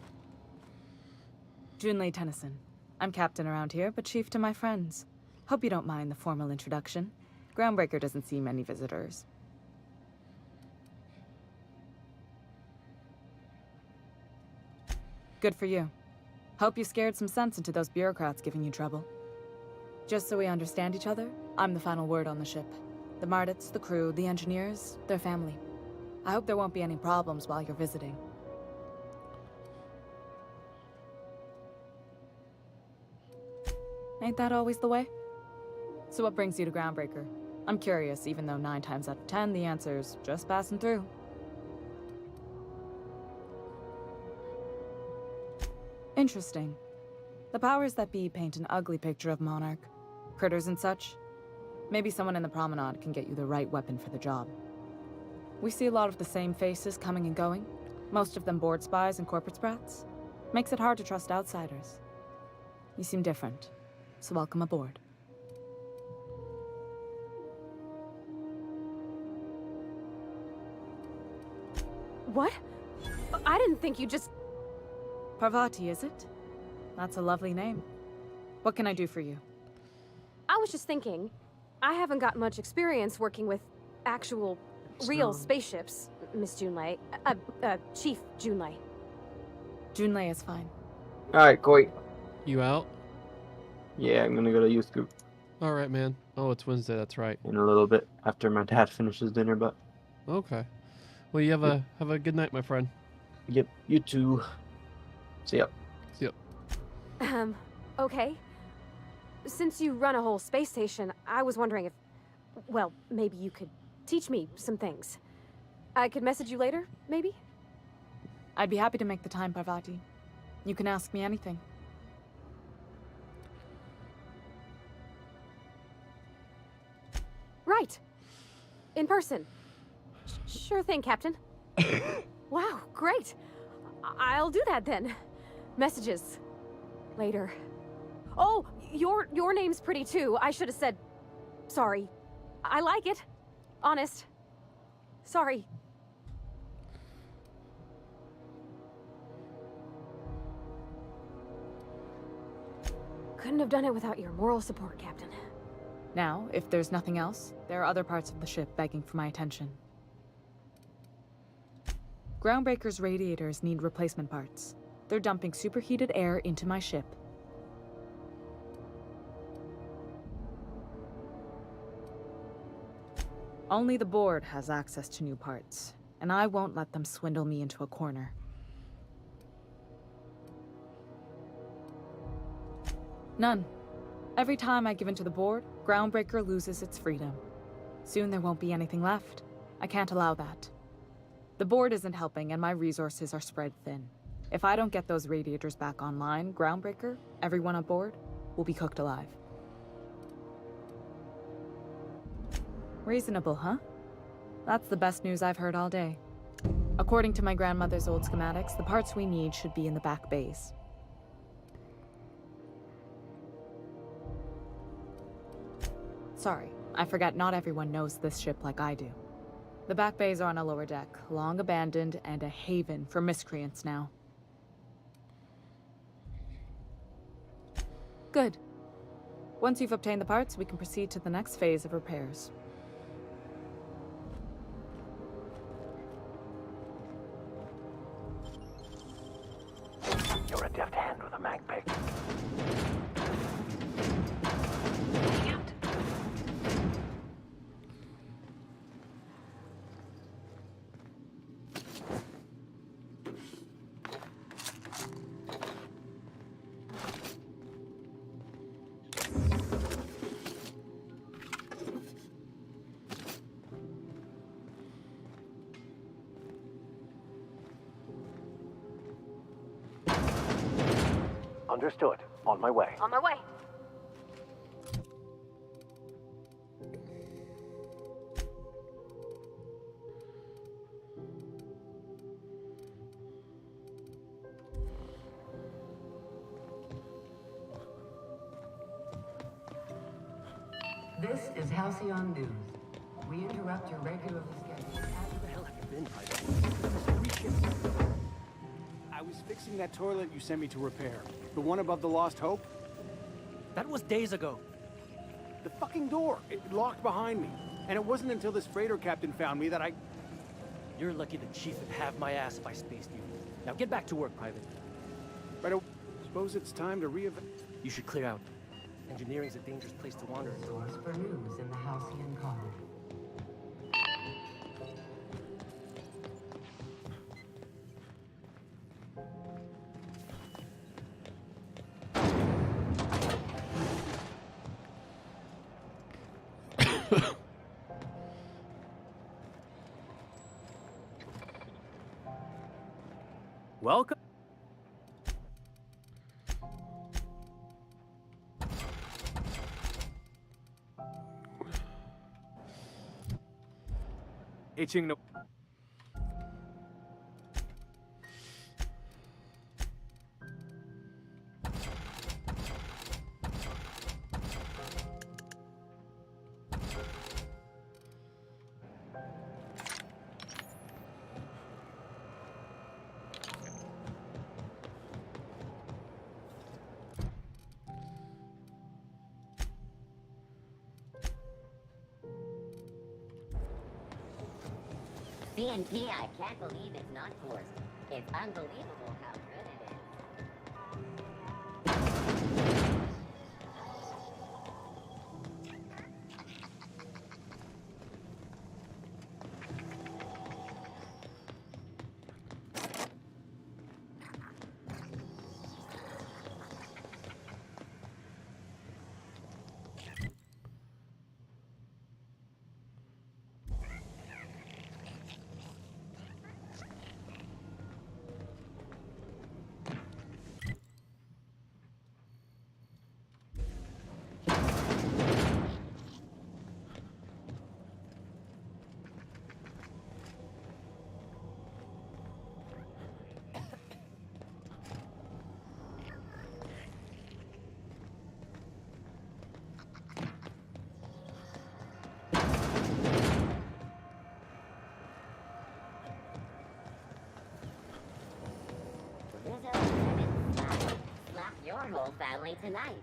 S19: Junlei Tennyson. I'm captain around here, but chief to my friends. Hope you don't mind the formal introduction. Groundbreaker doesn't see many visitors. Good for you. Hope you scared some sense into those bureaucrats giving you trouble. Just so we understand each other, I'm the final word on the ship. The Mardits, the crew, the engineers, their family. I hope there won't be any problems while you're visiting. Ain't that always the way? So what brings you to Groundbreaker? I'm curious, even though 9 times out of 10 the answer's just passing through. Interesting. The powers that be paint an ugly picture of Monarch. Critters and such. Maybe someone in the promenade can get you the right weapon for the job. We see a lot of the same faces coming and going. Most of them board spies and corporate sprats. Makes it hard to trust outsiders. You seem different. So welcome aboard.
S3: What? I didn't think you just...
S19: Parvati, is it? That's a lovely name. What can I do for you?
S3: I was just thinking, I haven't got much experience working with actual, real spaceships, Miss Junlei. Chief Junlei.
S19: Junlei is fine.
S7: Alright, Koi.
S1: You out?
S7: Yeah, I'm gonna go to youth group
S1: All right, man. Oh, it's Wednesday. That's right.
S7: in a little bit after my dad finishes dinner, but
S1: Okay. Well, you have a good night, my friend.
S7: yep, you too. See ya.
S1: See ya.
S3: Okay. Since you run a whole space station, I was wondering if, well, maybe you could teach me some things. I could message you later, maybe?
S19: I'd be happy to make the time, Parvati. You can ask me anything.
S3: Right. In person. Sure thing, Captain. Wow, great. I'll do that then. Messages. Later. Oh, your name's pretty too. I should have said sorry. I like it. Honest. Sorry. Couldn't have done it without your moral support, Captain.
S19: Now, if there's nothing else, there are other parts of the ship begging for my attention. Groundbreaker's radiators need replacement parts. They're dumping superheated air into my ship. Only the board has access to new parts, and I won't let them swindle me into a corner. None. Every time I give in to the board, Groundbreaker loses its freedom. Soon there won't be anything left. I can't allow that. The board isn't helping, and my resources are spread thin. If I don't get those radiators back online, Groundbreaker, everyone on board, will be cooked alive. Reasonable, huh? That's the best news I've heard all day. According to my grandmother's old schematics, the parts we need should be in the back bays. Sorry, I forgot not everyone knows this ship like I do. The back bays are on a lower deck, long abandoned and a haven for miscreants now. Good. Once you've obtained the parts, we can proceed to the next phase of repairs.
S2: You're a deft hand with a mag pick. Understood. On my way.
S3: On my way.
S11: This is Halcyon News. We interrupt your regularly scheduled...
S4: Where the hell have you been, Private? I was fixing that toilet you sent me to repair. The one above the Lost Hope?
S25: That was days ago.
S4: The fucking door. It locked behind me. And it wasn't until this freighter captain found me that I...
S25: You're lucky the chief would have my ass if I spaced you. Now get back to work, Private.
S4: Right, I suppose it's time to
S25: You should clear out. Engineering's a dangerous place to wander.
S11: Source for news in the Halcyon colony.
S13: Welcome. Itching no.
S12: C&P, I can't believe it's not forced. It's unbelievable how good it is. Slap your whole family tonight.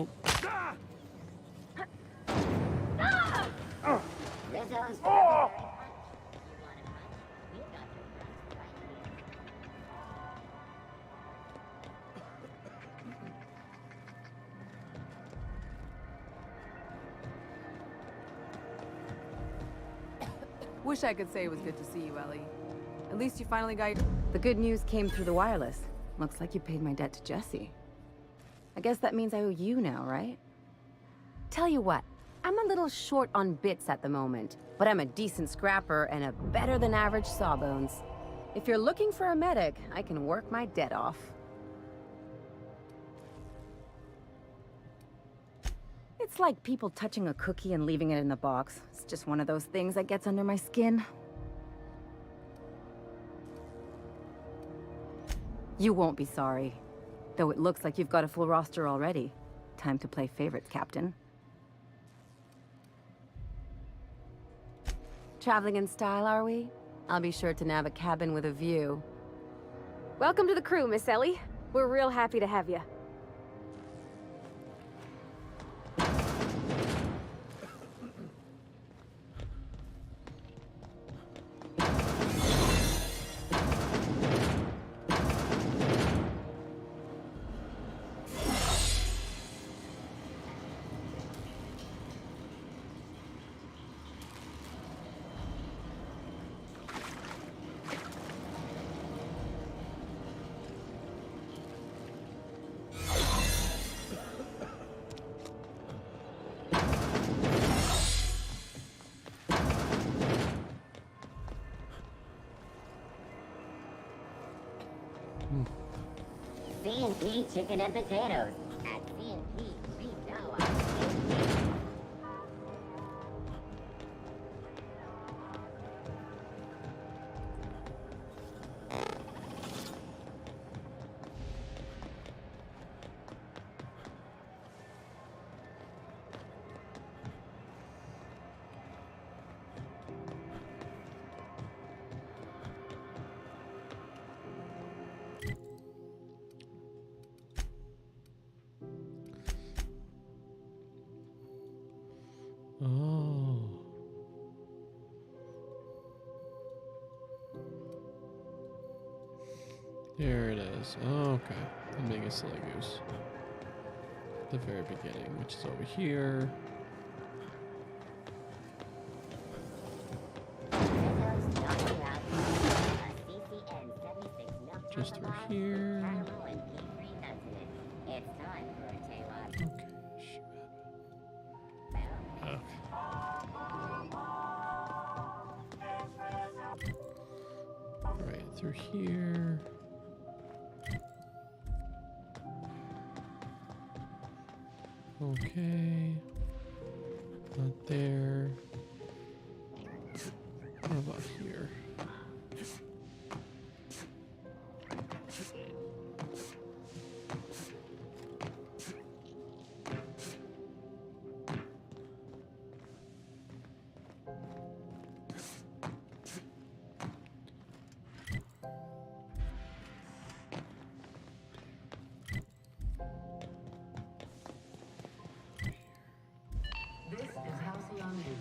S1: Oh.
S12: Rizzo's
S19: Wish I could say it was good to see you, Ellie. At least you finally got
S15: The good news came through the wireless. Looks like you paid my debt to Jesse. I guess that means I owe you now, right? Tell you what, I'm a little short on bits at the moment, but I'm a decent scrapper and a better-than-average sawbones. If you're looking for a medic, I can work my debt off. It's like people touching a cookie and leaving it in the box. It's just one of those things that gets under my skin. You won't be sorry. Though it looks like you've got a full roster already. Time to play favorites, Captain. Traveling in style, are we? I'll be sure to nab a cabin with a view.
S3: Welcome to the crew, Miss Ellie. We're real happy to have you.
S12: C&P chicken and potatoes. At C&P, we know our C&P.
S1: There it is. Okay. I'm being a silly goose. The very beginning, which is over here. Just through here. Okay, shit. Okay. Right through here. Okay. Not there. What about here?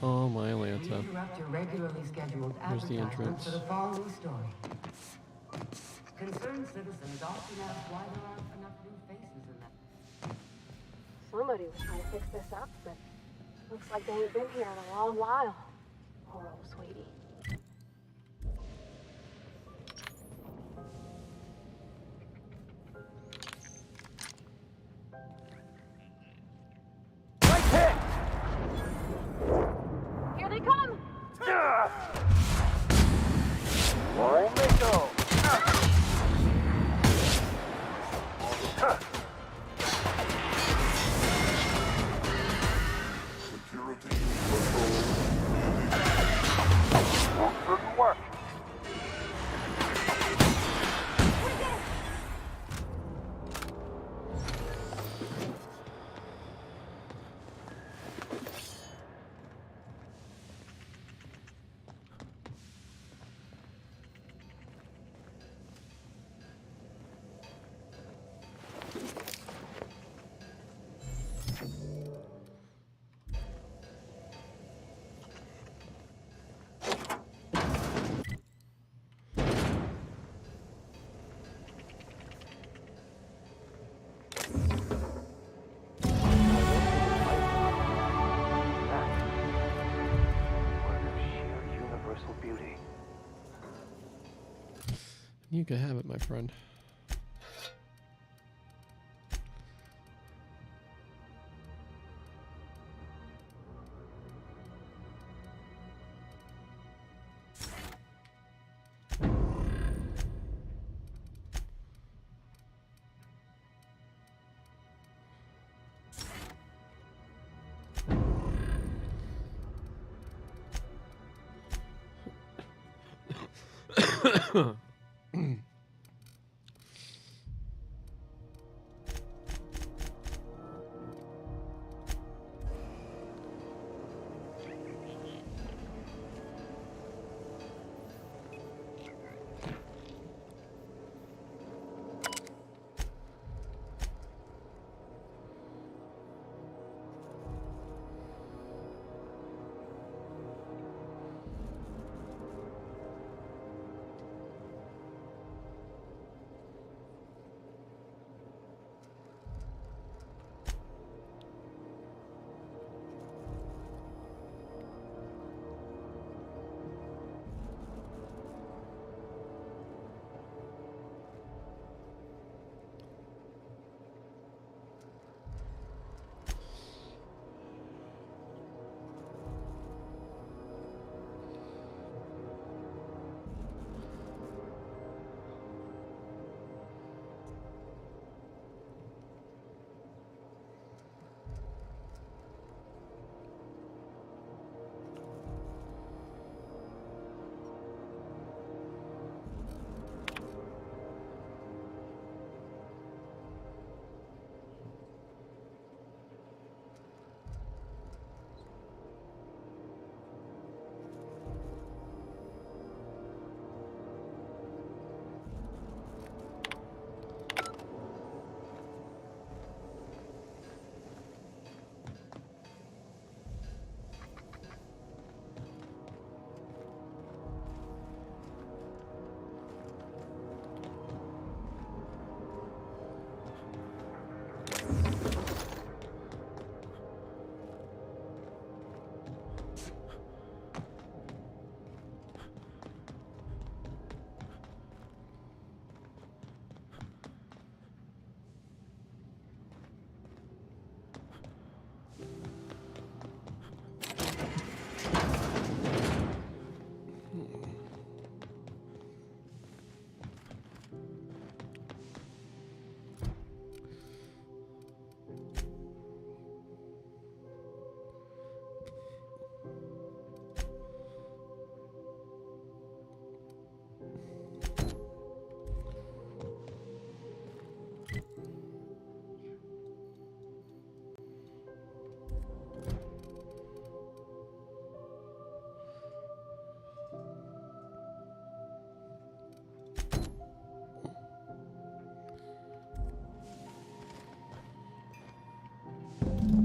S1: Oh, my Atlanta.
S11: Interrupt your regularly scheduled
S1: Here's the
S11: advertisement
S1: entrance.
S11: for the following story. Concerned citizens often ask why there aren't enough new faces in that.
S3: Somebody was trying to fix this up, but looks like they ain't been here in a long while. Poor old sweetie. Here they come!
S2: Couldn't work. Beauty.
S1: You can have it, my friend.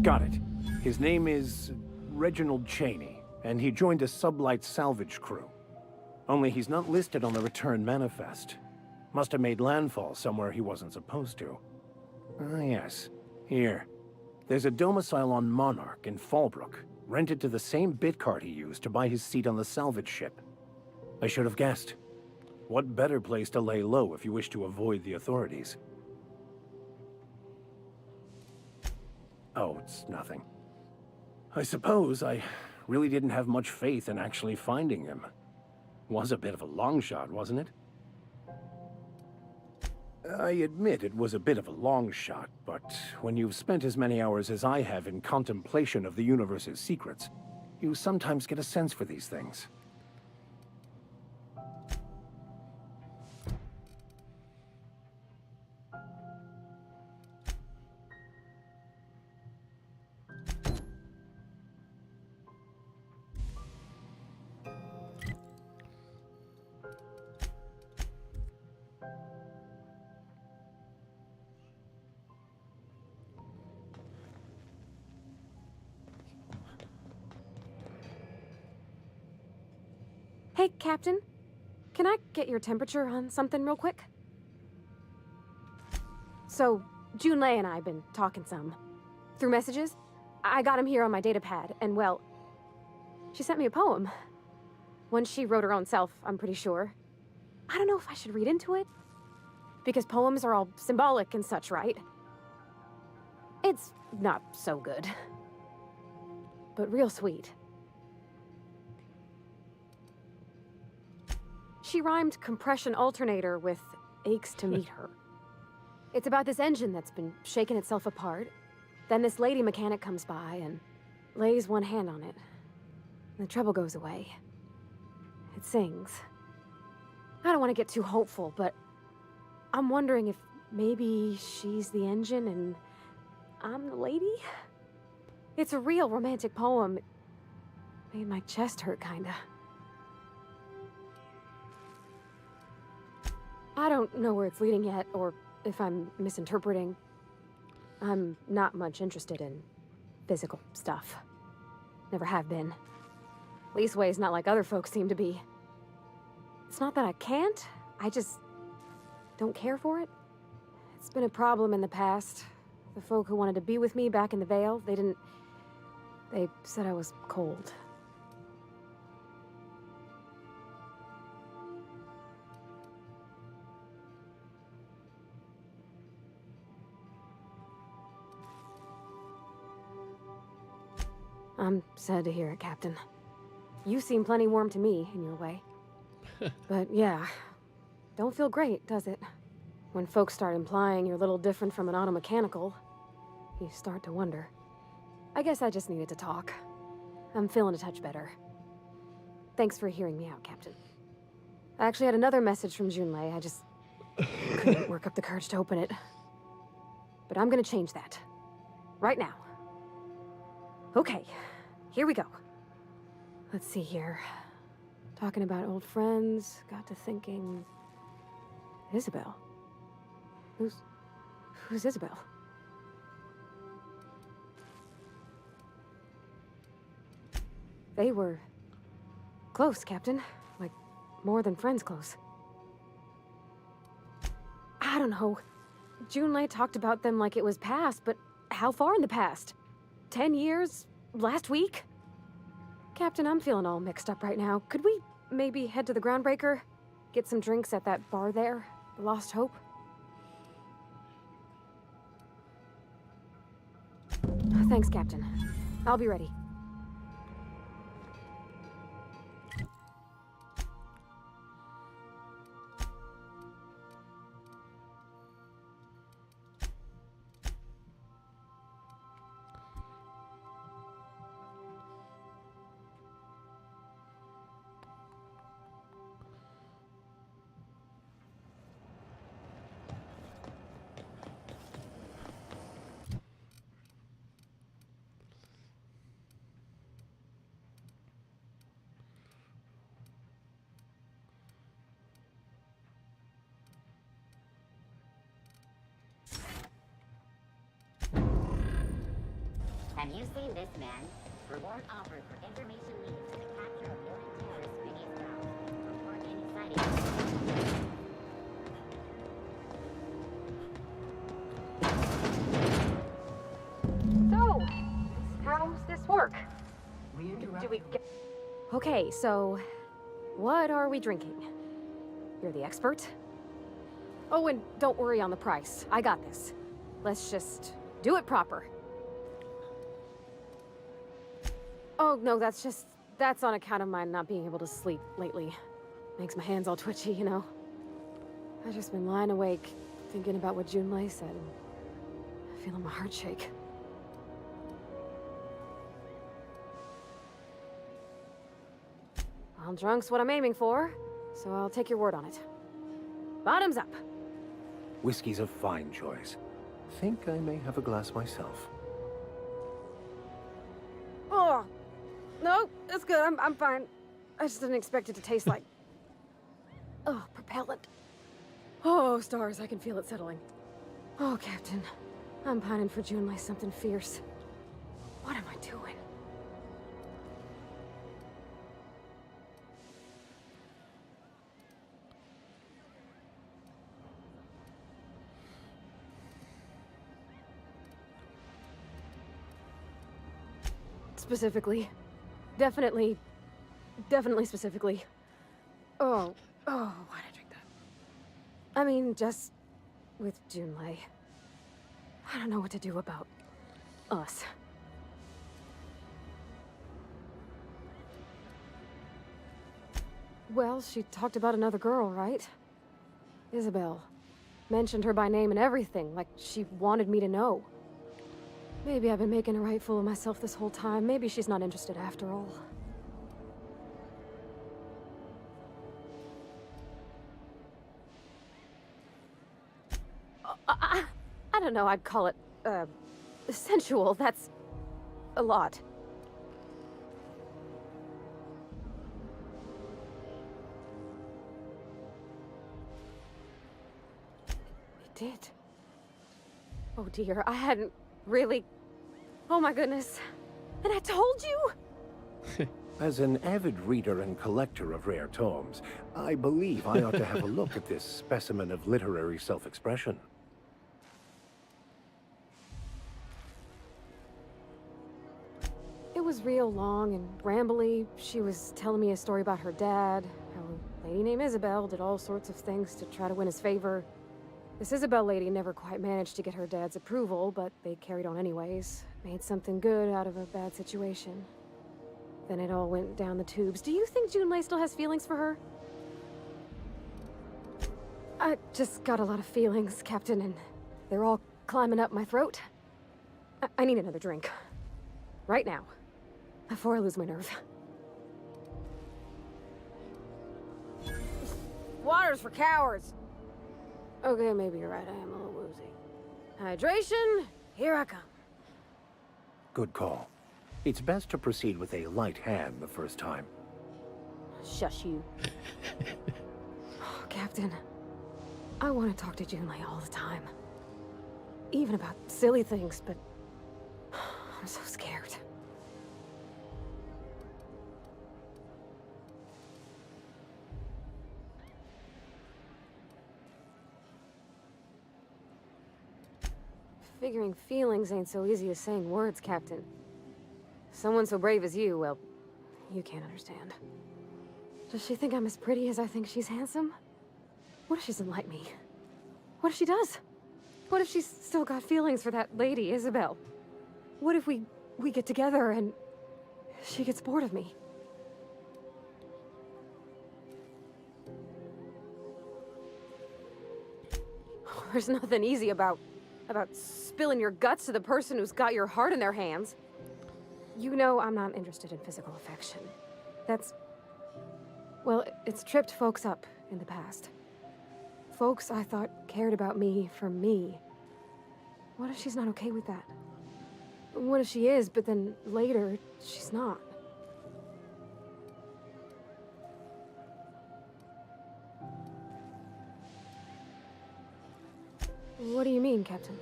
S5: Got it. His name is Reginald Cheney, and he joined a sublight salvage crew. Only he's not listed on the return manifest. Must have made landfall somewhere he wasn't supposed to. Ah, yes. Here. There's a domicile on Monarch in Fallbrook, rented to the same bit card he used to buy his seat on the salvage ship. I should have guessed. What better place to lay low if you wish to avoid the authorities? Oh, it's nothing. I suppose I really didn't have much faith in actually finding him. Was a bit of a long shot, wasn't it? I admit it was a bit of a long shot, but when you've spent as many hours as I have in contemplation of the universe's secrets, you sometimes get a sense for these things.
S3: Hey, Captain. Can I get your temperature on something real quick? So, Junlei and I have been talking some. Through messages. I got him here on my datapad, and well, she sent me a poem. One she wrote her own self, I'm pretty sure. I don't know if I should read into it. Because poems are all symbolic and such, right? It's not so good. But real sweet. She rhymed compression alternator with aches to meet her. It's about this engine that's been shaking itself apart. Then this lady mechanic comes by and lays one hand on it. The trouble goes away. It sings. I don't want to get too hopeful, but I'm wondering if maybe she's the engine and I'm the lady? It's a real romantic poem. It made my chest hurt, kinda. I don't know where it's leading yet, or if I'm misinterpreting. I'm not much interested in physical stuff. Never have been. Leastways not like other folks seem to be. It's not that I can't, I just don't care for it. It's been a problem in the past. The folk who wanted to be with me back in the Vale, they said I was cold. I'm sad to hear it, Captain. You seem plenty warm to me, in your way. But yeah, don't feel great, does it? When folks start implying you're a little different from an automechanical, you start to wonder. I guess I just needed to talk. I'm feeling a touch better. Thanks for hearing me out, Captain. I actually had another message from Junlei. I just couldn't work up the courage to open it. But I'm gonna change that. Right now. Okay, here we go. Let's see here. Talking about old friends, got to thinking... Isabel? Who's Isabel? They were... close, Captain. Like, more than friends close. I don't know. Junlei talked about them like it was past, but how far in the past? 10 years? Last week? Captain, I'm feeling all mixed up right now. Could we maybe head to the Groundbreaker? Get some drinks at that bar there? The Lost Hope? Thanks, Captain. I'll be ready.
S12: Have you seen this man? Reward offered for information leads to the capture of willing terrorists Phineas Brown. Report any sightings.
S3: So, how's this work? Do we get... Okay, so what are we drinking? You're the expert? Oh, and don't worry on the price. I got this. Let's just do it proper. Oh, no, that's on account of my not being able to sleep lately. Makes my hands all twitchy, you know? I've just been lying awake, thinking about what Junlei said, and feeling my heart shake. Well, drunk's what I'm aiming for, so I'll take your word on it. Bottoms up.
S5: Whiskey's a fine choice. Think I may have a glass myself.
S3: Oh, no, it's good. I'm fine. I just didn't expect it to taste like... Oh, propellant. Oh, stars, I can feel it settling. Oh, Captain. I'm pining for Junlei something fierce. What am I doing? Specifically. Definitely specifically. Oh, why'd I drink that? I mean, just with Junlei. I don't know what to do about us. Well, she talked about another girl, right? Isabel. Mentioned her by name and everything, like she wanted me to know. Maybe I've been making a right fool of myself this whole time. Maybe she's not interested after all. I don't know, I'd call it, sensual. That's a lot. It did. Oh dear, I hadn't really... Oh my goodness. And I told you?
S5: As an avid reader and collector of rare tomes, I believe I ought to have a look at this specimen of literary self-expression.
S3: It was real long and rambly. She was telling me a story about her dad, how a lady named Isabel did all sorts of things to try to win his favor. This Isabel lady never quite managed to get her dad's approval, but they carried on anyways. Made something good out of a bad situation. Then it all went down the tubes. Do you think Junlei still has feelings for her? I just got a lot of feelings, Captain, and they're all climbing up my throat. I need another drink. Right now. Before I lose my nerve. Water's for cowards! Okay, maybe you're right. I am a little woozy. Hydration, here I come.
S5: Good call. It's best to proceed with a light hand the first time.
S3: Shush you. Oh, Captain, I want to talk to Junlei all the time. Even about silly things, but I'm so scared. Figuring feelings ain't so easy as saying words, Captain. Someone so brave as you, well, you can't understand. Does she think I'm as pretty as I think she's handsome? What if she doesn't like me? What if she does? What if she's still got feelings for that lady, Isabel? What if we get together and she gets bored of me? There's nothing easy about spilling your guts to the person who's got your heart in their hands. You know I'm not interested in physical affection. That's... well, it's tripped folks up in the past. Folks I thought cared about me for me. What if she's not okay with that? What if she is, but then later, she's not? What do you mean, Captain?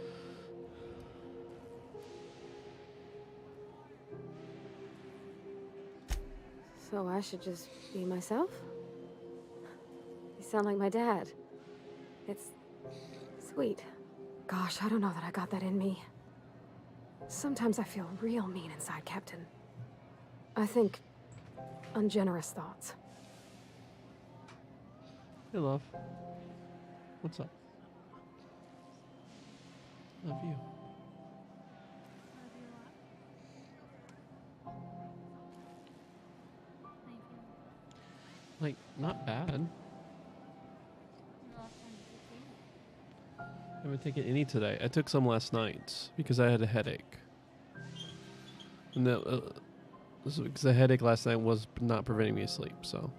S3: So I should just be myself? You sound like my dad. It's sweet. Gosh, I don't know that I got that in me. Sometimes I feel real mean inside, Captain. I think ungenerous thoughts.
S1: Hey, love. What's up? Love you. Like, not bad. I haven't taken any today. I took some last night because I had a headache. And this is because the headache last night was not preventing me to sleep, so.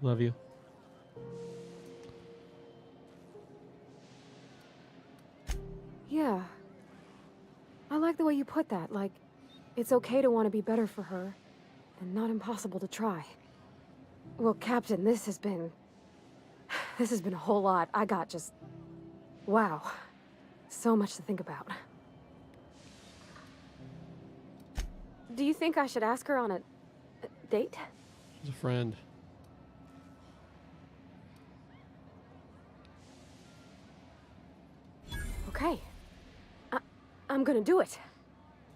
S1: Love you.
S3: Yeah. I like the way you put that. Like, it's okay to want to be better for her, and not impossible to try. Well, Captain, this has been a whole lot. I got just... wow. So much to think about. Do you think I should ask her on a date?
S1: She's a friend.
S3: Okay. I'm gonna do it.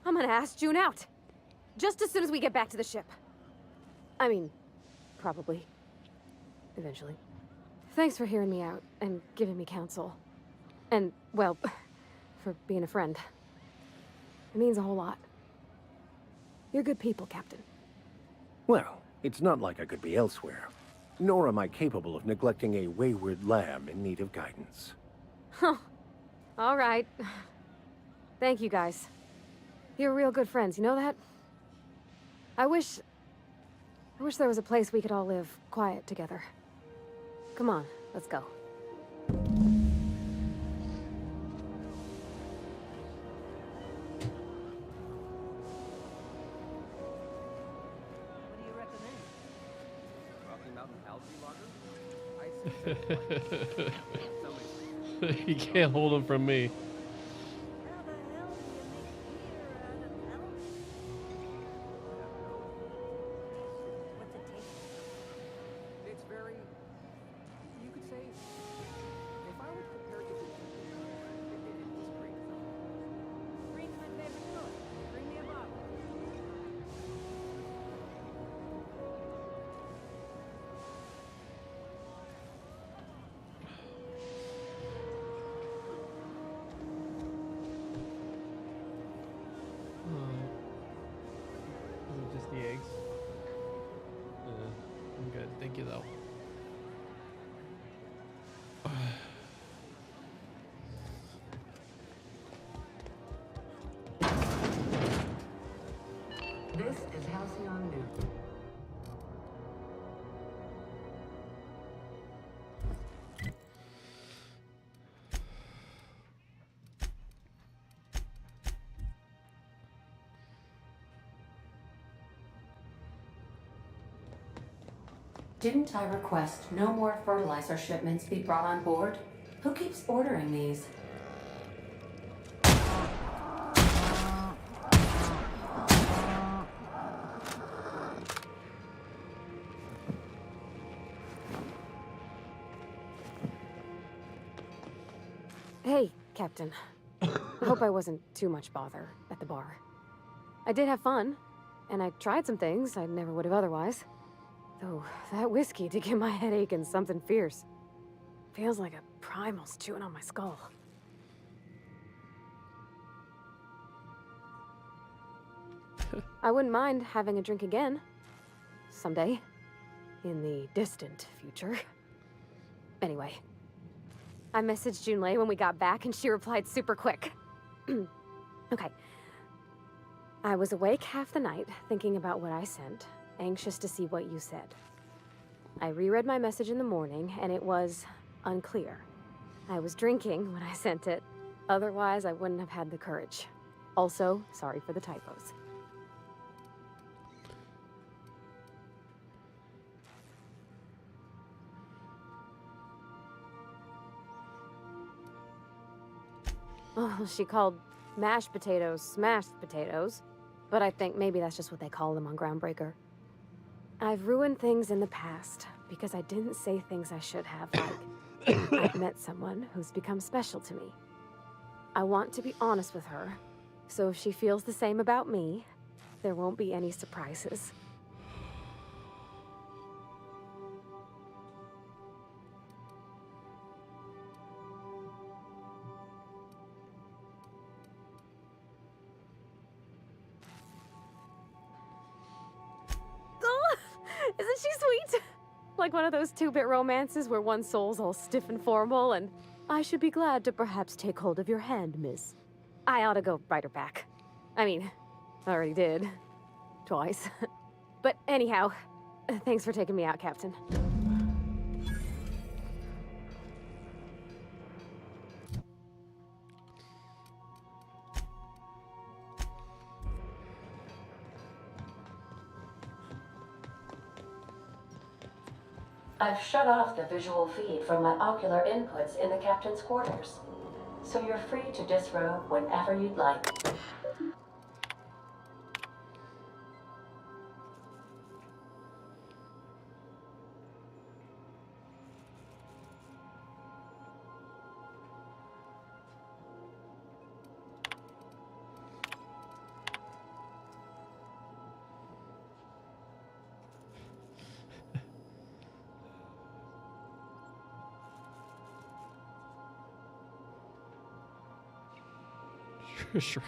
S3: I'm gonna ask June out. Just as soon as we get back to the ship. I mean, probably. Eventually. Thanks for hearing me out and giving me counsel. And, well, for being a friend. It means a whole lot. You're good people, Captain.
S5: Well, it's not like I could be elsewhere. Nor am I capable of neglecting a wayward lamb in need of guidance.
S3: Huh. All right. Thank you, guys. You're real good friends, you know that? I wish there was a place we could all live quiet together. Come on, let's go.
S1: You can't hold him from me.
S4: It's very... you could say... if I were to compare it to... it's great. Green's my favorite color. Bring me a bottle.
S1: Just the eggs. I'm good. Thank you, though.
S11: This is Halcyon News.
S14: Didn't I request no more fertilizer shipments be brought on board? Who keeps ordering these?
S3: Hey, Captain. I hope I wasn't too much bother at the bar. I did have fun, and I tried some things I never would have otherwise. Though, that whiskey did give my head aching something fierce. Feels like a primal's chewing on my skull. I wouldn't mind having a drink again. Someday. In the distant future. Anyway. I messaged Junlei when we got back and she replied super quick. Okay. I was awake half the night, thinking about what I sent, anxious to see what you said. I reread my message in the morning, and it was unclear. I was drinking when I sent it. Otherwise, I wouldn't have had the courage. Also, sorry for the typos. Oh, she called mashed potatoes smashed potatoes, but I think maybe that's just what they call them on Groundbreaker. I've ruined things in the past because I didn't say things I should have, like I've met someone who's become special to me. I want to be honest with her, so if she feels the same about me, there won't be any surprises. Isn't she sweet? Like one of those two-bit romances where one soul's all stiff and formal and I should be glad to perhaps take hold of your hand, miss. I ought to go write her back. I mean, I already did. Twice. But anyhow, thanks for taking me out, Captain.
S14: I've shut off the visual feed from my ocular inputs in the captain's quarters, so you're free to disrobe whenever you'd like.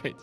S1: Right.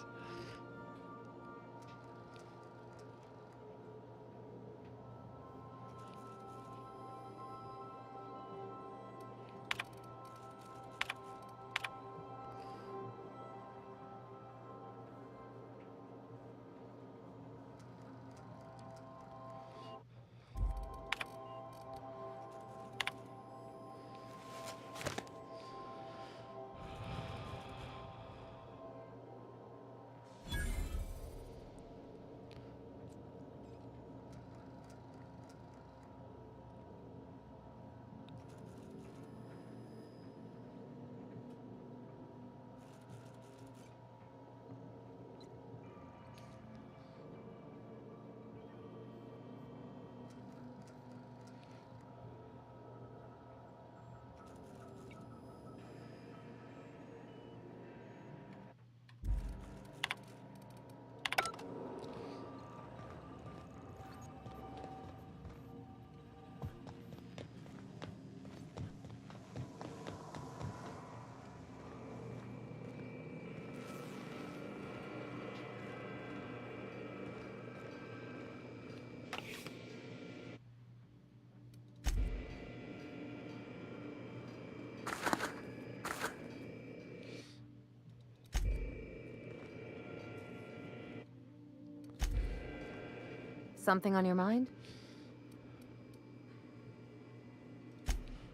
S15: Something on your mind?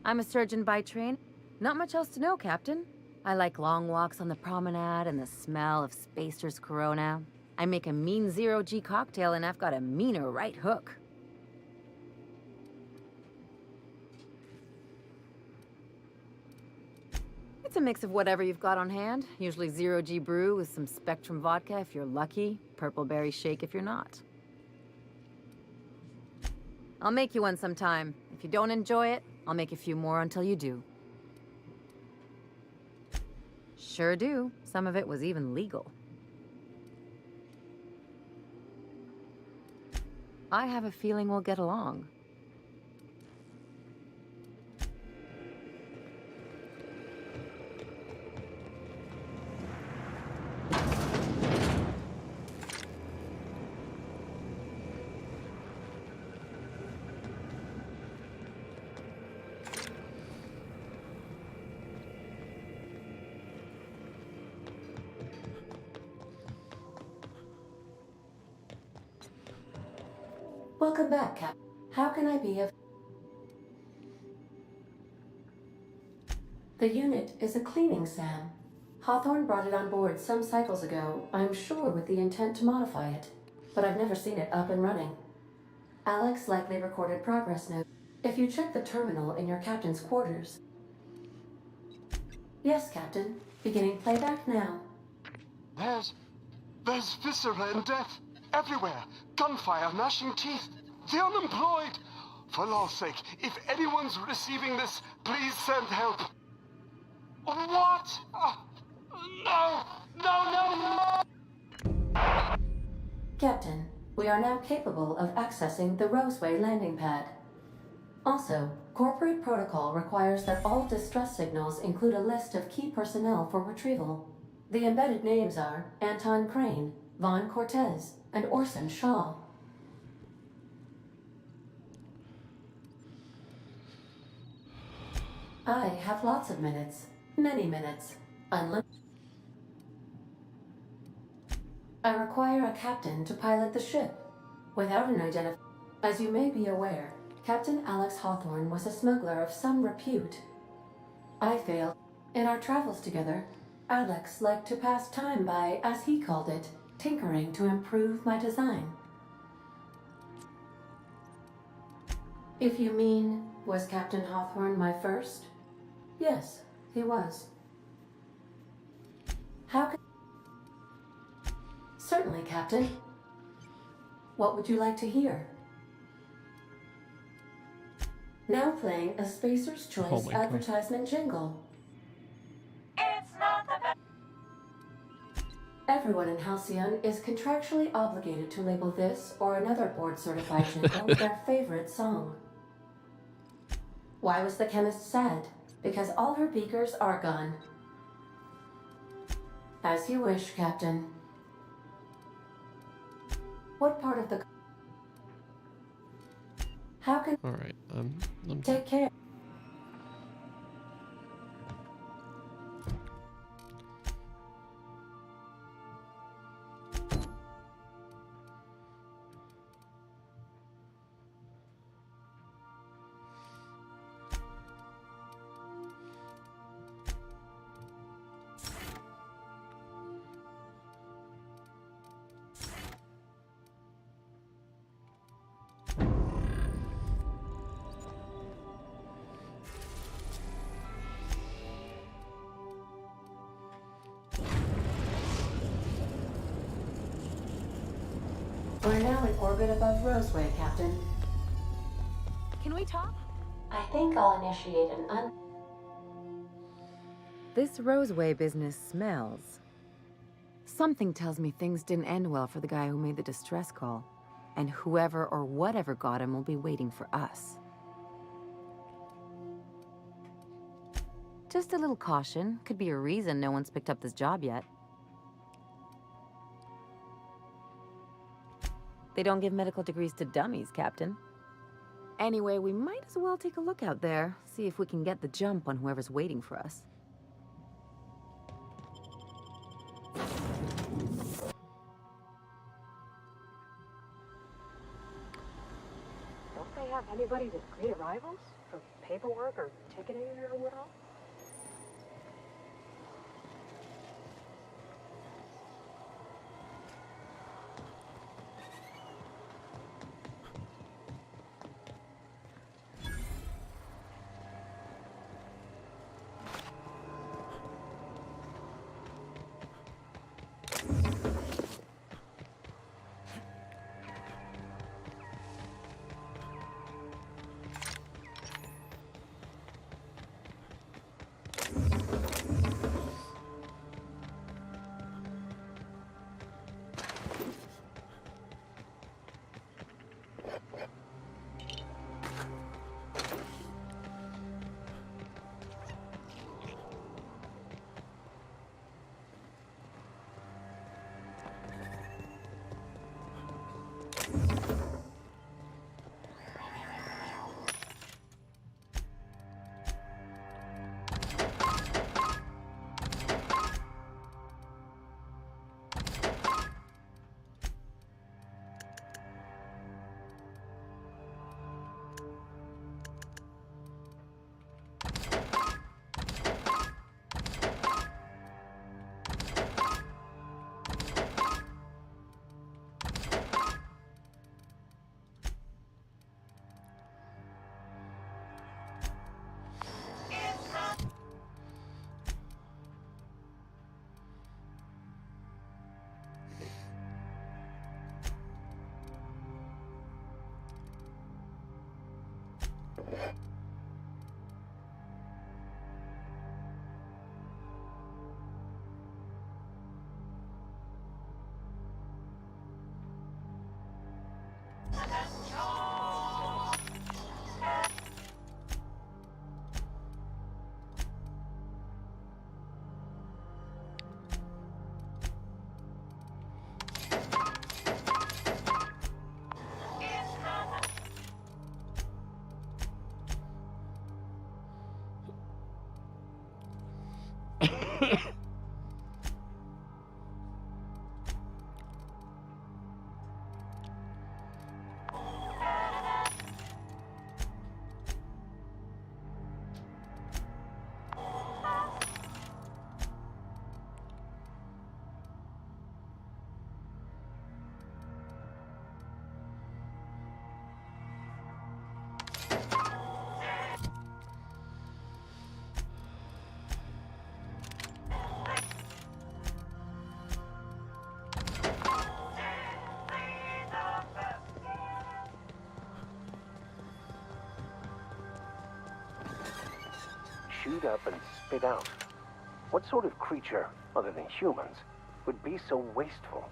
S15: I'm a surgeon by training. Not much else to know, Captain. I like long walks on the promenade and the smell of Spacer's Corona. I make a mean zero-G cocktail and I've got a meaner right hook. It's a mix of whatever you've got on hand. Usually zero-G brew with some Spectrum vodka if you're lucky, purple berry shake if you're not. I'll make you one sometime. If you don't enjoy it, I'll make a few more until you do. Sure do. Some of it was even legal. I have a feeling we'll get along.
S14: Welcome back, Cap. How can I be of... The unit is a cleaning SAM. Hawthorne brought it on board some cycles ago, I'm sure with the intent to modify it. But I've never seen it up and running. Alex likely recorded progress notes. If you check the terminal in your captain's quarters... Yes, Captain. Beginning playback now.
S16: There's viscera and death everywhere. Gunfire, gnashing teeth. The unemployed. For law's sake, if anyone's receiving this, please send help. What? No! No!
S14: Captain, we are now capable of accessing the Roseway landing pad. Also, corporate protocol requires that all distress signals include a list of key personnel for retrieval. The embedded names are Anton Crane, Vaughn Cortez, and Orson Shaw. I have lots of minutes. Many minutes. Unlimited. I require a captain to pilot the ship. Without an identifier. As you may be aware, Captain Alex Hawthorne was a smuggler of some repute. I failed. In our travels together, Alex liked to pass time by, as he called it, tinkering to improve my design. If you mean, was Captain Hawthorne my first? Yes, he was. How can... Certainly, Captain. What would you like to hear? Now playing a Spacer's Choice advertisement jingle. It's not the best. Everyone in Halcyon is contractually obligated to label this or another board-certified jingle their favorite song. Why was the chemist sad? Because all her beakers are gone. As you wish, Captain. What part of the... How can...
S1: Alright,
S14: Take care. We're now in orbit above Roseway, Captain.
S15: Can we talk?
S14: I think I'll initiate an
S9: This Roseway business smells. Something tells me things didn't end well for the guy who made the distress call. And whoever or whatever got him will be waiting for us. Just a little caution. Could be a reason no one's picked up this job yet. They don't give medical degrees to dummies, Captain. Anyway, we might as well take a look out there, see if we can get the jump on whoever's waiting for us.
S3: Don't they have anybody to greet arrivals? For paperwork or ticketing or what all?
S2: Shoot up and spit out. What sort of creature, other than humans, would be so wasteful?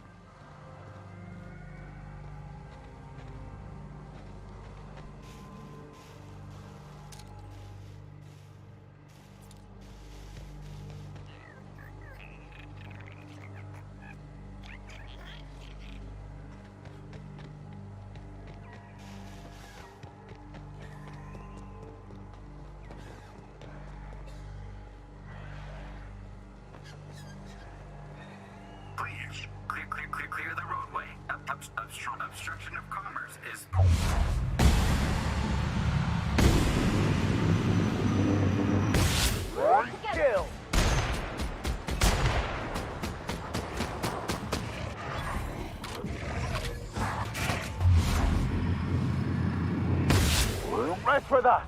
S17: Clear the roadway. Obstruction of commerce is...
S2: Kill! Rest with us!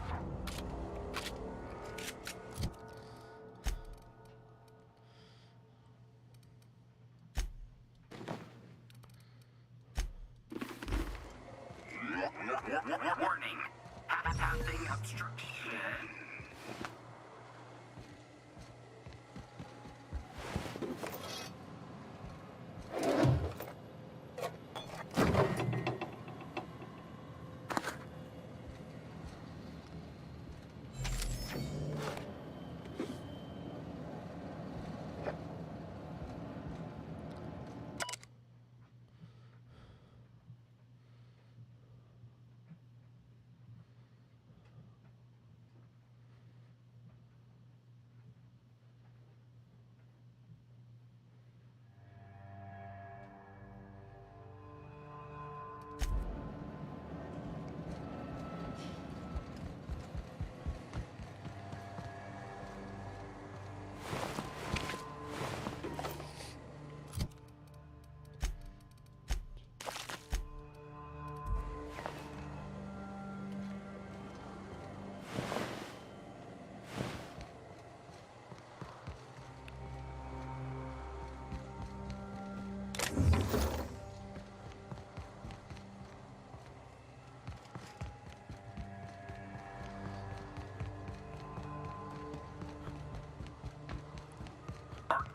S17: Warning. Passing obstruction.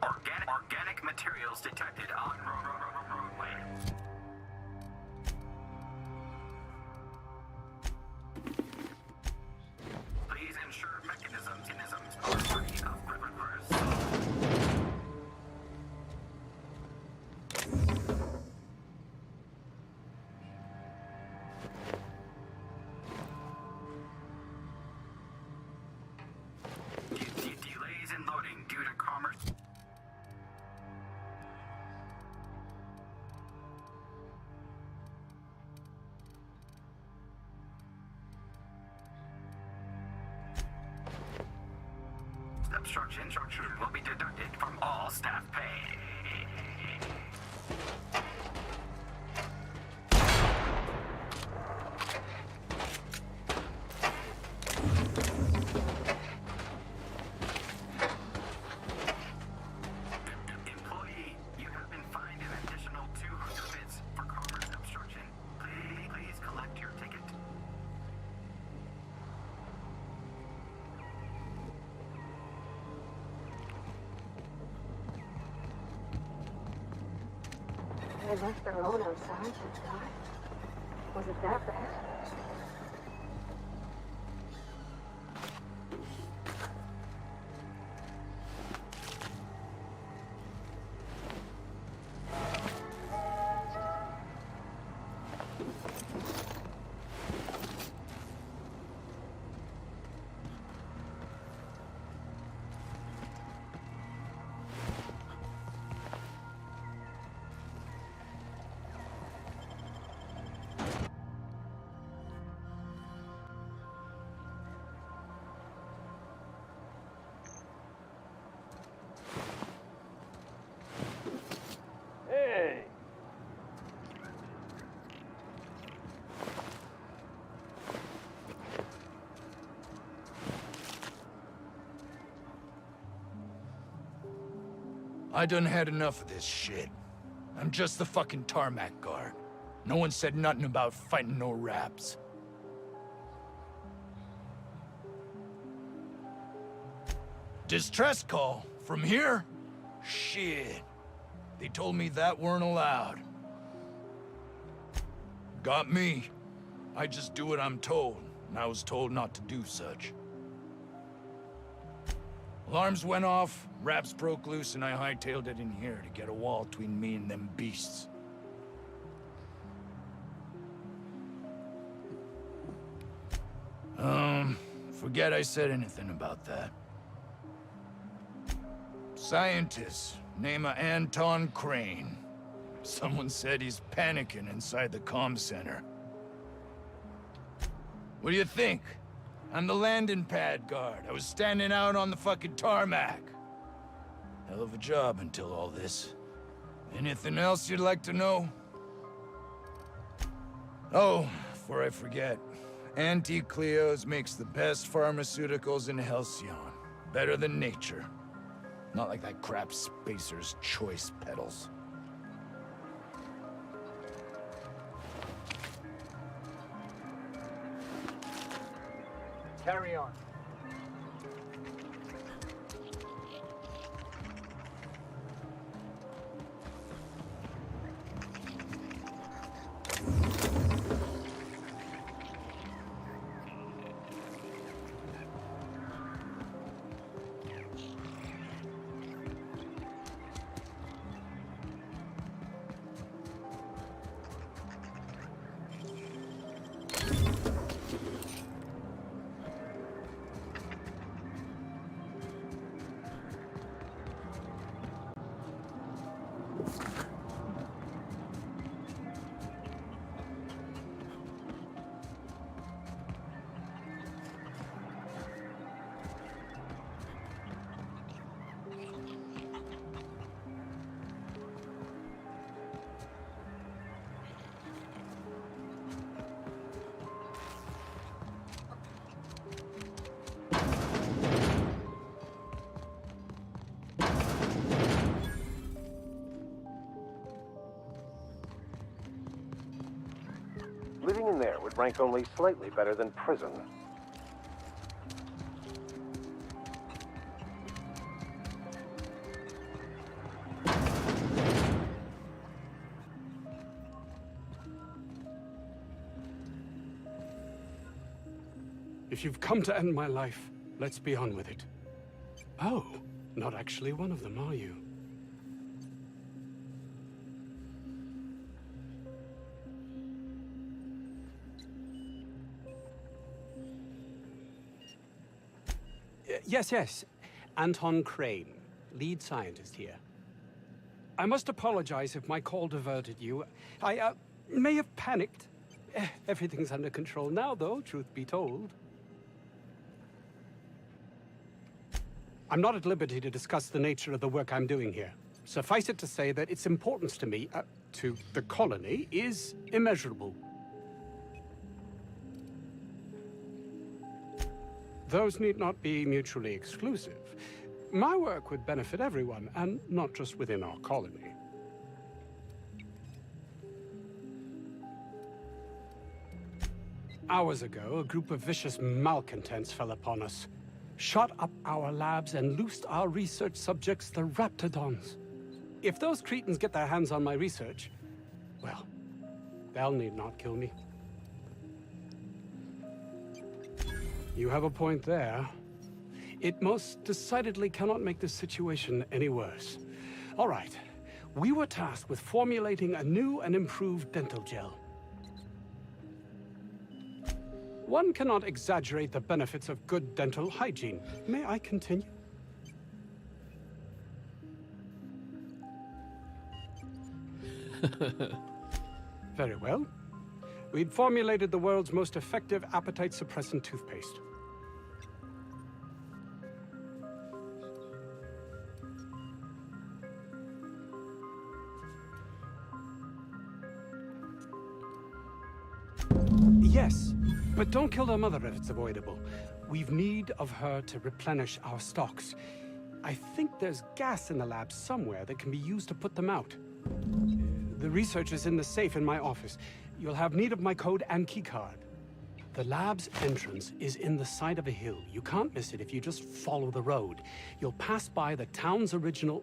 S17: Organic materials detected on roadway. Please ensure mechanisms are free of grippers. Delays in loading due to commerce. Obstruction will be deducted from all staff pay. Employee, you have been fined an additional 200 bits for commerce obstruction. Please collect your ticket.
S3: They left their own outside to die. Was it that bad?
S20: I done had enough of this shit. I'm just the fucking tarmac guard. No one said nothing about fighting no raps. Distress call? From here? Shit. They told me that weren't allowed. Got me. I just do what I'm told, and I was told not to do such. Alarms went off, raps broke loose, and I hightailed it in here to get a wall between me and them beasts. Forget I said anything about that. Scientist, name of Anton Crane. Someone said he's panicking inside the comm center. What do you think? I'm the landing pad guard. I was standing out on the fucking tarmac. Hell of a job until all this. Anything else you'd like to know? Oh, before I forget. Auntie Cleo's makes the best pharmaceuticals in Halcyon. Better than nature. Not like that crap Spacer's Choice peddles.
S4: Carry on.
S2: Living in there would rank only slightly better than prison.
S21: If you've come to end my life, let's be on with it. Oh, not actually one of them, are you? Yes. Anton Crane, lead scientist here. I must apologize if my call diverted you. I may have panicked. Everything's under control now, though, truth be told. I'm not at liberty to discuss the nature of the work I'm doing here. Suffice it to say that its importance to me, to the colony, is immeasurable. Those need not be mutually exclusive. My work would benefit everyone, and not just within our colony. Hours ago, a group of vicious malcontents fell upon us, shot up our labs, and loosed our research subjects, the Raptidons. If those cretins get their hands on my research, well, they'll need not kill me. You have a point there. It most decidedly cannot make this situation any worse. All right. We were tasked with formulating a new and improved dental gel. One cannot exaggerate the benefits of good dental hygiene. May I continue? Very well. We'd formulated the world's most effective appetite-suppressant toothpaste. Yes, but don't kill their mother if it's avoidable. We've need of her to replenish our stocks. I think there's gas in the lab somewhere that can be used to put them out. The research is in the safe in my office. You'll have need of my code and keycard. The lab's entrance is in the side of a hill. You can't miss it if you just follow the road. You'll pass by the town's original...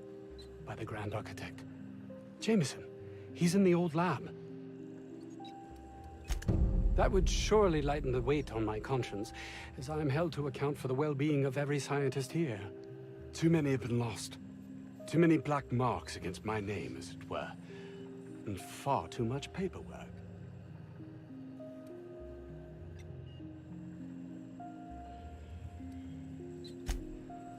S21: by the Grand Architect. Jameson. He's in the old lab. That would surely lighten the weight on my conscience, as I am held to account for the well-being of every scientist here. Too many have been lost. Too many black marks against my name, as it were. And far too much paperwork.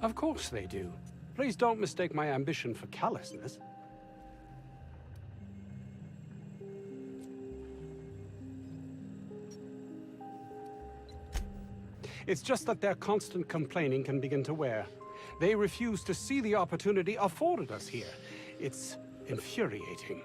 S21: Of course they do. Please don't mistake my ambition for callousness. It's just that their constant complaining can begin to wear. They refuse to see the opportunity afforded us here. It's infuriating.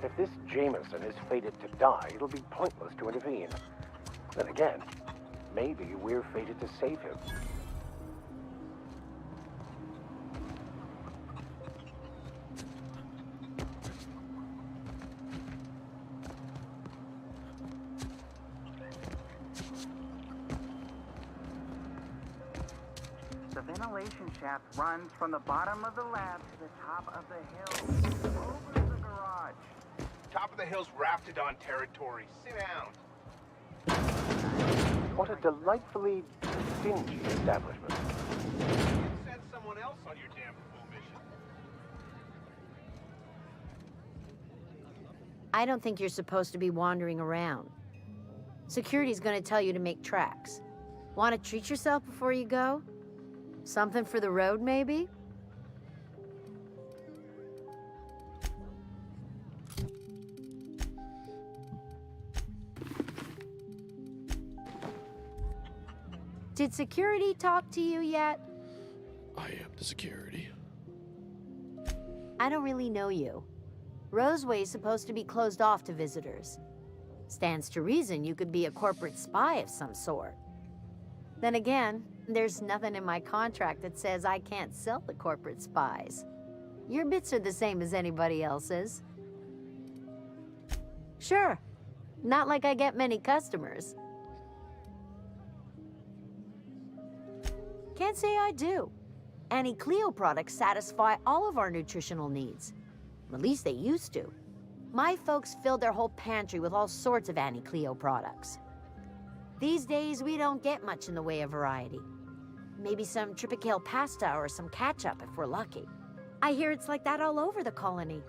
S2: If this Jameson is fated to die, it'll be pointless to intervene. Then again, maybe we're fated to save him.
S8: The ventilation shaft runs from the bottom of the lab to the top of the hill, over the garage.
S10: Top of the hill's rafted on territory. Sit down.
S2: What a delightfully dingy establishment.
S10: Send someone else on your damn fool mission.
S6: I don't think you're supposed to be wandering around. Security's gonna tell you to make tracks. Want to treat yourself before you go? Something for the road, maybe? Did security talk to you yet?
S1: I am the security.
S6: I don't really know you. Roseway's supposed to be closed off to visitors. Stands to reason you could be a corporate spy of some sort. Then again, there's nothing in my contract that says I can't sell the corporate spies. Your bits are the same as anybody else's. Sure, not like I get many customers. Can't say I do. Annie Cleo products satisfy all of our nutritional needs. At least they used to. My folks filled their whole pantry with all sorts of Annie Cleo products. These days, we don't get much in the way of variety. Maybe some Tripicale pasta or some ketchup if we're lucky. I hear it's like that all over the colony.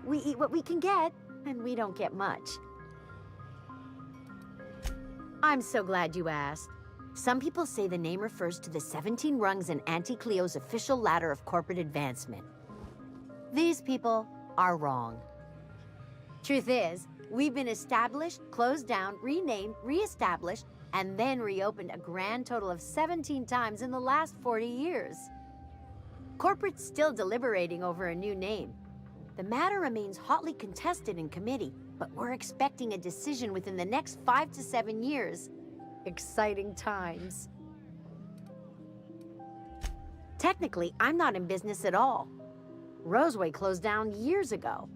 S6: We eat what we can get, and we don't get much. I'm so glad you asked. Some people say the name refers to the 17 rungs in Auntie Cleo's official ladder of corporate advancement. These people are wrong. Truth is, we've been established, closed down, renamed, re-established, and then reopened a grand total of 17 times in the last 40 years. Corporate's still deliberating over a new name. The matter remains hotly contested in committee, but we're expecting a decision within the next 5 to 7 years. Exciting times. Technically, I'm not in business at all.
S7: Roseway closed down years ago.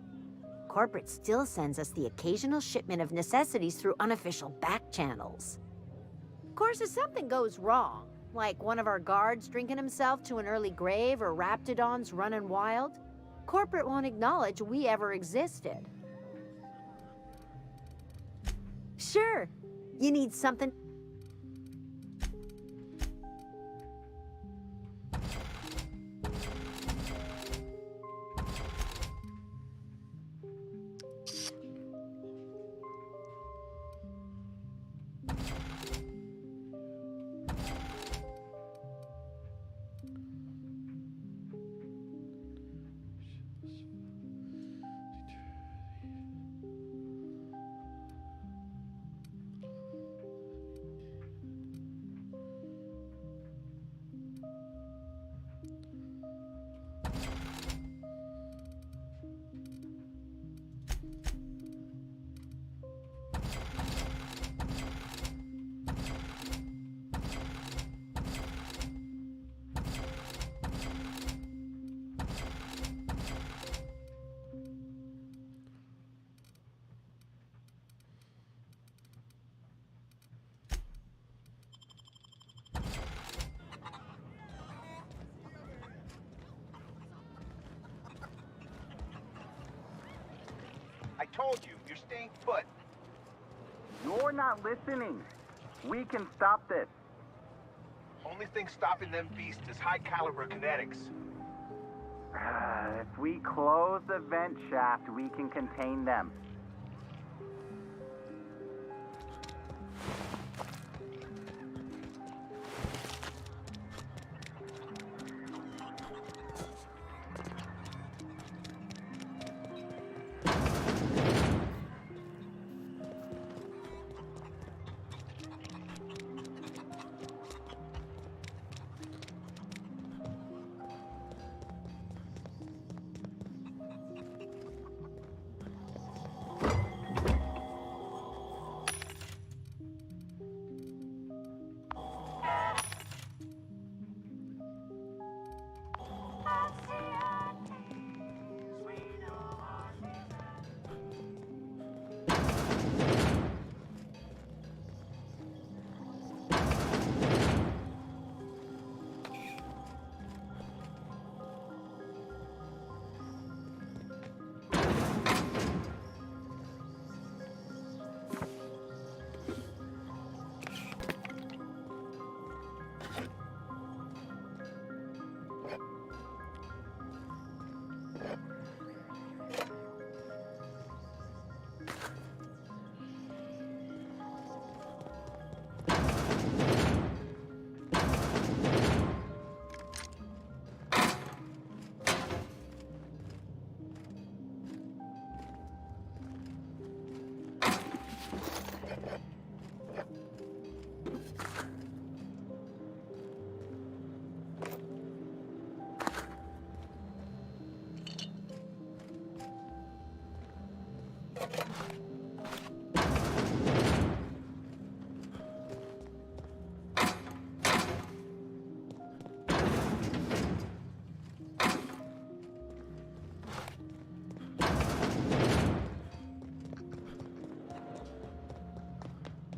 S7: Corporate still sends us the occasional shipment of necessities through unofficial back channels. Of course, if something goes wrong, like one of our guards drinking himself to an early grave or Raptidons running wild, corporate won't acknowledge we ever existed. Sure, you need something.
S10: I told you, you're staying put.
S8: You're not listening. We can stop this.
S10: Only thing stopping them beasts is high caliber kinetics.
S8: If we close the vent shaft, we can contain them.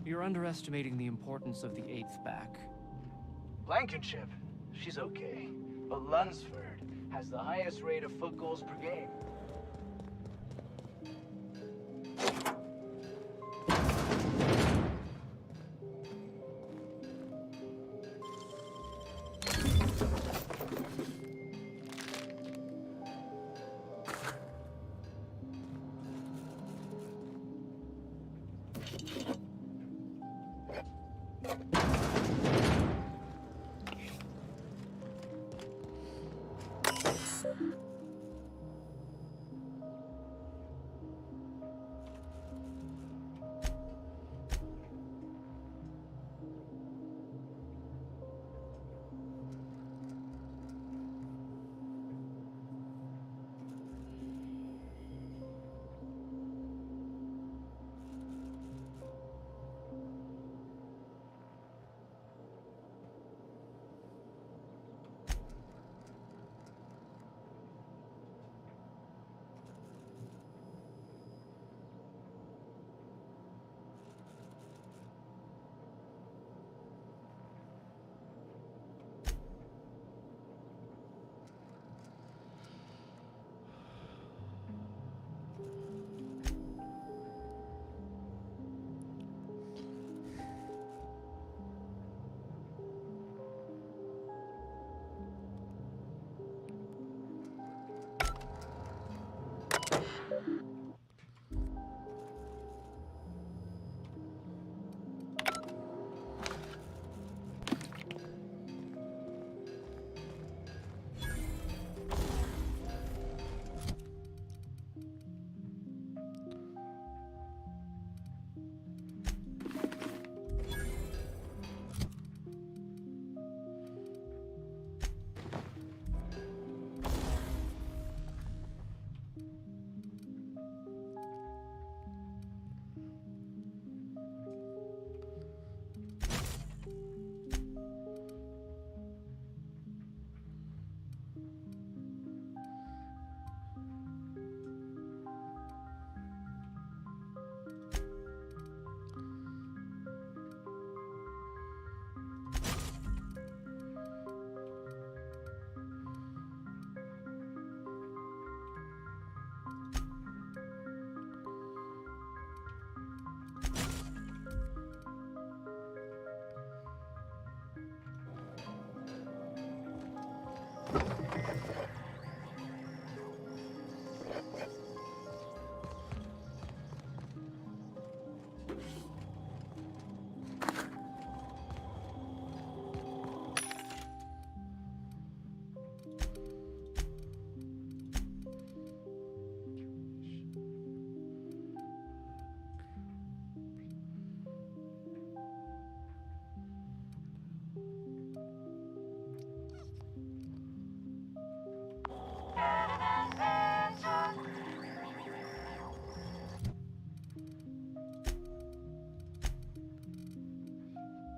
S18: You're underestimating the importance of the 8th back.
S10: Blankenship, she's okay. But Lunsford has the highest rate of foot goals per game.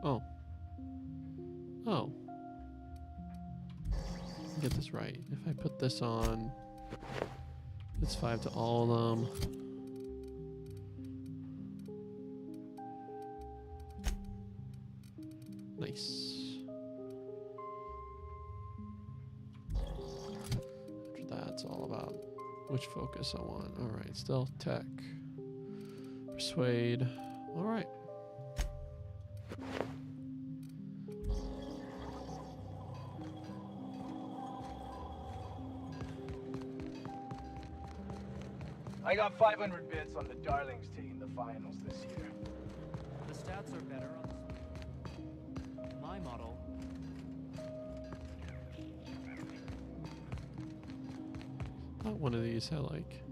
S1: Oh. Oh. Get this right. If I put this on, it's 5 to all of them. Nice. After that, it's all about which focus I want. All right, stealth, tech, persuade. All right.
S10: I got 500 bits on the Darlings taking the finals this year.
S18: The stats are better on my model.
S1: Not one of these I like.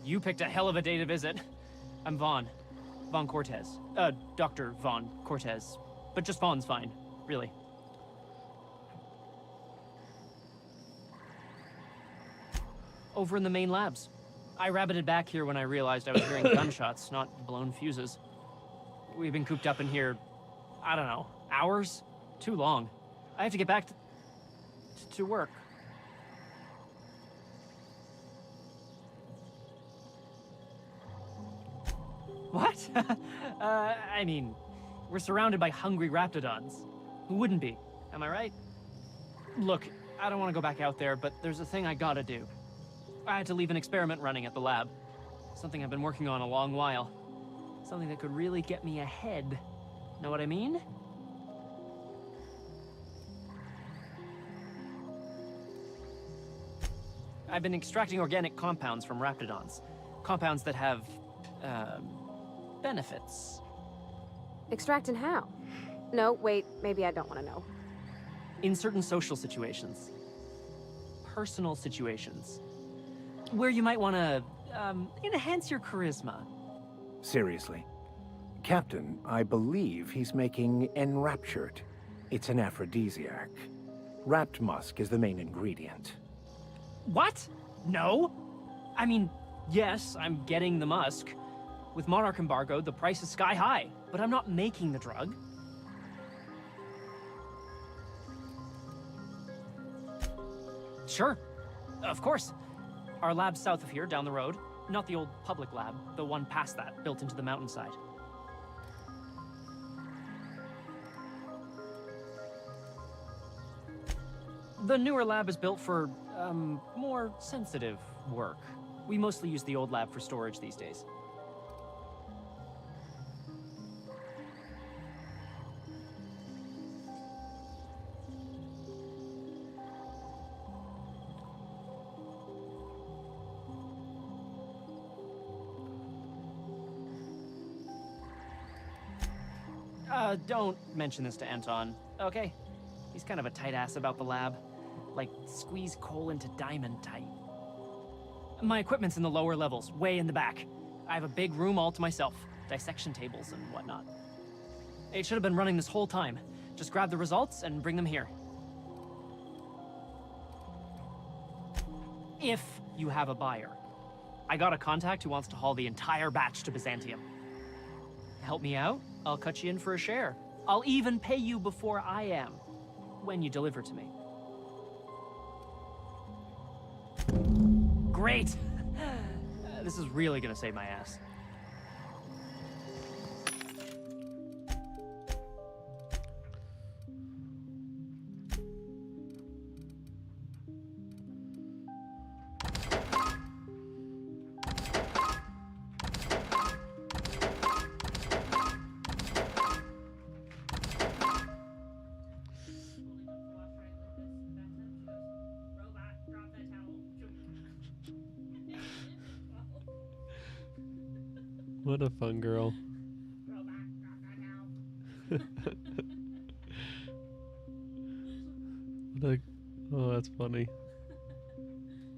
S18: You picked a hell of a day to visit. I'm Vaughn. Vaughn Cortez. Dr. Vaughn Cortez. But just Vaughn's fine, really. Over in the main labs. I rabbited back here when I realized I was hearing gunshots, not blown fuses. We've been cooped up in here, I don't know, hours? Too long. I have to get back to work. What? I mean, we're surrounded by hungry raptidons. Who wouldn't be? Am I right? Look, I don't want to go back out there, but there's a thing I gotta do. I had to leave an experiment running at the lab. Something I've been working on a long while. Something that could really get me ahead. Know what I mean? I've been extracting organic compounds from raptidons. Compounds that have, benefits.
S3: Extracting how? No, wait, maybe I don't want to know.
S18: In certain social situations. Personal situations. Where you might want to, enhance your charisma.
S5: Seriously. Captain, I believe he's making Enraptured. It's an aphrodisiac. Wrapped musk is the main ingredient.
S18: What? No? I mean, yes, I'm getting the musk. With Monarch embargo, the price is sky high, but I'm not making the drug. Sure, of course. Our lab's south of here, down the road. Not the old public lab, the one past that, built into the mountainside. The newer lab is built for, more sensitive work. We mostly use the old lab for storage these days. Don't mention this to Anton, okay? He's kind of a tight ass about the lab. Like, squeeze coal into diamond tight. My equipment's in the lower levels, way in the back. I have a big room all to myself, dissection tables and whatnot. It should have been running this whole time. Just grab the results and bring them here. If you have a buyer. I got a contact who wants to haul the entire batch to Byzantium. Help me out, I'll cut you in for a share. I'll even pay you before I am, when you deliver to me. Great! This is really gonna save my ass.
S1: What a fun girl. Oh, that's funny.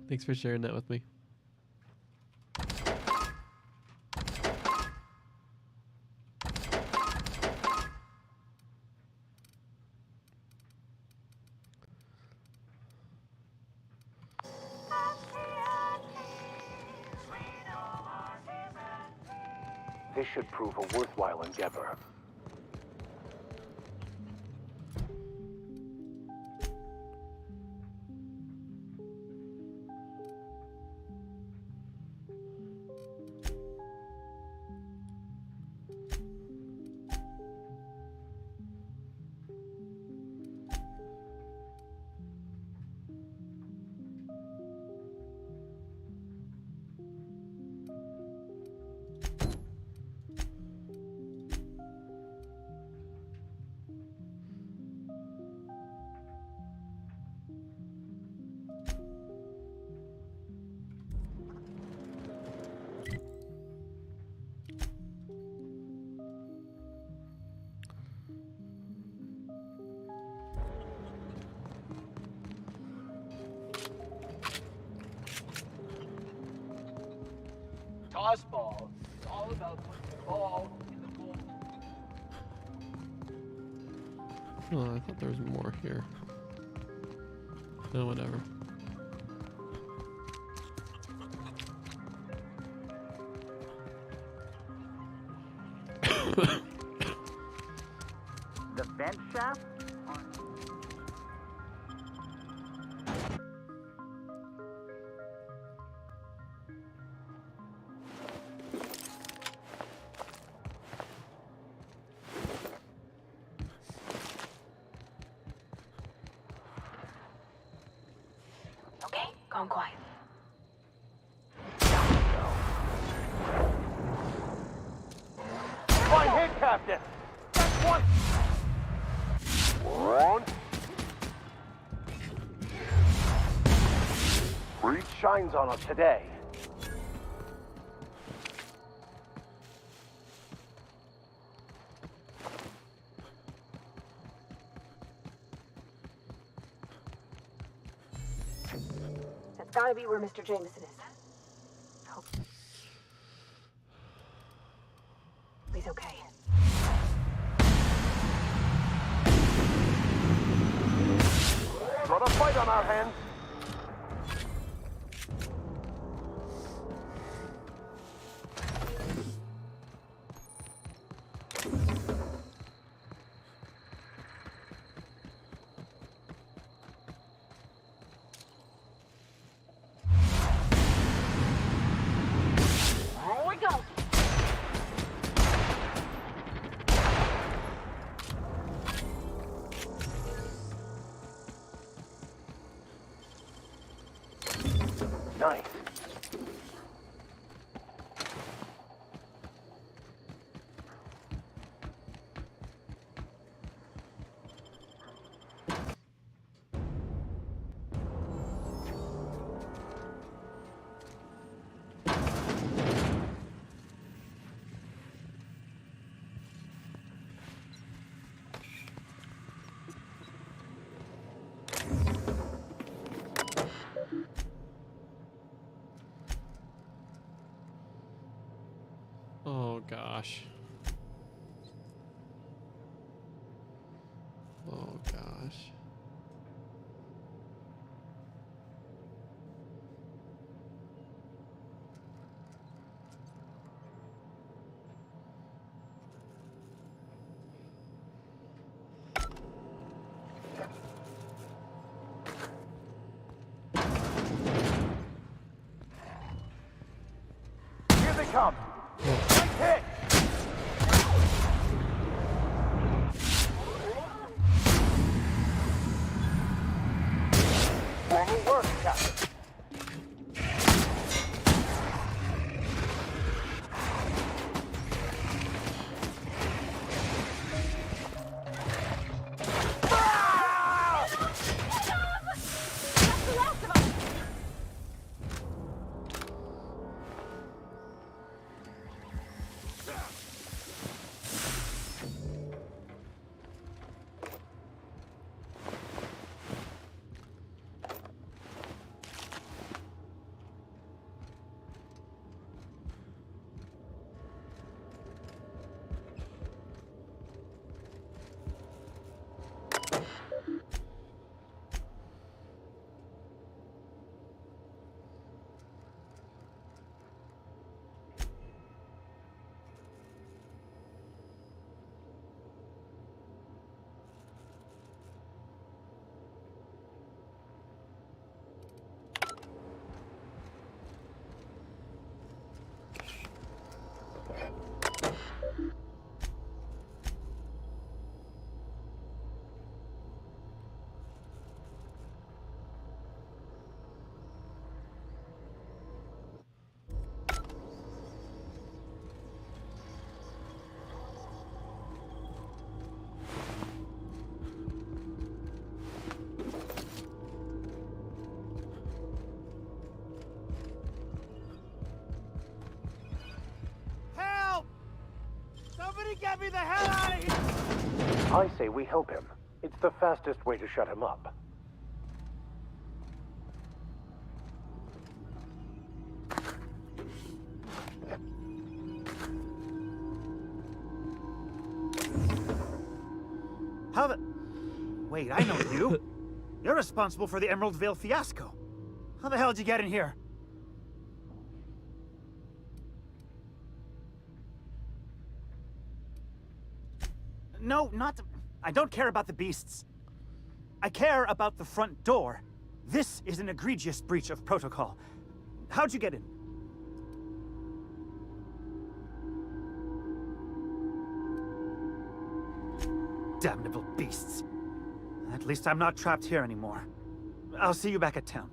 S1: Thanks for sharing that with me.
S2: This should prove a worthwhile endeavor.
S10: Toss ball. It's all about putting the ball in the goal.
S1: Oh, I thought there was more here. No, whatever.
S8: The vent shaft?
S14: Okay, gone quiet.
S2: Fine hit, Captain! That's one! Breach shines on us today.
S14: That's gotta be where Mr. Jameson is. Hope he's okay.
S2: Got a fight on our hands.
S14: Here we go.
S2: Nice.
S1: Oh gosh. Oh gosh.
S2: Here they come! Nice hit! Normal work, Captain.
S4: Somebody get me the hell out of here!
S2: I say we help him. It's the fastest way to shut him up.
S25: How the... Wait, I know you. You're responsible for the Emerald Vale fiasco. How the hell did you get in here? No, not... I don't care about the beasts. I care about the front door. This is an egregious breach of protocol. How'd you get in? Damnable beasts. At least I'm not trapped here anymore. I'll see you back at town.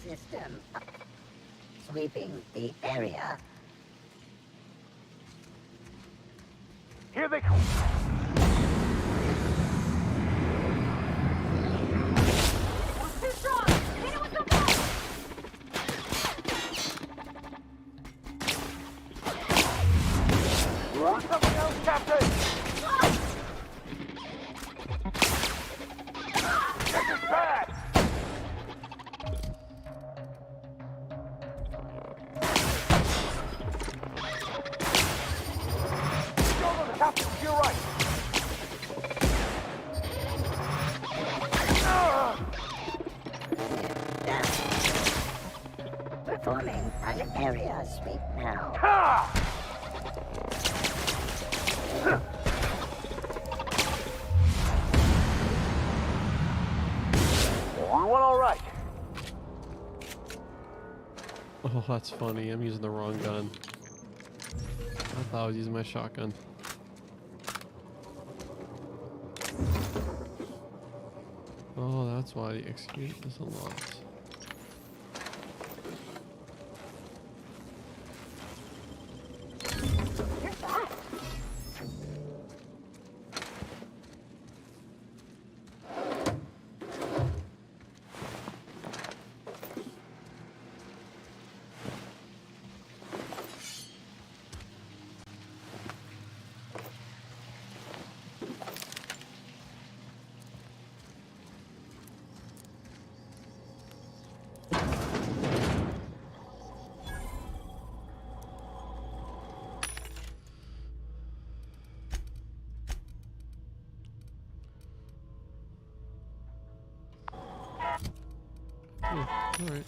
S12: System sweeping the area.
S2: Here they come.
S7: Too strong! Hit it with the ball!
S2: Want something else, Captain? This is bad! Captain, you're right.
S12: Performing an area sweep now.
S2: Well, all right.
S1: Oh, that's funny. I'm using the wrong gun. I thought I was using my shotgun. Oh, that's why the execute is unlocked. All right.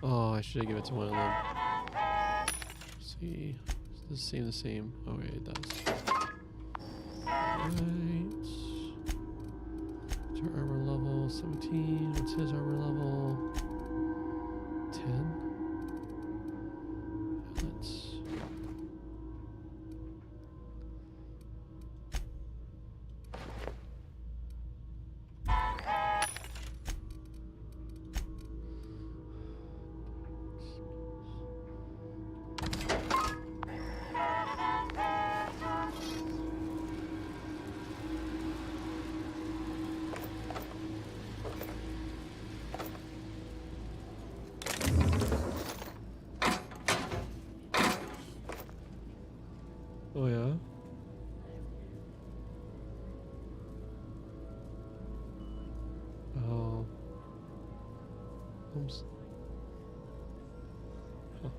S1: Oh, I should have given it to one of them. Let's see. Does this seem the same? Okay, it does. Right. What's our armor level? 17. What's his armor level? 10. Let's. Oh yeah. Oh. Oops. Huh.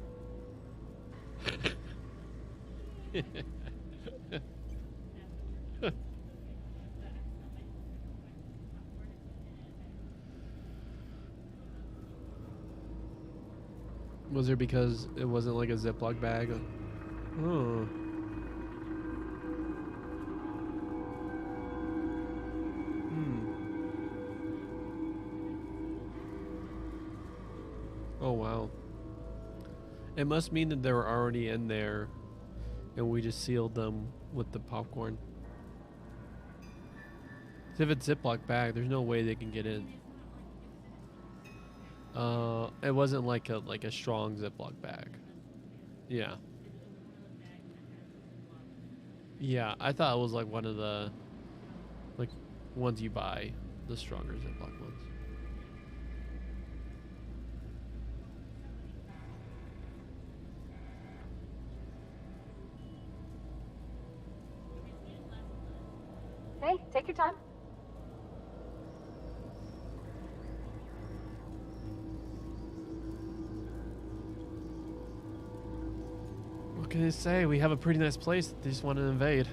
S1: Was it because it wasn't like a Ziploc bag? Oh. Oh wow. It must mean that they were already in there and we just sealed them with the popcorn. 'Cause if it's Ziploc bag, there's no way they can get in. It wasn't like a strong Ziploc bag. Yeah. Yeah, I thought it was like one of the ones you buy, the stronger Ziploc ones.
S3: Hey, take your time.
S1: What can I say? We have a pretty nice place that they just want to invade.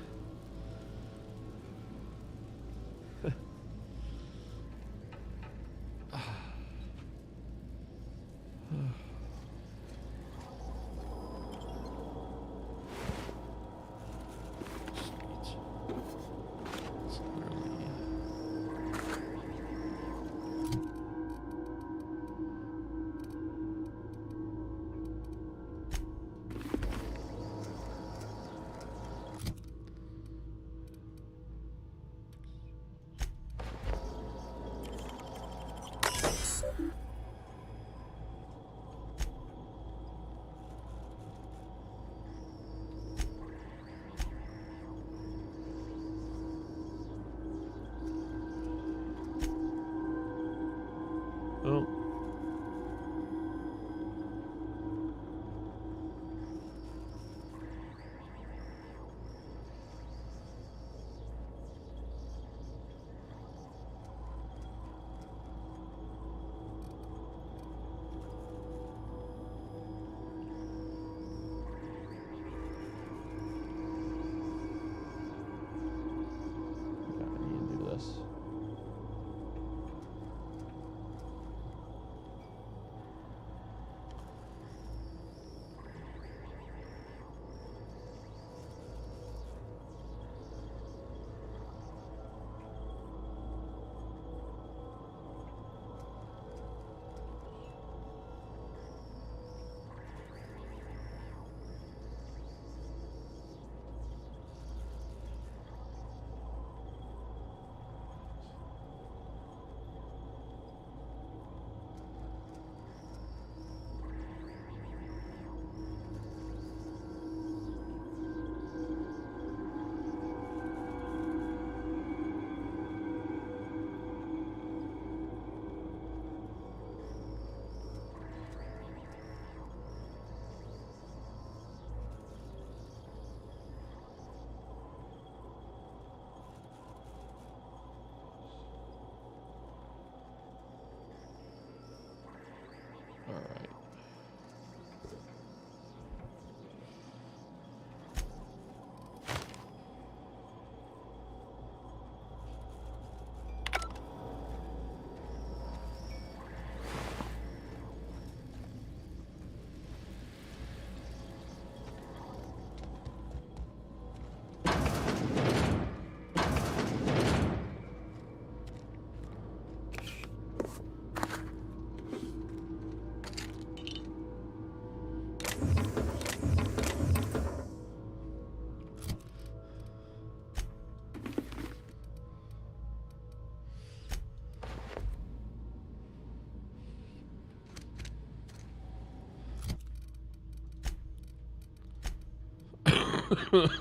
S1: Oh. Yeah, I need to do this.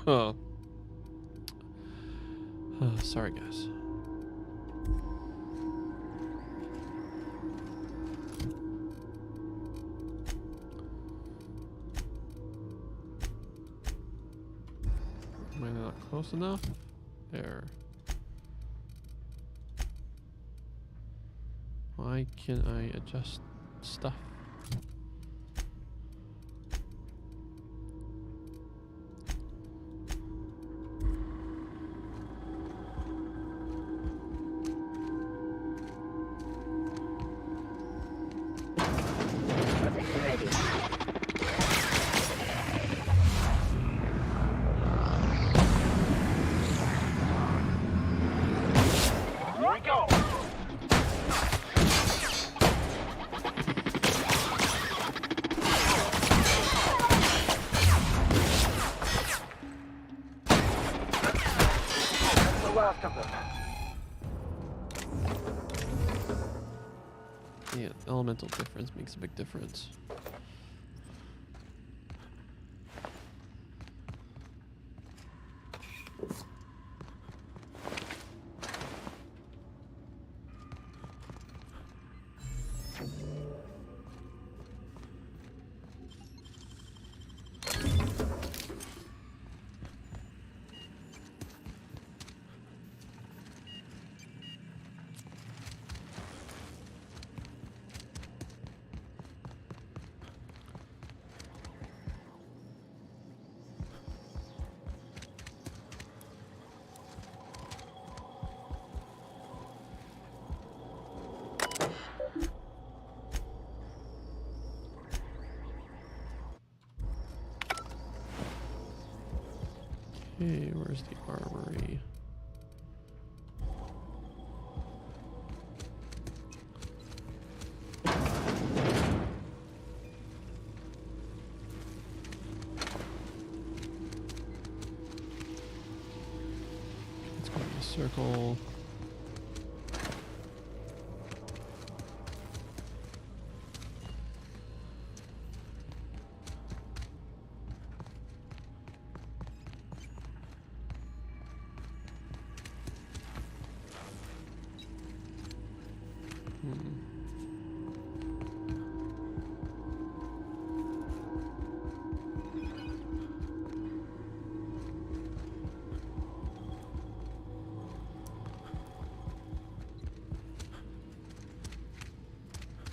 S1: Oh, sorry, guys. Am I not close enough? There. Why can't I adjust stuff? Yeah, elemental difference makes a big difference. Okay, where's the armory? Let's go in a circle.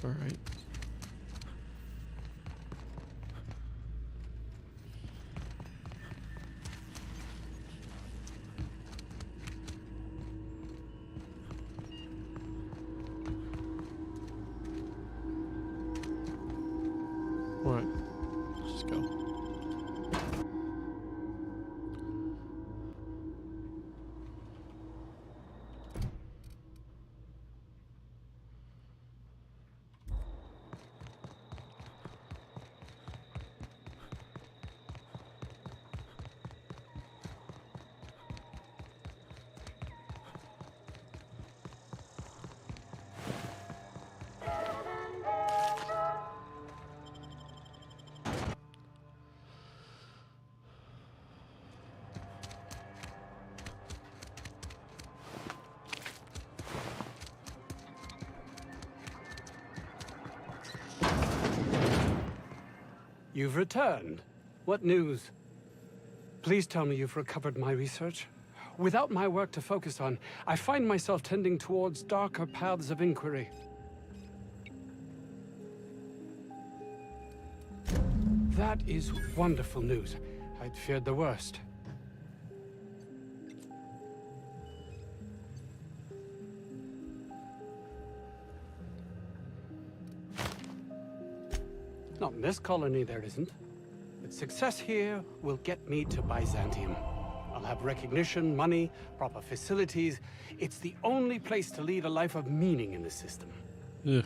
S1: All right. All right. Let's just go.
S21: You've returned. What news? Please tell me you've recovered my research. Without my work to focus on, I find myself tending towards darker paths of inquiry. That is wonderful news. I'd feared the worst. Not in this colony, there isn't. But success here will get me to Byzantium. I'll have recognition, money, proper facilities. It's the only place to lead a life of meaning in the system.
S1: Ugh.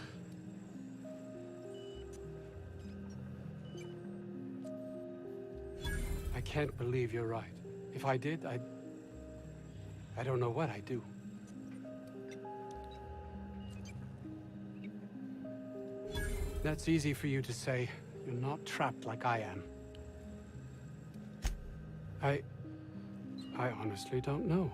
S21: I can't believe you're right. If I did, I don't know what I'd do. That's easy for you to say. You're not trapped like I am. I honestly don't know.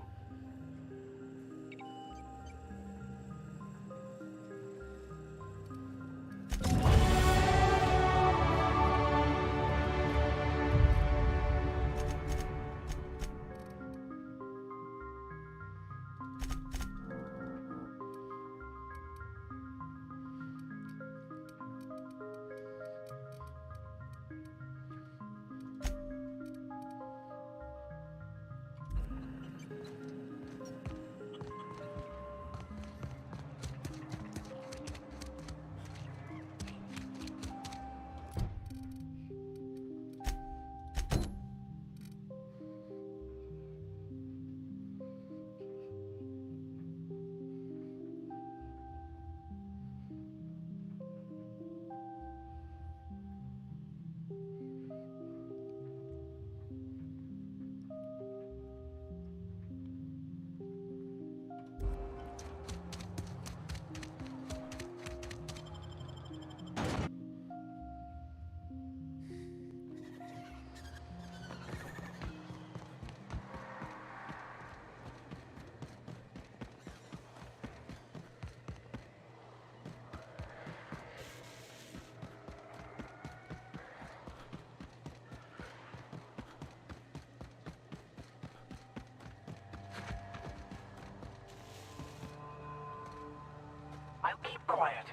S2: I'll keep quiet.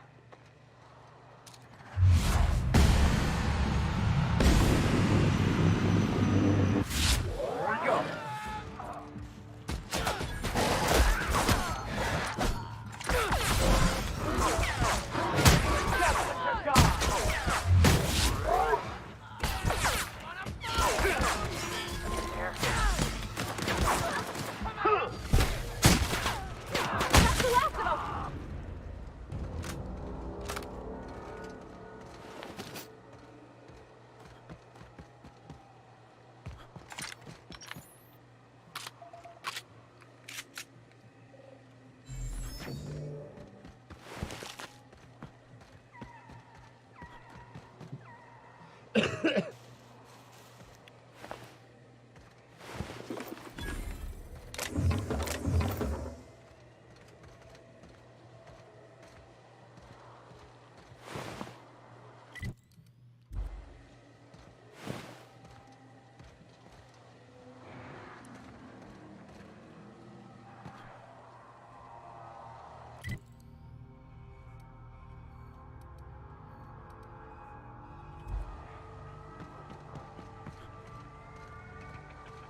S2: Here we go.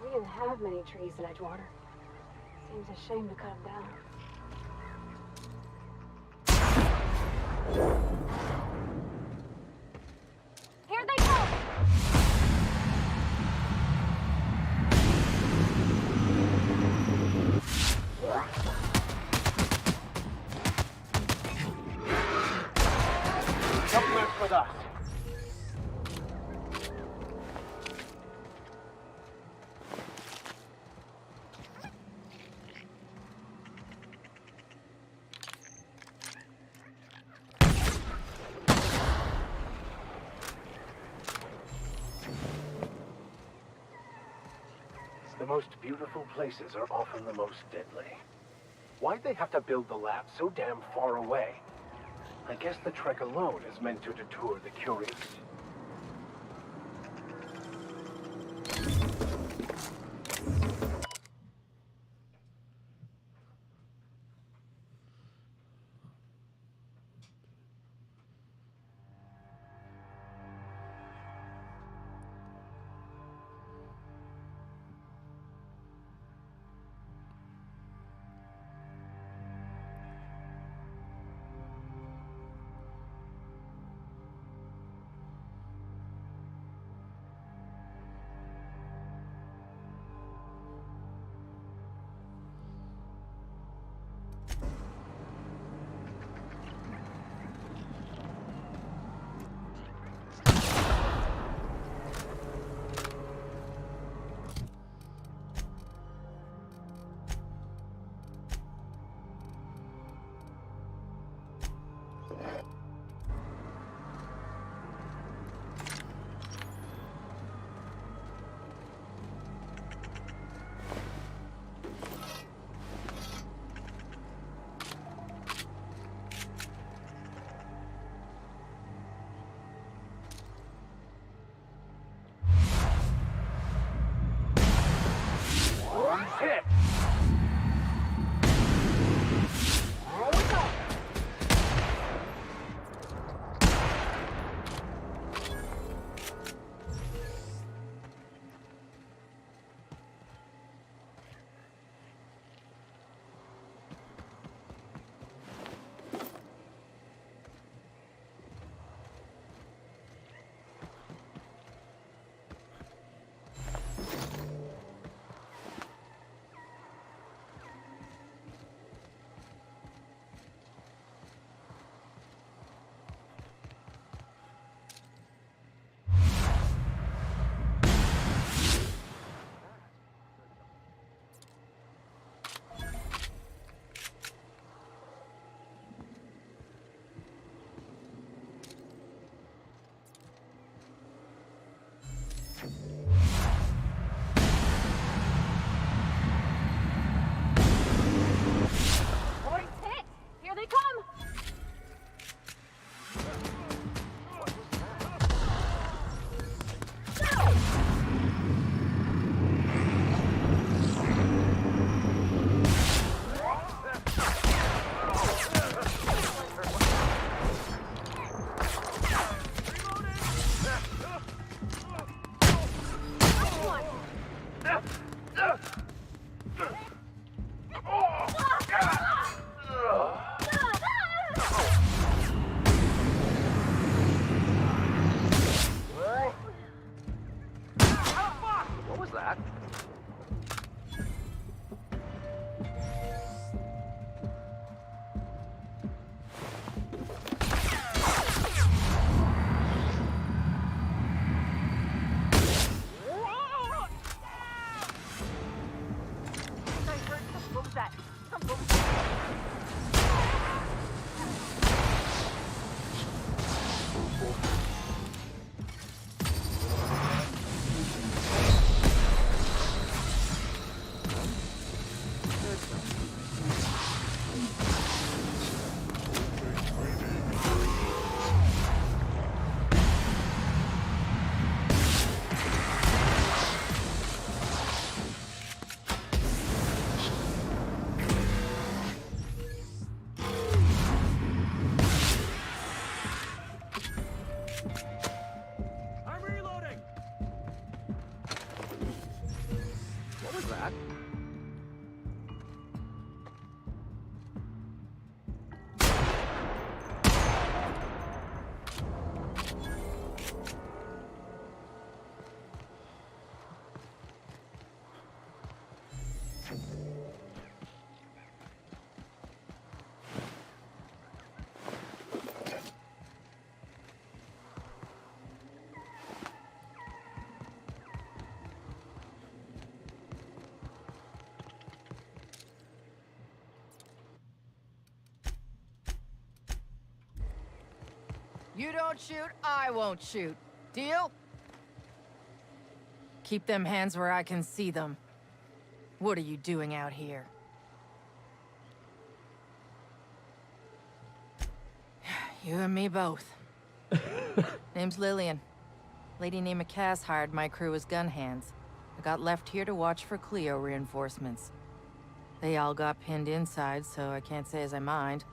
S3: We didn't have many trees in Edgewater. Seems a shame to cut them down. Here they come!
S2: Supplements with us. The most beautiful places are often the most deadly. Why'd they have to build the lab so damn far away? I guess the trek alone is meant to deter the curious.
S9: You don't shoot, I won't shoot. Deal? Keep them hands where I can see them. What are you doing out here? You and me both. Name's Lillian. Lady named Cass hired my crew as gun hands. I got left here to watch for Cleo reinforcements. They all got pinned inside, so I can't say as I mind.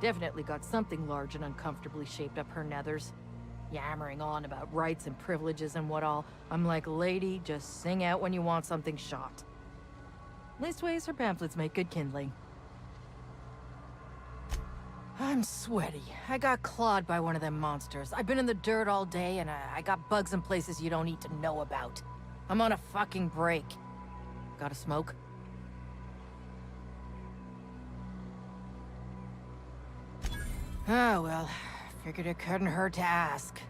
S9: Definitely got something large and uncomfortably shaped up her nethers. Yammering on about rights and privileges and what all. I'm like, lady, just sing out when you want something shot. Leastways, her pamphlets make good kindling. I'm sweaty. I got clawed by one of them monsters. I've been in the dirt all day, and I got bugs in places you don't need to know about. I'm on a fucking break. Got a smoke? Oh, well. Figured it couldn't hurt to ask.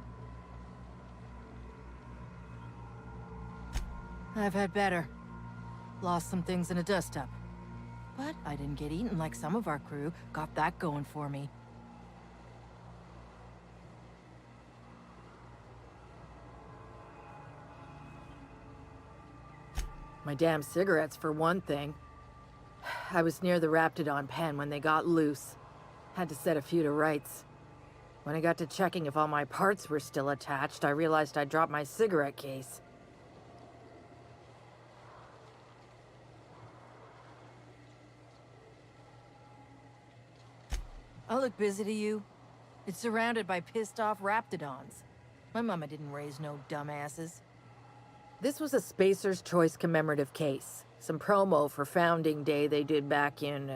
S9: I've had better. Lost some things in a dust-up. But I didn't get eaten like some of our crew. Got that going for me. My damn cigarettes, for one thing. I was near the Raptidon pen when they got loose. Had to set a few to rights. When I got to checking if all my parts were still attached, I realized I'd dropped my cigarette case. I look busy to you? It's surrounded by pissed-off Raptidons. My mama didn't raise no dumbasses. This was a Spacer's Choice commemorative case. Some promo for Founding Day they did back in,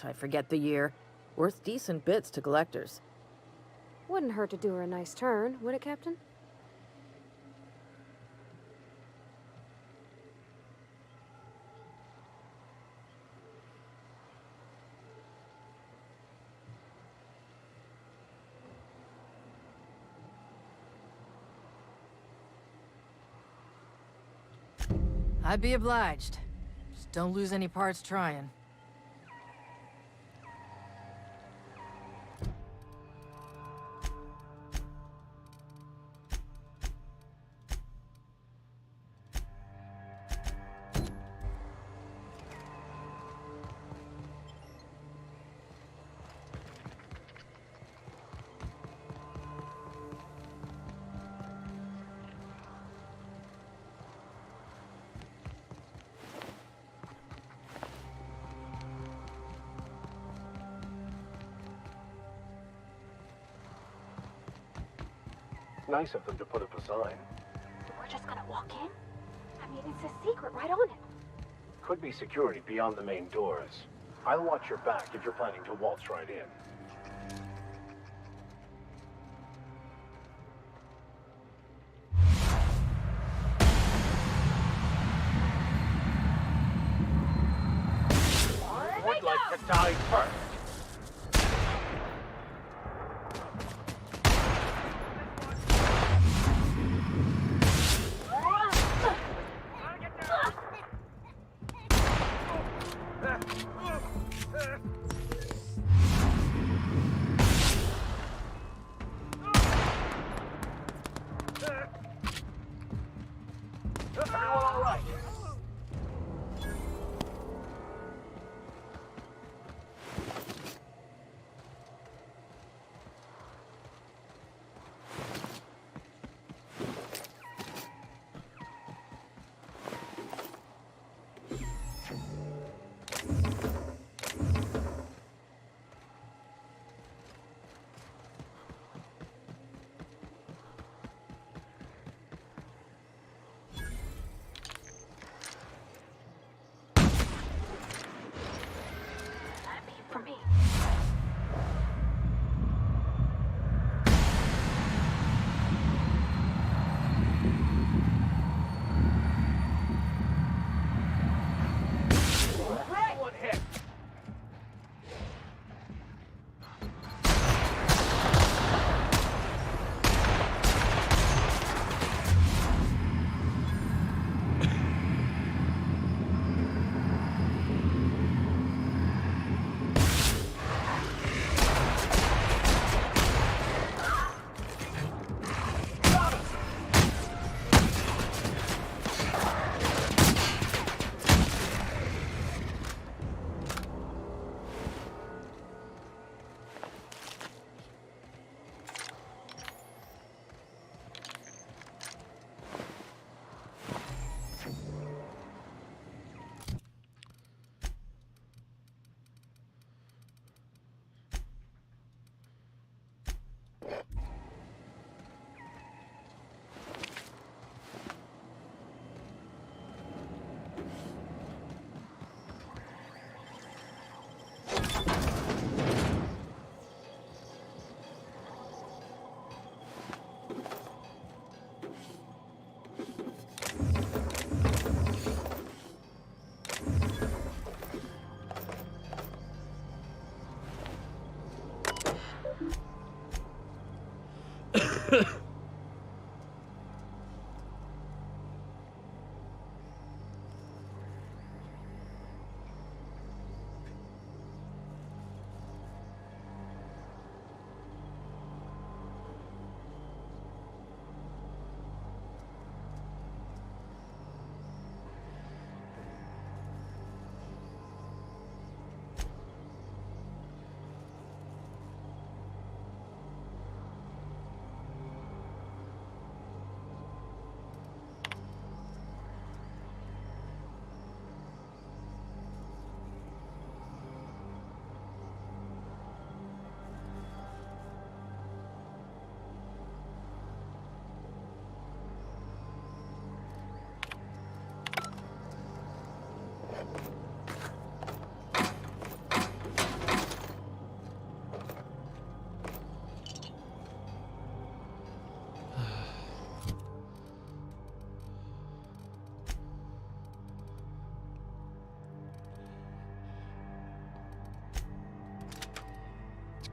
S9: I forget the year. Worth decent bits to collectors.
S3: Wouldn't hurt to do her a nice turn, would it, Captain?
S9: I'd be obliged. Just don't lose any parts trying.
S2: Nice of them to put up a sign.
S3: We're just gonna walk in? I mean, it's a secret right on it.
S2: Could be security beyond the main doors. I'll watch your back if you're planning to waltz right in. Would like to die first.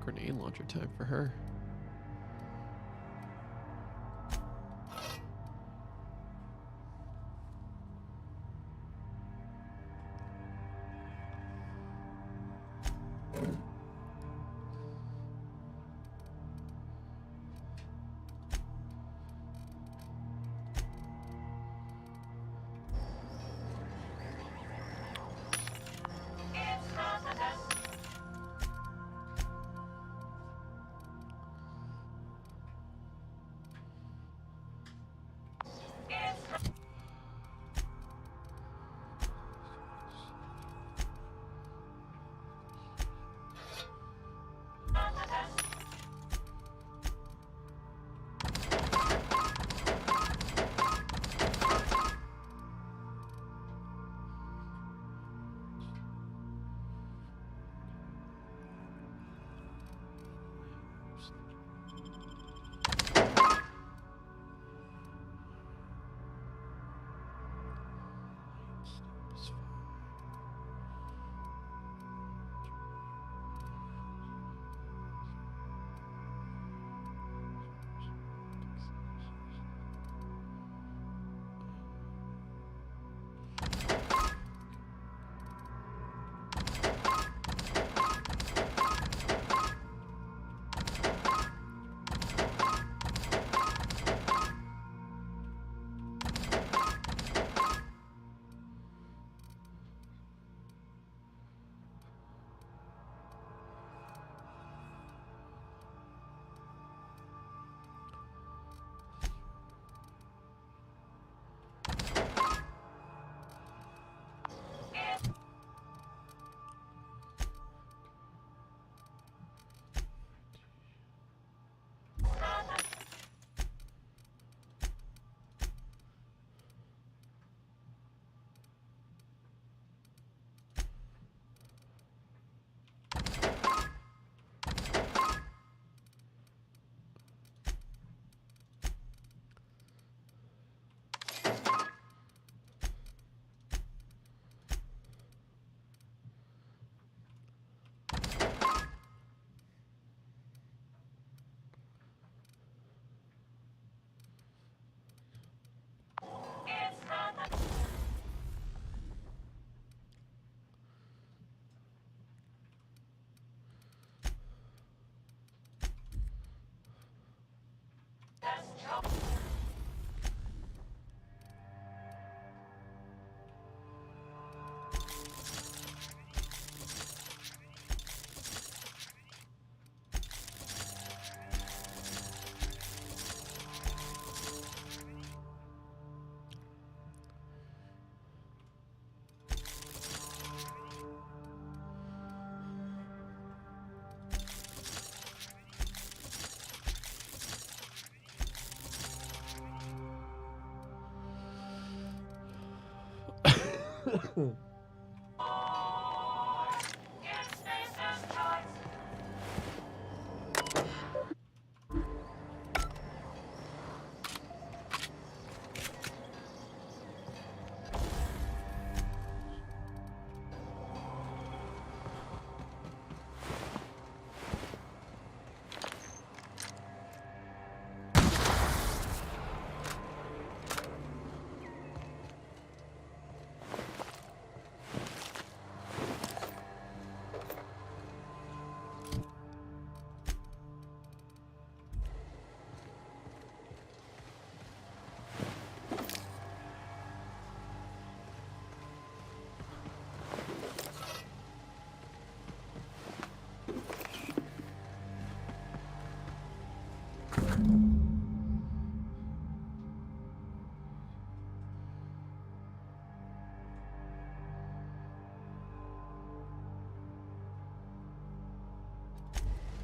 S1: grenade launcher time for her.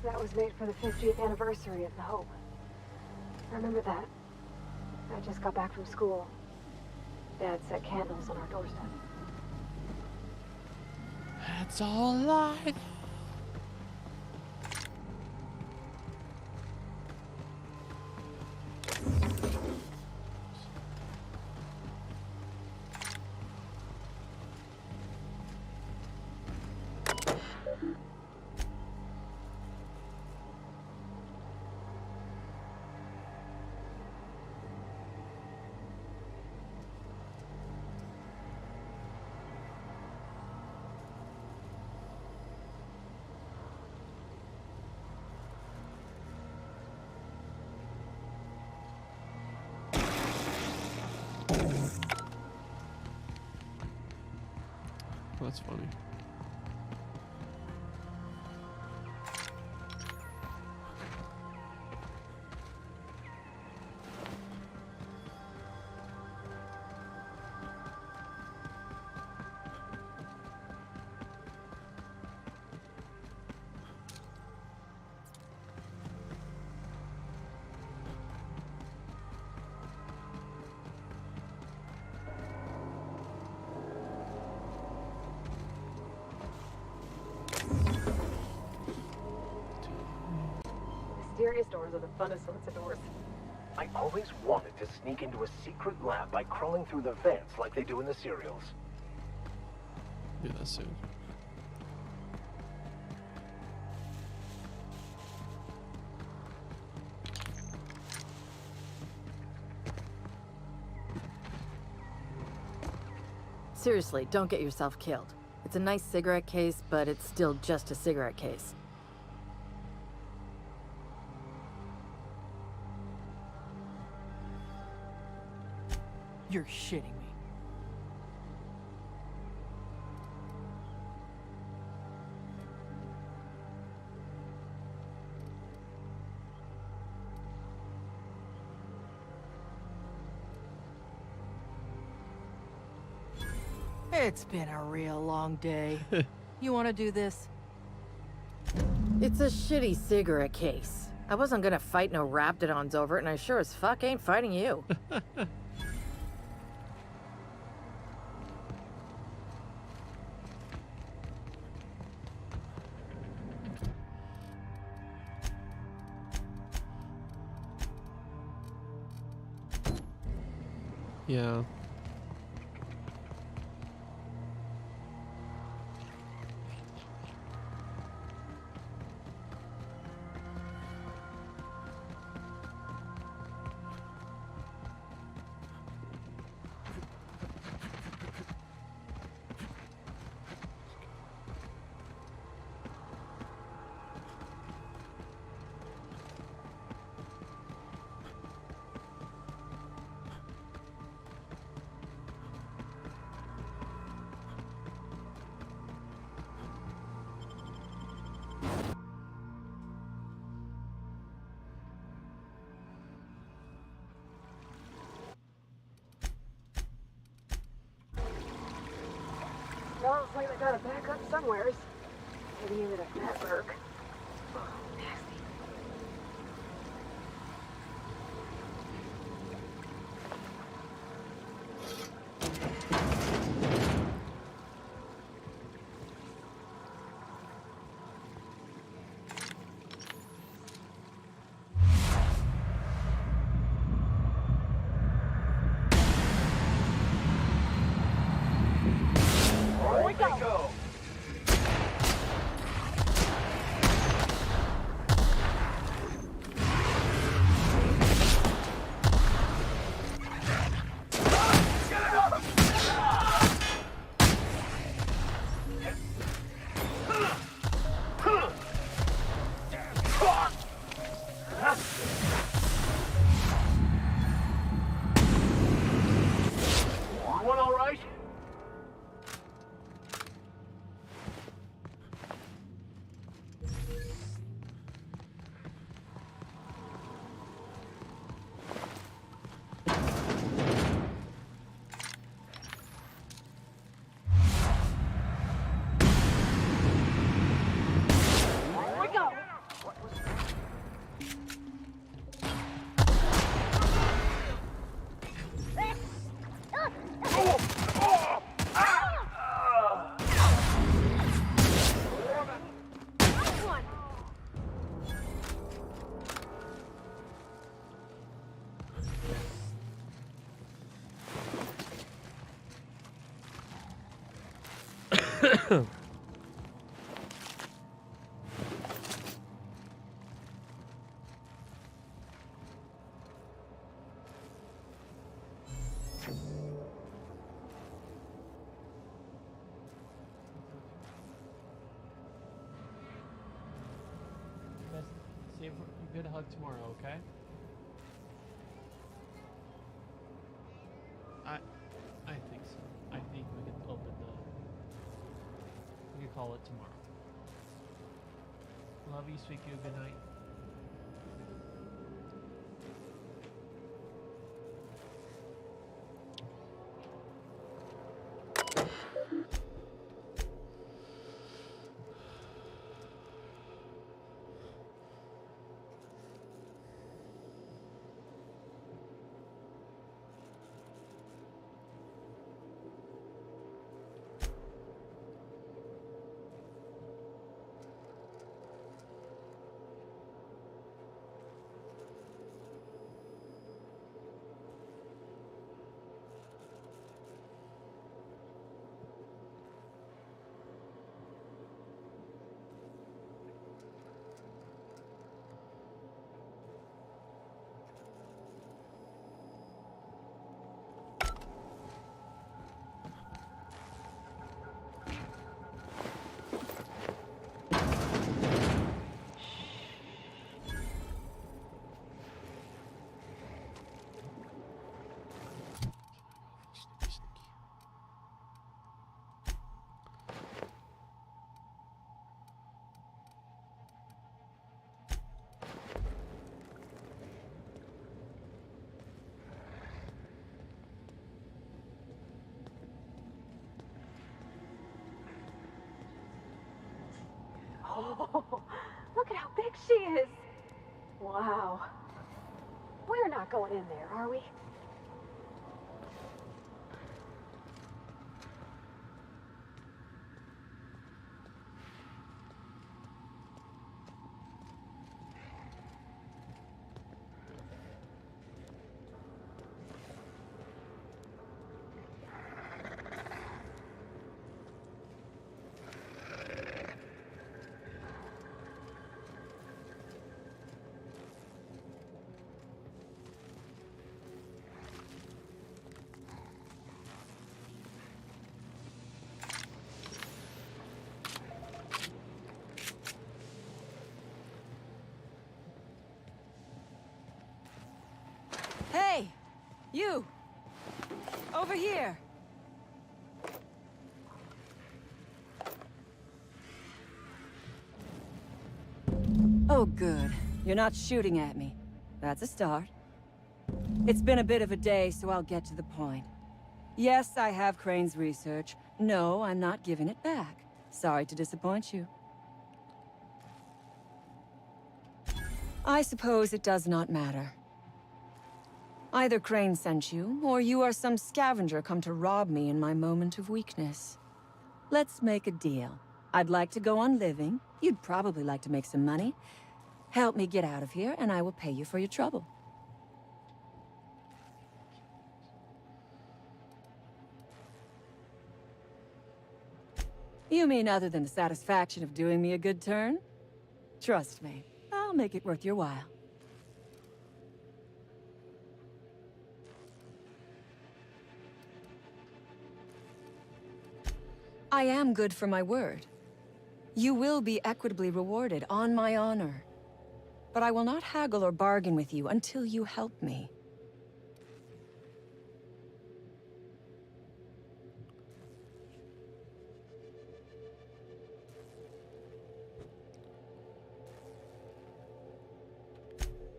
S3: That was made for the 50th anniversary of the Hope. Remember that? I just got back from school. Dad set candles on our doorstep.
S1: That's all life. That's funny.
S3: Mysterious doors are the funnest sorts of doors.
S2: I always wanted to sneak into a secret lab by crawling through the vents like they do in the serials.
S1: Do that soon.
S9: Seriously, don't get yourself killed. It's a nice cigarette case, but it's still just a cigarette case.
S18: You're shitting me.
S9: It's been a real long day. You want to do this? It's a shitty cigarette case. I wasn't gonna fight no Raptidons over it, and I sure as fuck ain't fighting you.
S1: Yeah.
S3: Sounds like they got a backup somewheres. Maybe even a network. Oh, nasty.
S2: Go! Everyone all right?
S18: Best save a good hug tomorrow, okay? I think so. I think we can open call it tomorrow. Love you, sweet you. Good night.
S3: Oh, look at how big she is. Wow. We're not going in there, are we?
S15: Hey! You! Over here! Oh, good. You're not shooting at me. That's a start. It's been a bit of a day, so I'll get to the point. Yes, I have Crane's research. No, I'm not giving it back. Sorry to disappoint you. I suppose it does not matter. Either Crane sent you, or you are some scavenger come to rob me in my moment of weakness. Let's make a deal. I'd like to go on living. You'd probably like to make some money. Help me get out of here, and I will pay you for your trouble. You mean other than the satisfaction of doing me a good turn? Trust me, I'll make it worth your while. I am good for my word. You will be equitably rewarded, on my honor. But I will not haggle or bargain with you until you help me.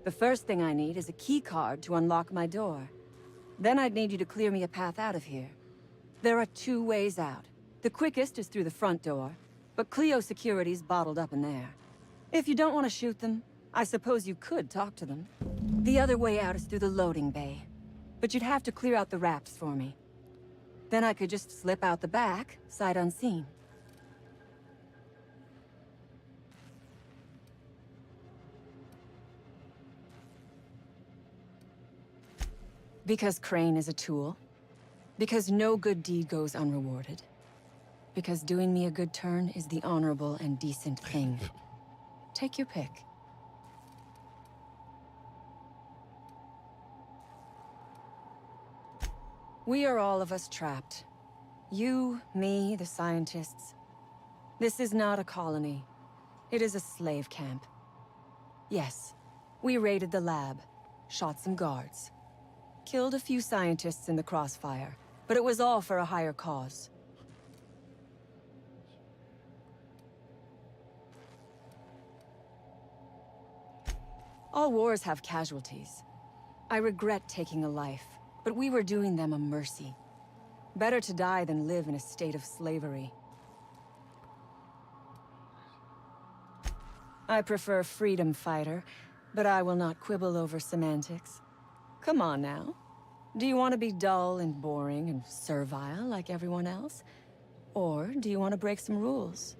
S15: The first thing I need is a key card to unlock my door. Then I'd need you to clear me a path out of here. There are 2 ways out. The quickest is through the front door, but Clio security's bottled up in there. If you don't want to shoot them, I suppose you could talk to them. The other way out is through the loading bay, but you'd have to clear out the wraps for me. Then I could just slip out the back, sight unseen. Because Crane is a tool. Because no good deed goes unrewarded. Because doing me a good turn is the honorable and decent thing. Take your pick. We are all of us trapped. You, me, the scientists. This is not a colony. It is a slave camp. Yes, we raided the lab, shot some guards. Killed a few scientists in the crossfire, but it was all for a higher cause.
S13: All wars have casualties. I regret taking a life, but we were doing them a mercy. Better to die than live in a state of slavery. I prefer freedom fighter, but I will not quibble over semantics. Come on now. Do you want to be dull and boring and servile like everyone else? Or do you want to break some rules?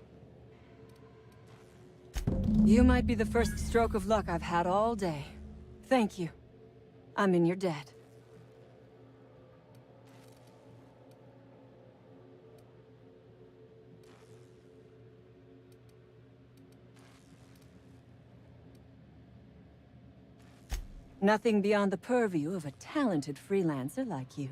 S13: You might be the first stroke of luck I've had all day. Thank you. I'm in your debt. Nothing beyond the purview of a talented freelancer like you.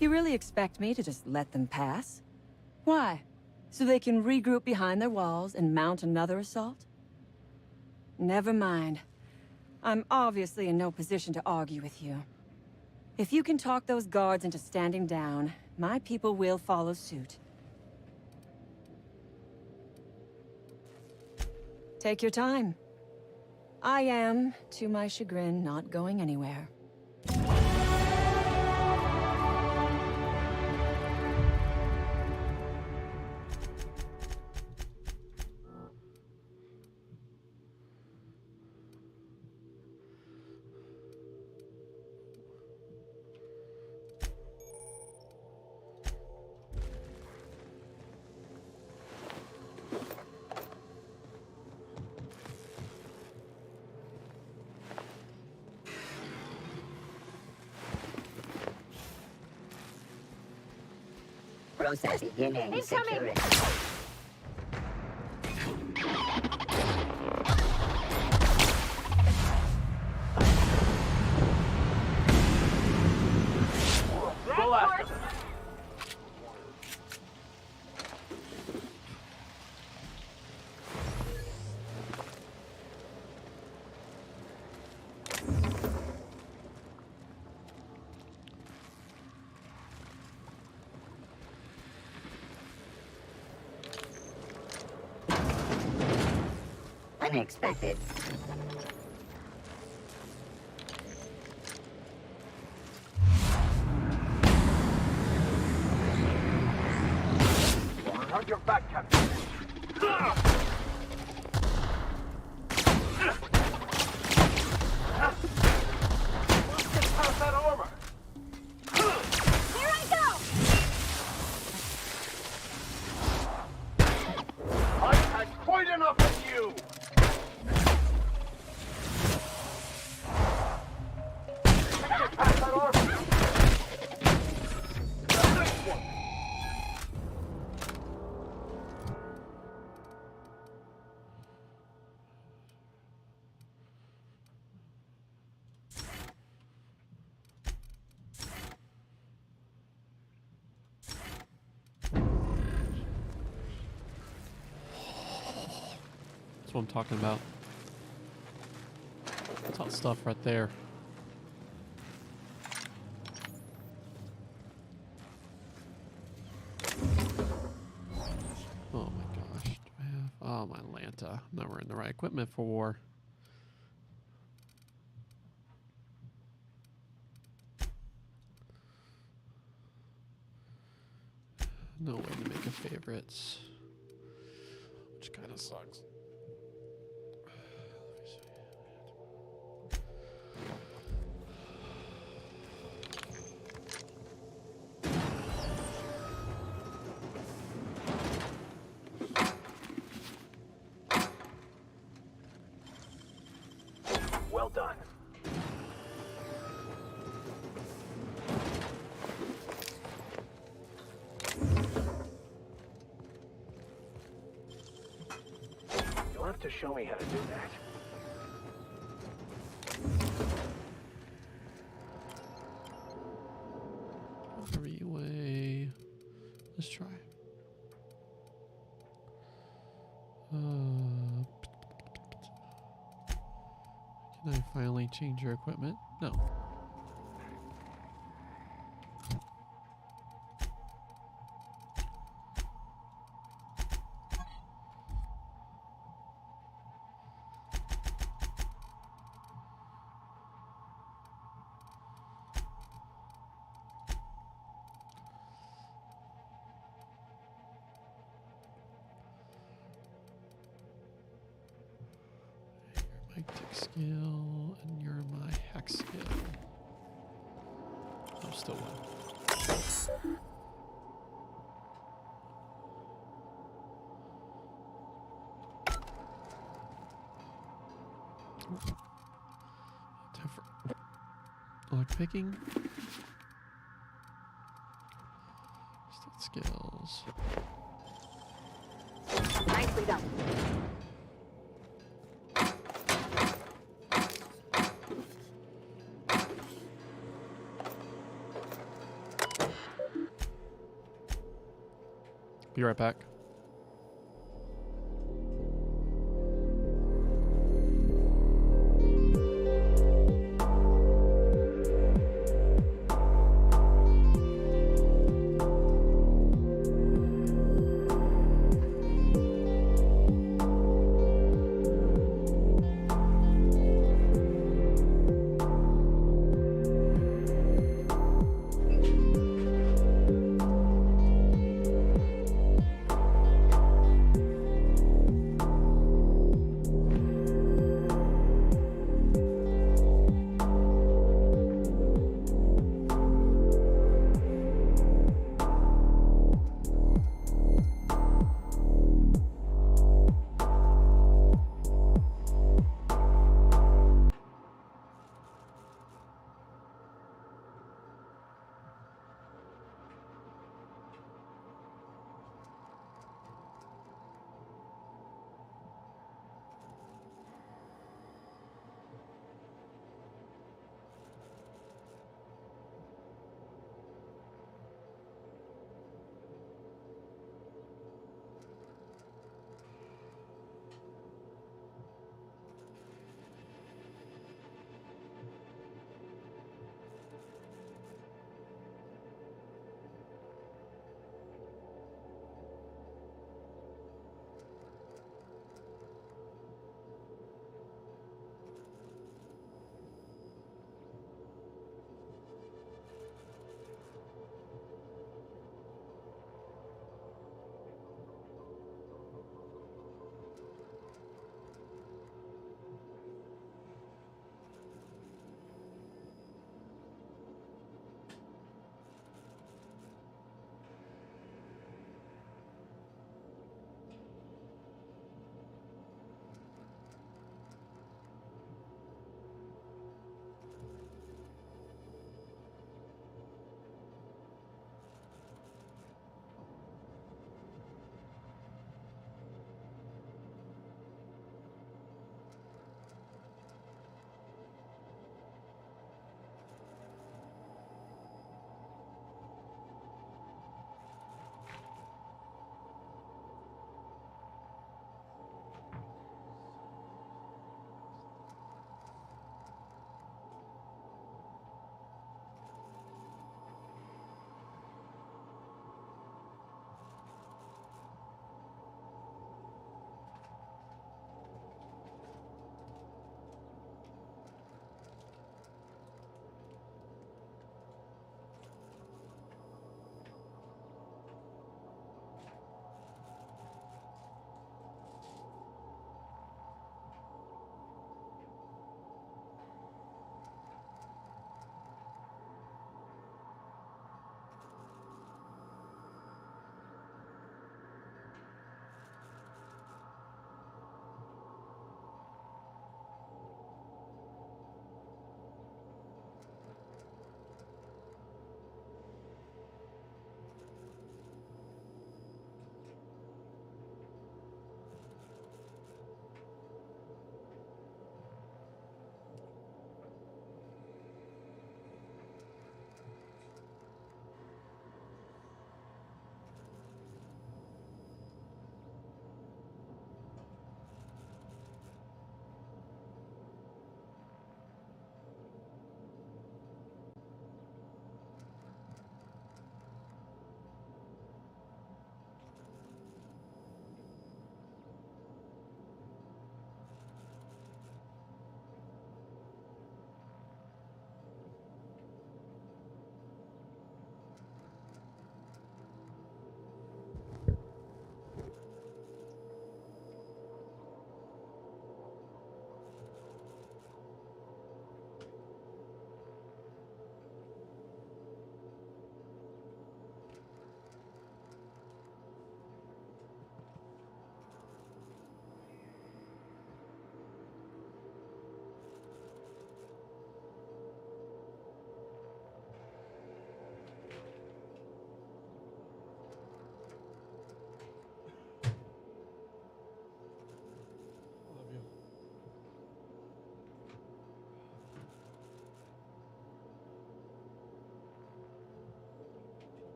S13: You really expect me to just let them pass? Why? So they can regroup behind their walls and mount another assault? Never mind. I'm obviously in no position to argue with you. If you can talk those guards into standing down, my people will follow suit. Take your time. I am, to my chagrin, not going anywhere.
S12: Process beginning security.
S2: Go after them.
S12: Unexpected.
S2: Hug your back, Captain. Let's pass that armor.
S7: Here I go!
S2: I've had quite enough of you. Pass that armor. The next one.
S1: That's what I'm talking about. That's hot stuff right there. Oh my gosh. Do I have... Oh, my Lanta. I'm not wearing the right equipment for war. No way to make a favorites. Which kind of sucks.
S2: Well done. You'll have to show me how to do that.
S1: Three-way. Let's try. Can I finally change your equipment? No. tech skill, and you're my hack skill. I'm still one. Time for lockpicking. Stat skills.
S6: Nicely done.
S1: Be right back.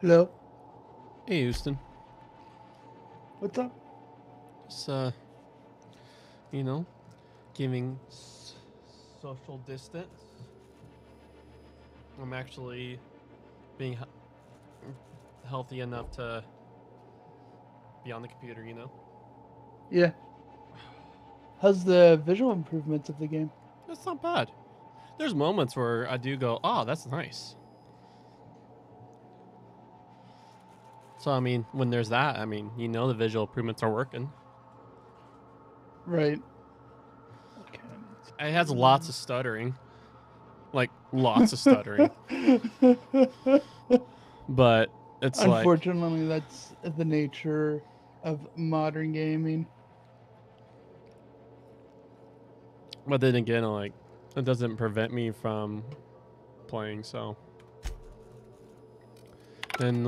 S11: Hello.
S1: Hey, Houston.
S11: What's up?
S1: Just, you know, giving social distance. I'm actually being healthy enough to be on the computer, you know?
S11: Yeah. How's the visual improvements of the game?
S1: That's not bad. There's moments where I do go, oh, that's nice. So, I mean, when there's that, I mean, you know the visual improvements are working.
S11: Right.
S1: It has lots of stuttering. Like, lots of stuttering. But it's like...
S11: Unfortunately, that's the nature of modern gaming.
S1: But then again, like, it doesn't prevent me from playing, so... And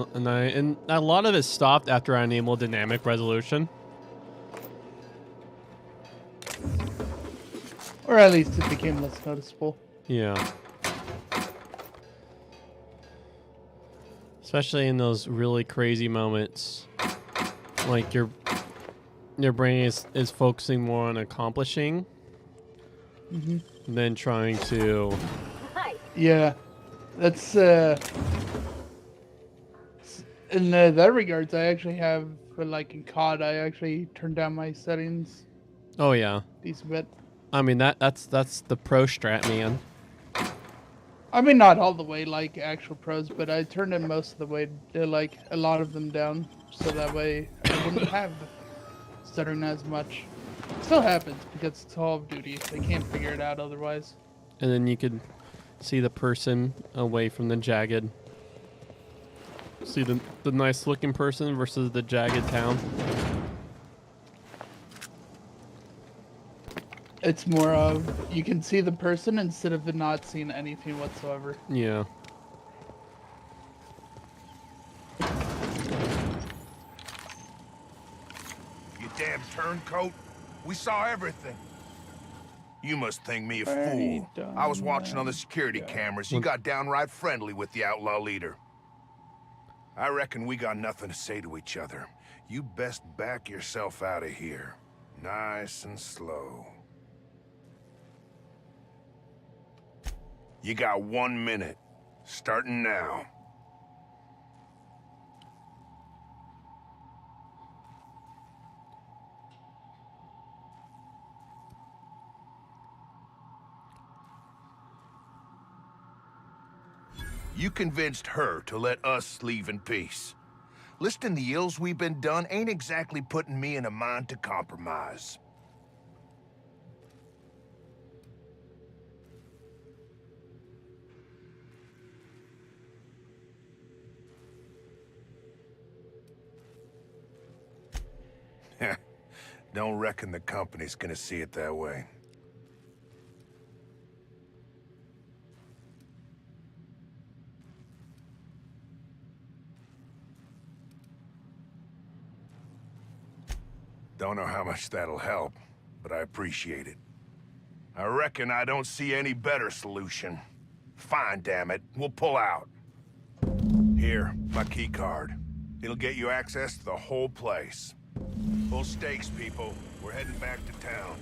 S1: a lot of it stopped after I enabled dynamic resolution.
S11: Or at least it became less noticeable.
S1: Yeah. Especially in those really crazy moments. Like your brain is focusing more on accomplishing than trying to...
S11: Yeah. That's in that regards, I actually have, like in COD, I actually turned down my settings.
S1: Oh yeah.
S11: Decent bit.
S1: I mean that's the pro strat, man.
S11: I mean, not all the way like actual pros, but I turned it most of the way to like a lot of them down, so that way I wouldn't have stuttering as much. It still happens because it's Call of Duty. They can't figure it out otherwise.
S1: And then you could see the person away from the jagged. See the nice looking person versus the jagged town.
S11: It's more of you can see the person instead of not seeing anything whatsoever.
S1: Yeah.
S20: You damn turncoat. We saw everything. You must think me a
S11: Very
S20: fool.
S11: dumb,
S20: I was watching on the security cameras. You got downright friendly with the outlaw leader. I reckon we got nothing to say to each other. You best back yourself out of here. Nice and slow. You got 1 minute. Starting now. You convinced her to let us leave in peace. Listing the ills we've been done ain't exactly putting me in a mind to compromise. Don't reckon the company's gonna see it that way. Don't know how much that'll help, but I appreciate it. I reckon I don't see any better solution. Fine, damn it. We'll pull out. Here, my key card. It'll get you access to the whole place. Full stakes, people. We're heading back to town.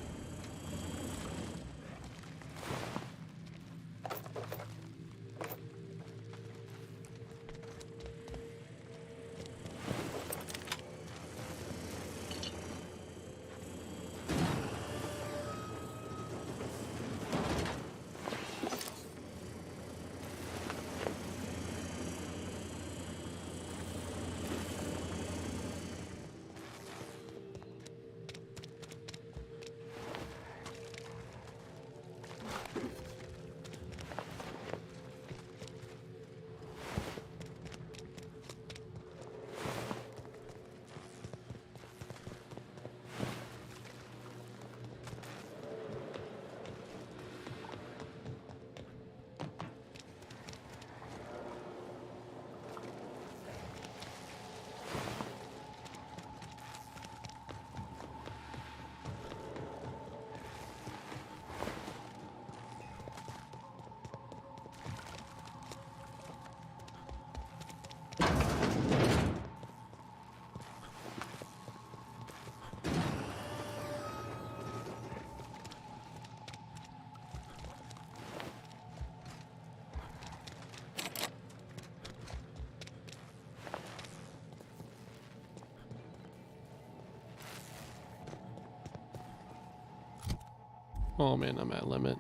S1: Oh man, I'm at limit.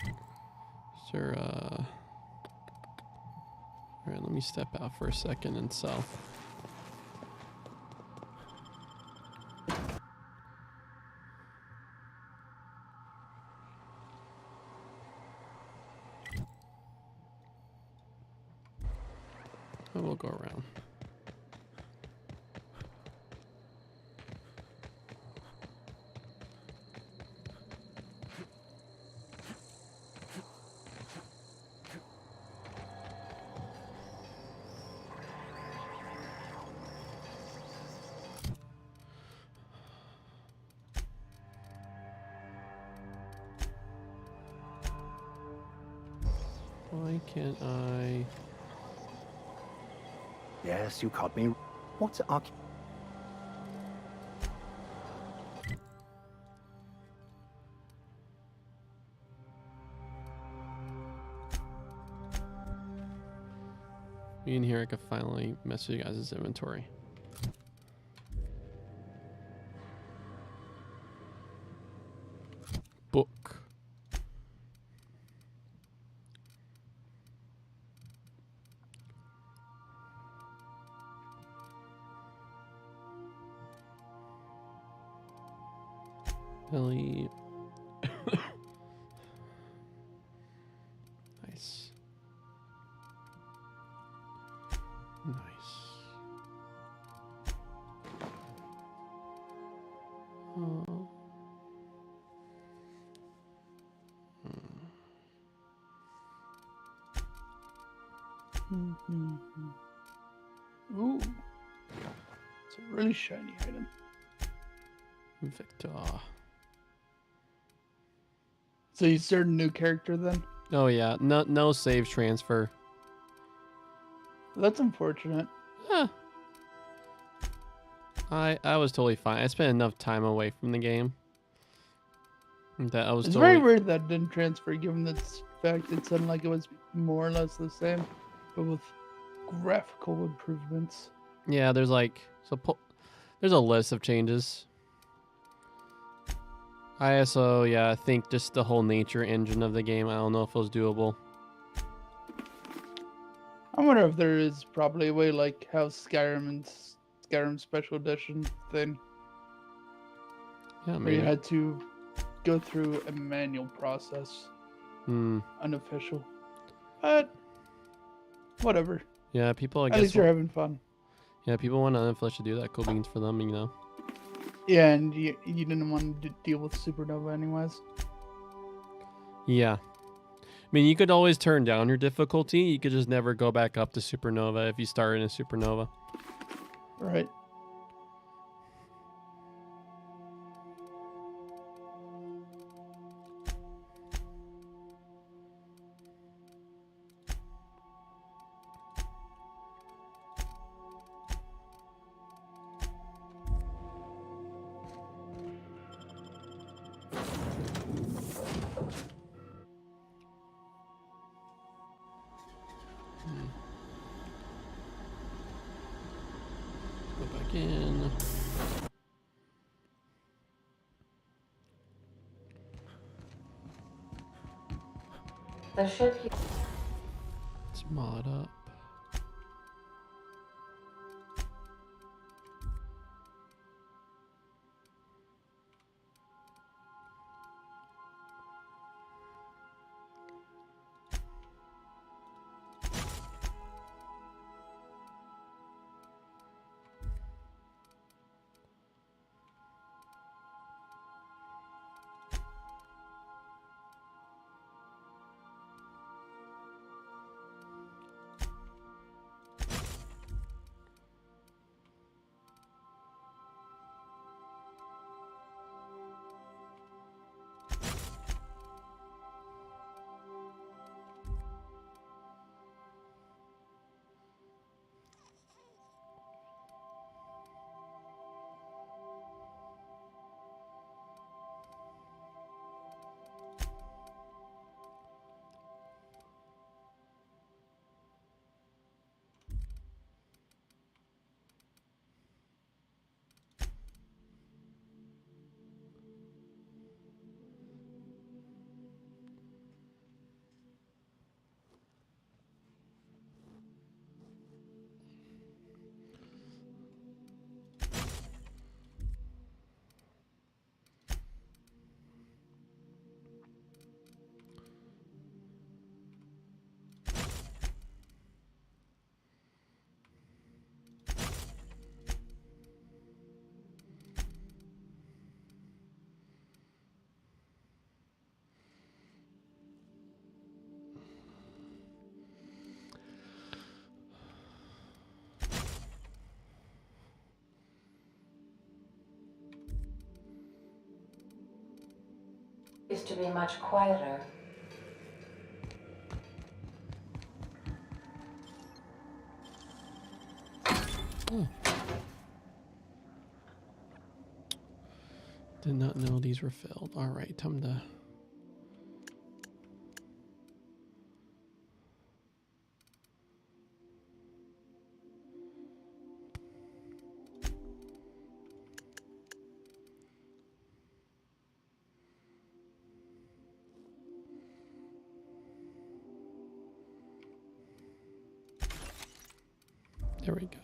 S1: Is there, Alright, let me step out for a second and sell. I will go around. Why can't I?
S5: Yes, you caught me. What's Arch...
S1: Me and here I could finally mess with you guys' inventory. Book. Belly. Nice. Nice. Oh.
S11: Ooh. It's a really shiny item.
S1: Victor.
S11: So you started a new character then?
S1: Oh yeah, no save transfer.
S11: That's unfortunate.
S1: Huh. I was totally fine. I spent enough time away from the game that I was.
S11: It's
S1: totally...
S11: very weird that didn't transfer, given the fact it sounded like it was more or less the same, but with graphical improvements.
S1: Yeah, there's like there's a list of changes. ISO, yeah, I think just the whole nature engine of the game. I don't know if it was doable.
S11: I wonder if there is probably a way like how Skyrim Special Edition thing.
S1: Yeah,
S11: where
S1: maybe.
S11: you had to go through a manual process. Unofficial. But whatever.
S1: Yeah, people I
S11: At
S1: guess
S11: least you're having fun.
S1: Yeah, people want Unofficial to do that. Cool beans for them, you know.
S11: Yeah, and you didn't want to deal with Supernova anyways.
S1: Yeah. I mean, you could always turn down your difficulty. You could just never go back up to Supernova if you start in a Supernova.
S11: Right.
S1: Go back in.
S14: The ship here.
S1: Let's mod up.
S14: used to be much quieter.
S1: Oh. Did not know these were filled. All right, time to... There we go.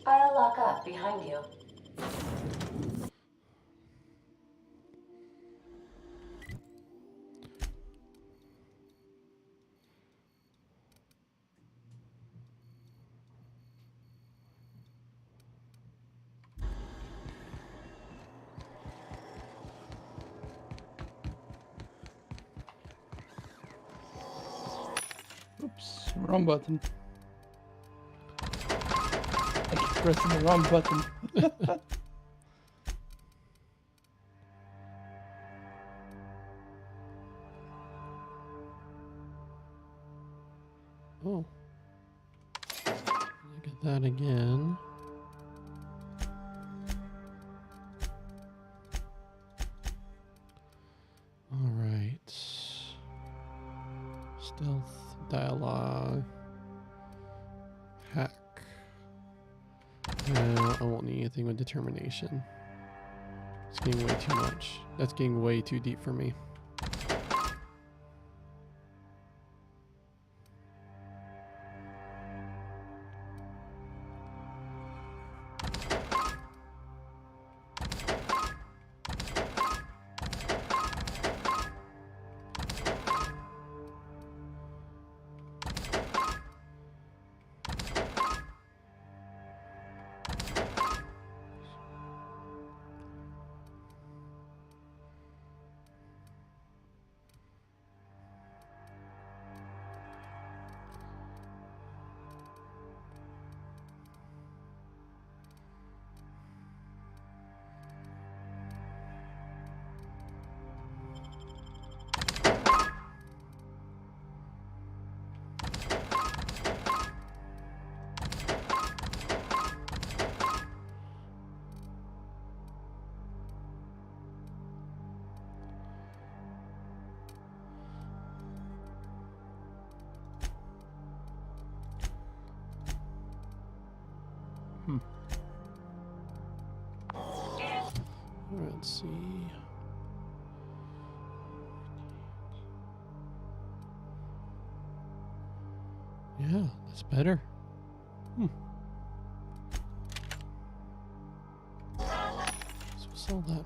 S14: I'll lock up behind you.
S11: Oops, wrong button. I keep pressing the wrong button.
S1: Oh. Look at that again. All right. Stealth, dialogue, hack. I won't need anything with determination. It's getting way too much. That's getting way too deep for me. Let's see. Yeah, that's better. So we'll sell that.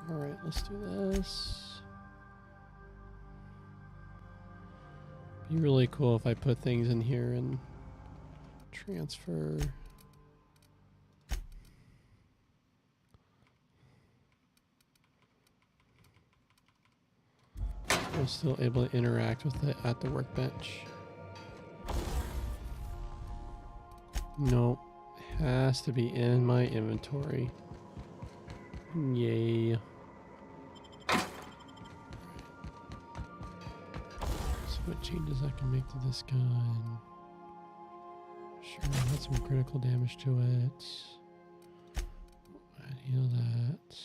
S1: All right, let's do this. Be really cool if I put things in here and transfer. I'm still able to interact with it at the workbench. Nope, has to be in my inventory. Yay. So what changes I can make to this gun? Sure, I had some critical damage to it. I heal that.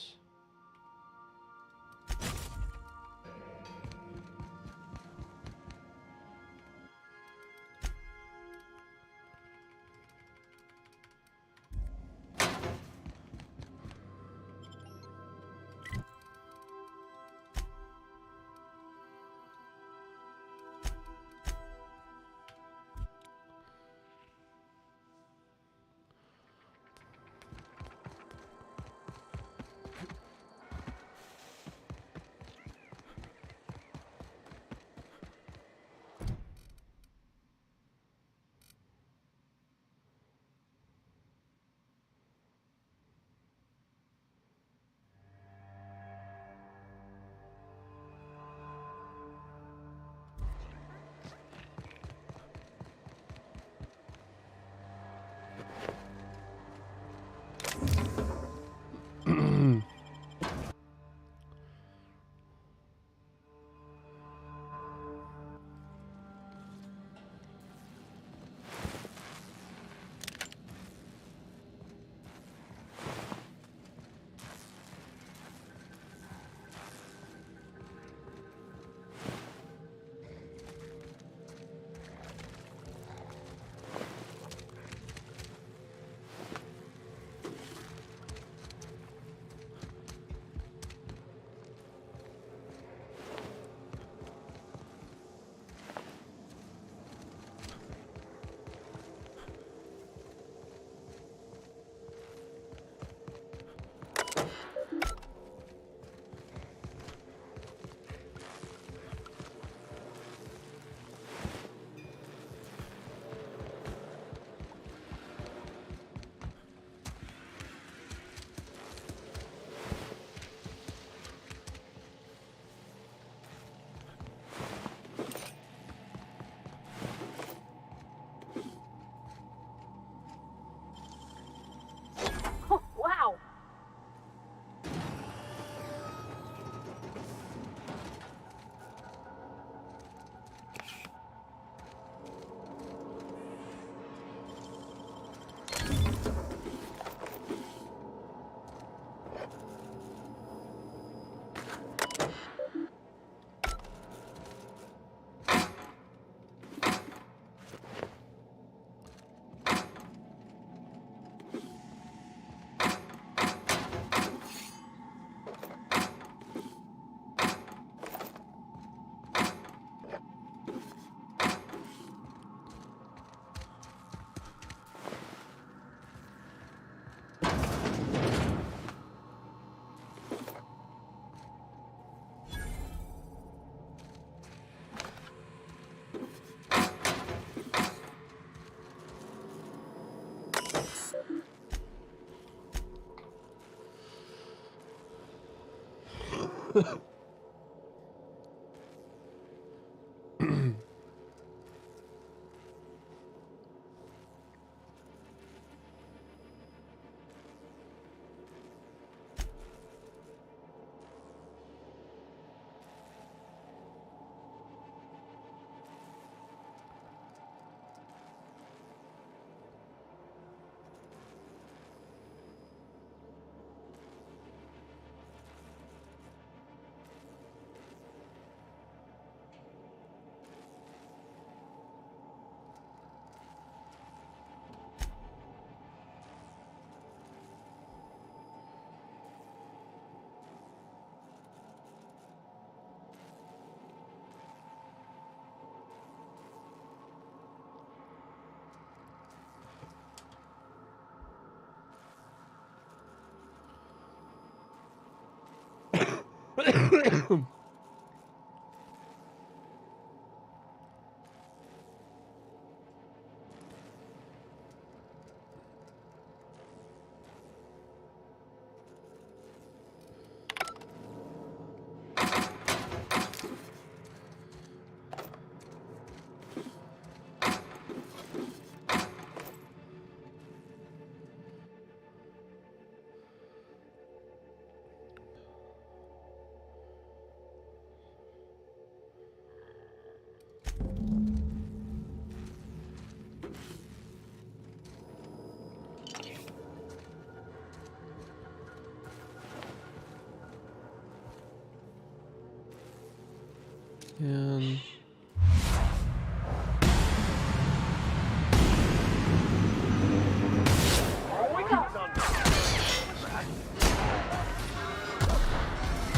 S1: And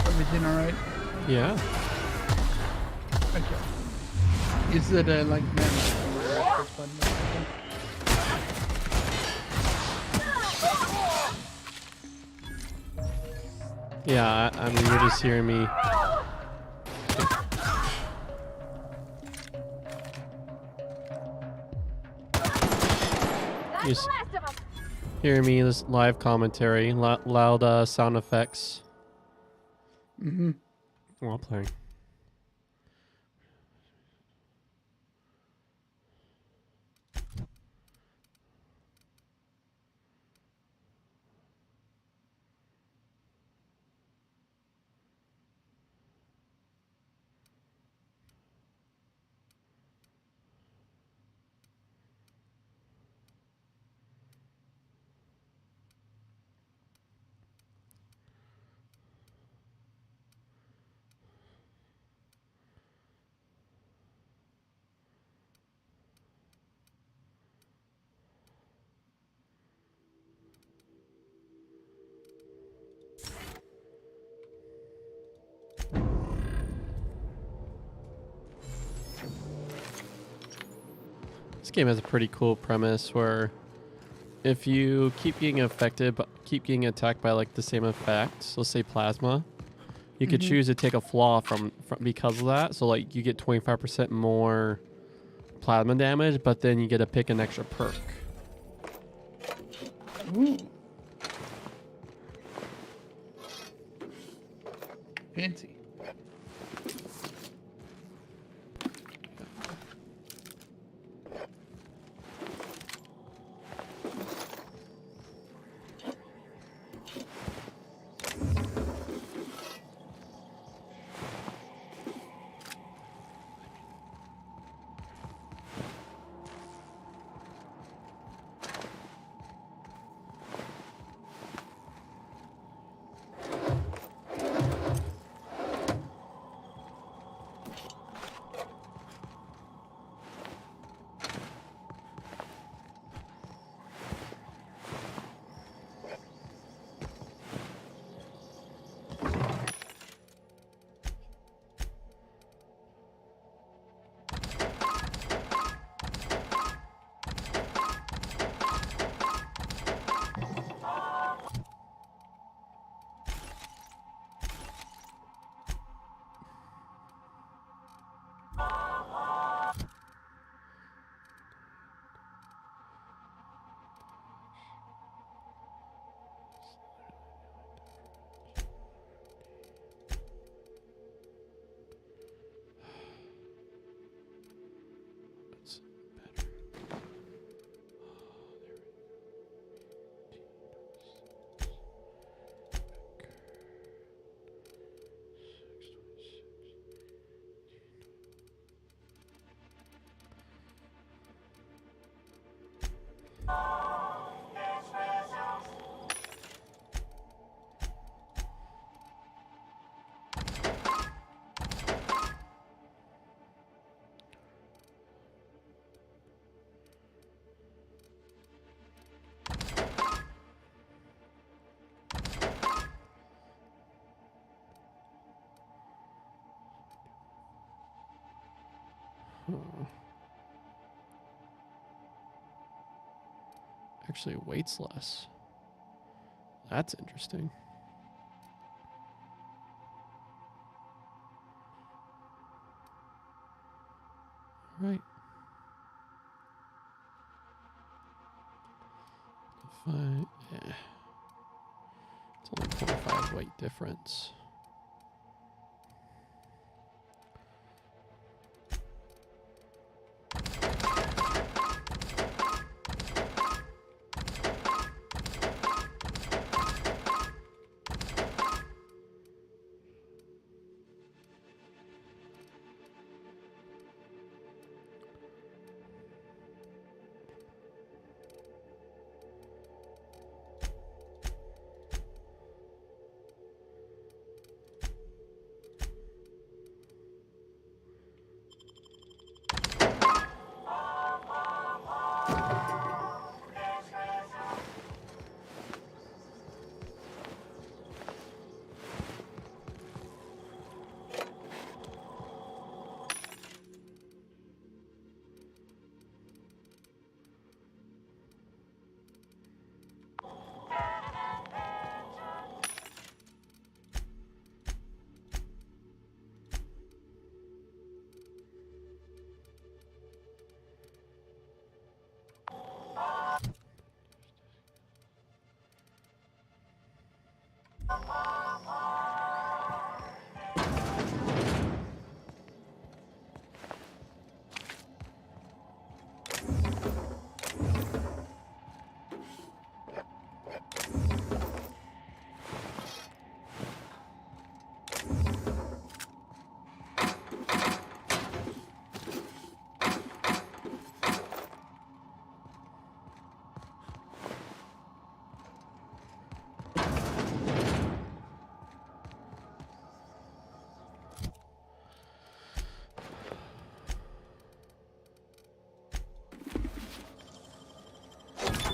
S11: Everything alright?
S1: yeah.
S11: Okay. Is it like
S1: Yeah, I mean, you're just hearing me. Just hearing me, this live commentary, loud sound effects.
S11: Mm-hmm.
S1: While playing. This game has a pretty cool premise where if you keep getting affected, but keep getting attacked by like the same effect, let's say plasma, you could choose to take a flaw from because of that. So like you get 25% more plasma damage, but then you get to pick an extra perk.
S11: Ooh. Fancy.
S1: Actually weights less. That's interesting. Right. 5, yeah. It's only 25 weight difference.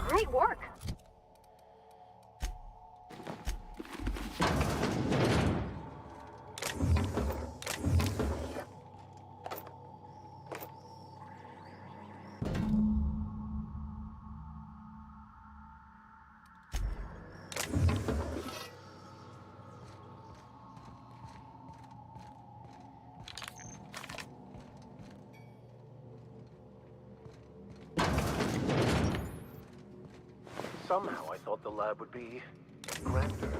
S3: Great work.
S2: Somehow I thought the lab would be grander.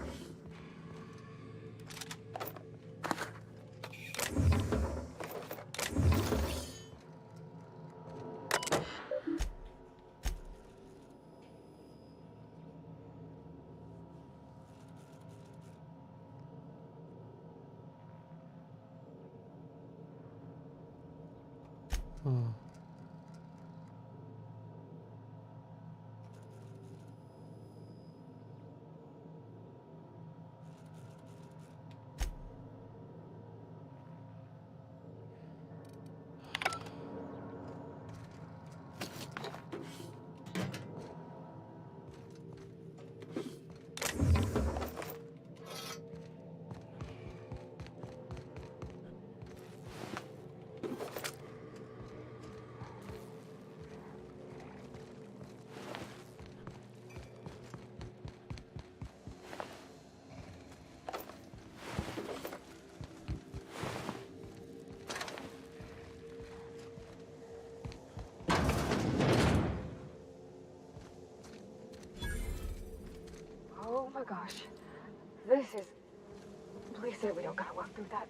S1: Oh.
S3: Oh my gosh. This is... Please say we don't gotta walk through that.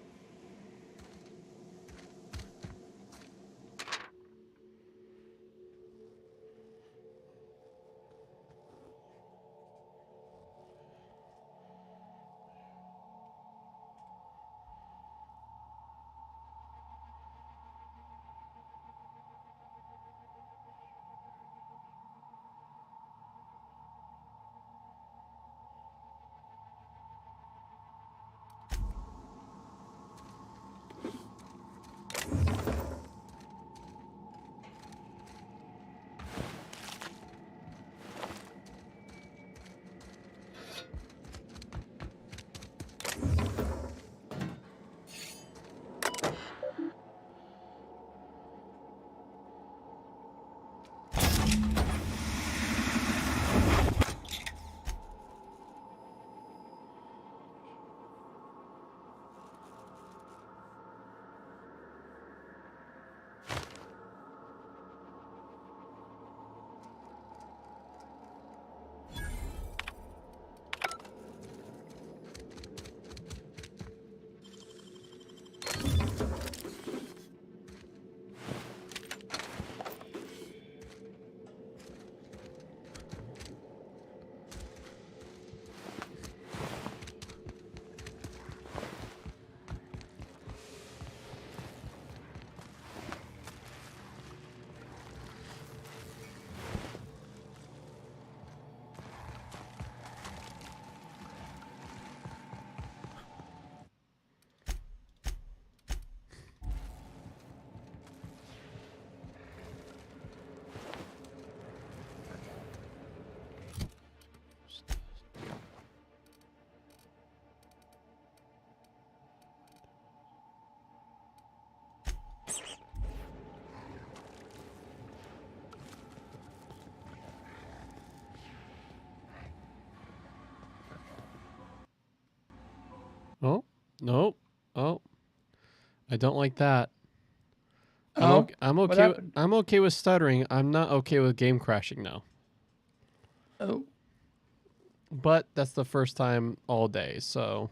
S1: Nope. Oh. I don't like that.
S11: Oh,
S1: I'm
S11: what
S1: okay.
S11: happened?
S1: I'm okay with stuttering. I'm not okay with game crashing now.
S11: Oh.
S1: But that's the first time all day, so.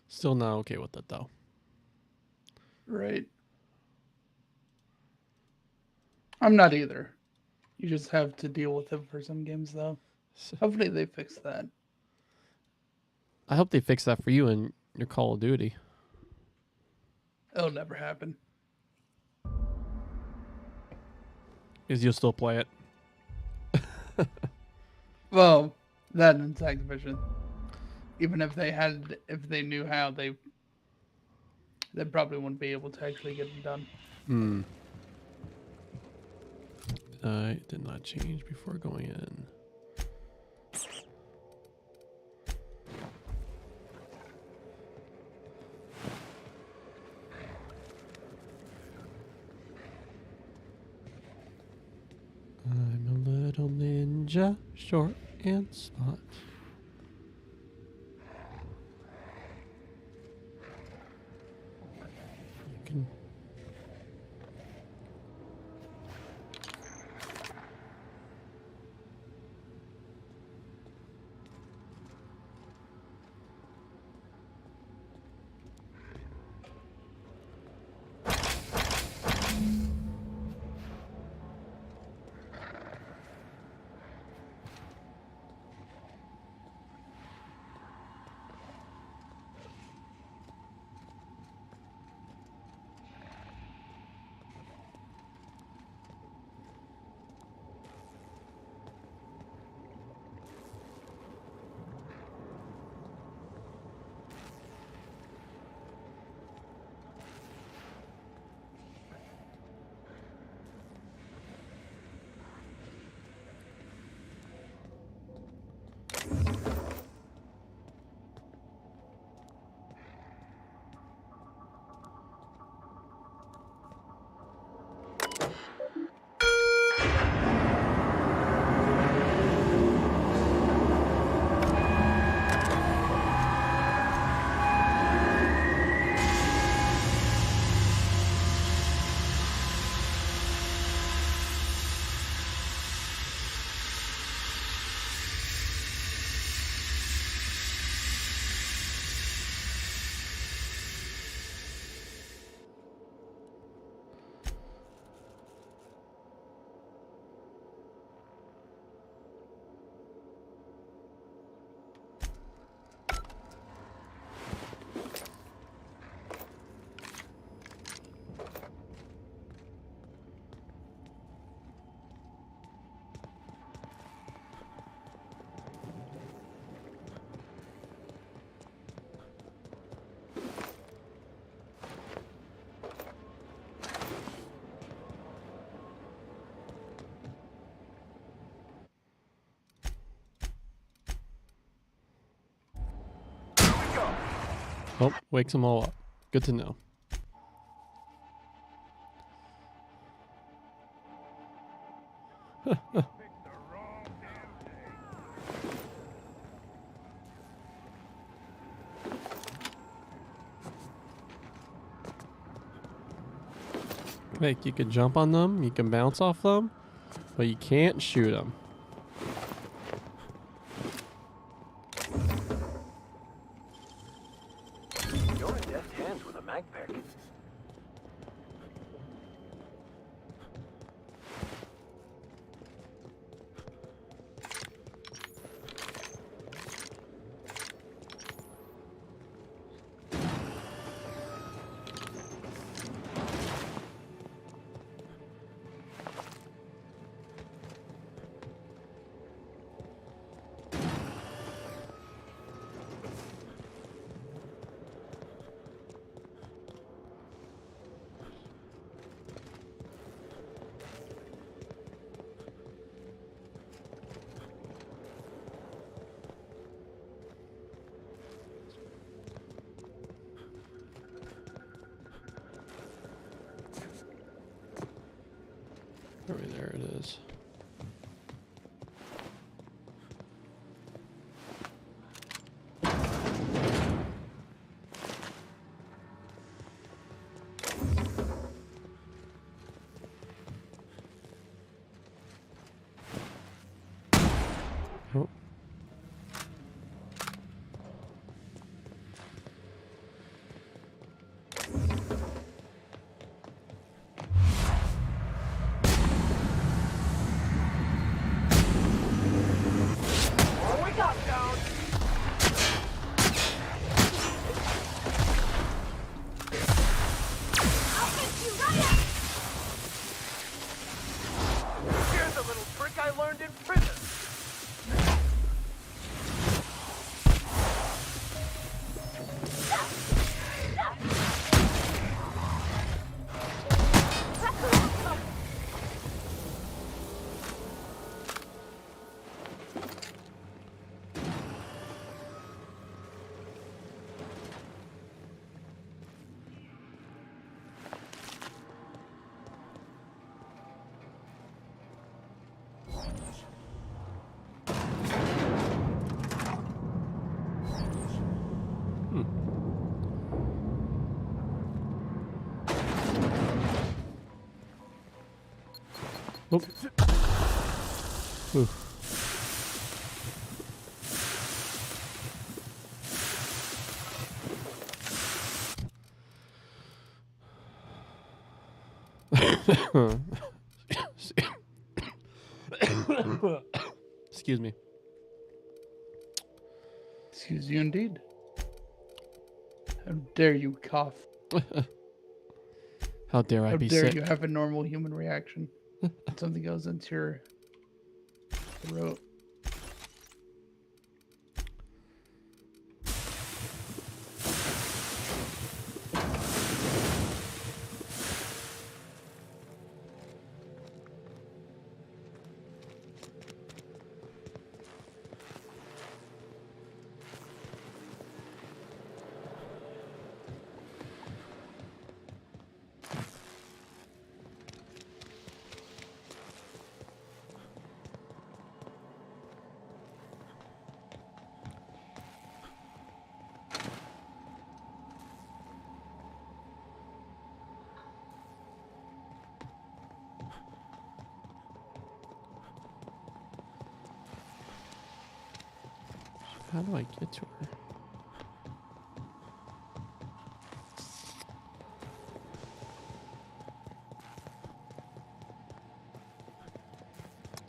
S1: Still not okay with it though.
S11: Right. I'm not either. You just have to deal with it for some games, though. Hopefully they fix that.
S1: I hope they fix that for you in your Call of Duty.
S11: It'll never happen.
S1: Because you'll still play it.
S11: Well, that and Activision. Even if they knew how, they probably wouldn't be able to actually get it done.
S1: Hmm. I did not change before going in. I'm a little ninja, short and smart. You can. Oh, wakes them all up. Good to know. Like, you can jump on them, you can bounce off them, but you can't shoot them.
S2: You're in deft hands with a mag pick.
S1: Right there it is. Oop. Ooh. Excuse me.
S11: Excuse you indeed. How dare you cough?
S1: How dare I
S11: How
S1: be
S11: dare
S1: sick?
S11: you have a normal human reaction? Something goes into your throat.
S1: How do I get to her?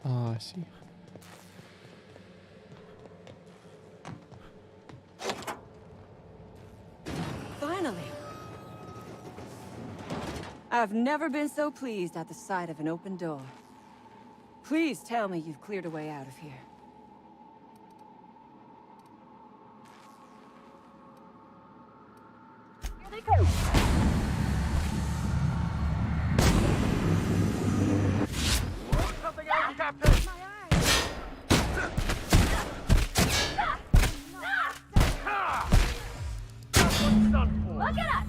S1: Oh, I see.
S13: Finally. I've never been so pleased at the sight of an open door. Please tell me you've cleared a way out of here.
S7: Here they go.
S8: Something else, Captain!
S7: Look at us!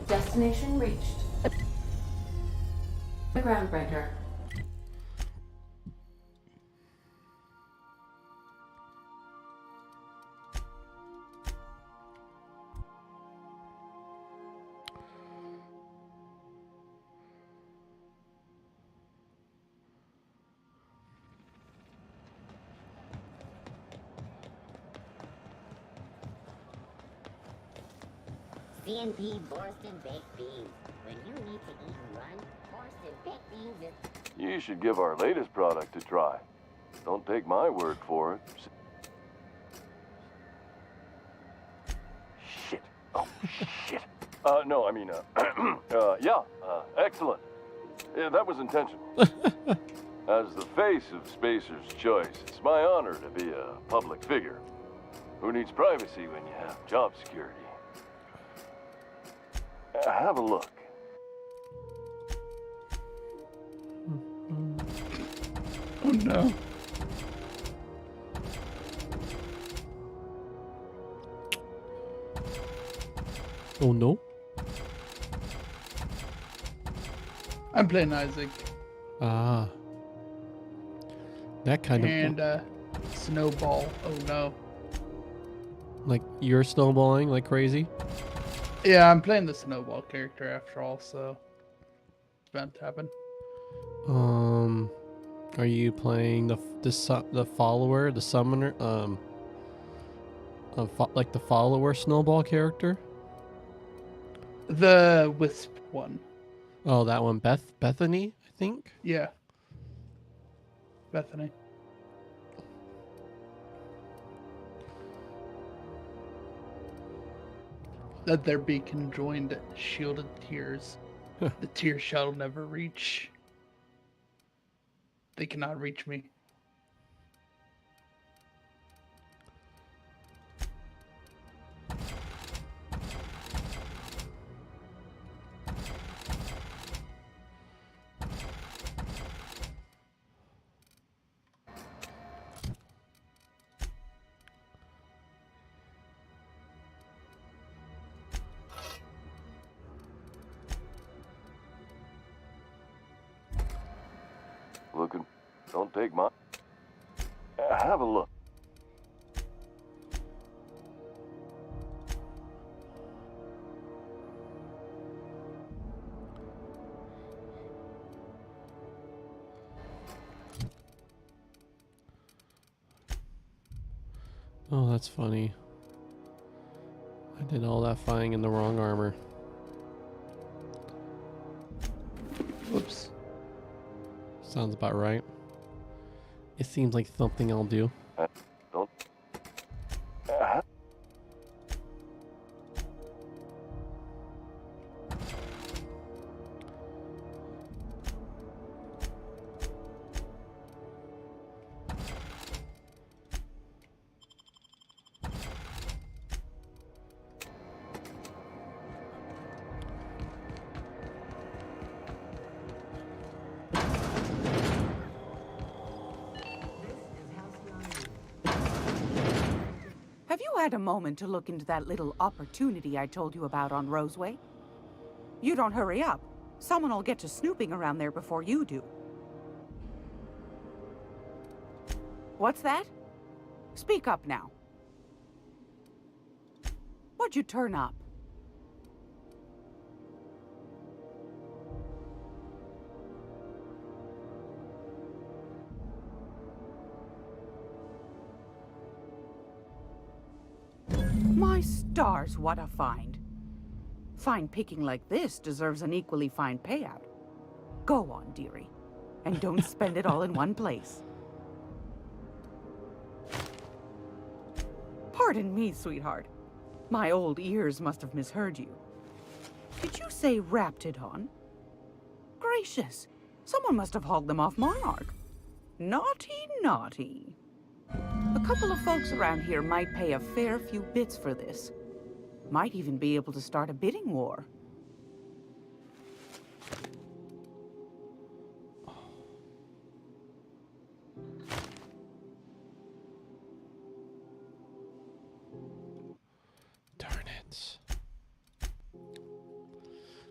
S14: Destination reached. The Groundbreaker.
S12: CNP Borston Baked Beans. When you need to eat and run, Borston Baked Beans is...
S16: You should give our latest product a try. Don't take my word for it. Shit. Oh, shit. No, I mean, yeah, excellent. Yeah, that was intentional. As the face of Spacer's Choice, it's my honor to be a public figure. Who needs privacy when you have job security? Have a look.
S11: no.
S1: Oh no.
S11: I'm playing Isaac.
S1: Ah. That kind
S11: And
S1: of.
S11: Snowball. Oh no.
S1: Like you're snowballing like crazy?
S11: Yeah, I'm playing the Snowball character after all, so it's bound to happen.
S1: Are you playing the follower, the summoner, like the follower snowball character?
S11: The Wisp one.
S1: Oh, that one, Bethany, I think.
S11: Yeah. Bethany. That their beacon joined shielded tears. The tear shall never reach. They cannot reach me.
S16: Looking. Don't take my. Have a look.
S1: Oh, that's funny. I did all that fighting in the wrong armor.
S11: Whoops.
S1: Sounds about right. It seems like something I'll do.
S16: Don't.
S17: Have you had a moment to look into that little opportunity I told you about on Roseway? You don't hurry up. Someone will get to snooping around there before you do. What's that? Speak up now. What'd you turn up? My stars, what a find. Fine picking like this deserves an equally fine payout. Go on, dearie. And don't spend it all in one place. Pardon me, sweetheart. My old ears must have misheard you. Did you say Raptidon? Gracious, someone must have hauled them off Monarch. Naughty, naughty. A couple of folks around here might pay a fair few bits for this. Might even be able to start a bidding war.
S1: Darn it.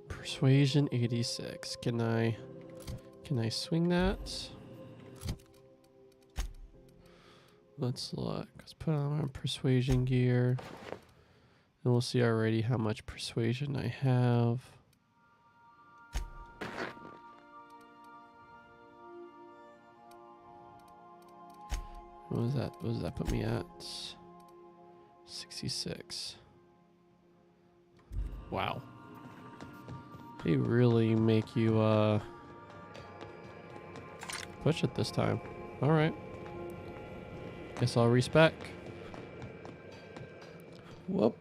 S1: Persuasion 86. Can I swing that? Let's look. Let's put on our persuasion gear. And we'll see already how much persuasion I have. What was that? What does that put me at? 66. Wow. They really make you push it this time. All right. Guess I'll respec. Whoop.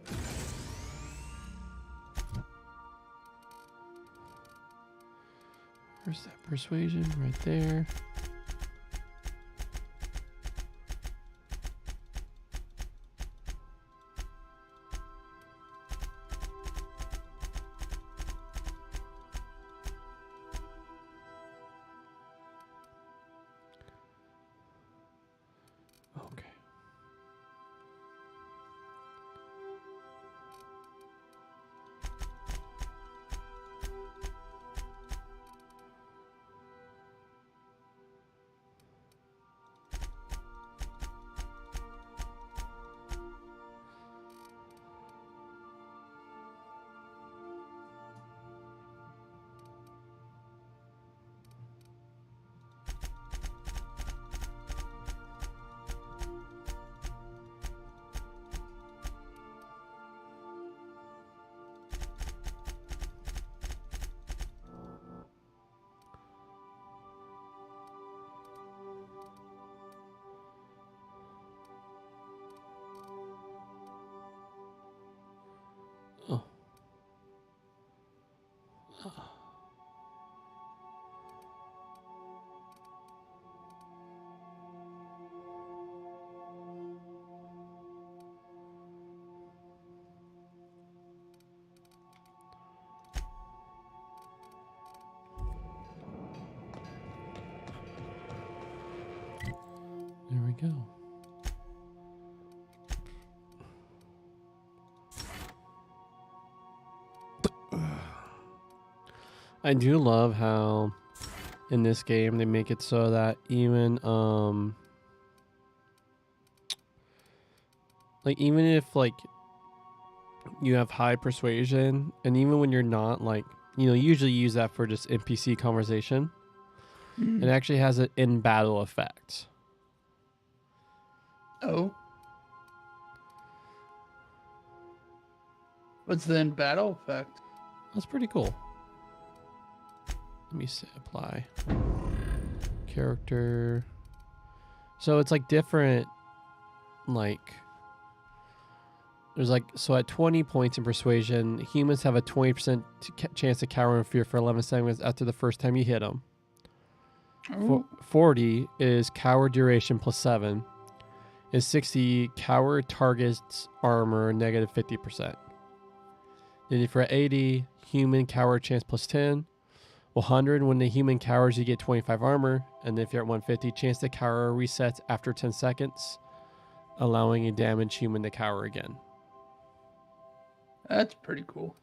S1: Where's that persuasion? Right there. go. I do love how in this game they make it so that even like even if like you have high persuasion, and even when you're not, like, you know, usually use that for just NPC conversation, it actually has an in battle effect.
S11: Oh. What's the in battle effect?
S1: That's pretty cool. Let me say apply character. So it's like different, like there's like, so at 20 points in persuasion, humans have a 20% chance to cower in fear for 11 seconds after the first time you hit them. 40 is cower duration plus 7. Is 60 cower targets armor negative 50%. Then if you're at 80, human cower chance plus 10. 100, when the human cowers, you get 25 armor. And if you're at 150, chance to cower resets after 10 seconds, allowing a damaged human to cower again.
S11: That's pretty cool.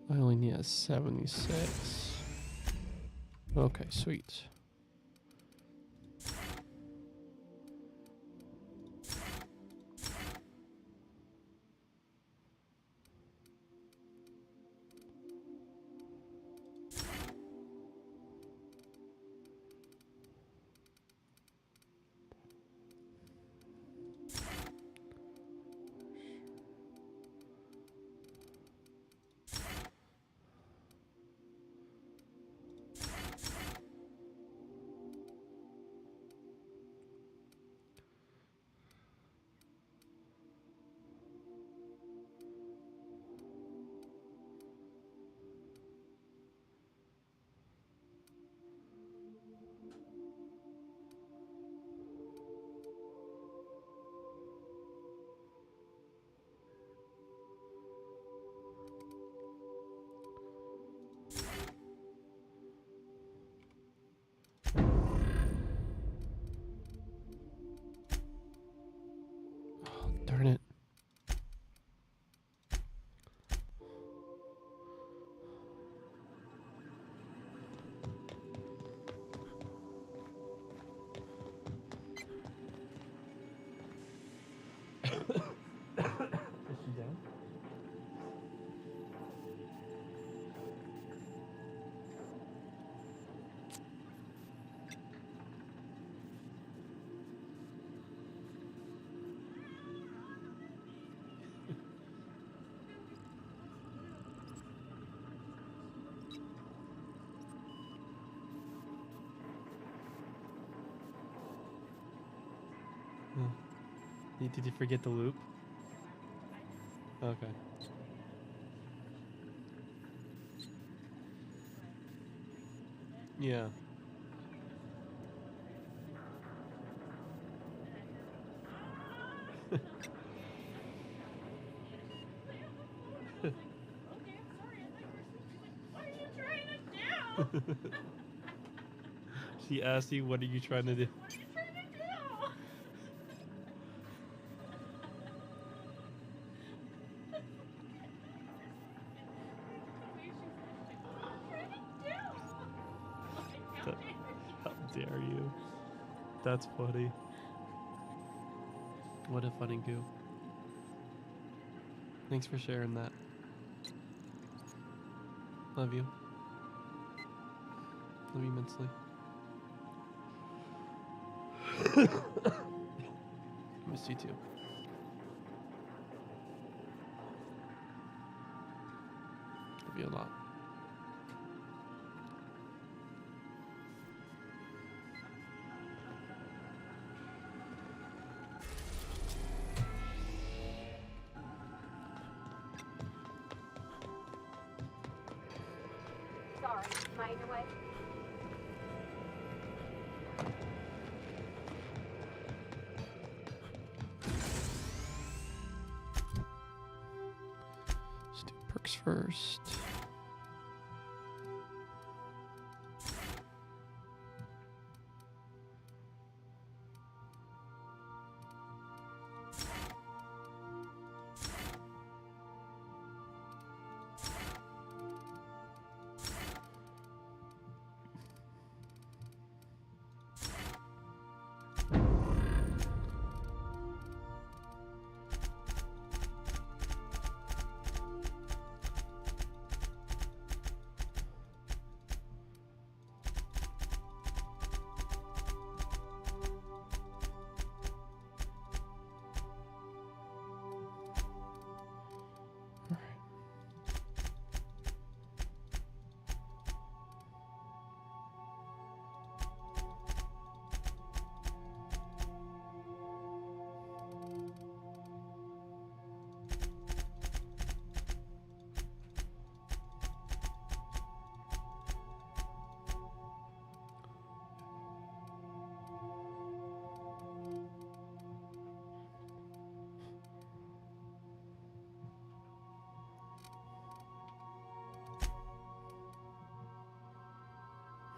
S1: I only need a 76. Okay, sweet. Darn it. Is she down? Did you forget the loop? Okay. Yeah. She asked you, what are you trying to do? dare you? That's funny. What a funny goo. Thanks for sharing that. Love you. Love you immensely. Miss you too. Love you a lot.
S3: Sorry, am I in your way?
S1: Let's do perks first.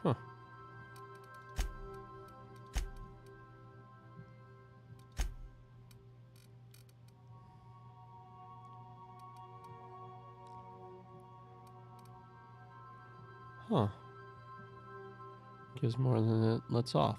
S1: Huh. Huh. Gives more than it lets off.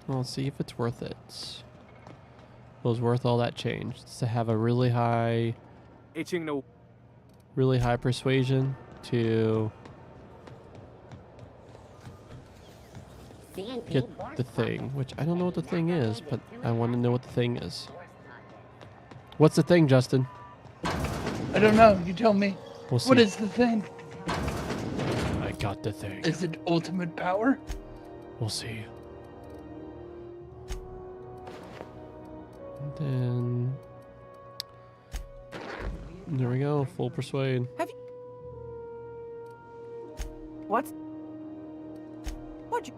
S1: Well, let's see if it's worth it. It was worth all that change. It's to have a really high persuasion to get the thing, which I don't know what the thing is, but I want to know what the thing is. What's the thing, Justin?
S11: I don't know. You tell me.
S1: We'll see.
S11: What is the thing?
S1: I got the thing.
S11: Is it ultimate power?
S1: We'll see. And then there we go. Full persuade.
S17: What'd you...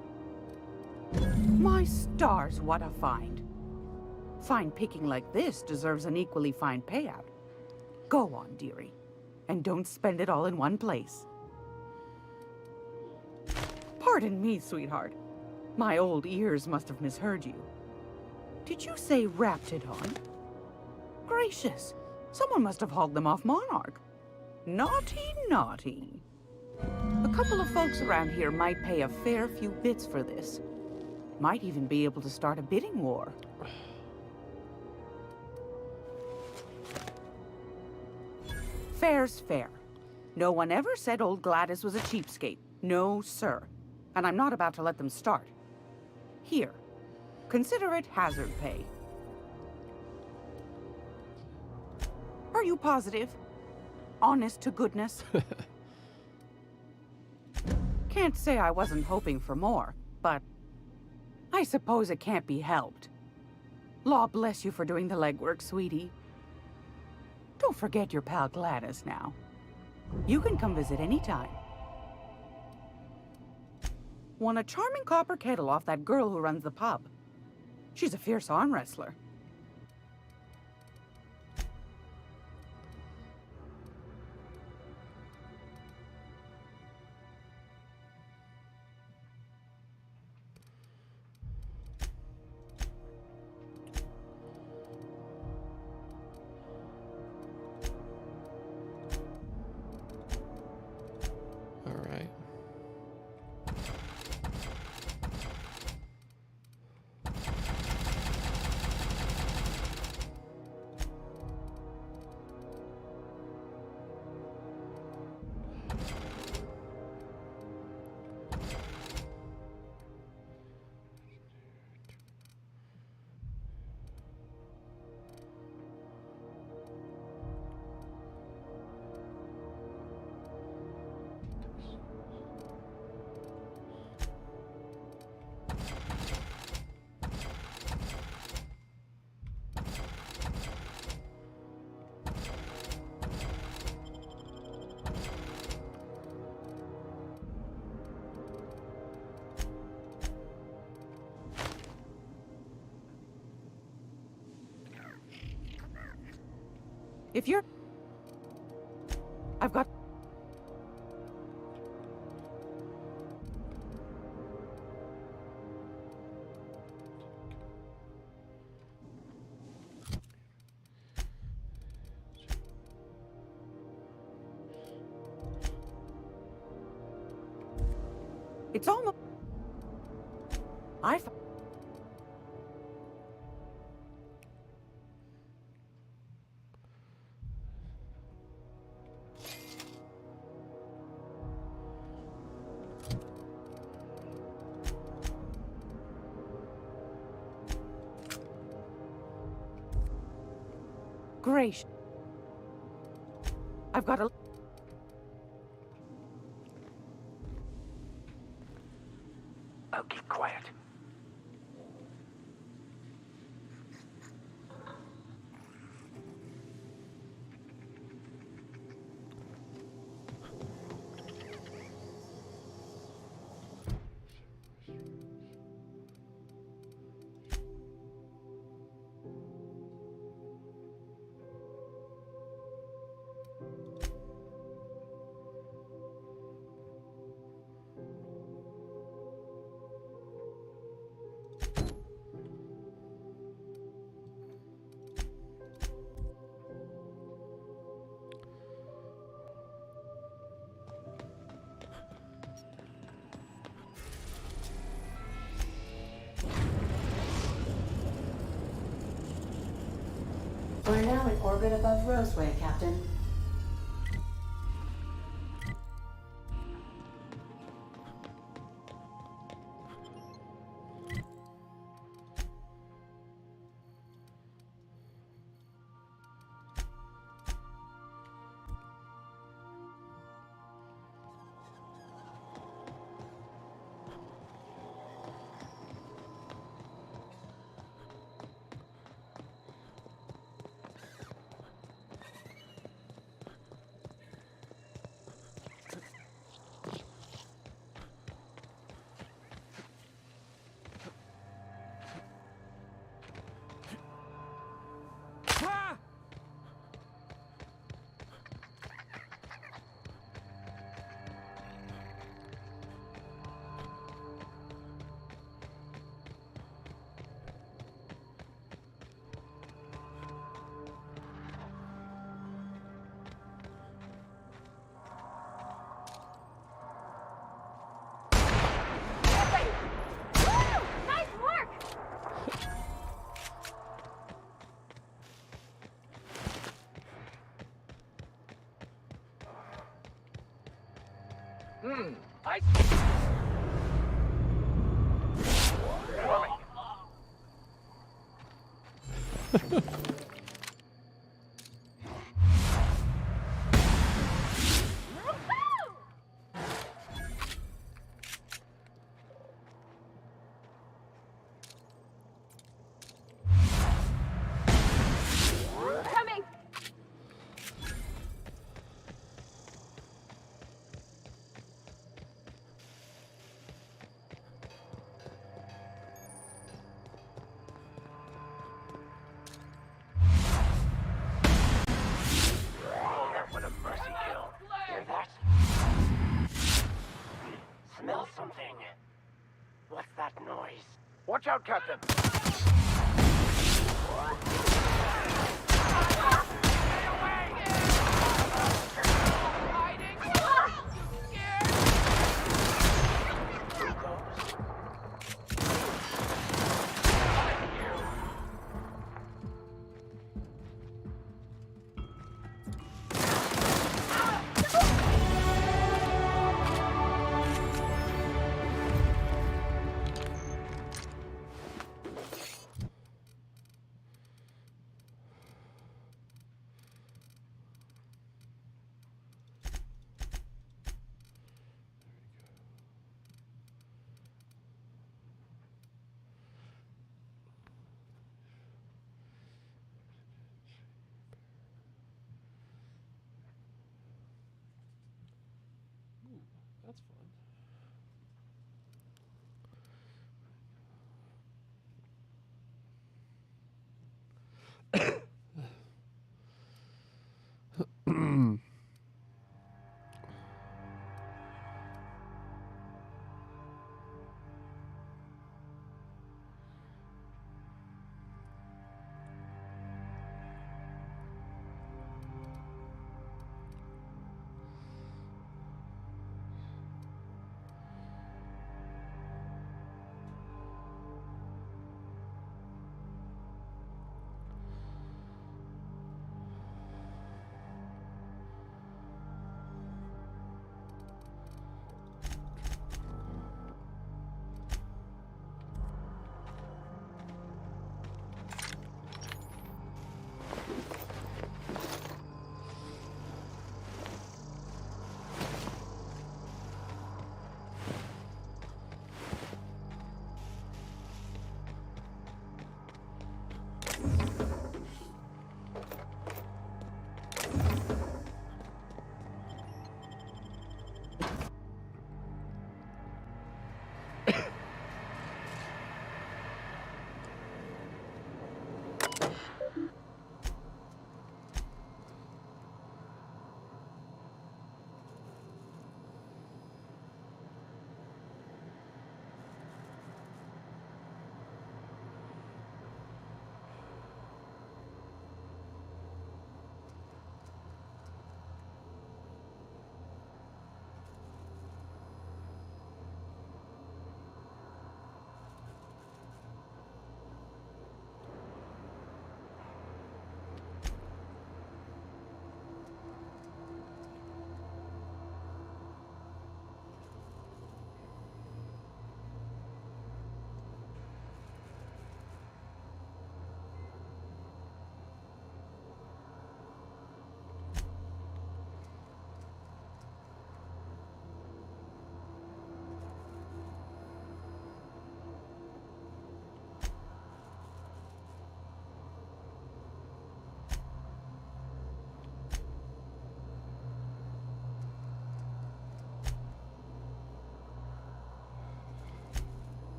S17: My stars, what a find. Fine picking like this deserves an equally fine payout. Go on, dearie. And don't spend it all in one place. Pardon me, sweetheart. My old ears must have misheard you. Did you say Raptidon? Gracious. Someone must have hauled them off Monarch. Naughty, naughty. A couple of folks around here might pay a fair few bits for this. Might even be able to start a bidding war. Fair's fair. No one ever said old Gladys was a cheapskate. No, sir. And I'm not about to let them start. Here. Consider it hazard pay. Are you positive? Honest to goodness? Can't say I wasn't hoping for more, but I suppose it can't be helped. Law bless you for doing the legwork, sweetie. Don't forget your pal Gladys now. You can come visit anytime. Won a charming copper kettle off that girl who runs the pub. She's a fierce arm wrestler.
S1: All right.
S17: If you're... I've got... It's almost... I've... Gracious. I've got a...
S2: I'll keep quiet.
S14: We're now in orbit above Roseway, Captain.
S3: Nice work!
S2: I...
S3: Coming!
S2: Oh, that was a mercy kill. Hear that? Smell something. What's that noise? Watch out, Captain!
S1: That's fun.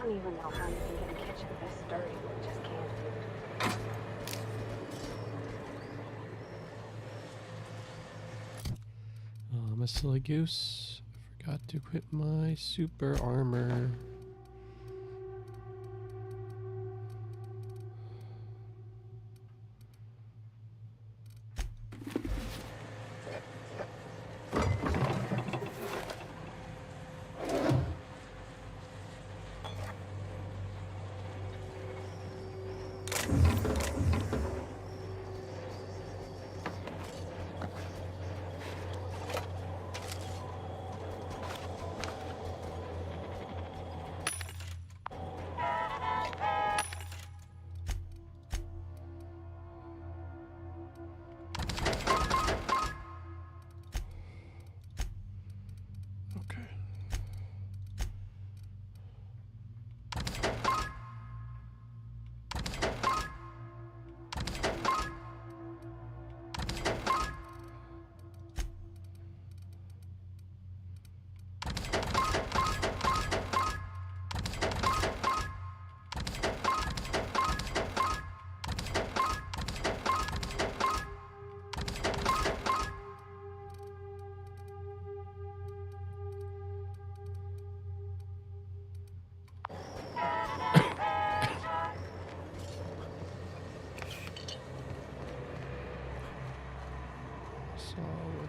S3: don't even know how you can get a kitchen this dirty with just canned food.
S1: I'm a silly goose. I forgot to equip my super armor.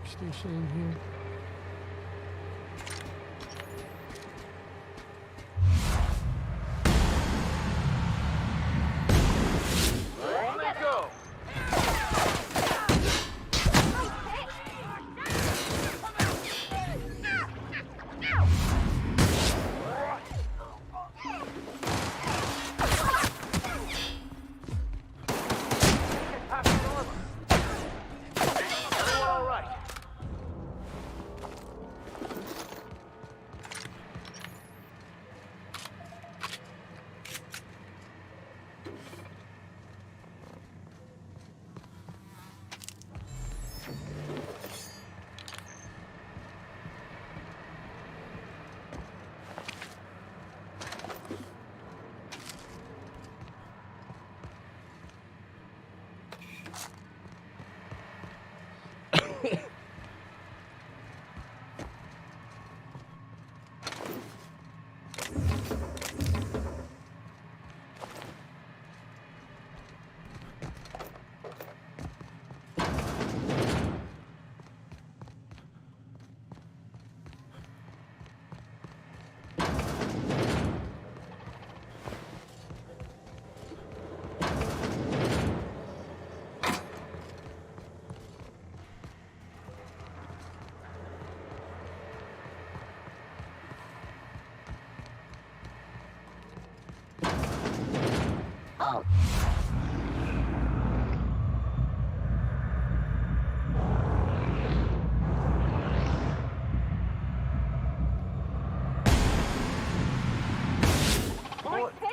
S1: Workstation in here.
S2: Let's go.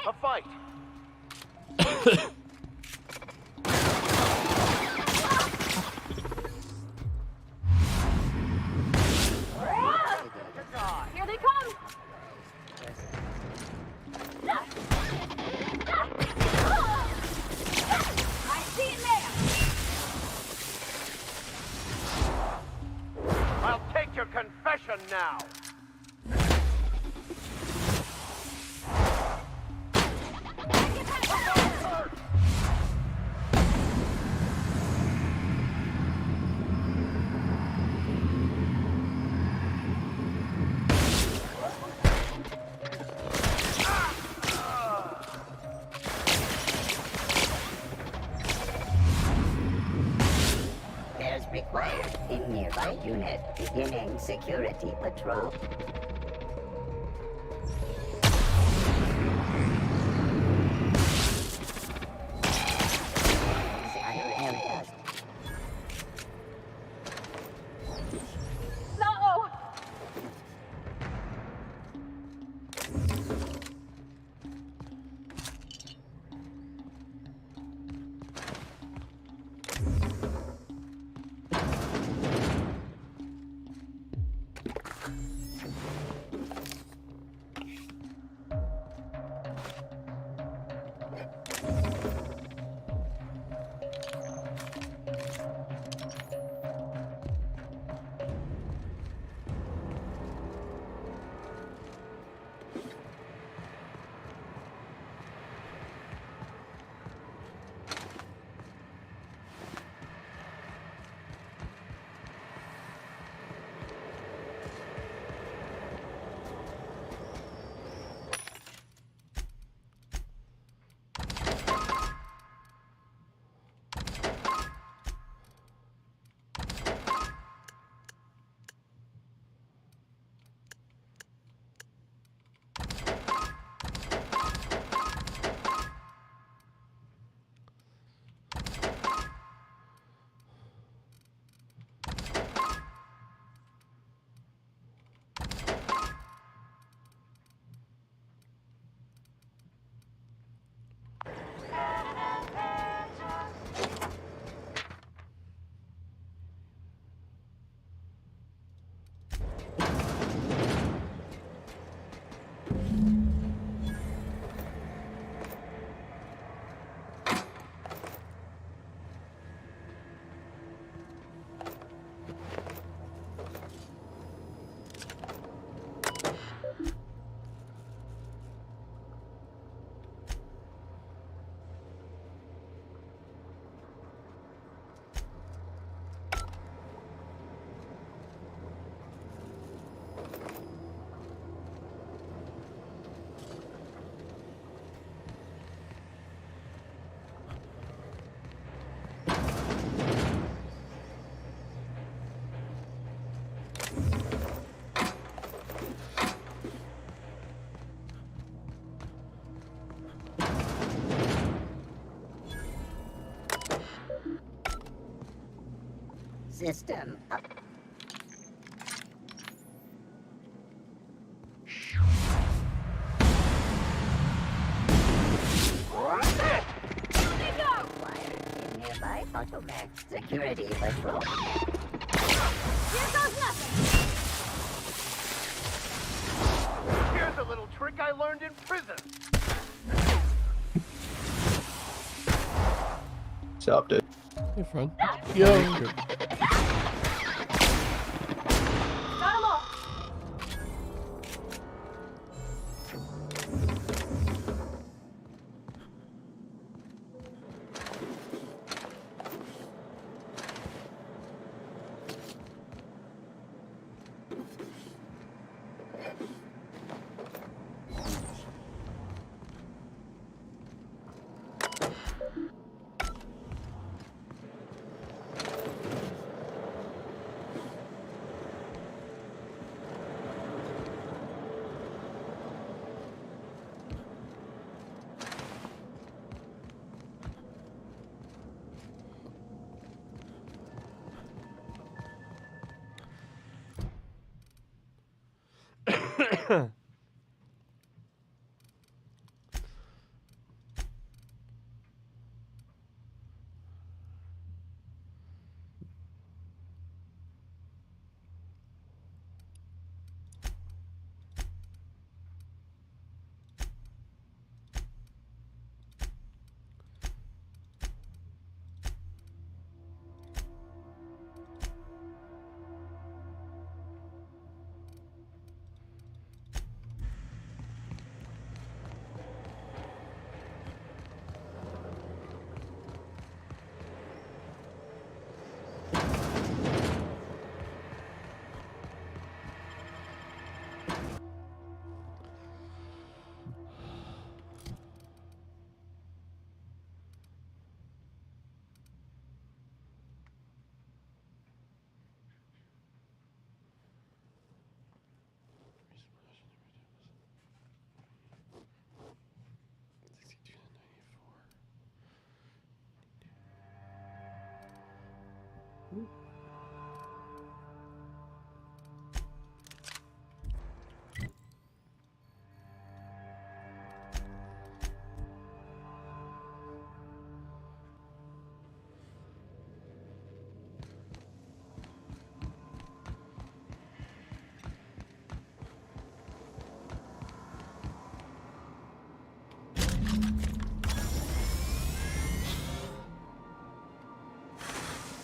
S2: A fight.
S3: Here they come! I see it there!
S2: I'll take your confession now.
S12: Required in nearby unit beginning security patrol. Secure areas.
S3: No!
S12: system. Nearby Automax security patrol.
S7: Here goes nothing!
S2: Here's a little trick I learned in prison.
S1: Stopped it. Hey, friend. Yo.
S7: Got 'em all!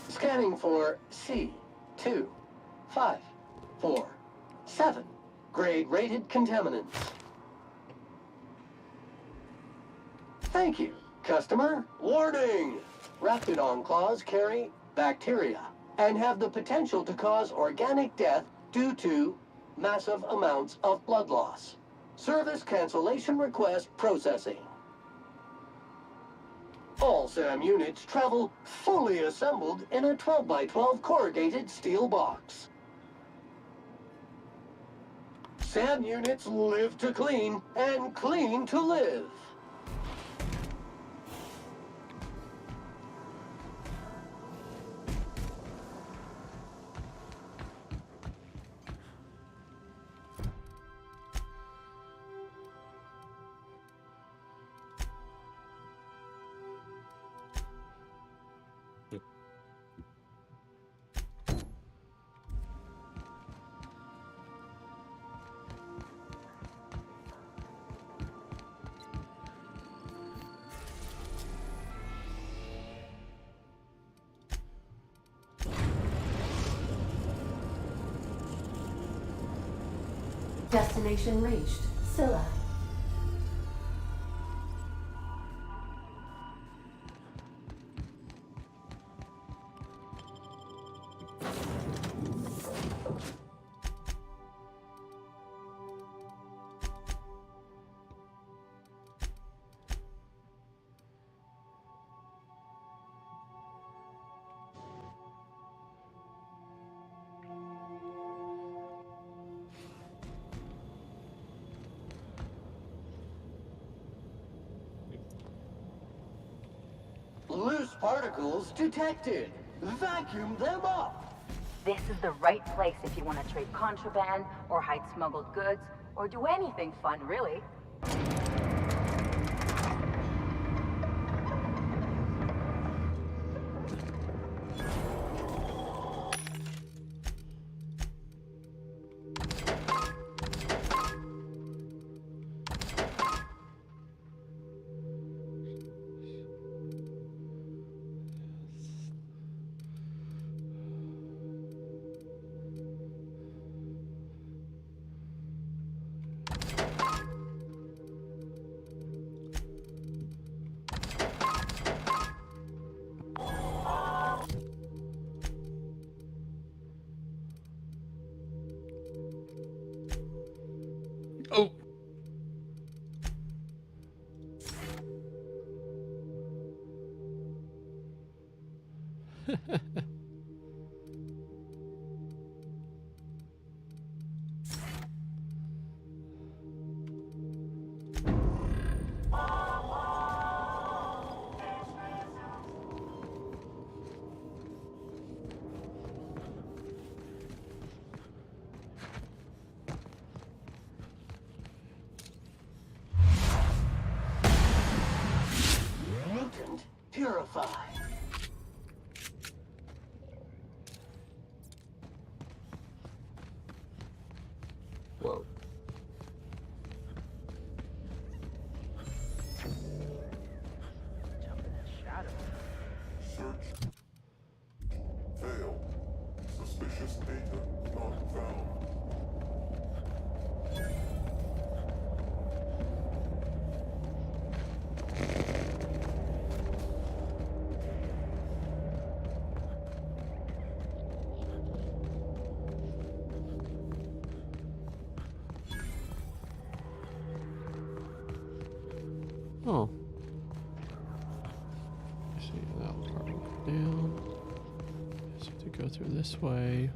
S10: Scanning for C2547. Grade rated contaminants. Thank you, customer. Warning! Raptidon claws carry bacteria and have the potential to cause organic death due to massive amounts of blood loss. Service cancellation request processing. All SAM units travel fully assembled in a 12x12 corrugated steel box. SAM units live to clean and clean to live.
S14: Destination reached. Scylla.
S10: Loose particles detected. Vacuum them up.
S4: This is the right place if you want to trade contraband, or hide smuggled goods, or do anything fun, really.
S11: Oh.
S10: Mutant purify.
S19: Whoa.
S22: Failed. Suspicious data not found.
S1: Oh. See, that part will go down. So to go through this way.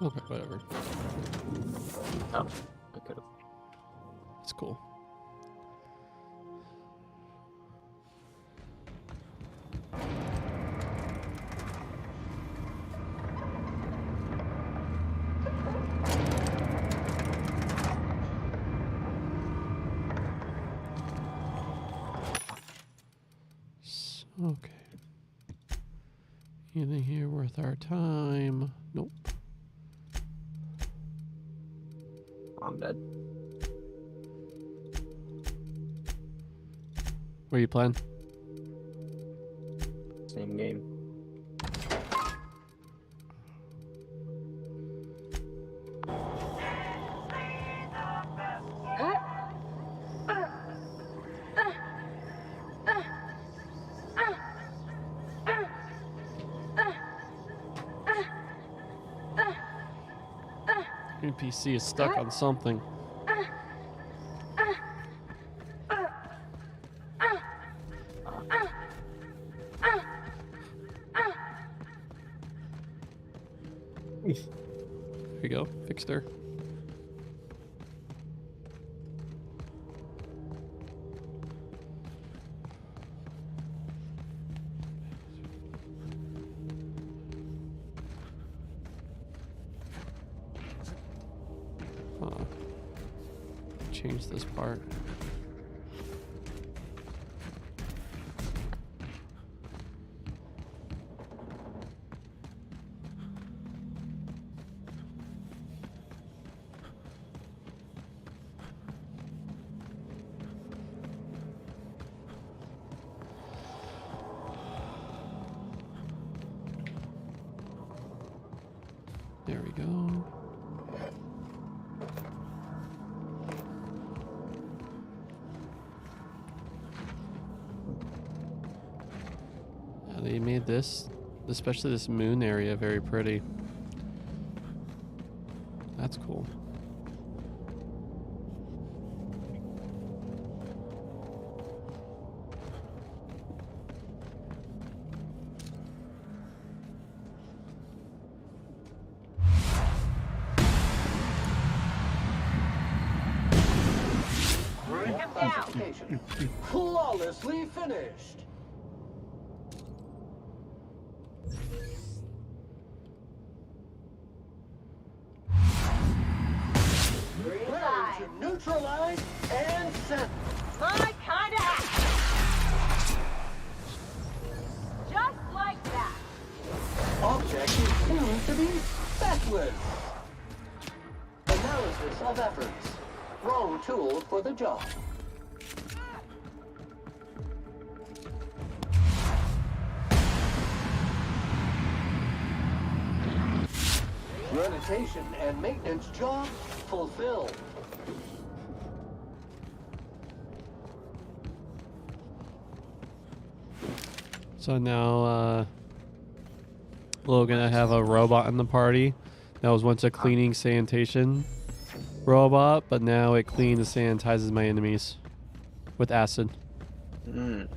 S1: Okay, whatever.
S19: Oh, I could have.
S1: It's cool. Okay. Anything here worth our time? Nope.
S19: I'm dead.
S1: Where you playing?
S19: Same game.
S1: NPC is stuck on something. There you go, fixed her. Change this part. They made this, especially this moon area, very pretty. That's cool.
S10: Application flawlessly finished. Ready to neutralize and send.
S4: My kind of action. Just like that.
S10: Object is tuned to be feckless. Analysis of efforts. Wrong tool for the job. Renovation and maintenance job fulfilled.
S1: So now, Logan, I have a robot in the party. That was once a cleaning sanitation robot, but now it cleans and sanitizes my enemies with acid.
S19: Mm.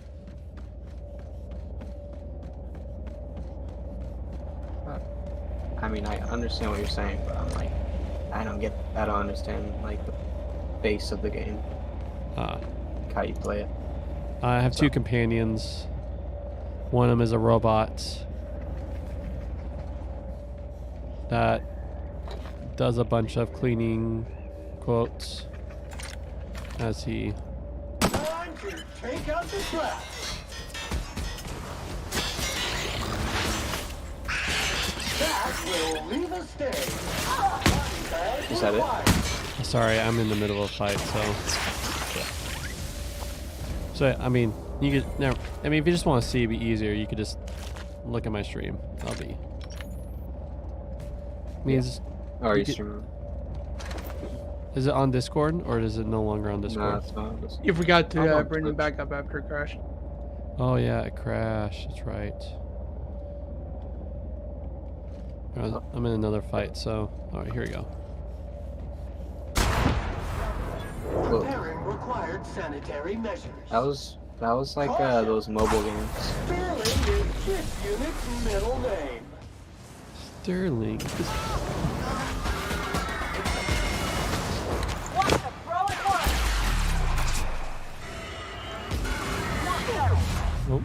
S19: I mean, I understand what you're saying, but I'm like, I don't understand like the base of the game. How you play it.
S1: I have two companions. One of them is a robot that does a bunch of cleaning quotes as he.
S10: Time to take out the trash. That will leave a stain.
S19: Is that it?
S1: Sorry, I'm in the middle of a fight, so I mean, you could never. I mean, if you just want to see it be easier, you could just look at my stream. I'll be. I mean,
S19: Or you stream.
S1: Is it on Discord or is it no longer on Discord?
S19: No, it's not on Discord.
S11: You forgot to bring it back up after it crashed.
S1: Oh yeah, it crashed. That's right. I'm in another fight, so alright, here we go.
S10: Preparing required sanitary measures.
S19: That was like those mobile games.
S10: Sterling is this unit's middle name.
S1: Sterling. Oh.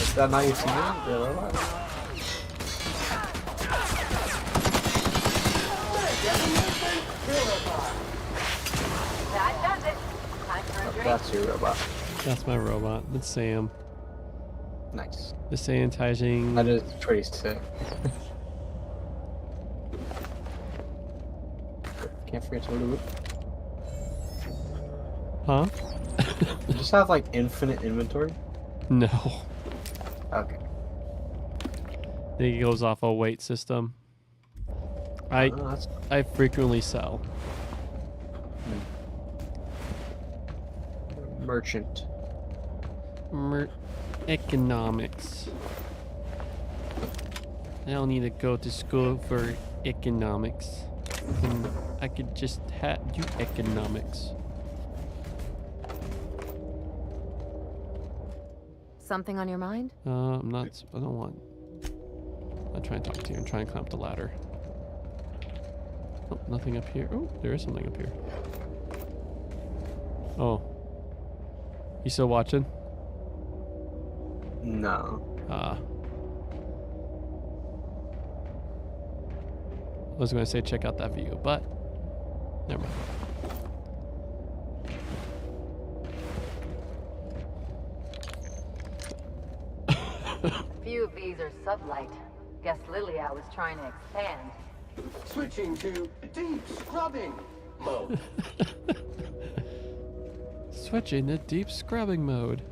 S19: Is that not your teammate? The robot?
S4: That does it. Time for a
S19: Oh,
S4: drink.
S19: that's your robot.
S1: That's my robot. That's Sam.
S19: Nice.
S1: The sanitizing.
S19: That is pretty sick. Can't forget to loot.
S1: Huh?
S19: You just have like infinite inventory?
S1: No.
S19: Okay.
S1: I think it goes off a weight system. I frequently sell.
S19: Merchant.
S1: Economics. I don't need to go to school for economics. I could just do economics.
S15: Something on your mind?
S1: I'm not. I don't want. I'm trying to talk to you. I'm trying to climb up the ladder. Oh, nothing up here. Oh, there is something up here. Oh. You still watching?
S19: No.
S1: I was going to say check out that view, but never mind.
S4: Few of these are sublight. Guess Lilia was trying to expand.
S10: Switching to deep scrubbing mode.
S1: Switching to deep scrubbing mode.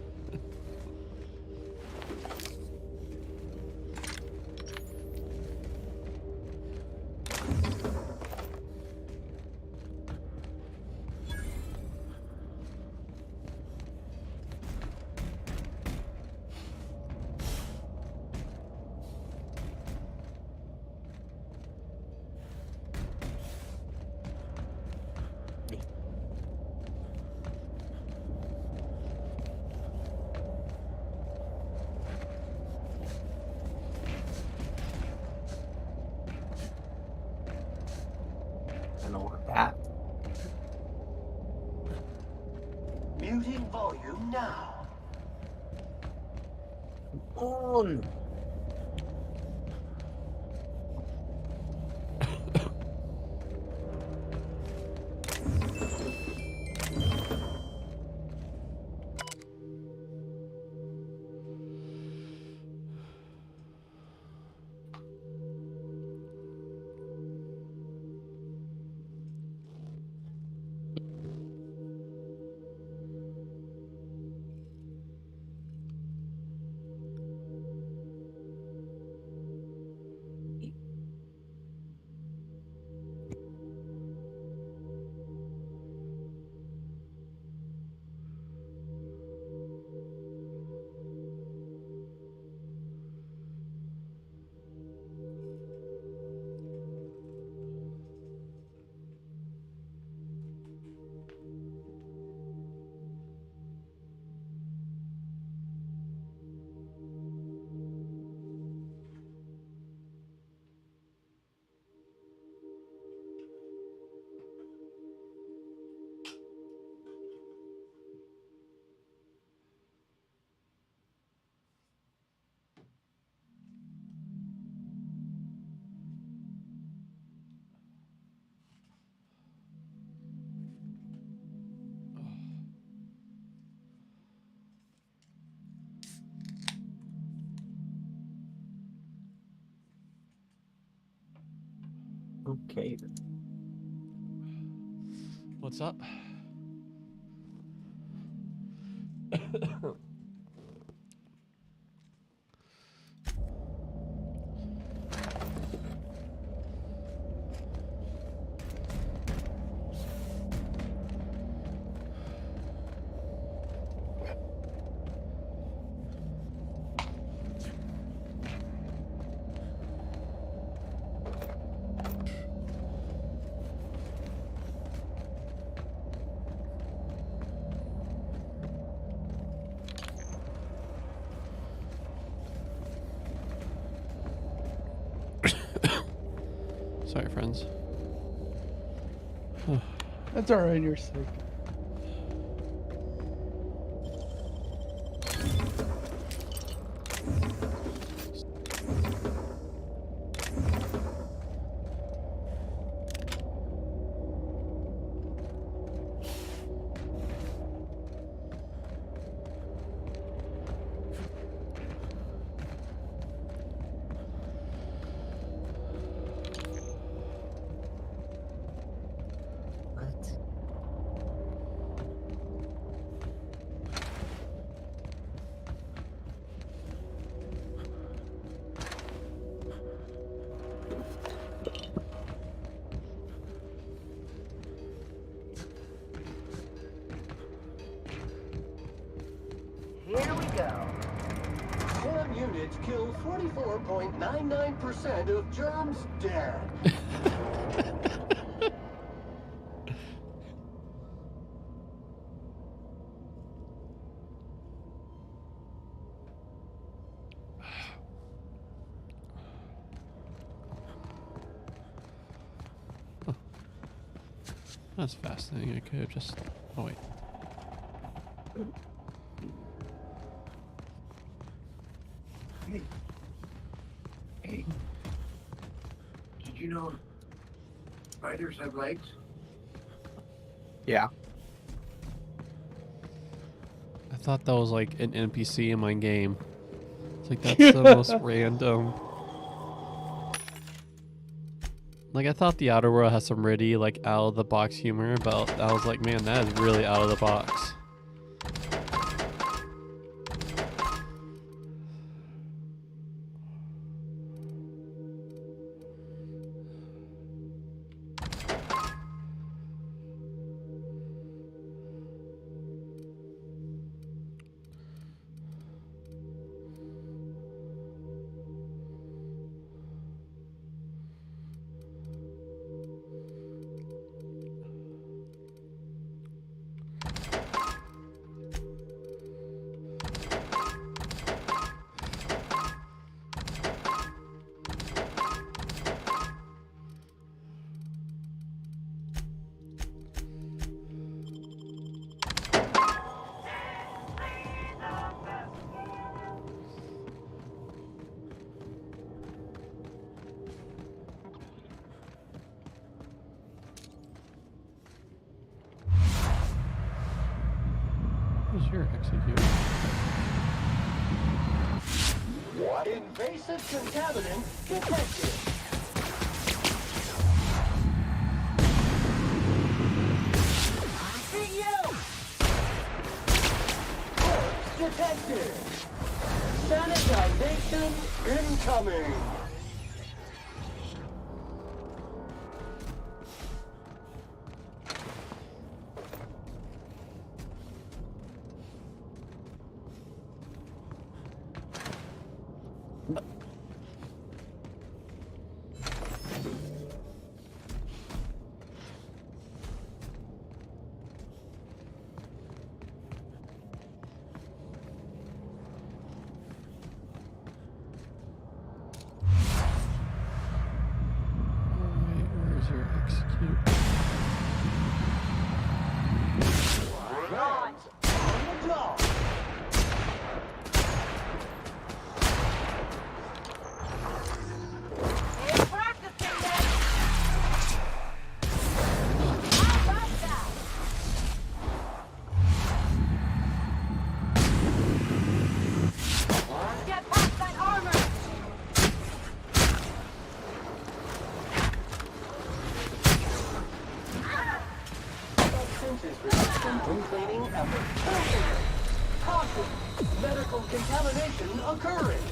S10: Ah. Muting volume now. On. Okay.
S1: What's up? Sorry, friends.
S11: That's alright, you're sick.
S10: Here we go. Sam units kill 44.99% of germs dead.
S1: That's fascinating. I could have just. Oh, wait.
S9: Hey. Did you know spiders have legs?
S19: Yeah.
S1: I thought that was like an NPC in my game. It's like that's the most random. Like I thought the Outer World has some really like out of the box humor, but I was like, man, that is really out of the box. your execute?
S10: Invasive contaminant detected. Corpse detected. Sanitization incoming.
S1: Where's your execute?
S10: Right on the job.
S4: Get past that armor!
S10: Substances reduction from cleaning effort. Caution! Medical contamination occurring.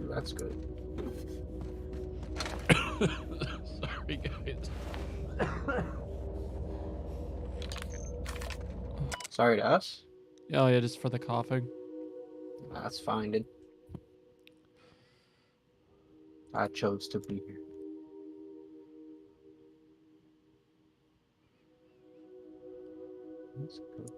S19: That's good.
S1: Sorry, guys.
S19: Sorry to us.
S1: Oh yeah, just for the coughing.
S19: That's fine, dude. I chose to be here. That's good.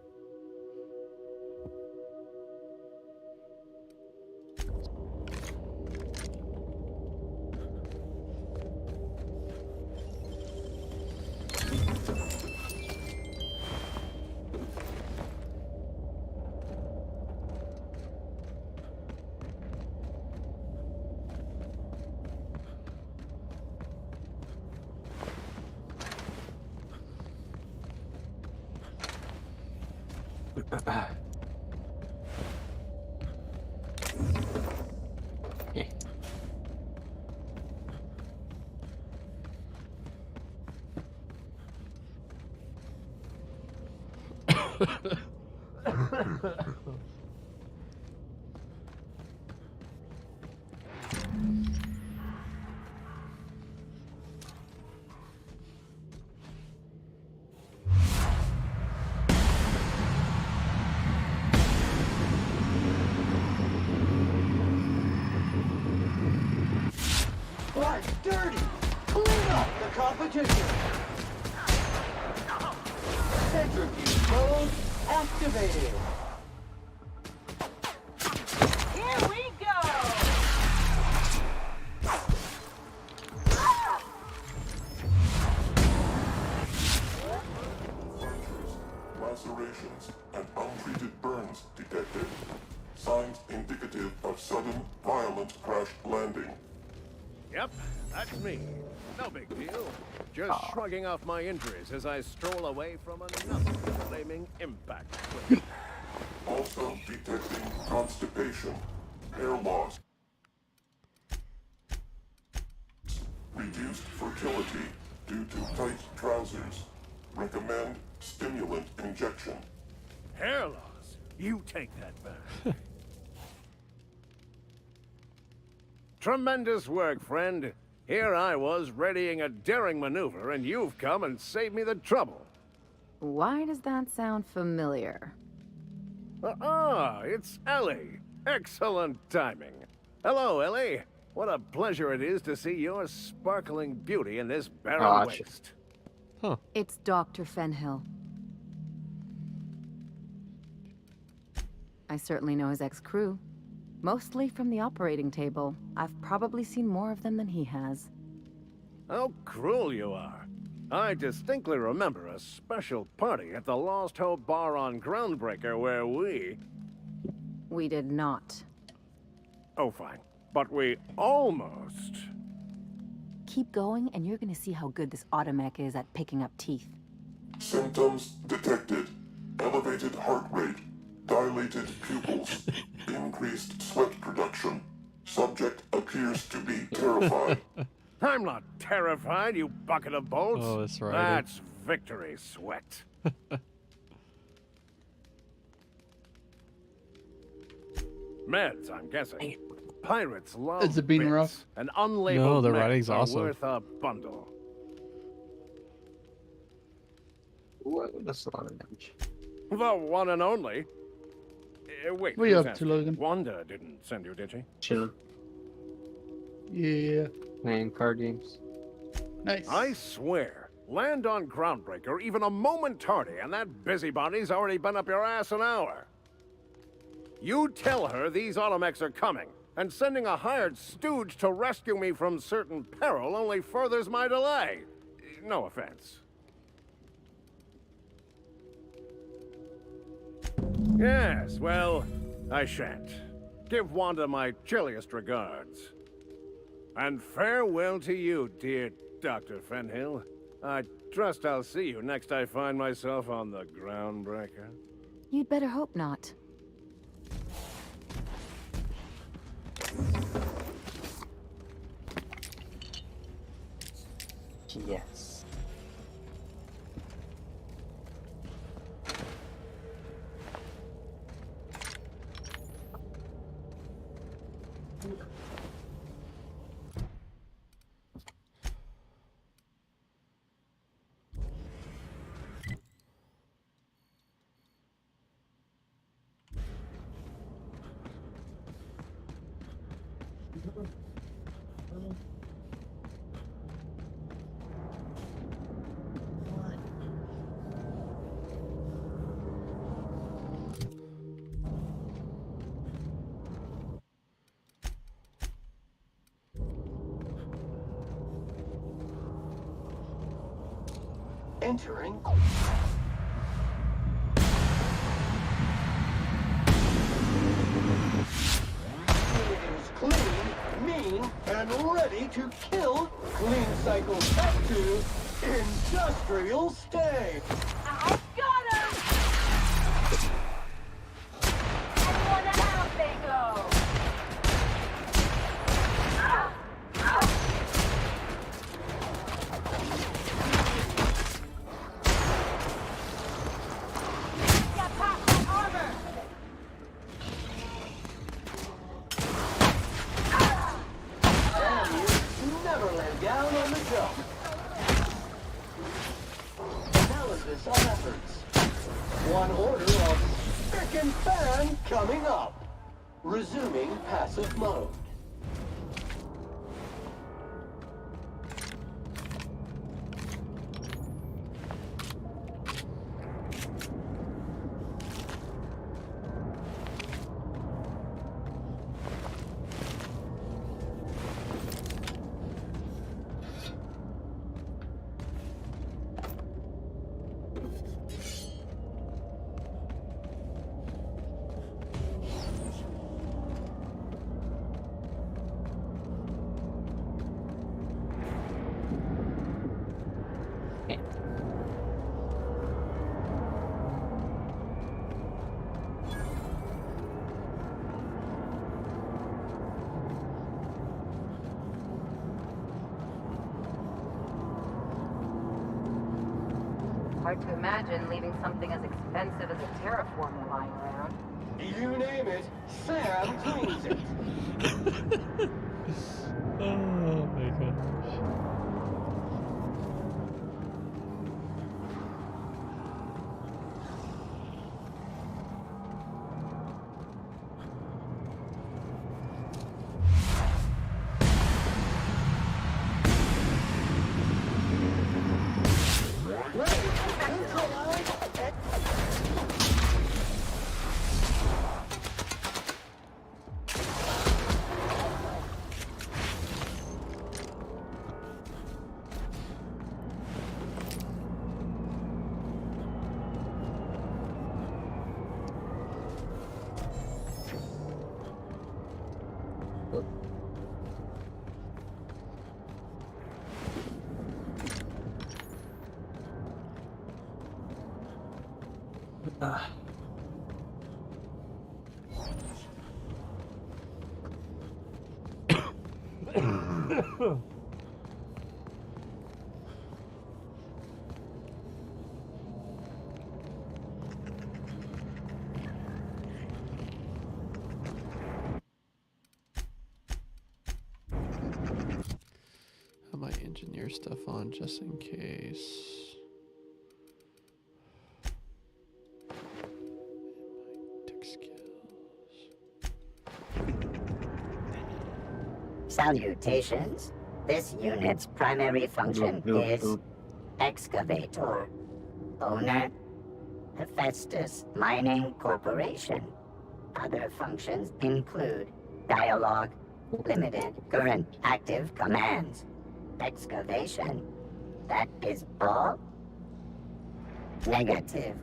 S10: Right, dirty. Clean up the competition. Centrifuge mode activated.
S4: Here we go!
S22: Lacerations and untreated burns detected. Signs indicative of sudden, violent crash landing.
S25: Yep, that's me. No big deal. Just shrugging off my injuries as I stroll away from another flaming impact.
S22: Also detecting constipation, hair loss, reduced fertility due to tight trousers. Recommend stimulant injection.
S25: Hair loss? You take that back. Tremendous work, friend. Here I was readying a daring maneuver, and you've come and saved me the trouble.
S6: Why does that sound familiar?
S25: It's Ellie. Excellent timing. Hello, Ellie. What a pleasure it is to see your sparkling beauty in this barren waste.
S1: Huh.
S6: It's Dr. Fenhill. I certainly know his ex-crew. Mostly from the operating table. I've probably seen more of them than he has.
S25: How cruel you are. I distinctly remember a special party at the Lost Hope Bar on Groundbreaker where
S6: We did not.
S25: Oh, fine. But we almost...
S6: Keep going, and you're gonna see how good this automech is at picking up teeth.
S22: Symptoms detected. Elevated heart rate, dilated pupils, increased sweat production. Subject appears to be terrified.
S25: I'm not terrified, you bucket of bolts.
S1: Oh, that's right.
S25: That's victory sweat. Meds, I'm guessing. Pirates love
S11: Has it been
S25: bits.
S11: rough?
S25: An unlabeled
S1: No, the
S25: meds
S1: writing's
S25: are
S1: awesome.
S25: worth a bundle.
S19: What? That's a lot of damage.
S25: The one and only. Wait,
S11: What are you
S25: who's
S11: up to,
S25: asking?
S11: Logan?
S25: Wanda didn't send you, did she?
S19: Chilling.
S11: Yeah.
S19: Playing card games.
S11: Nice.
S25: I swear, land on Groundbreaker even a moment tardy, and that busybody's already been up your ass an hour. You tell her these automechs are coming, and sending a hired stooge to rescue me from certain peril only furthers my delay. No offense. Yes, well, I shan't. Give Wanda my chilliest regards. And farewell to you, dear Dr. Fenhill. I trust I'll see you next I find myself on the Groundbreaker.
S6: You'd better hope not.
S19: Yes.
S10: Entering. Is clean, mean, and ready to kill. Clean cycles up to industrial state.
S4: I got him! And one out they go! Get past my armor!
S10: Damn you, never lay down on the jump. Analysis of efforts. One order of spick and fan coming up. Resuming passive mode.
S4: Hard to imagine leaving something as expensive as a terraformer lying around.
S10: You name it, Sam cleans it.
S1: Oh my gosh. Have my engineer stuff on just in case.
S12: Salutations. This unit's primary function is excavator. Owner, Hephaestus Mining Corporation. Other functions include dialogue, limited current active commands, excavation. That is all? Negative.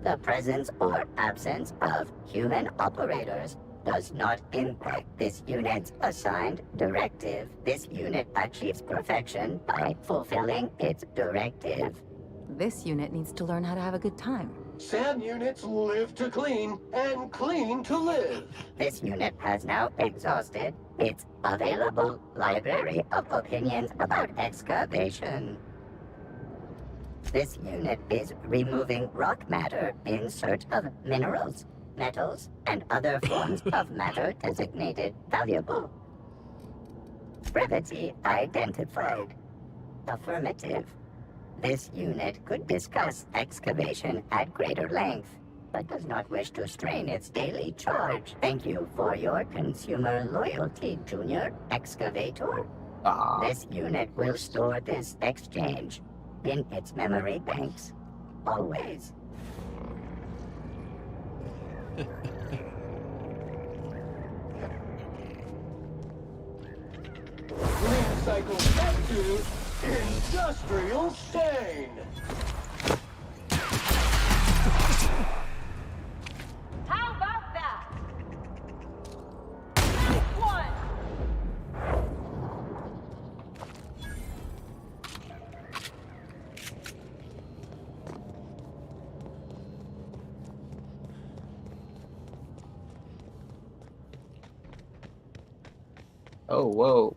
S12: The presence or absence of human operators does not impact this unit's assigned directive. This unit achieves perfection by fulfilling its directive.
S6: This unit needs to learn how to have a good time.
S10: Sam units live to clean and clean to live.
S12: This unit has now exhausted its available library of opinions about excavation. This unit is removing rock matter in search of minerals, metals, and other forms of matter designated valuable. Brevity identified. Affirmative. This unit could discuss excavation at greater length, but does not wish to strain its daily charge. Thank you for your consumer loyalty, Junior Excavator. This unit will store this exchange in its memory banks, always.
S10: Clean cycle F2, industrial stain.
S4: How about that? Next one!
S19: Oh, whoa.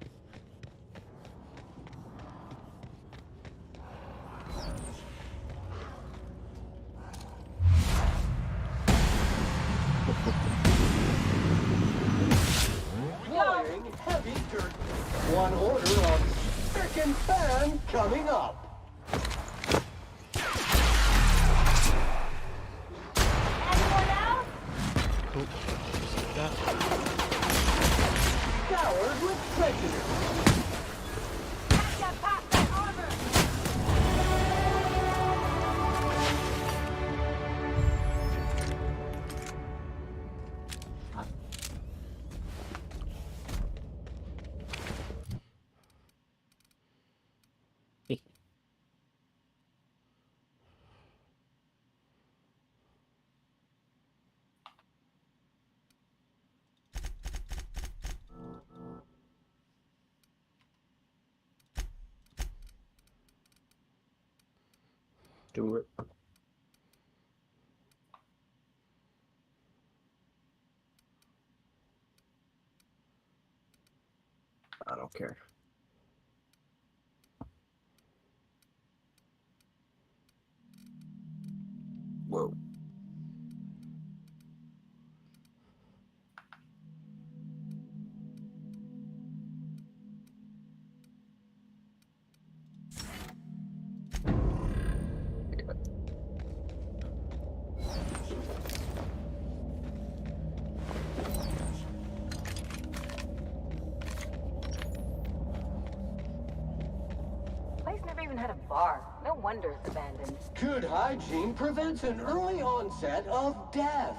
S10: Flying heavy dirt. One order of frickin' fan coming up.
S4: Anyone else?
S1: Oh, just like that.
S10: Scoured with prejudice.
S4: Get past that armor!
S19: Do it. I don't care. Whoa.
S4: Place never even had a bar. No wonder it's abandoned.
S10: Good hygiene prevents an early onset of death.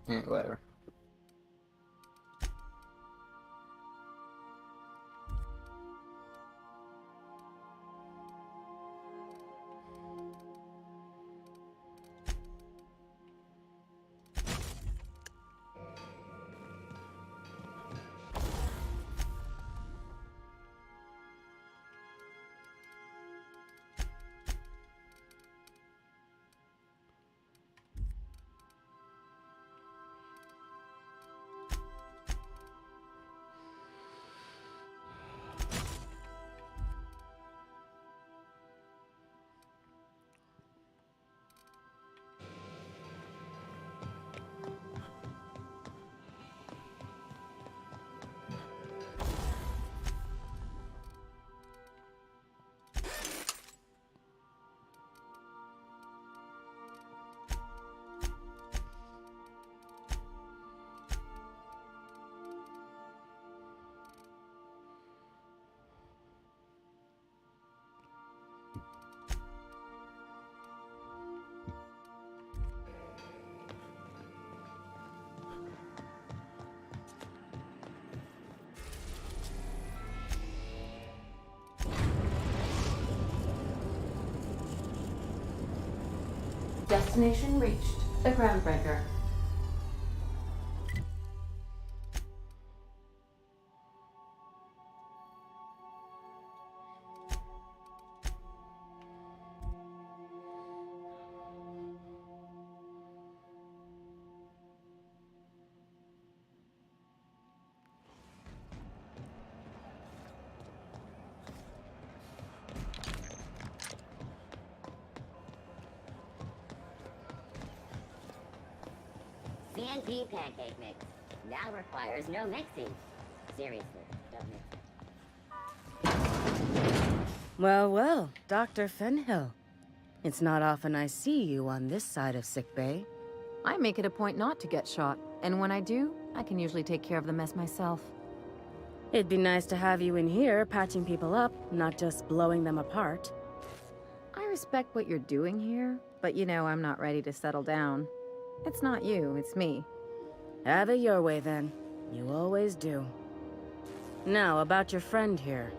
S10: Yeah, whatever.
S14: Destination reached. The Groundbreaker.
S12: CNP pancake mix now requires no mixing. Seriously, don't mix.
S15: Well, well, Dr. Fenhill. It's not often I see you on this side of sickbay.
S6: I make it a point not to get shot, and when I do, I can usually take care of the mess myself.
S15: It'd be nice to have you in here patching people up, not just blowing them apart.
S6: I respect what you're doing here, but you know I'm not ready to settle down. It's not you, it's me.
S15: Have it your way then. You always do. Now, about your friend here.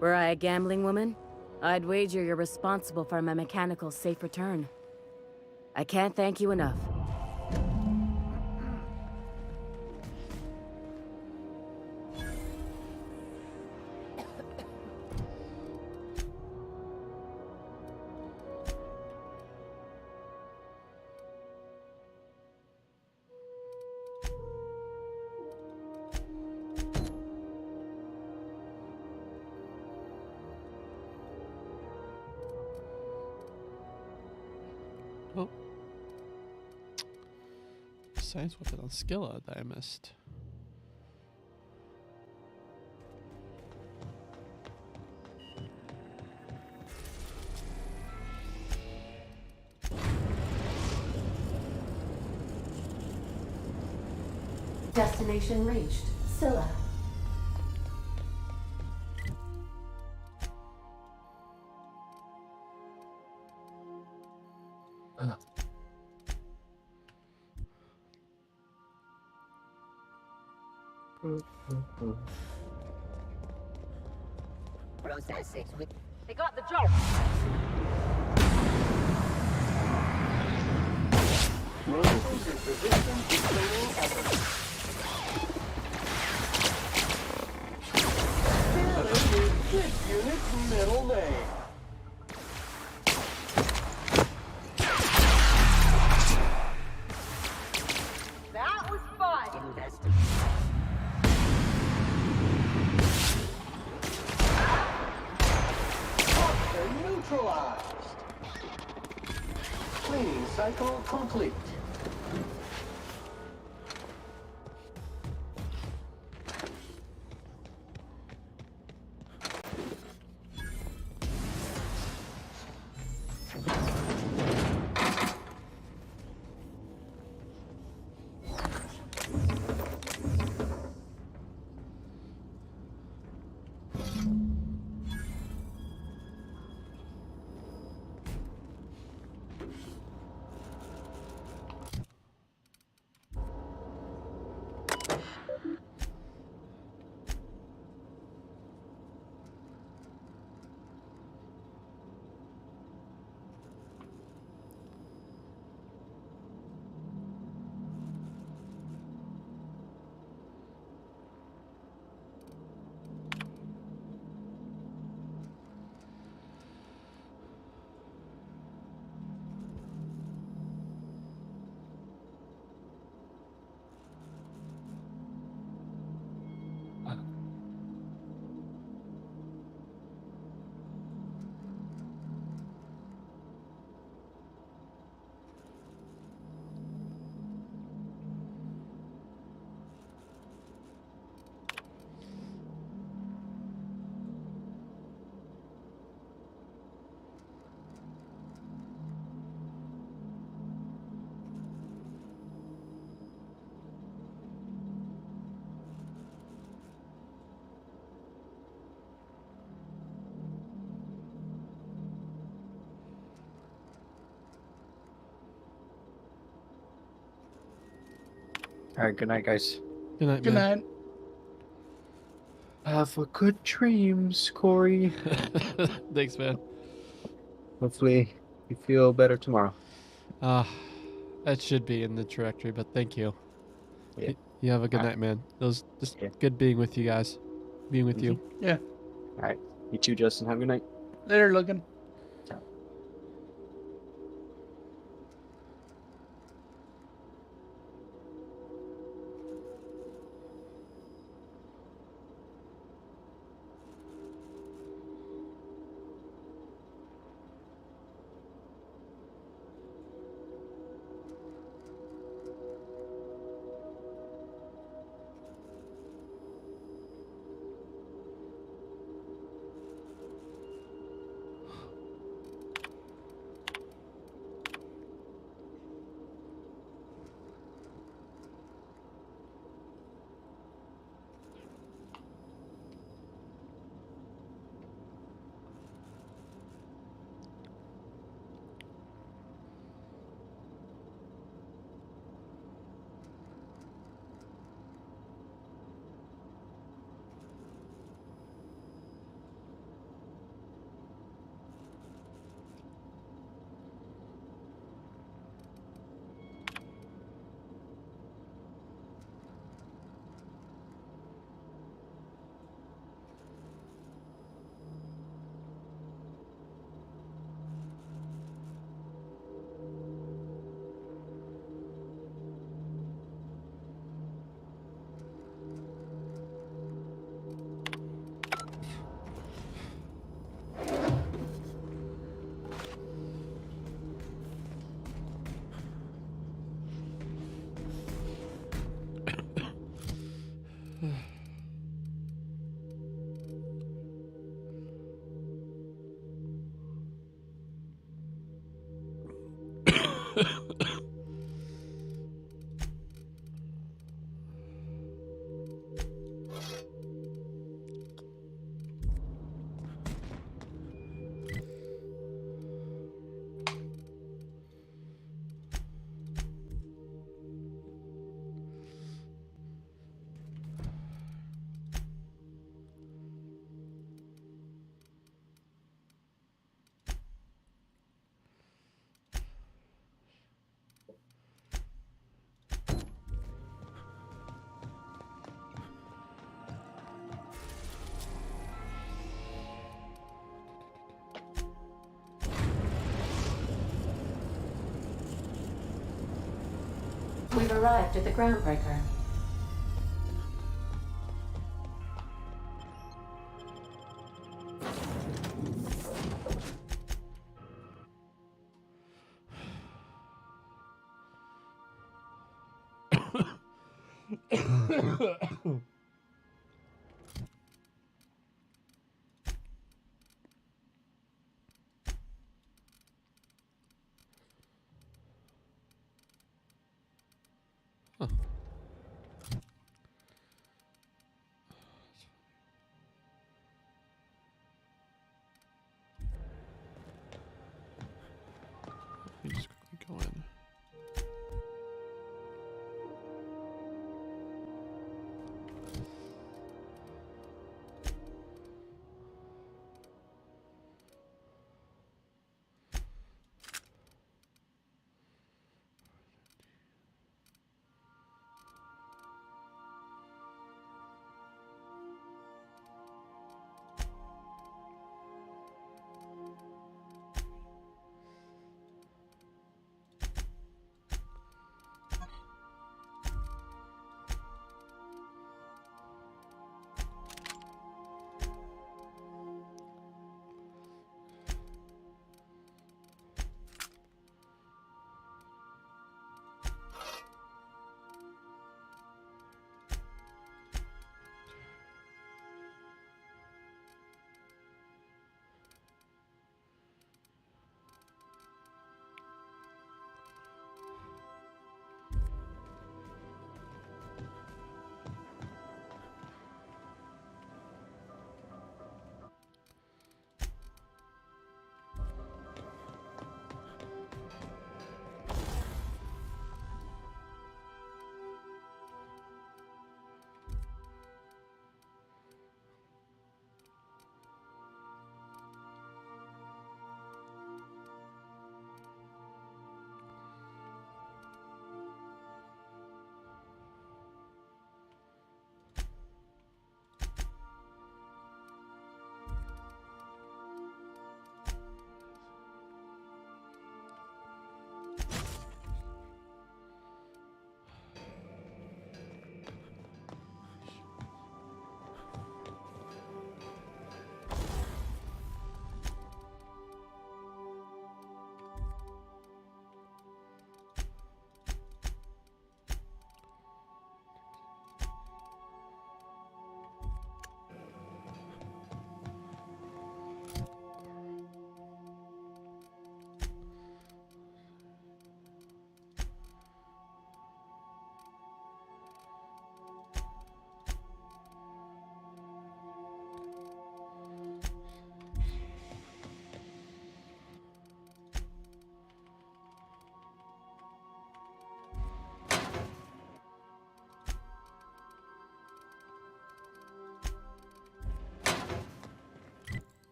S15: Were I a gambling woman, I'd wager you're responsible for my mechanical safe return. I can't thank you enough.
S1: Oh. Science weapon on Skilla that I missed.
S14: Destination reached. Scylla.
S12: Processing with.
S4: They got the job.
S10: This unit's middle name.
S4: That was fun.
S10: Toxin neutralized. Cleaning cycle complete.
S19: Alright, good night, guys.
S1: Good night,
S11: Good
S1: man.
S11: night.
S19: Have a good dreams, Corey.
S1: Thanks, man.
S19: Hopefully you feel better tomorrow.
S1: That should be in the directory, but thank you.
S19: Yeah.
S1: You have a good night, man. It was just good being with you guys. Being with you.
S11: Yeah.
S19: Alright. You too, Justin. Have a good night.
S11: Later, Logan.
S14: arrived at the Groundbreaker.
S1: Huh. Let me just quickly go in.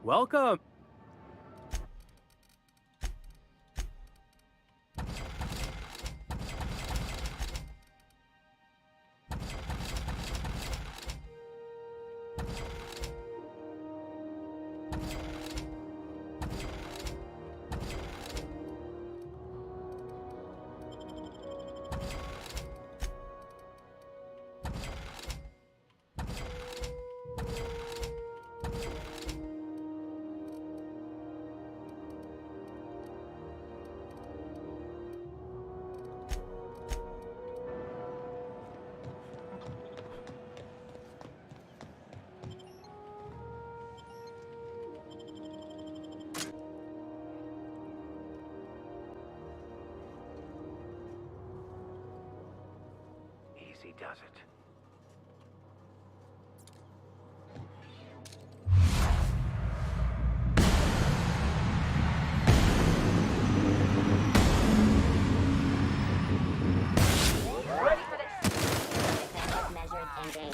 S18: Welcome.
S2: Easy does it.
S12: Measured and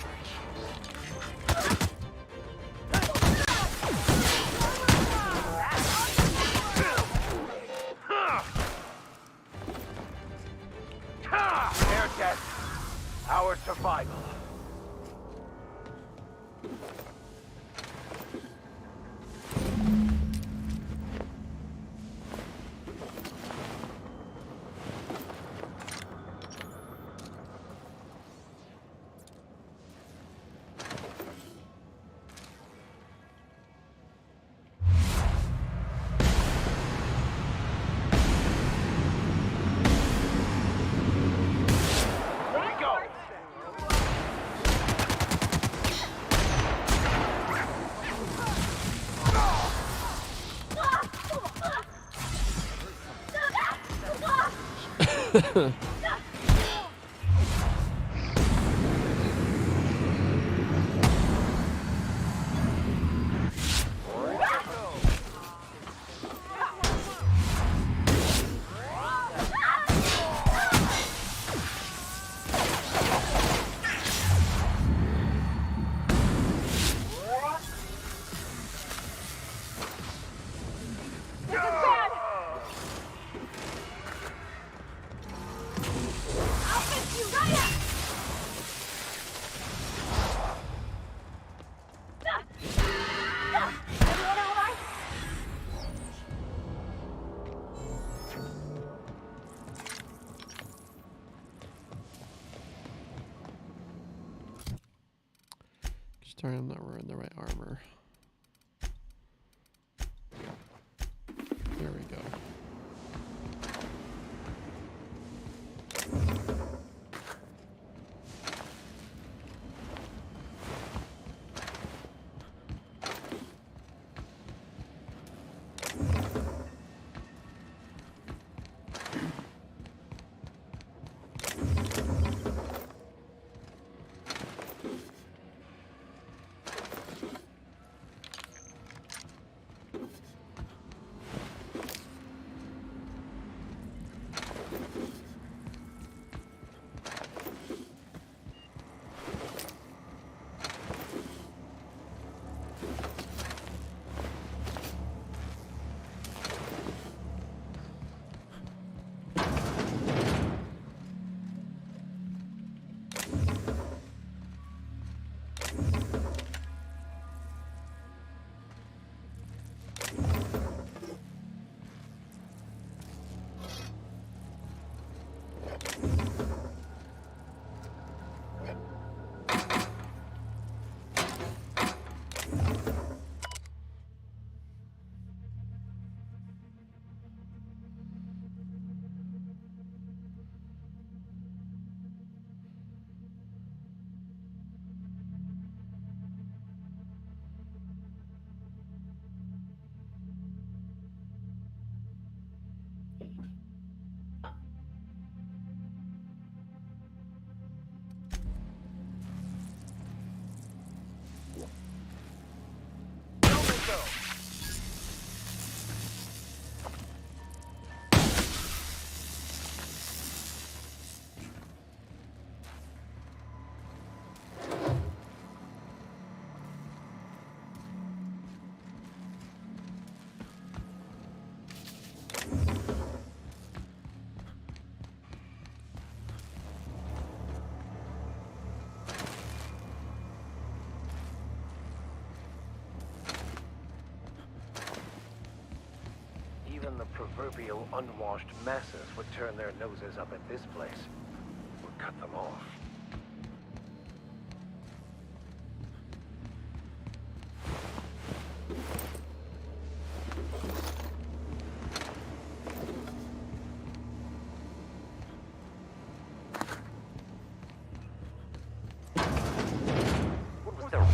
S1: Sorry, I'm not wearing the right armor. There we go.
S2: Even the proverbial unwashed masses would turn their noses up at this place. Or cut them off. What was their...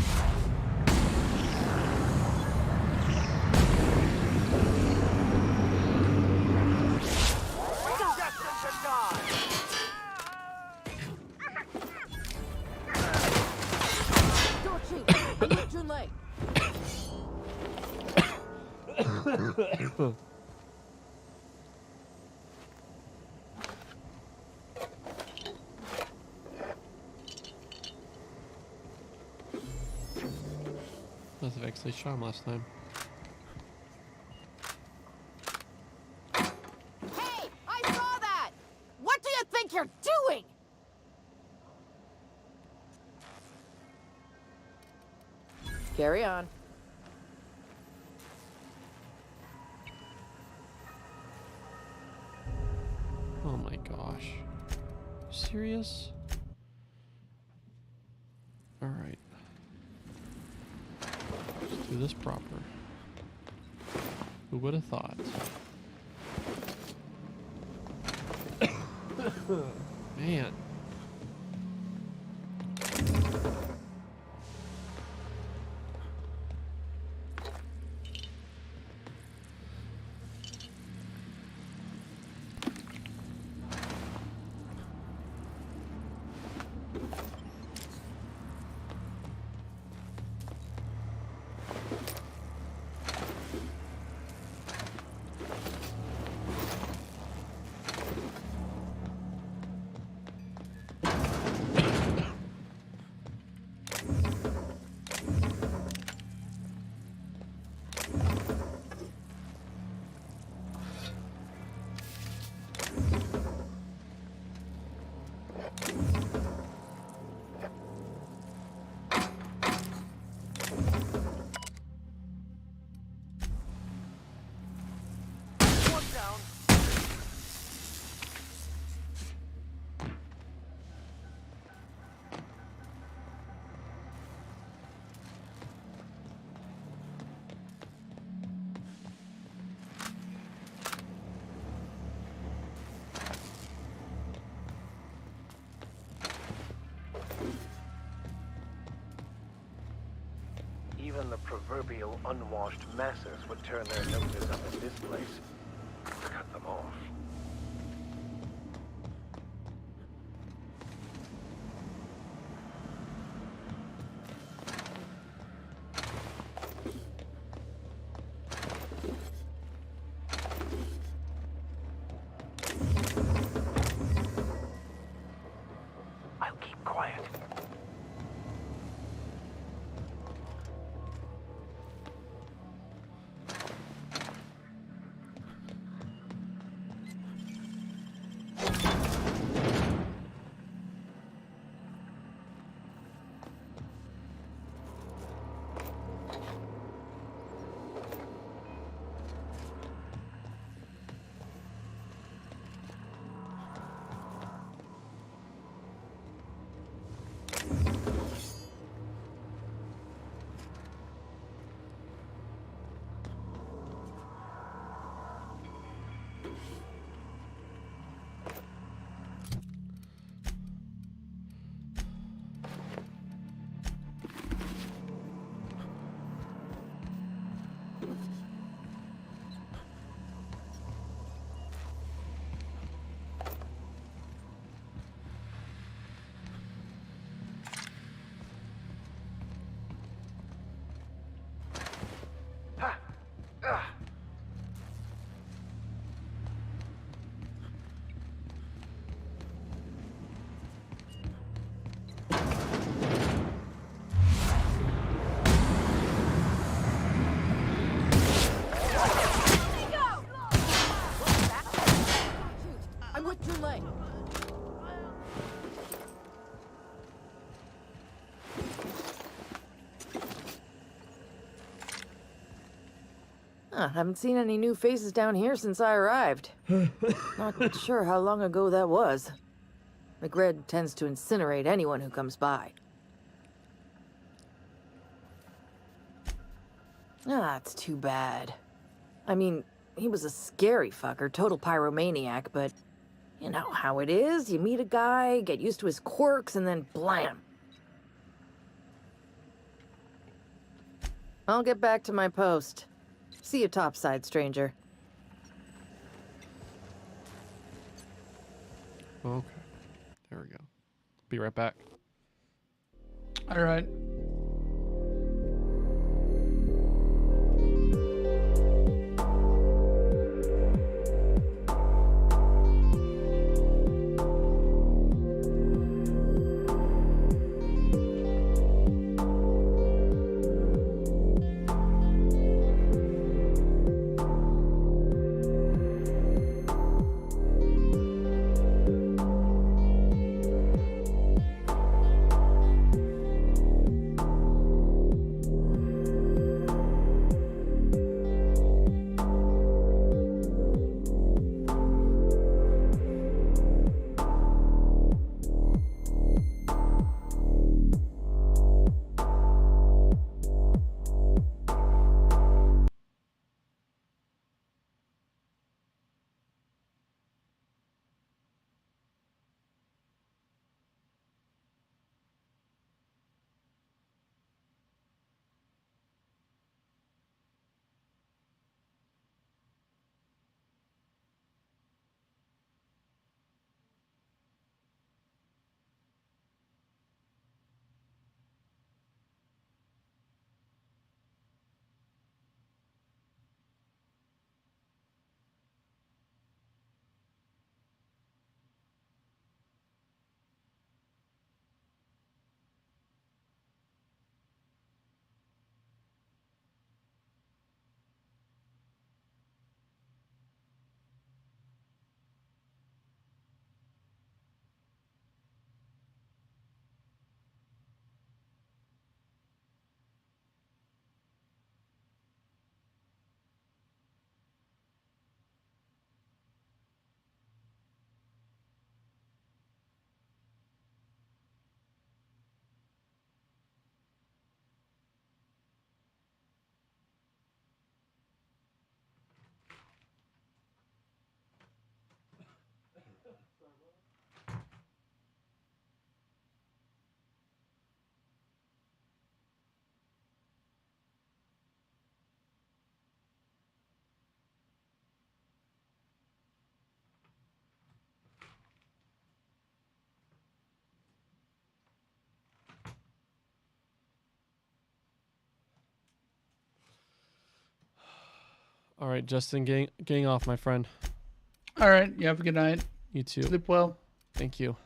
S1: Must have actually shot him last time.
S7: Hey, I saw that! What do you think you're doing? Carry on.
S1: Oh my gosh. Serious? Alright. Let's do this proper. Who would have thought? Man.
S2: even the proverbial unwashed masses would turn their noses up at this place. Cut them off. I'll keep quiet.
S15: I'm with Julie. Haven't seen any new faces down here since I arrived. Not sure how long ago that was. McRed tends to incinerate anyone who comes by. It's too bad. I mean, he was a scary fucker, total pyromaniac, but you know how it is. You meet a guy, get used to his quirks, and then blam. I'll get back to my post. See you topside, stranger.
S1: Okay. There we go. Be right back.
S11: All right.
S1: All right, Justin, getting off, my friend.
S11: All right. You have a good night.
S1: You too.
S11: Sleep well.
S1: Thank you.